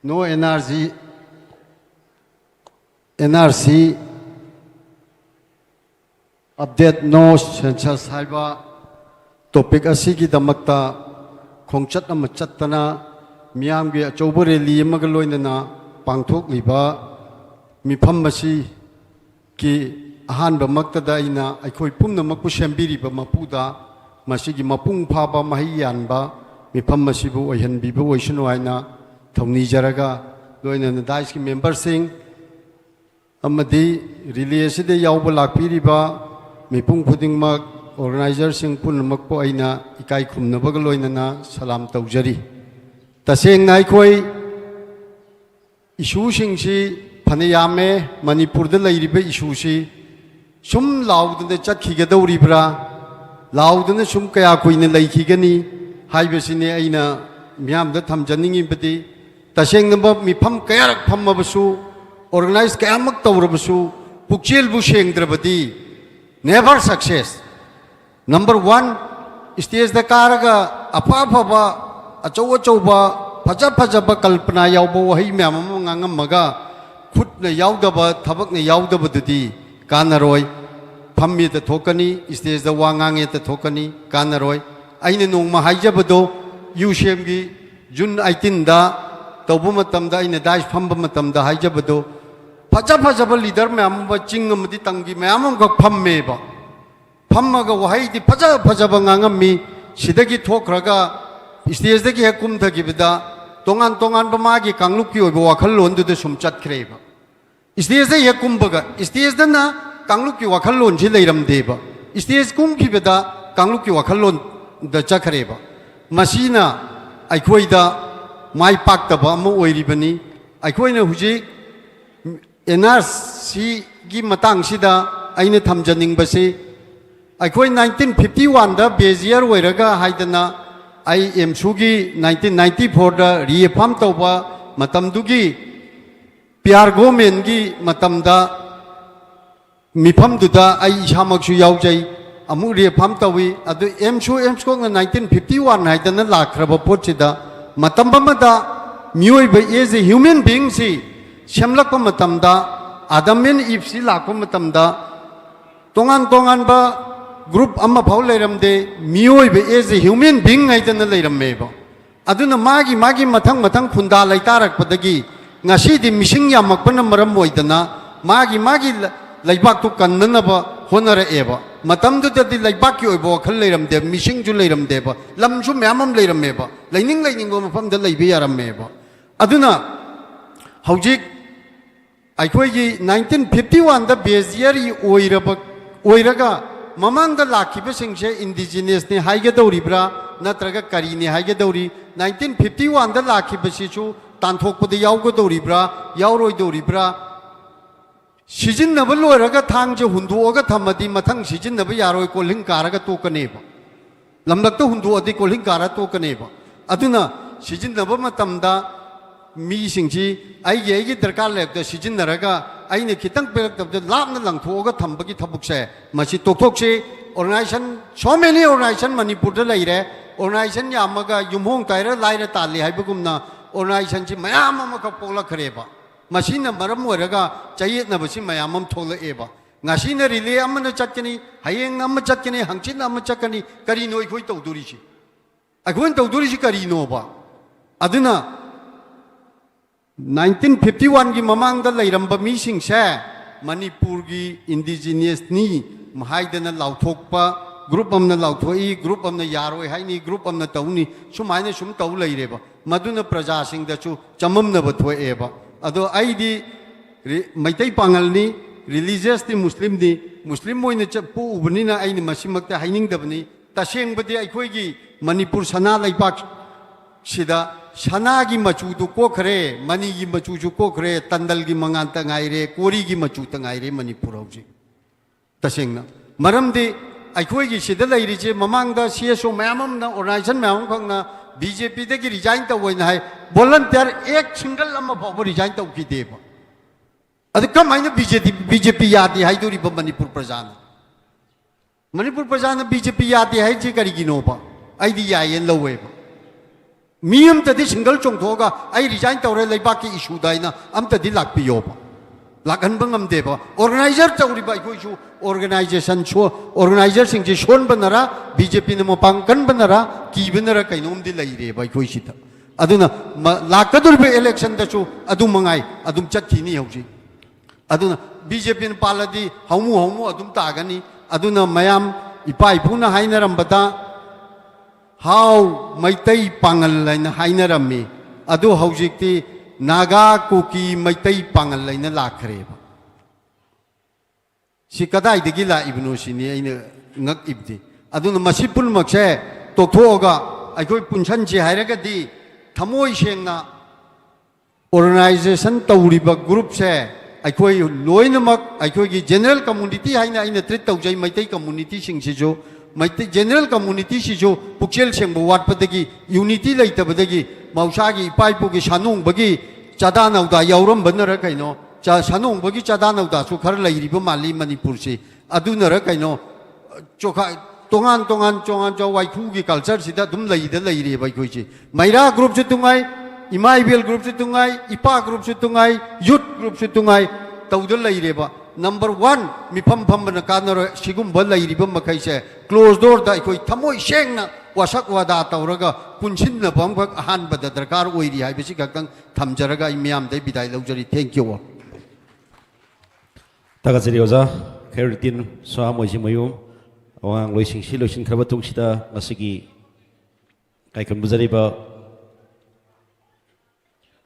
no NRC update no census haiba topic asigi damakta khongchat am chattana miyam gi achobore li amaga loinana pangthok liba मिफम की अहानब मक्तदा इना अखोई पुनमकु सेंबिरिबा मपुदा मसिगी मपुंग फाबा मही यानबा मिफम मसिबु ओहनबिबु ओइसनो आइना थौनी जरगा लोइना दाइस की मेंबर सिंह अमदी रिले असिदे यावबा लाखपिरिबा मिपुंग खुदिंगमक ऑर्गेनाइजर सिंह पुनमकपो आइना इकाई खुमनबगा लोइना सलाम तौजरी तसेंगना अखोई इशू सिंगसी फनयामे मणिपुर लेरिबे इशूसी सुम लाउदने चटखिगदौरिब्रा लाउदने सुम कया कुइने लेखिगनी हाइबसिने अइना म्यामदा थमजनिंगिबदि तसेंगनबा मिफम कयारक फमबसु ऑर्गेनाइज कयामक तौरबसु पुक्चेलबु सेंगद्रबदि नेवर सक्सेस नंबर 1 स्टेज द कारगा अफा अफबा अचौ अचौबा फजा फजबा कल्पना यावबो वही म्याम ngangammaga खुदना यावदबा थबकना यावदबदुदि कानरोय फम्मी त थोकनी स्टेज द वांगांगे त थोकनी कानरोय आइने नोंमा हाइजबदो यूसेमगी जून 18 दा तौबु मतमदा आइने दाइस फम्बा मतमदा हाइजबदो फजा फजबा लीडर मैम चिंग अमदी तंगी मैम ग फम्मेबा फम्मगा वहाईदि फजा फजबा ngangammi सिदगी थोखरगा स्टेज दगी हेकुम थगिबदा तोंगान तोंगान बमागी कांगलुकी ओइबो वाखललोनदुदे सुम चटखरेबा स्टेज दे हेकुमबगा स्टेज दना कांगलुकी वाखललोन सि लेरमदेबा स्टेज कुमखिबदा कांगलुकी वाखललोन द चखरेबा मसीना आइखोइदा माइ पाक्तबा अमो ओइरिबनी आइखोइना हुजि एनआरसी की मतंगसिदा आइने थमजनिंगबसे आइखोइ 1951 दा बेजियर ओइरगा हाइदना आई एमसुगी 1994 दा रिएफार्म तौबा मतमदुगी प्यार गवर्नमेंट मतमदा मिफमदुदा आई इसामकसु यावजै अमु रिएफार्म तौवी अदु एमसु 1951 हाइदना लाखरबा पोचिदा मतमबमदा मियोइबा एज ए ह्यूमन बीइंग सी सेमलकपा मतमदा आदमेन इफ्सी लाखपा मतमदा तोंगान तोंगानबा ग्रुप अमा फाउ लेरमदे मियोइबा एज ए ह्यूमन बीइंग हाइदना लेरमेबा अदुना मागी मागी मथंग मथंग खुंदा लैतारकपदगी ngasi missing yamakpana maram oidana magi magi laibak tu kannanaba honara eba matamdu dadi laibak ki oibo khal leiramde missing ju leiramde ba lamsu myamam leirameba laining go mafam da leibi yarameba aduna haujik aikoi gi 1951 da beziari oiraga mamang da lakhiba singse indigenous ni haige dauribra natraga kari ni haige dauri 1951 da lakhiba sichu तानथोकपदे यावगदौरिब्रा यावरोइदौरिब्रा सिजिन्नब लोइरगा थांजे हुंदुअगा थमदि मथंग सिजिन्नब यारोइ calling कारगा तोकनेबा लमलक्ता हुंदुअदि calling कारा तोकनेबा अदुना सिजिन्नब मतमदा मी सिंगजी आइगे दरकार लेबदा सिजिन्नरगा आइने खितंग पेरक्तबदा लापना लंगथोअगा थंबगी थबुकसे मसि तोकथोकसे ऑर्गेनाइजेशन सो मेनी ऑर्गेनाइजेशन मणिपुरदा लैरे ऑर्गेनाइजेशन यामगा युमहोंग ताइरा लाइरा ताले हाइबगुमना ऑर्गेनाइजेशन से मैम पोल खरेबा मरम होरगा चयेनबसी मैम थोलएबा रिले चटकनी हयेंग चटकनी हंचिन चटकनी करीनो अखोई तौदोरीसी अखोई तौदोरीसी करीनोबा अदुना 1951 की ममांग लेरंबा मीसिंगसे मणिपुर की इंडिजिनियस नी हाइदना लाउथोकपा ग्रुप अमना लाउथोई ग्रुप अमना यारोई हाइनी ग्रुप अमना तौनी सुमाइने सुम तौ लेरेबा मधुन प्रजा सिंगदचु चममनब थोएबा अदो आइदी मैतै पांगलनी रिलीजियस नी मुस्लिम मोइने चपु उबनिना आइनि मसिमक्ता हाइनिंगदबनी तसेंगबदि अखोइगी मणिपुर सना लैपाक सिदा सनागी मचुदु कोखरे मनीगी मचुजु कोखरे तंदलगी मंगांता गाइरे कोरीगी मचुता गाइरे मणिपुर हौजी तसेंगना मरमदि अखोइगी सिदा लैरिजे ममांगदा सीएसओ मैममना ऑर्गेनाइजेशन मैम खंगना बीजेपी दगी रिजाइन तवना है वॉलंटियर एक सिंगल फाव रिजाइन तौखीदेबा अद कमाइन बीजेपी यादे हाइदोरिबा मणिपुर प्रजाना बीजेपी यादे हाइजे करिगिनोबा आइदी यायेन लवेबा मी अमतदी सिंगल चोंथोगा आई रिजाइन तौरे लेबाकी इशू दाइना अमतदी लाकपियोबा लाखनबा ngamdeba organizer tawriba aikoisu organization so organizer singje shon banara BJP na mapang kan banara ki banara kainom di laire ba aikoisita aduna lakadurbe election da chu adu mangai adum chakhini hauji aduna BJP na paladi haumu adum tagani aduna mayam ipai phuna hainarambada how maitai pangal laina hainarammi adu haujikti Naga Kuki Meitei Pangal line लाखरेबा सि कदाइदगी लाइबनो सिनी आइना ngak ibdi aduna masi pulmakse tokhoga aikoi punsan ji hairagadi thamoi sengna organisation तौरीब group से अखोई लोइनमक अखोई की जनरल कम्युनिटी हाइना इन ट्रीट तौजै मैतै कम्युनिटी सिंगसिजो मैतै जनरल कम्युनिटी सिजो पुक्सेल सेंब वाटपदगी यूनिटी लेतबदगी मौसागी इपाइपुगी सानुंगबगी चादा नौदा यौरमबनर कइनो चा सानुंगबगी चादा नौदा सु खर लैरिब माली मणिपुर से अदुनर कइनो चोखा तोंगान तोंगान चोंगान चो वाइखुगी कल्चर सिदा दुम लैदे लैरे बाइखोइची मैरा ग्रुप से तुंगाई इमाइबेल ग्रुप से तुंगाई इपा ग्रुप से तुंगाई यूथ ग्रुप से तुंगाई तौदल लैरेबा नंबर 1 मिफम फमबन कानर सिगुंब लैरिब मखैसे क्लोज डोर दा अखोई थमोई सेंगना वासक वादा तौरगा पुनसिन बमखक अहानबद दरकार ओइरि हाइबसि खक्तंग थमजरगा इमियाम दे बिदाय लौजरी थैंक यू तागाजरी ओजा खैरुद्दीन सोहाम ओइसि मयुम अवांग लोइसिंसि लोइसिन खरबा तुंगसिदा ngasiगी kaikon bujariba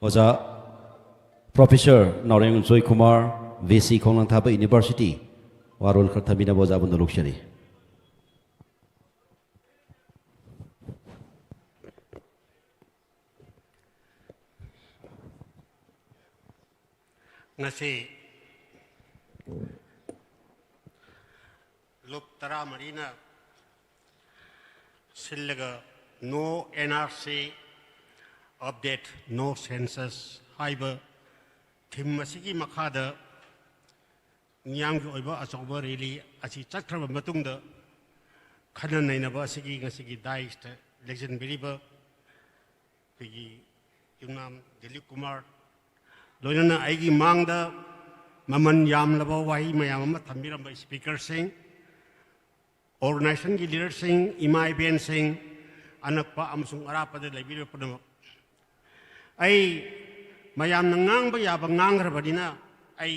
ओजा प्रोफेसर नरेंग जोय कुमार VC खोंलां थाबा यूनिवर्सिटी वारोल खरथामिना बोजा बुन लोकशरी ngasi luk tara marina sillaga no NRC update no census haiba thim masigi makhada nyang gi oiba achoba rally asi chakhraba matungda khana nainaba asigi ngasigi daist election beriba pigi yunam Dilip Kumar loinana aigi mangda maman yam laba wahi mayam ama thambiram speaker sing organization gi leader sing imai ben sing anakpa amsung arapada laibir padam ai mayam nang ba ya ba ngang rabadina ai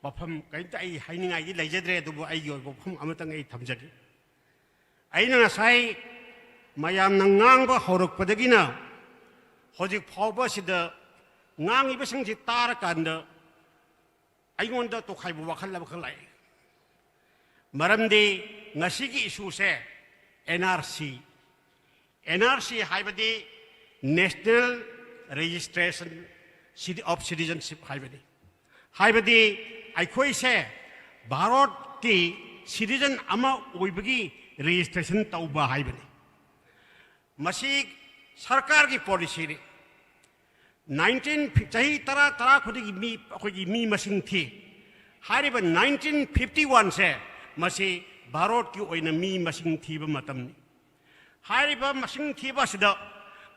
bafam kai ai hainingai gi leijadre dubu ai yo bafam amatang ai thamjagi ai na sai mayam nang ba horok padagina hojik phawba sida ngang iba singji tar kanda ai ngonda to khaibu wakhal laba khalai maramdi ngasigi issue se NRC haibadi National Registration of Citizenship haibadi aikhoi se Bharat ki citizen ama oibagi registration tauba haibadi masi sarkar ki policy ni 19 tara khudi mi masing thi hariba 1951 se masi Bharat ki oina mi masing thi ba matam ni hariba masing thi ba sida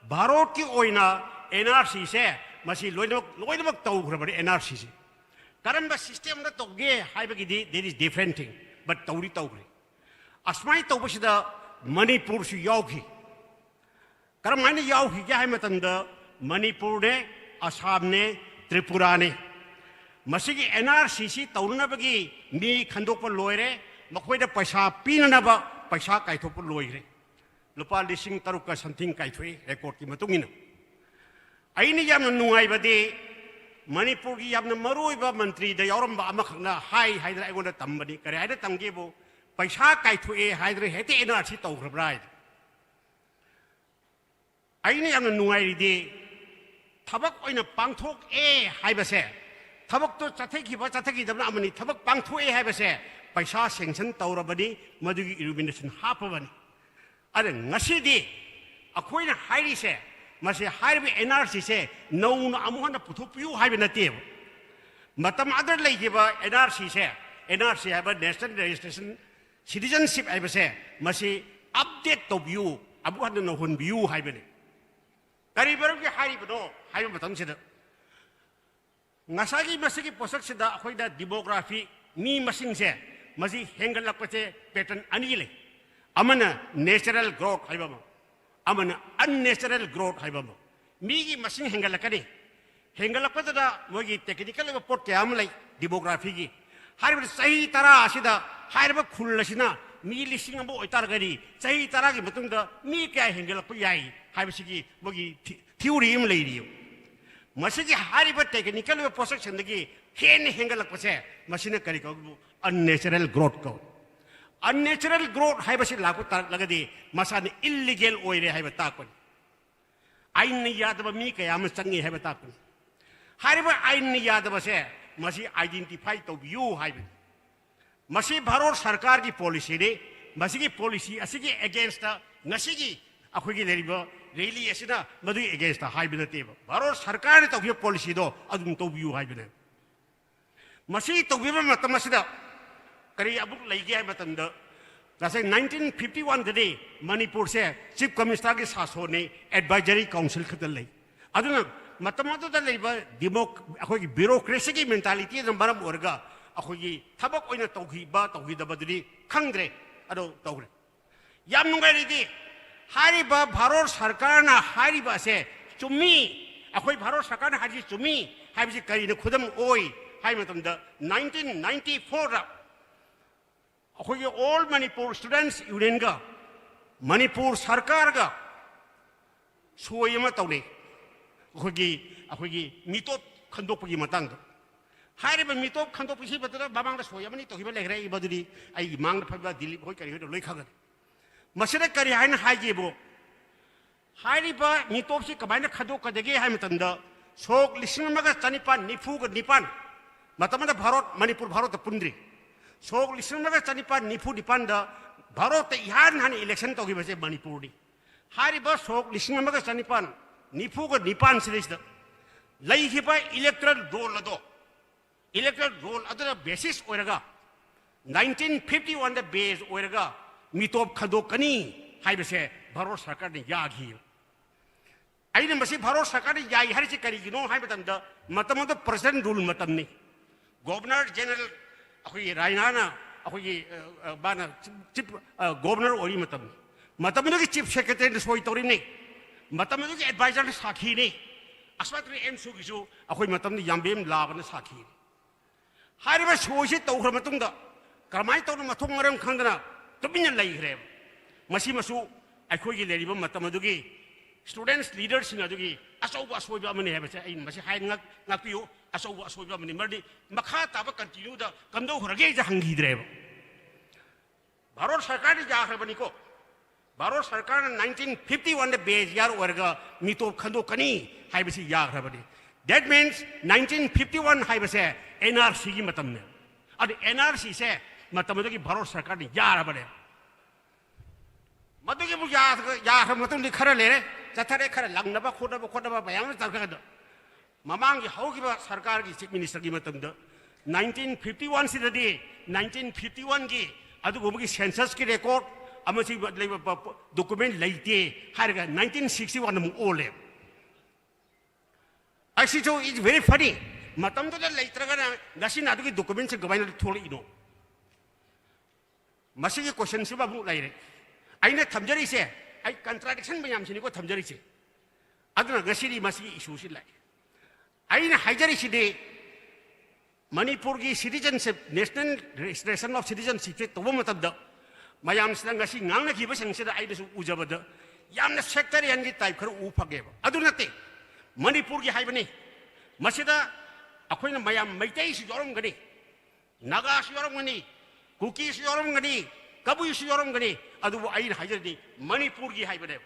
Bharat ki oina NRC se masi loinak tau khrabari NRC se karamba system da toge haiba ki there is different thing but tauri taubre asmai tauba sida Manipur su yauki karamani yauki kya hai matanda Manipur ne Assam ne Tripura ne masigi NRCC taunabagi mi khandokpa loire makoida paisa pinanaba paisa kaithokpa loire lupa lising taruka something kaithoi record ki matungina aini yamna nungai bade Manipur ki yamna maruiba mantri da yoramba amakhna hai haidra egonda tambani kare haida tamgebo paisa kaithoi haidra hete NRC tawgrabrai aini yamna nungai ri tabak oina pangthok haibase tabak to chatheki dabna amani tabak pangtho haibase paisa sanction taurabani madugi illumination hapabani are ngasidi akoina hairi se mase hairbi NRC se nouna amuhana puthupiu haibinate matam adar leigiba NRC haiba National Registration Citizenship haibase mase update to view abuhana no hun view haibani kari baru ki hari bano hari matam sida ngasagi masigi posak sida akhoi da demography mi masing se masi hengal lakpate pattern anile amana natural growth haibama amana unnatural growth haibama mi gi masing hengal lakade hengal lakpata da mogi technical report ke amlai demography gi hari bar sahi tara asida hari ba khullasina mi lising abo oitar gari sahi tara gi matung da mi kya hengal lakpa yai haibasigi mogi theory im leiriyo masigi hariba technical process sendagi hen hengalakpase masina kari ko unnatural growth ko unnatural growth haibasi lagu lagadi masani illegal oire haiba takon ain yadaba mi kayam changi haiba takon हारिबा आइन यादबसे मसी identify तौबियु highway मसी भारत सरकार की policy ने मसी की policy असिगी against नसिगी अखोगी लेरिबा rally असिना मदु against highway नतेब Bharat सरकार ने तौबियो policy दो अदुम तौबियु highway ने मसी तौबिबा मतम असिदा करी अबुक लैगे हाइबा तंद जैसे 1951 दे मणिपुर से चीफ कमिश्नर के शासन ने एडवाइजरी काउंसिल खतल लई अदुना मतम अदुदा लेबा अखोगी ब्यूरोक्रेसी की मेंटालिटी नंबरम ओरगा अखोगी थबक ओइना तौखिबा तौखिदबदुदी खंग्रे अदो तौग्रे याम नुंगाइदि हारिबा भारत सरकार ना हारिबा से चुम्मी अखोई भारत सरकार ना हारि चुम्मी हाइबि करिन खुदम ओइ हाइ मतमदा 1994 रा अखोगी ऑल मणिपुर स्टूडेंट्स यूनियन का मणिपुर सरकार का सोयमा तौले अखोगी मिटोप खंदोपगी मतंग हारिबा मिटोप खंदोपसी बदला बाबांग सोयमनी तौहिबा लेखरे इबदुदी आई मांग फबा दिलीप होय करि होय लोय खागन मसरे करि हाइन हाइजेबो हारिबा मिटोपसी कबाइना खदोकदगे हाइ मतंदा सोक लिसिंग मगा चनिपान निफुग निपान मतमदा भारत मणिपुर भारत पुंद्री सोक लिसिंग मगा चनिपान निफु निपान दा भारत इहान हानि इलेक्शन तौगिबसे मणिपुर दी हारिबा सोक लिसिंग मगा चनिपान निफुग निपान सिरिसदा लैहिबा इलेक्टोरल रोल अदर बेसिस ओरगा 1951 द बेस ओरगा मिटोप खदोकनी हाइबसे भारत सरकार ने यागी आइने मसी भारत सरकार ने याई हरिसे करिगिनो हाइबतंदा मतमद प्रेसिडेंट रूल मतमनी गवर्नर जनरल अखोई रायनाना अखोई बाना चीफ गवर्नर ओरी मतमदुगी चीफ सेक्रेटरी सोई तोरिने मतमदुगी एडवाइजर साखीने अस्मात्री एमसुगिसु अखोई मतमनि यामबेम लाबना साखी हारिबा सोइसे तौखर मतुंदा करमाय तौना मथों मरम खंदना तुमिन लैखरे मसी मसु अखोई लेरिबा मतमदुगी स्टूडेंट्स लीडर्स अदुगी अचौबा असोइबा अमने हेबसे आई मसी हाइन ngakpiyo अचौबा असोइबा अमने मरदि मखा ताबा कंटिन्यू दा कंदो हरगे जा हंगीद्रेब भारत सरकार ने जाखरबनी को भारत सरकार ने 1951 द बेस यार ओरगा मिटो खंदो कनी हाइबसी याखरबनी दैट मीन्स 1951 हाइबसे एनआरसी की मतमने अदि एनआरसी से मतमदुगी भारत सरकार ने यारबने मदुगी बु याखर मतुंदी खरा लेरे जथरे खरा लंगनबा खोदबा बयान तखद ममांगी हौगिबा सरकार की चीफ मिनिस्टर की मतमद 1951 सिददी 1951 की अदुगुमगी सेंसस की रिकॉर्ड अमसी डॉक्यूमेंट लेते हारगा 1961 मु ओले actually it's very funny matam to leitraga nasin adugi document se gabaina tholi ino masi ki question se babu laire aina thamjari se ai contradiction bayam sini ko thamjari se aduna gasiri masi issue si lai aina haijari si de manipur ki citizenship national registration of citizenship se tobo matabda mayam sila gasi ngang na kiba sang se ai de su ujabada yamna sectarian ki type khar u phageba aduna te Manipur की हाइबनी मसिदा अखोइना मयाम मैतै सु योरमगनी नागा सु योरमगनी cookie सु योरमगनी कबुई सु योरमगनी अदुबु आइन हाइजरदी मणिपुर की हाइबने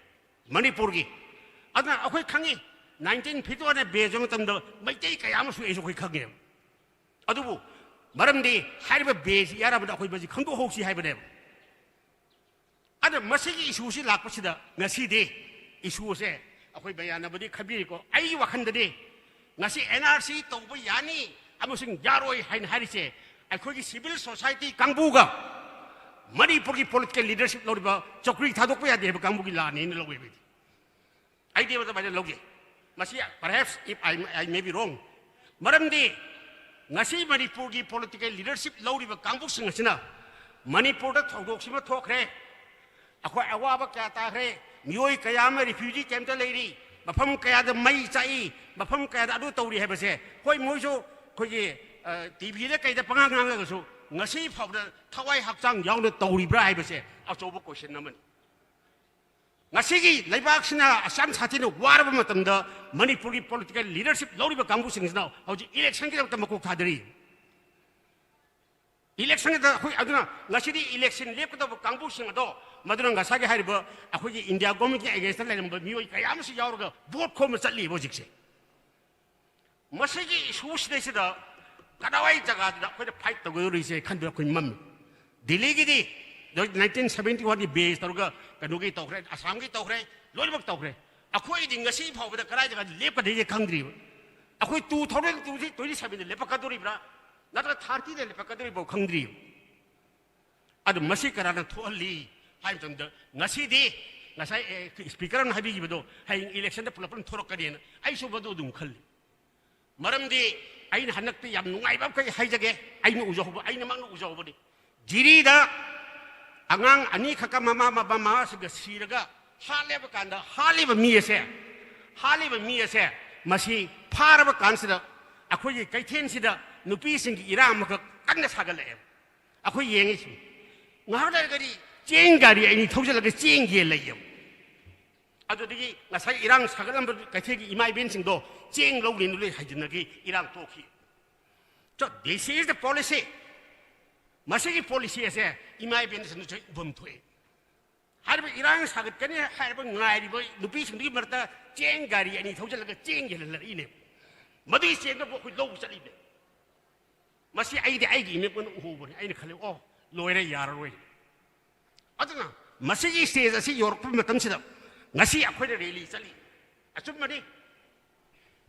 मणिपुर की अदना अखोइ खंगी 1951 ने बेजम तमद मैतै कयाम सु एसु खोइ खंगे अदुबु मरमदी हाइबा बेज याराबदा अखोइ बजि खंदो होक्सी हाइबने अद मसिगी इशु सि लाकपसिदा ngasi इशु से अखोई बयानबदी खबीरिको आई वखंददे ngasi NRC तौब यानी अमसिंग यारोय हाइन हारिसे अखोई सिविल सोसाइटी कांगबुगा मणिपुर की पॉलिटिकल लीडरशिप लौरिबा चौकरी थादोक या देब कांगबुगी लाने न लौबे बे आई देब त बाजे लौगे मसी perhaps if I may be wrong मरमदी ngasi Manipur की पॉलिटिकल लीडरशिप लौरिबा कांगबुक सिंगसिना मणिपुर द थौदोक सिमा थोखरे अखोई अवाबा क्या ताखरे मियोई कयाम रिफ्यूजी कैंप लेरी मफम कयाद मई चाई मफम कयाद अदु तौरी हेबसे होय मोइसो खोगी टीवी ले कइदा पंगा गांगसु ngasi फावदा थवाई हक्चांग यावनो तौरीब्रा हेबसे अचोबो क्वेश्चन नमन ngasi gi लेबाक सिना असम साथिनो वारबा मतमदा मणिपुर की पॉलिटिकल लीडरशिप लौरिबा कांगबु सिंगसना हौजी इलेक्शन की तमको थादरी इलेक्शन द होय अदुना ngasi di इलेक्शन लेपदा कांगबु सिंगदो मदुरंग गसागे हारिबा अखोगी इंडिया गवर्नमेंट के अगेंस्ट लेरम मियोई कयाम से यावरगा वोट खोम चली बोजिक से मसीगी इशूसिदा कदावाई जगह अखोई फाइट तौगदोरीसे खंद अखोई मम्मी दिल्ली की 1971 की बेस तौर कनोगी तौरे असम की तौरे लोनमक तौरे अखोई दिंगसी फावदा कराई जगह लेपदे खंद्री अखोई 2027 लेपकदोरीब्रा नत्र 30 लेपकदोरी बो खंद्री अद मसी कराना Tholi hymn तंद ngasiदी ngasai speaker na habi gibedo hay election da pulapun thorok kadi na ai so badu dum khalli maramdi ai na hanak ti yam nungai ba kai hai jage ai nu ujo ba ai na mang nu ujo ba ni jiri da angang ani khaka mama mama siga siraga hale ba kanda hale ba mi ase masi phara ba kan sida akhoi kai then sida nupi sing gi iram ka kanna sagale akhoi yengi si ngahda gari cheng gari ai ni thojala ga cheng ge layam अदुदगी ngasai irang sagalam kaithegi imai ben singdo cheng lo lin le hajinagi irang toki so this is the policy masigi policy ase imai ben sing choi bom thoi harba irang sagat kani harba ngai ri boi nupi singdi marta cheng gari ani thojal ga cheng gel la ine madi cheng bo khu lo chali ne masi ai de ai gi me kon hu boni ai ne khale o loire yar roi aduna masigi stage asi europe matam sida ngasi akhoi rally chali achum mani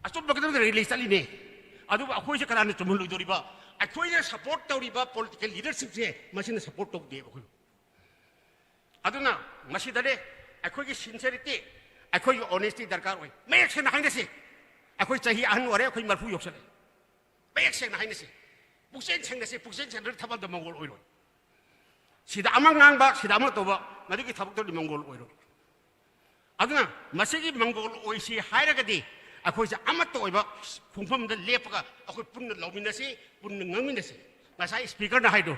achum bagdam rally chali ne adu akhoi se karana chumul doriba akhoi ne support toriba political leadership se machine support tok de akhoi aduna masi dade akhoi ki sincerity akhoi ki honesty darkar oi mek se na haine se akhoi chahi an ware akhoi marfu yoksale mek se na haine se puksen cheng thabal da mongol oi ro sida amang ngang ba sida amang to ba madu ki thabak to mongol oi ro aduna masigi mongol oisi hairagadi akhoi sa amat to oiba phungpham da lepaka akhoi punna lominasi punna ngangminasi ngasai speaker na haido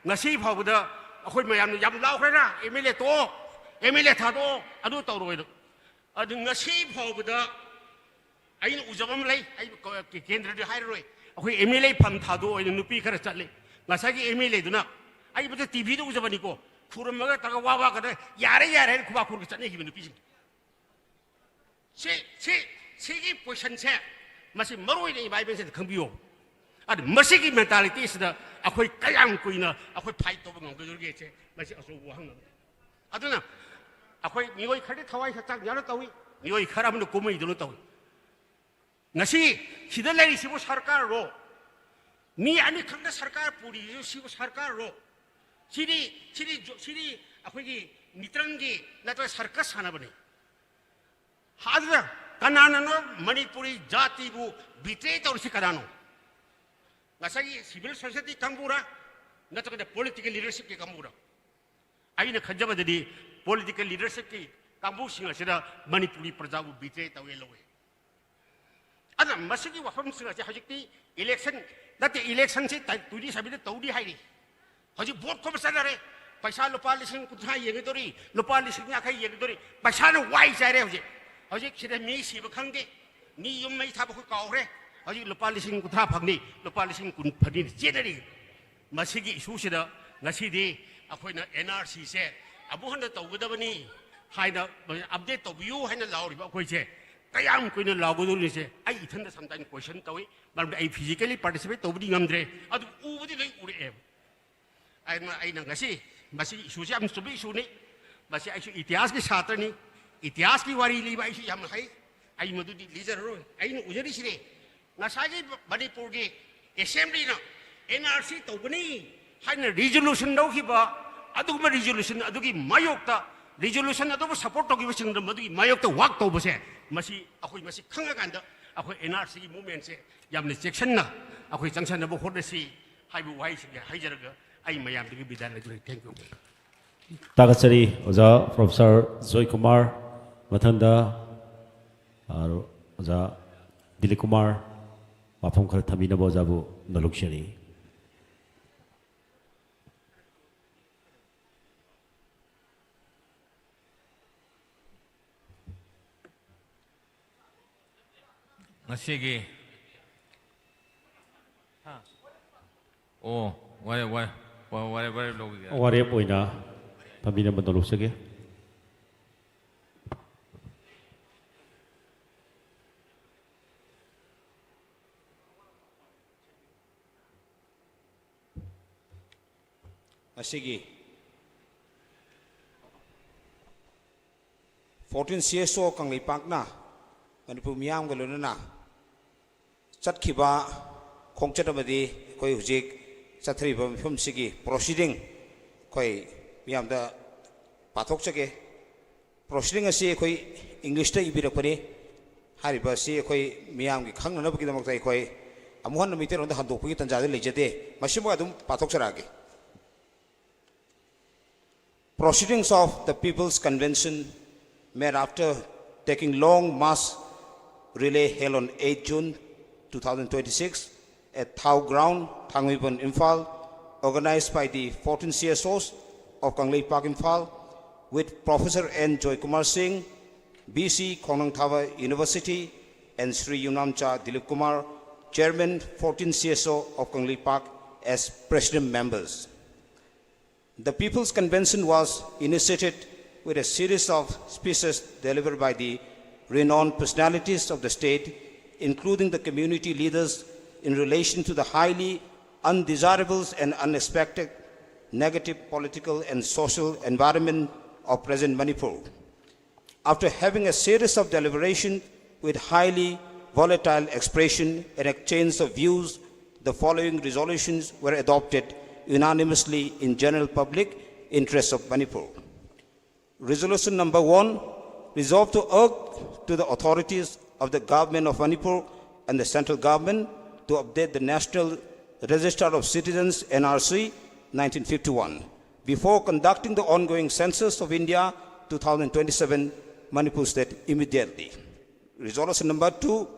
ngasi phawda akhoi mayam yam laukhra MLA thado adu tawroi adu ngasi phawda ain ujabam lai ai kendra de hairoi akhoi MLA pham thado oi nupi khara chatle ngasagi MLA duna ai bada TV do ujabani ko khuramaga taga wawa kada yare khuba khur ki chane hi nupi 세기 포션세 마시 머로이네 이바이벤세 강비요 아니 머시기 멘탈리티스다 아코이 까양 꾸이나 아코이 파이트 오브 ngongge게 마시 어소고 항나 아드나 아코이 미고이 칼데 타와이 삭작 야나 따위 미고이 카라문도 고모이 들어 따위 나시 히들레리 시고 सरकार로 미 아니 강다 सरकार पूरी 시고 सरकार로 시리 아코이 미트랑기 나토 circus 하나 बने हादरा कनानो मणिपुरी जाति बु बिटे तौरसी कनानो ngasagi civil society kambura nataka political leadership ki kambura aina khajaba dadi political leadership ki kambu singa sida manipuri praja bu bitre tawe lowe ada masigi wafam singa se hajikti election se tudi sabide taudi hairi haji vote ko basare paisa lupa lising kutha yegedori lupa lising akai yegedori paisa no wai jare hoje अजी सिदा मी सिब खंगे मी yum मै थाब खु कावरे अजी लुपा लिसिंग कुथा फगनी लुपा लिसिंग कुन funny genre मसिगी issue सिदा ngасidi अखोइना NRC से अबु हन तौगदबनी हाइना अपडेट तौबियु हाइना लाउरिबा अखोइसे कयाम कोइना लाउगदुनि से आई इथन समटाइम क्वेश्चन तौइ बट आई फिजिकली पार्टिसिपेट तौबदी ngамद्रे अदु उबदी लै उरे आइना ngasi मसि इशू से हम सुबि इशू नि मसि आइसु इतिहास के छात्रनी इतिहास की वारी लीबा इसी हम है आई मधुदी लीजर रो आई न उजरी सिरे ngasagi मणिपुर की असेंबली न NRC तौबनी हाइन रिजोल्यूशन दौखिबा अदुगमा रिजोल्यूशन अदुगी मायोक्ता रिजोल्यूशन अदुबो सपोर्ट तौगिबा सिंग मदुगी मायोक्ता वाक तौबसे मसी अखोइ मसी खंगा कांदा अखोइ NRC की मूवमेंट से यामने सेक्शन ना अखोइ जंक्शन नबो होदसी हाइबु वाइ सिगे हाइजरगा आई मयाम दिगी बिदान लगे थैंक यू तागचरी ओजा प्रोफेसर जय कुमार मथंदा ओजा दिलीप कुमार वाफम खर थमीना बोजाबु नलुक्षरी ngasiगी ओ whatever logi वारे पोइना Tahmina नलुक्षगे masigi 14 CSO kanglei pakna Manipur miyam galuna chat khiba khongchat amadi koi hujik chathri bam phum sigi proceeding koi miyam da pathok chake proceeding asi koi English ta ibirakpani hariba si koi miyam gi khangna bagi damak tai koi amuhan namiter on da handok pi tanja de lejade masima adum pathok charage proceedings of the People's Convention made after taking long mass relay held on 8 June 2026 at Thau Ground, Thangwiban, Imphal, organized by the 14 CSOs of Kanglei Park, Imphal, with Professor N. Joy Kumar Singh, BC Kongnang Thava University, and Sri Yunamcha Dilip Kumar, Chairman 14 CSO of Kanglei Park, as President members. The People's Convention was initiated with a series of speeches delivered by the renowned personalities of the state, including the community leaders, in relation to the highly undesirable and unexpected negative political and social environment of present Manipur. After having a series of deliberations with highly volatile expression and exchange of views, the following resolutions were adopted unanimously in general public interest of Manipur. Resolution number 1, resolve to urge to the authorities of the government of Manipur and the central government to update the National Register of Citizens NRC 1951 before conducting the ongoing census of India 2027 Manipur state immediately. Resolution number 2,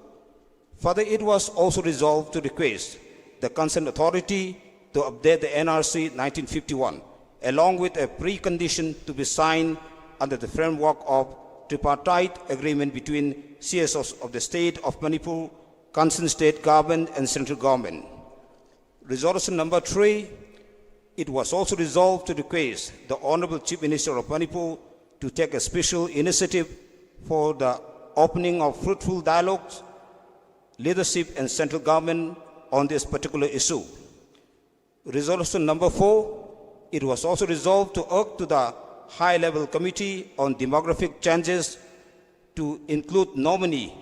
further it was also resolved to request the concerned authority to update the NRC 1951 along with a precondition to be signed under the framework of tripartite agreement between CSOs of the state of Manipur, concerned state government and central government. Resolution number 3, it was also resolved to request the Honorable Chief Minister of Manipur to take a special initiative for the opening of fruitful dialogues, leadership and central government on this particular issue. Resolution number 4, it was also resolved to urge to the high-level committee on demographic changes to include nominee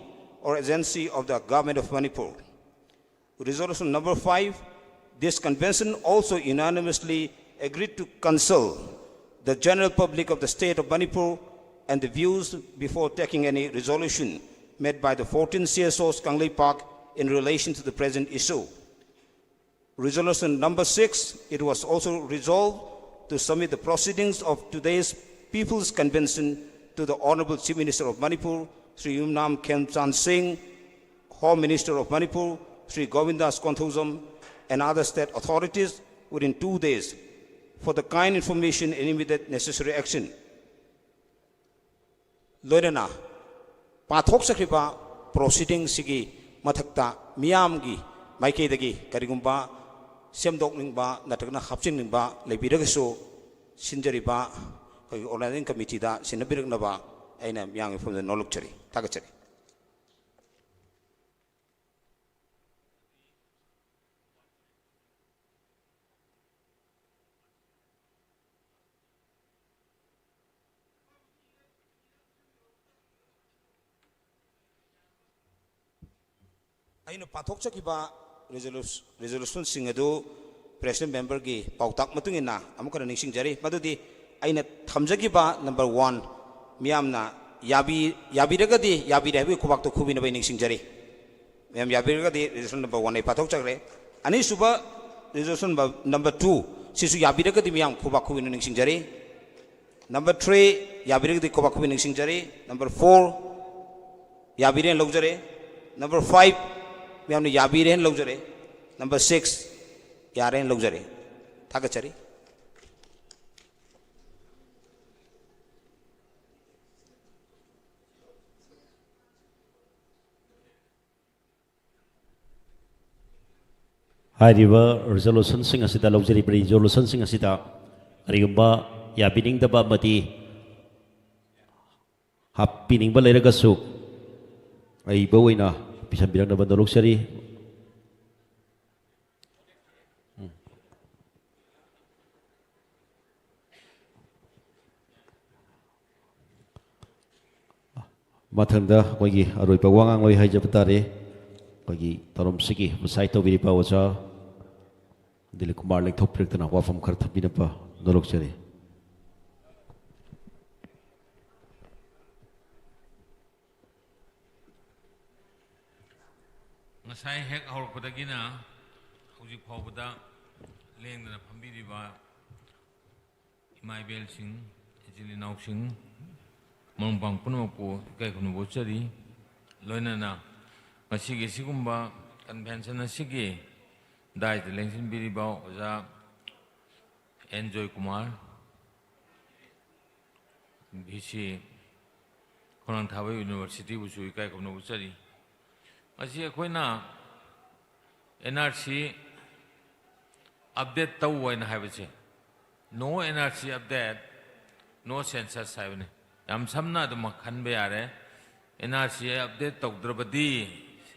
or agency of the government of Manipur. Resolution number 5, this convention also unanimously agreed to consult the general public of the state of Manipur and the views before taking any resolution made by the 14 CSOs Kanglei Park in relation to the present issue. Resolution number 6, it was also resolved to submit the proceedings of today's People's Convention to the Honorable Chief Minister of Manipur, Sri Yumnam Kemchan Singh, Home Minister of Manipur, Sri Govindas Konthuzam, and other state authorities within 2 days for the kind information and immediate necessary action. Loirana, Pathok Sakriba proceeding Sigi Mathakta Miyamgi, Maikedagi, Karigumba, Semdok Ningba, Natagna Hapchin Ningba, Lebiragaso, Sinjariba, Organizing Committee da, Sinabirak Naba, and I'm young from the Noluchari, Tagachari. I know Pathok Chakiba resolution Singadu, President member gi Pautak Matungina, Amaka Nixing Jerry, Madudi, Aina Tamjakiba number 1, Miamna, Yabiragadi, Yabi Kubak to Kubina by Nixing Jerry. Miam Yabiragadi, resolution number 1, a Pathok Chakre, Anisuba, resolution number 2, Sisu Yabiragadi Miam Kubaku in Nixing Jerry. Number 3, Yabiragadi Kubaku in Nixing Jerry. Number 4, Yabiran Luxury. Number 5, Miam Yabiran Luxury. Number 6, Yaren Luxury. Tagachari. Hariba resolution sing asita luxury resolution sing asita rigba ya bining daba mati happining ba leiragasu ai bawina bisa bilang daba luxury ꯃꯊꯪꯗ ꯑꯩꯈꯣꯏꯒꯤ ꯑꯔꯣꯏꯕ ꯋꯥꯉꯥꯡꯂꯣꯏ ꯍꯥꯏꯖꯕ ꯇꯥꯔꯦ ꯑꯩꯈꯣꯏꯒꯤ ꯊꯧꯔꯝꯁꯤꯒꯤ ꯃꯁꯥꯏ ꯇꯧꯕꯤꯔꯤꯕ ꯑꯣꯖꯥ ꯗꯤꯂꯤꯞ ꯀꯨꯃꯥꯔ ꯂꯦꯡꯊꯣꯛꯄꯤꯔꯛꯇꯨꯅ ꯋꯥꯐꯝ ꯈꯔ ꯊꯝꯕꯤꯅꯕ ꯅꯣꯂꯣꯛꯆꯔꯤ Ngasai hek hꯧꯔꯛꯄꯗꯒꯤꯅ ꯍꯧꯖꯤꯛ ꯐꯥꯎꯕꯗ ꯂꯦꯡꯗꯅ ꯐꯝꯕꯤꯔꯤꯕ ꯏꯃꯥ ꯏꯕꯦꯜꯁꯤꯡ ꯏꯆꯤꯜ ꯏꯅꯥꯎꯁꯤꯡ ꯃꯔꯨꯞ ꯄꯨꯝꯅꯃꯛꯄꯨ ꯏꯀꯥꯏ ꯈꯨꯝꯅꯕ ꯎꯠꯆꯔꯤ ꯂꯣꯏꯅꯅ ꯉꯁꯤꯒꯤ ꯁꯤꯒꯨꯝꯕ ꯀꯟꯚꯦꯟꯁꯟ ꯑꯁꯤꯒꯤ ꯗꯥꯏꯗ ꯂꯦꯡꯁꯤꯟꯕꯤꯔꯤꯕ ꯑꯣꯖꯥ ꯑꯦꯟ ꯖꯣꯏ ꯀꯨꯃꯥꯔ ꯚꯤꯁꯤ ꯈꯣꯡꯅꯥꯡꯊꯥꯕ ꯌꯨꯅꯤꯚꯔꯁꯤꯇꯤꯕꯨꯁꯨ ꯏꯀꯥꯏ ꯈꯨꯝꯅꯕ ꯎꯠꯆꯔꯤ ꯃꯁꯤ ꯑꯩꯈꯣꯏꯅ NRC update tꯧ ꯍꯥꯏꯅ ꯍꯥꯏꯕꯁꯦ no NRC update no census 하이브네. 얌삼나 좀 칸베 아래 NRC에 업데이트 tꯧ드러버디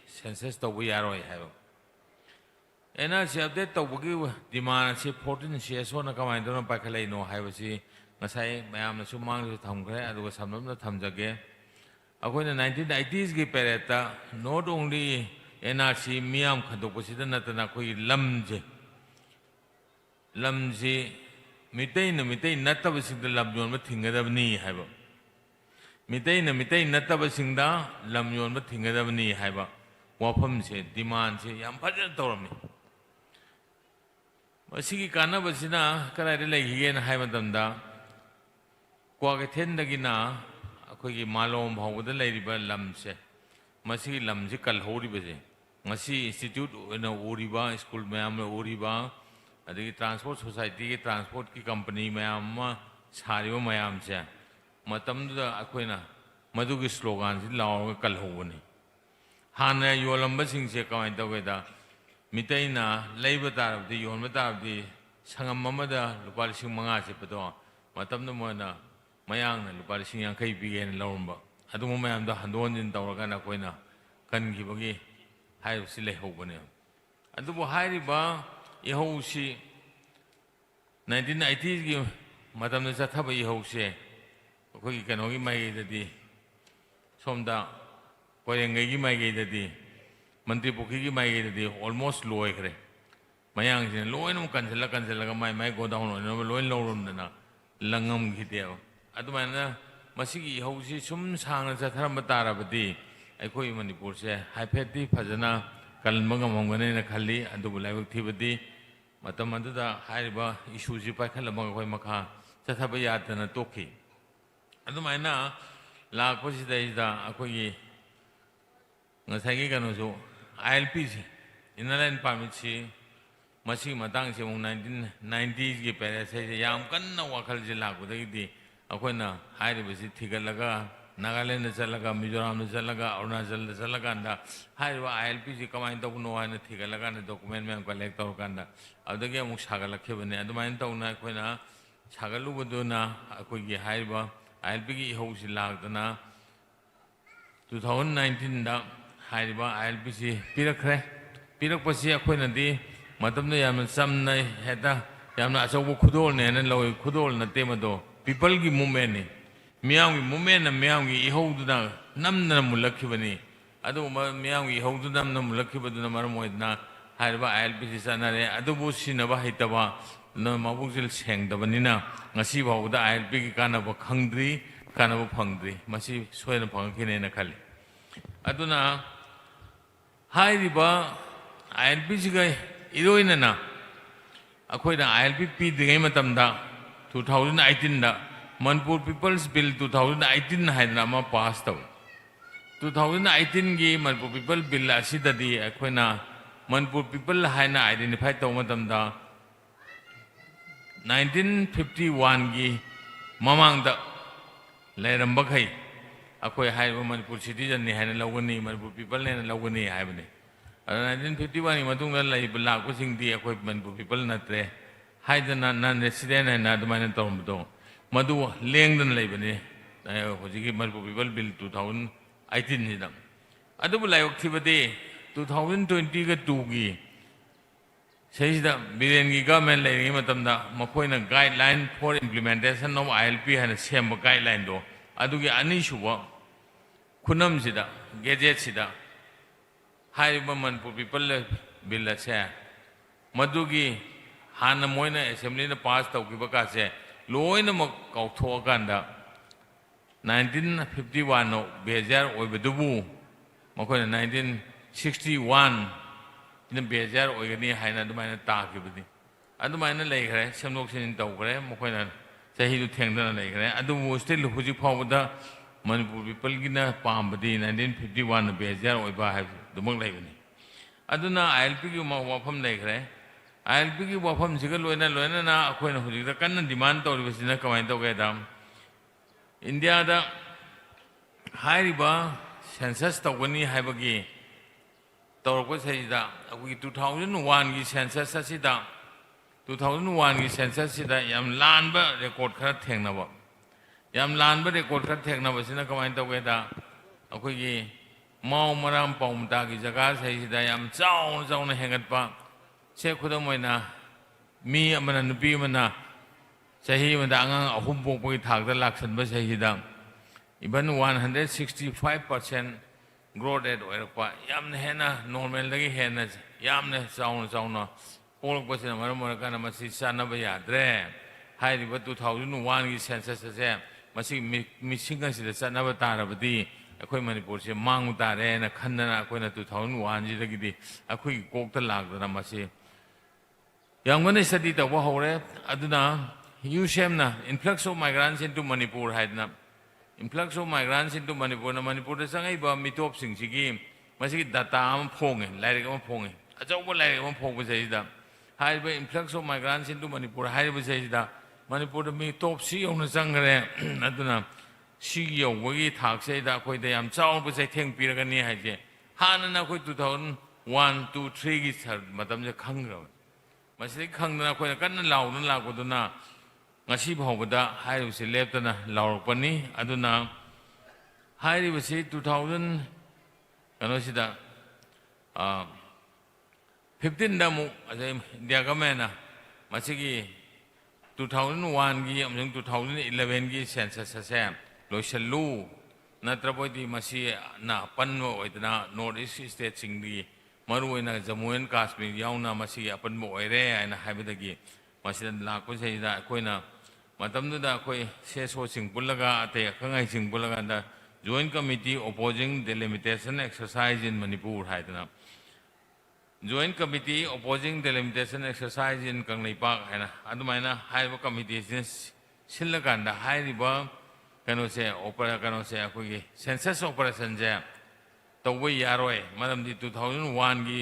census tꯧ부 야로이 하이브. NRC update tꯧ부기 디마나시 14 CSO나 가만히도는 바칼레이노 하이브시 ngasai mayamna sumang thamgre aduga samnamna thamjage akoina 1990s gi pereta not only NRC miyam khadopasida natana koi lamje mitei natabasingda lamyon ma thingadabni haiba mitei natabasingda lamyon ma thingadabni haiba wafam se demand se yam phajana tawrami masigi kanabasina karai laihigen haiba damda kwaga thendagina akhoi malom bhawda lairiba lamse masigi lamje kalhoribase masi institute na uriba school mayam na uriba adigi transport society ki transport ki company mayam sariba mayam se matamda akhoina madugi slogan si law kalhobani hana yolamba singse kamai taweda mitaina leiba tarabdi yonba tarabdi sangam mamada lupa 5,000 se pado matamda moina mayang na lupa 50,000 bigyan lawramba adumo mayam da handon din tawraga na koina kan gibagi hai si lehobane adubo hairiba ihousi 1980s gi matam na chathaba ihousi koi kanogi mai dadi somda koyengai gi mai gi dadi mantri pokhi gi mai gi dadi almost loy khre mayang sin loy no cancel ga mai go down no loy lawrum na langam gi deo adumana masigi ihousi sum sangna chatharamba tarabadi aikoi manipur se haipeti phajana kalmanga mongane na khali adubu laibuk thibadi matam aduda hairiba issue ji paikhalama koi makha chathaba yadana tokhi adumaina lakposi daida akoi ngasai kanu so ILP si inland permit si masi matang si 1990s gi pere se yam kanna wakhal ji lakudagi akoina hairiba si thigalaga Nagaland na chalaga Mizoram na chalaga Arunachal na chalaga anda hairiba ILP ji kamai tawno haina thigalaga na document me collect tawkanda adagi amuk sagalakhebane adumain tawna akoina sagalubuduna akoi gi hairiba ILP gi ihousi lagdana 2019 da hairiba ILP si pirakre pirakpasi akoina di matamna yamna samna heta yamna achaubu khudol ne na loi khudol na temado people gi movement ni miyam gi movement na miyam gi ihoudu namna mulakhibani adu miyam gi ihoudu namna mulakhibaduna maramoidna hairiba ILP si sanare adubu sinaba hitaba na mabukjil sengdabanina ngasi bawda ILP gi kanaba khangdri kanaba phangdri masi soina phangkhine na khali aduna hairiba ILP si ga iroina na akoina ILP pi dingai matamda 2018 da Manipur People's Bill 2018 haina ma pass taw 2018 gi Manipur People Bill asidadi akoina Manipur People haina identify taw matamda 1951 gi mamangda lairamba khai akoi haiba Manipur citizen ni haina lawgani Manipur People ne lawgani haibane 1951 ni matungda laib lakpo singdi akoi Manipur People natre haidana non resident haina adumana tawmdo madu lengdan laibane hojigi Manipur People Bill 2018 ni dam adubu layok thibade 2020 ga 2 gi Saysida Birengi government lai matamda makoina guideline for implementation of ILP hana semba guideline do adugi ani shuba खुनमसिदा गेजेटसिदा हाइरिबा Manipur people bill से मधुगी हाना Moina assembly ने पास तौकीबा कासे लोइनमक काउथोकांदा 1951 no बेजार ओइबदुबु मखोना 1961 इन बेजार ओइगनी हाइना दुमाइना ताकिबदी अदुमाइना लेखरे सेमलोक सिन तौखरे मखोना चाही थेंगदना लेखरे अदुबु स्टिल हुजि फावदा मनपुर पीपल गिना पामबदी 1951 बेजार ओइबा हाइ दुमक लेबनी अदुना आईएलपी की वाफम लेखरे आईएलपी की वाफम सिग लोइना लोइना ना अखोइना हुजिदा कन्न डिमांड तौरिबसिना कमाइन तौगेदा इंडिया दा हाइरिबा सेंसस तौगनी हाइबगी तौरको सहिदा अखोइ 2001 की सेंसस असिदा 2001 की सेंसस सिदा याम लानबा रेकॉर्ड खरा थेंगनबा याम लानबा रेकॉर्ड खरा थेंगनबसिना कमाइन तौगेदा अखोइ माउ मराम पौमता की जगह सहिदा याम चाउन चाउन हेंगतपा से खुदम ओइना मी अमना नुपी अमना चाही मदा अंगांग अहुम पोंपगी थागदा लाक्सनबा सहिदा इवन 165% ग्रोथ रेट ओइरपा यामने हेना नॉर्मल दगी हेना यामने चाउन चाउन पोलकबसिना मरम मरकाना मसी चानबा याद्रे हाइरिबा 2001 की सेंसस से मसी मिसिंग असिदा चानबा तारबदी अखोई मणिपुर से मांग तारे न खन्ना अखोइना 2001 जिदगिदी अखोई कोकता लागदना मसी यांगने स्टडी तब हौरे अदुना यूसेमना influx of migrants into Manipur हाइदना influx of migrants into Manipur ना मणिपुर दा संगैबा मिटॉप सिंगसिगी मसी डाटा अम फोंगे लाइरिक अम फोंगे अचौबा लाइरिक अम फोंबा सहिदा हाइबा influx of migrants into Manipur हाइबा सहिदा मणिपुर दा मिटॉप सी औना संगरे अदुना सी यौबगी थाकसेदा अखोइदा याम चाउबा चैथेंग पिरगनी हाइजे हानना अखोइ 2001 2 3 की मतमजे खंग्रब मसी खंगना अखोइना कन्ना लाउदना लागोदना ngasi phawbada hairuse leptana laurpani aduna hairibasi 2000 kano sida 15 da mu ajai india government masigi 2001 gi amjung 2011 gi census ase loisalu natrapodi masi na panmo oidna north east state singdi maruina jammu and kashmir yauna masi apanmo oire aina haibadagi masi lakko seida koina मतमदुदा कोई सेसो सिंग पुलगा अते खंगाई सिंग पुलगा दा joint committee opposing delimitation exercise in Manipur हाइदना joint committee opposing delimitation exercise in Kangleipak हैना अदुमाइना हाइबो committee सिलगांदा हाइरिबा कनो से ओपरा कनो से अखोगी सेंसस ऑपरेशन जे तौबो यारोय मदमदि 2001 की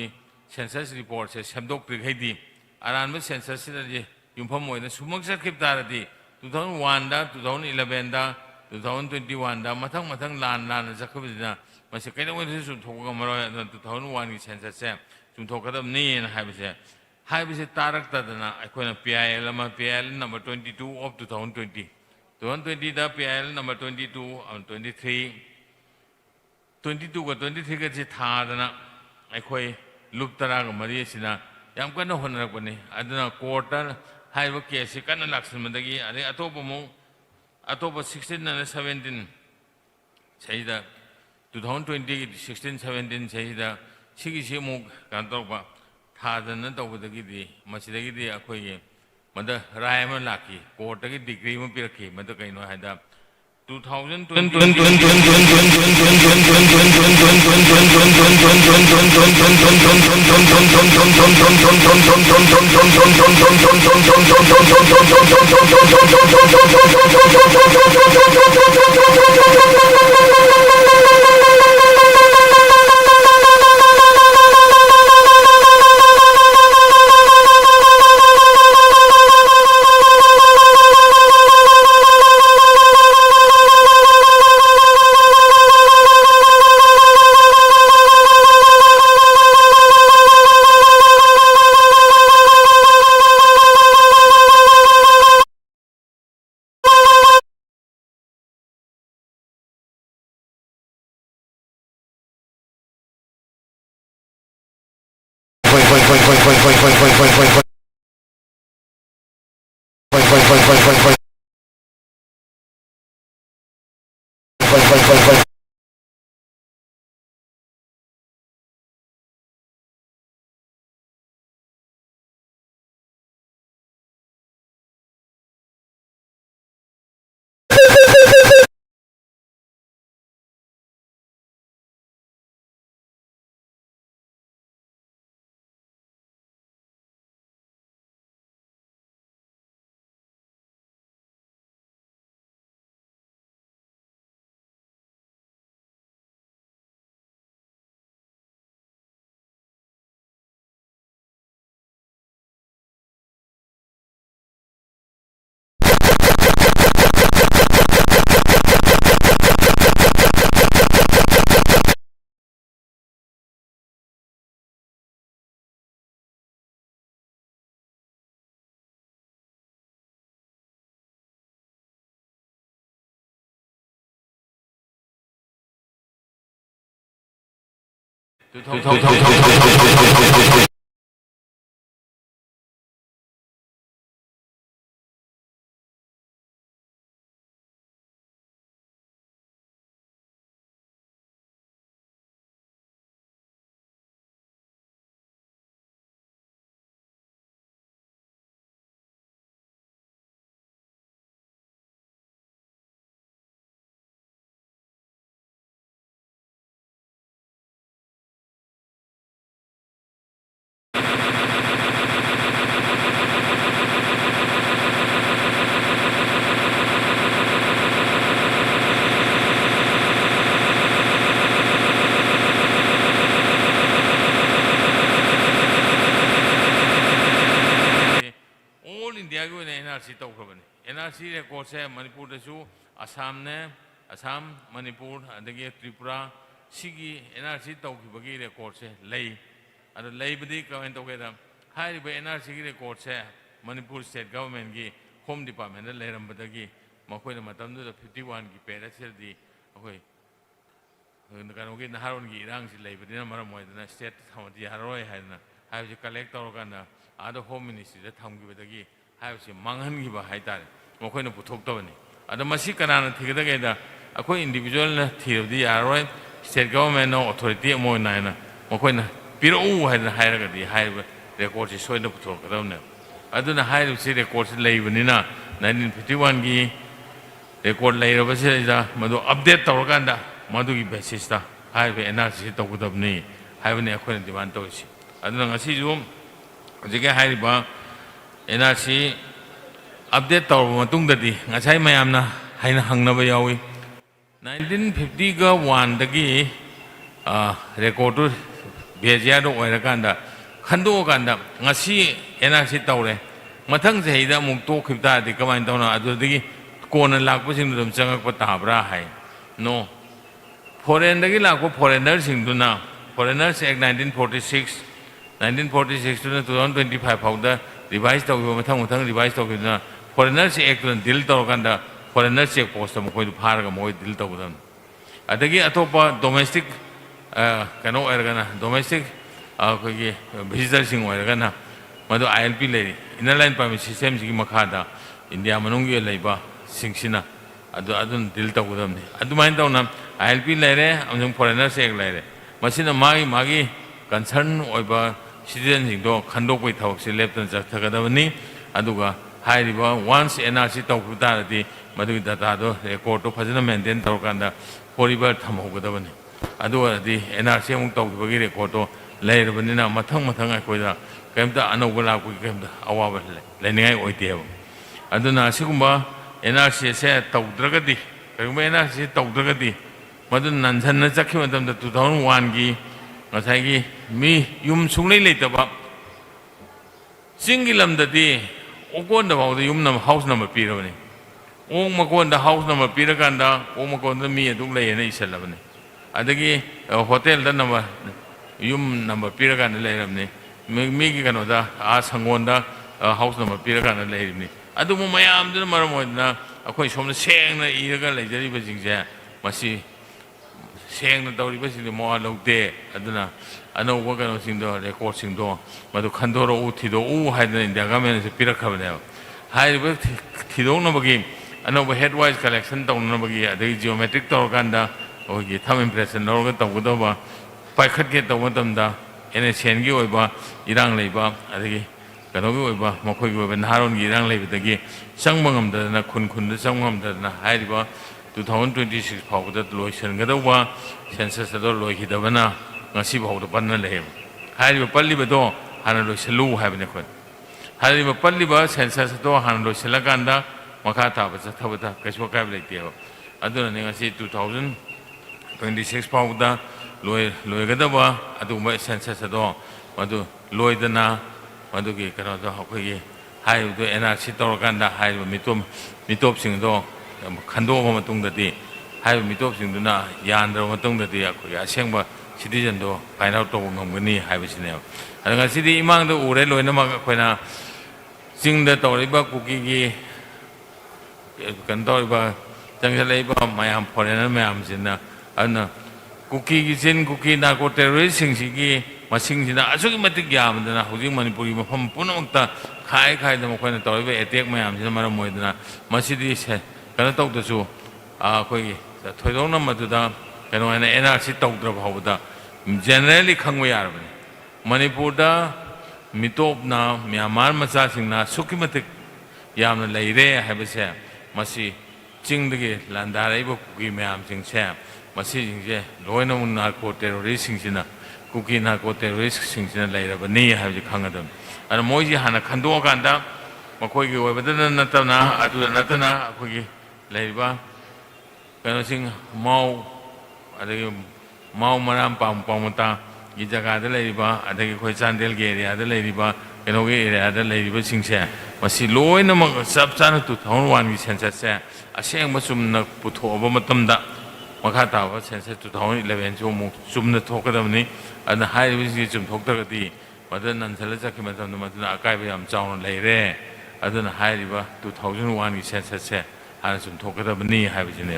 सेंसस रिपोर्ट से सेमदोक प्रिखैदी अरानबो सेंसस सिदि युमफम ओइना सुमक सखिब तारदी 2001 दा 2011 दा 2021 दा मथंग मथंग लान जखबदिना मसे कैदोंगै सु थोगा मरो 2001 की सेंसस से सु थोकदबनी न हाइबसे तारक्तदना अखोना PIL मा PIL नंबर 22 ऑफ 2020 दा PIL नंबर 22 और 23 का 23 का थादना अखोई लुप तरा ग मरी सिना याम कन होनरपनी अदना कोर्ट हाइबो केस कन लाक्सनमदगी अरे अतोप 16 and 17 सहिदा 2020 16 17 सहिदा सिगी सिमु कांतोबा थादन तौबदगी मसिदगी अखोई मद रायम लाकी कोर्ट की डिग्री में पिरखी मद कइनो हाइदा 5 All India go in NRC tawkrabani. NRC record se Manipur da su Assam, Manipur, adagi Tripura sigi NRC tawkibagi record se lay. Ada lay badi kawan tawkeda. Hari ba NRC record se Manipur state government gi Home Department da layram badagi makoi na matam da 51 gi pera sel di akoi kanogi naharon gi irang si lay badi na maram moy da state thamati haroi haina. Hai ji collect tawrokana ada home ministry da thamgi badagi hai si manghan gi ba hai tar makoi na puthok tawani ada masi kanana thigada ga da akoi individual na thirdi yaroi state government no authority mo na na makoi na piro hai na hai ra ga di hai record si soi na puthok ka dawna aduna hai si record si lay bani na 1951 gi record lay ra ba si da madu update tawrokanda madu gi basis ta hai be NRC tawgudabni hai bani akoi na demand tawsi aduna ngasi ju jige hai ba NRC update tawra matung dadi ngasai mayamna haina hangnaba yawi 1950 ga 1 dagi record beja do oirakanda khando kanda ngasi NRC tawre mathang jehida muk to khibta di kamain tawna adu dagi kona lakpa sing dum changak pa tabra hai no foreign dagi lakpa foreigner sing duna Foreigners Act 1946 1946 to 2025 powder revised to Matang revised to Foreigners Act and deal to Ganda Foreigners Act post of Moy Paraga Moy deal to them. Adagi Atopa domestic cano ergana domestic visitors in Oregana Mado ILP lady in a line permit systems Makada India Manungi Labor Singshina Adun deal to them. Adumain down ILP lady among Foreigners Act lady. Masina Magi concern over citizens do Kando with House left and Zakadavani, Aduga, High River, once NRC Taukutarati, Madu Datado, a court of President then Taukanda, Horiber Tamogadavani. Adua, the NRC Tauki Koto, Lay Vanina, Matang Aquida, came to Anogala, we came to our Lenai Oiteo. Aduna Sigumba, NRC said Taudragati, NRC Taudragati, Madun Nansan Zaki, the 2001 gi. Masagi mi yum sunglay later ba singilam dati okon da ba yum nam house number pirawani ong makon da house number pirakanda ong makon da mi aduk lay na isalabani adagi hotel da number yum number pirakanda layramni mi gi kano da a sangon da house number pirakanda layrimni adu mo mayam da maram odna akoi somna seng na iraga layjari ba jingja masi Seng the Dori basically more low there, Aduna, I know what kind of thing the record sing door, but the Kandoro Utido, had in the government is a Piracabel. High with Tido number game, I know headwise collection down number gear, the geometric Torganda, or get thumb impression, or get the Wudova, Packet get the Wadamda, and a Shengi over Irang labor, Adagi, Kanogo over Moko and Haron Irang labor the gay, Sangmangam the Nakun, the Sangam the High River. 2026 powder that lotion Gadawa, census the Lohidavana, Nasiba of the Panalem. Harry Palibedo, Hanalo Salu having a quid. Harry Paliba, census the door, Hanalo Selaganda, Makata, was a Tabata, Kashwaka. I don't know, I see 2026 powder, Loigadawa, Adu census the door, Madu Loidana, Maduki, Kanada, Hoki, High the NRC Torganda, High Mitop Sing door. Kando Matung the day, have Mitop in the Na, Yandra Matung the day, Ashamba citizen do, find out to Mungani, have a snail. And I see the Imang the Urelo in the Makapena sing the Toriba cookie, Cantoriba, Tangalaba, my am foreigner mams in the Kuki की Chin Kuki narco terrorist मसिंगसिना असुकी मतिक यामदना हुजिंग मणिपुरी मफम पुनमक्ता खाय खायदा मखोयना तौरिबा एटेक मयामसिना मरम मोयदना मसिदी से कनो तौदसु अखोई थोइदोंना मदुदा कनो हैना एनआरसी तौद्र भावदा जनरली खंगबा यारबनी मणिपुरदा मिटोपना म्यांमार मचासिंगना सुकी मतिक यामना लेरे हाइबसे मसी चिंगदगी लांदाराइबा कुकी मयामसिंगसे मसीजिंगसे लोइना नार्को टेररिस्टसिंगसिना कुकी नार्को टेररिस्टसिंगसिना लेरबनी हाइबजे खंगदम अन मोइजी हाना खंदोकांदा मखोइगी ओइबदना नतना अदुदा नतना अखोइगी लेरिबा कनोसिंग माउ अदगी माउ मराम पामुता की जगह लेरिबा अदगी खोइ चांदेल के एरिया लेरिबा कनोगे एरिया लेरिबा सिंगसे मसी लोइनमक सब चाना 2001 की सेंसस से असेंग चुम्ना पुथोब मतमदा मखा ताब सेंसस 2011 जो मु चुम्ना थोकदमनी अन हाइबसी चुमथोक्तगदी मदन नंसल चखि मतमदा मदन अकाइबा याम चाउन लेरे अदन हाइरिबा 2001 की सेंसस से हाना चुमथोक्तबनी हाइबसिने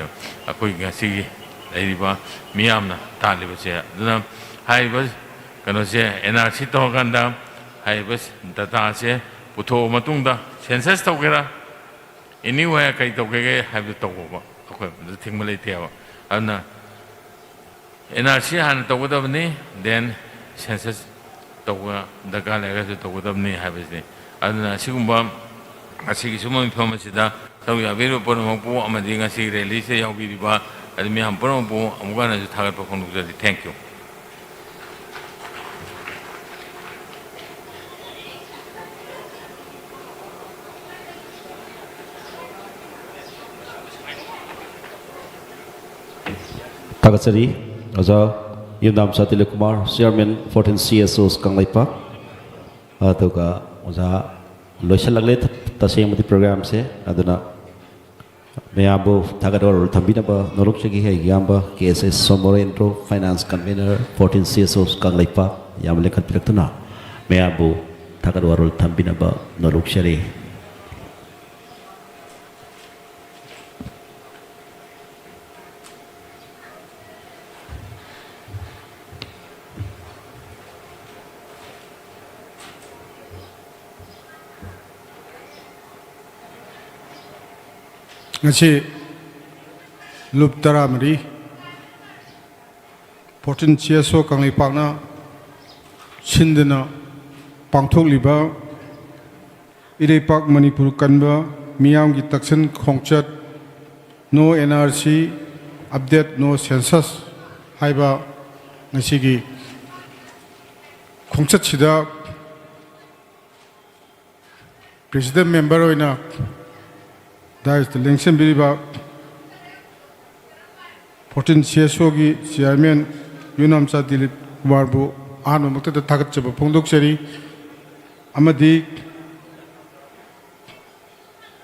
अखोइ गसी लेरिबा मियामना तालिबसे अदना हाइबा कनोसे एनआरसी तोगंदा हाइबा डाटा से पुथो मतुंगदा सेंसस तौगेरा एनीवे कई तौगेगे हाइबो तौबो अखोइ थिंगम लेतेबा अदना एनआरसी हाना तौगदबनी देन सेंसस तौगा दगा लेगा तौगदबनी हाइबसे अदना सिगुंबा असिगी सुमन फमसिदा तौया बेरो पनमपु अमदि ngasi रैली से यावबिरिबा अदमी हम पनमपु अमुगाना थागत पखोंदुजदि thank you Tagasari, Aza, Yundam Satile Kumar, Chairman 14 CSOs Kanglaipa, Atuka, Aza, Loishalaglet, Tasemati program se, Aduna, Meabu, Tagador, Tambinaba, Norukshiki, Yamba, KSS Somorentro, Finance Convener, 14 CSOs Kanglaipa, Yamalekat Piratuna, Meabu, Tagador, Tambinaba, Norukshari. ngasi lup tara mari 14 CSO kanglai pakna sindana pangthok liba irepak manipur kanba miyam gi taksan khongchat no NRC update no census haiba ngasi gi khongchat sida president member oina that is the election biriba 14 CSO gi chairman Yunam Sa Dilip Kumar bu anu mukta da thagat chaba phongdok seri amadi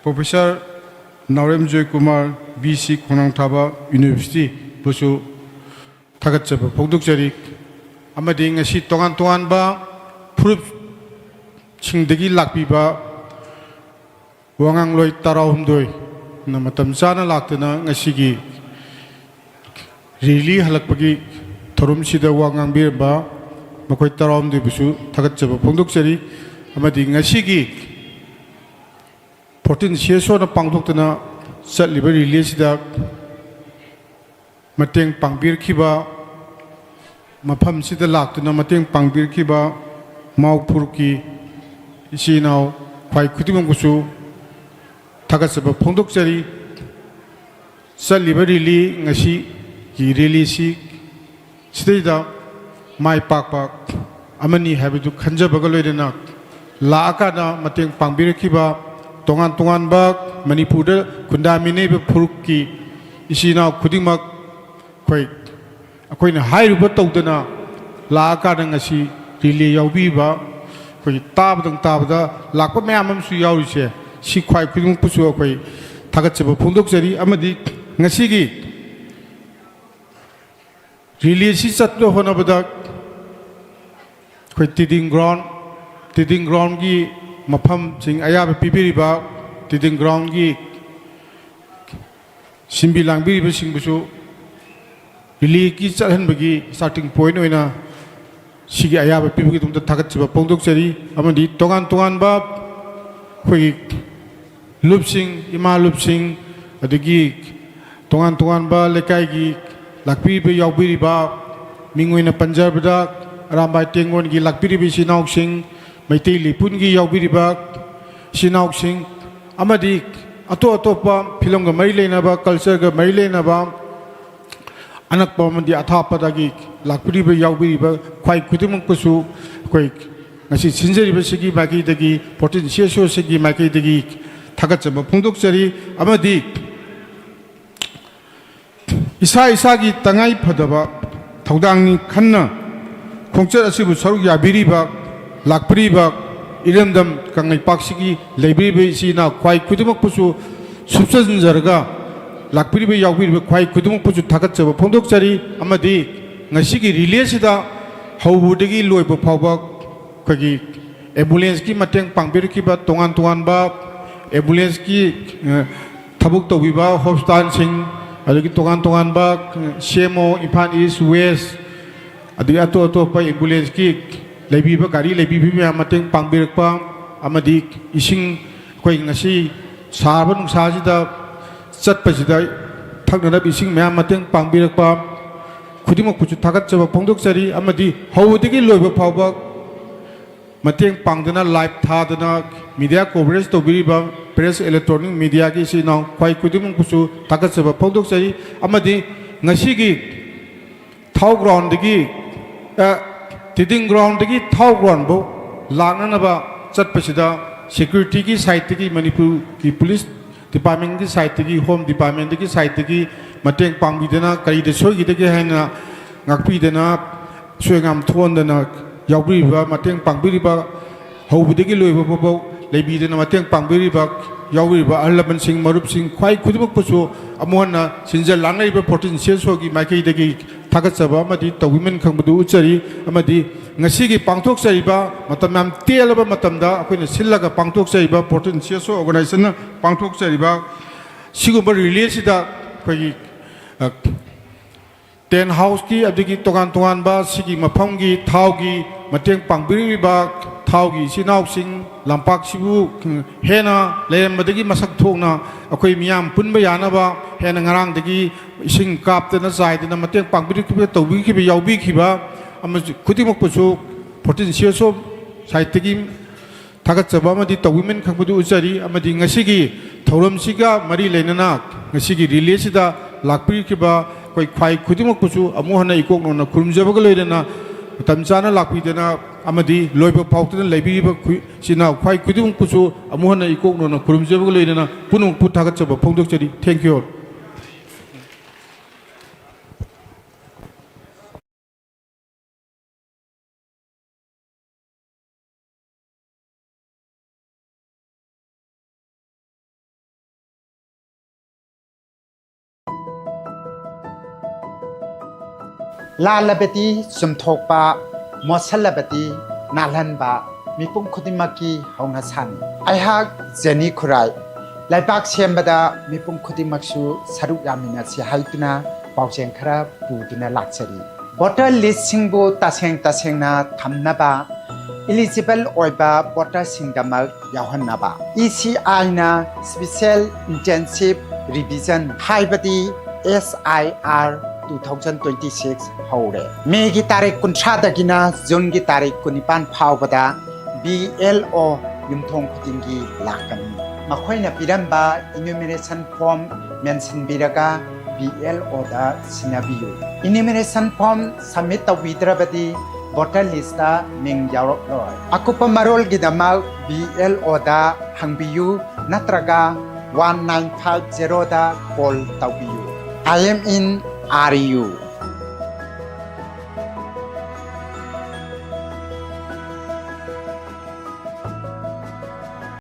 Professor Naurem Joy Kumar BC Khonang Thaba University busu thagat chaba phongdok seri amadi ngasi tongan ba phurup chingdagi lakpi ba Wangang loi tarahum doi na matam sana laktana ngasigi rili halak pagi thorum sida wangang bir ba makoi tarahum doi busu thagat chaba phongdok seri amadi ngasigi 14 CSO na pangthok tana satliba rili sida mateng pangbir khiba mafam sida laktana mateng pangbir khiba maupur ki isinau khwai khudimang busu Tagasaba Pondok Sari Salibarili Ngasi Girelisi Sida Mai Pak Amani Habitu Kanja Bagaloidana La Akana Mateng Pangbirakiba Tongan Bak Manipuda Kundamine Puruki Isina Kudimak Quake Aquina High Rubotodana La Akana Ngasi Rili Yaubiba Quay Tabdan Tabda Lako Mamam Suyaushe si khwai khudung pusu akhoi thagat chaba phongdok jari amadi ngasi gi release chatlo hona bada khoi tiding ground gi mafam sing aya pibiri ba tiding ground gi simbi langbi ba sing busu रिली की चलहनबगी starting point होइना सिगी अयाबा पिबगी तुमदा थागतचिबा फोंदोकचरी अमदि तोगान तोगान बा खोई लुपसिंग इमा लुपसिंग अदगी तोगान तोगान बा लेकाईगी लाकपीबा यावबिरिबा मिंगोइना पंजाबदा अरामबाई टेंगोनगी लाकपीरिबि सिनाउसिंग मैतेई लिपुनगी यावबिरिबा सिनाउसिंग अमदि अतो अतोपा फिल्मगा मरी लेनाबा कल्चरगा मरी लेनाबा अनकपा अमदि अथापदागी लाकपीरिबा यावबिरिबा ख्वाई खुदिमकसु कोई ngasi sinjariba sigi maki dagi protein CSO sigi maki dagi thagachaba phungdokchari amadi isa gi tangai phadaba thodangni khanna khongchar asibu saruk yabiriba lakpriba iramdam kangai paksigi leibiriba sina khwai kudumak pusu subsanjaraga lakpriba yawbiriba khwai kudumak pusu thagachaba phungdokchari amadi ngasi gi release da hawbudagi loiba phawba खोगी ambulance की मतेंग पांगबिरखिबा तोंगान तोंगान बा ambulance की थबुक तौबिबा hospital Singh अदगी तोंगान तोंगान बा CMO Imphal east west अदगी अतो अतो पा ambulance की लेबिबा गाड़ी लेबिबा मतेंग पांगबिरखपा अमदी इसिंग खोई ngasi साबा नुसाजिदा चटपसिदा थगनब इसिंग मया मतेंग पांगबिरखपा खुदिमक पुचु थागतचबा फोंदोकचरी अमदी हौदगी लोइबा फावबा मतेंग पांगदना लाइव थादना मीडिया कवरेज तौबिरिबा प्रेस इलेक्ट्रॉनिक मीडिया की सिना ख्वाई खुदिमक पुसु थागतचबा फोंदोकचरी अमदी ngasiगी थाव ग्राउंड दगी टिडिंग ग्राउंड दगी थाव ग्राउंड बो लांगनबा चटपसिदा सिक्योरिटी की साइड की मणिपुर की पुलिस डिपार्टमेंट की साइड की होम डिपार्टमेंट की साइड की मतेंग पांगबिदना करीद सोगिदगे हैना ngakpidana सुयगाम थोंदना यावबिरिबा मतेंग पांगबिरिबा हौबदगी लोइबा बबो लेबिदना मतेंग पांगबिरिबा यावबिरिबा अहलमन सिंह मरुप सिंह ख्वाई खुदिमक पुसु अमोहना सिंजल लांगरिबा प्रोटीन सेसोगी माइकैदगी थागतचबा अमदि तौबिमन खंबदु उचरी अमदि ngasiगी पांगथोकचरिबा मतम नाम तेलबा मतमदा अखोइना सिल्लगा पांगथोकचरिबा प्रोटीन सेसो ऑर्गेनाइजेशन पांगथोकचरिबा सिगुबा रिलीजदा खोगी टेन हाउस की अदगी तोगान तोगान बा सिगी मफमगी थावगी मतेंग पांगबिरिबा थावगी सिनाउसिंग लंपाक सिबु हेना लेरमदगी मसक थोगना अखोई मियाम पुनबा यानबा हेना ngarangdagi ising kaptana saidana मतेंग पांगबिरिखिबा तौबिखिबा यावबिखिबा अमजु खुदिमक पुसु प्रोटीन सेसो साइतगी थागतचबा अमदि तौबिमन खंबदु उचरी अमदि ngasiगी थौरमसिगा मरी लेनना ngasiगी रिलीजदा लाकपिखिबा कोई ख्वाई खुदिमक पुसु अमुहना इकोकनोना खुरुमजबग लोइदना तमचाना लाकपिदना अमदि लोइब फाउतना लेबिबा सिना ख्वाई खुदिमक पुसु अमुहना इकोकनोना खुरुमजबग लोइदना पुनुम पुथागतचबा फोंदोकचरी थैंक यू लालबती सुमथोकपा मोसलबती नालहनबा मिपुम खुदिमकी हौना सान आइहाक जेनी खुराई लाइबाक सेमबदा मिपुम खुदिमकसु सरुक यामिना से हाइतुना पाउजें खरा पुदुना लाक्चरी वोटर लिस्ट सिंबु तसेंना थमनबा एलिजिबल ओइबा वोटर सिंगदमक यावहनबा ECI ना स्पेशल इंटेंसिव रिविजन हाइबदी SIR 2026 हौरे मे की तारीख 19 जून की तारीख 19 फावबदा BLO युमथों खुदिंगी लाकनी मखोइना पिरंबा इन्यूमरेशन फॉर्म मेंशन बिरगा BLO दा सिनाबियु इन्यूमरेशन फॉर्म सबमिट तौबिद्रबदी वोटर लिस्ट दा मिंग यावरलोय अकुपा मरोल गिदमा BLO दा हंगबियु नत्रगा 1950 दा कॉल तौबियु I am in RU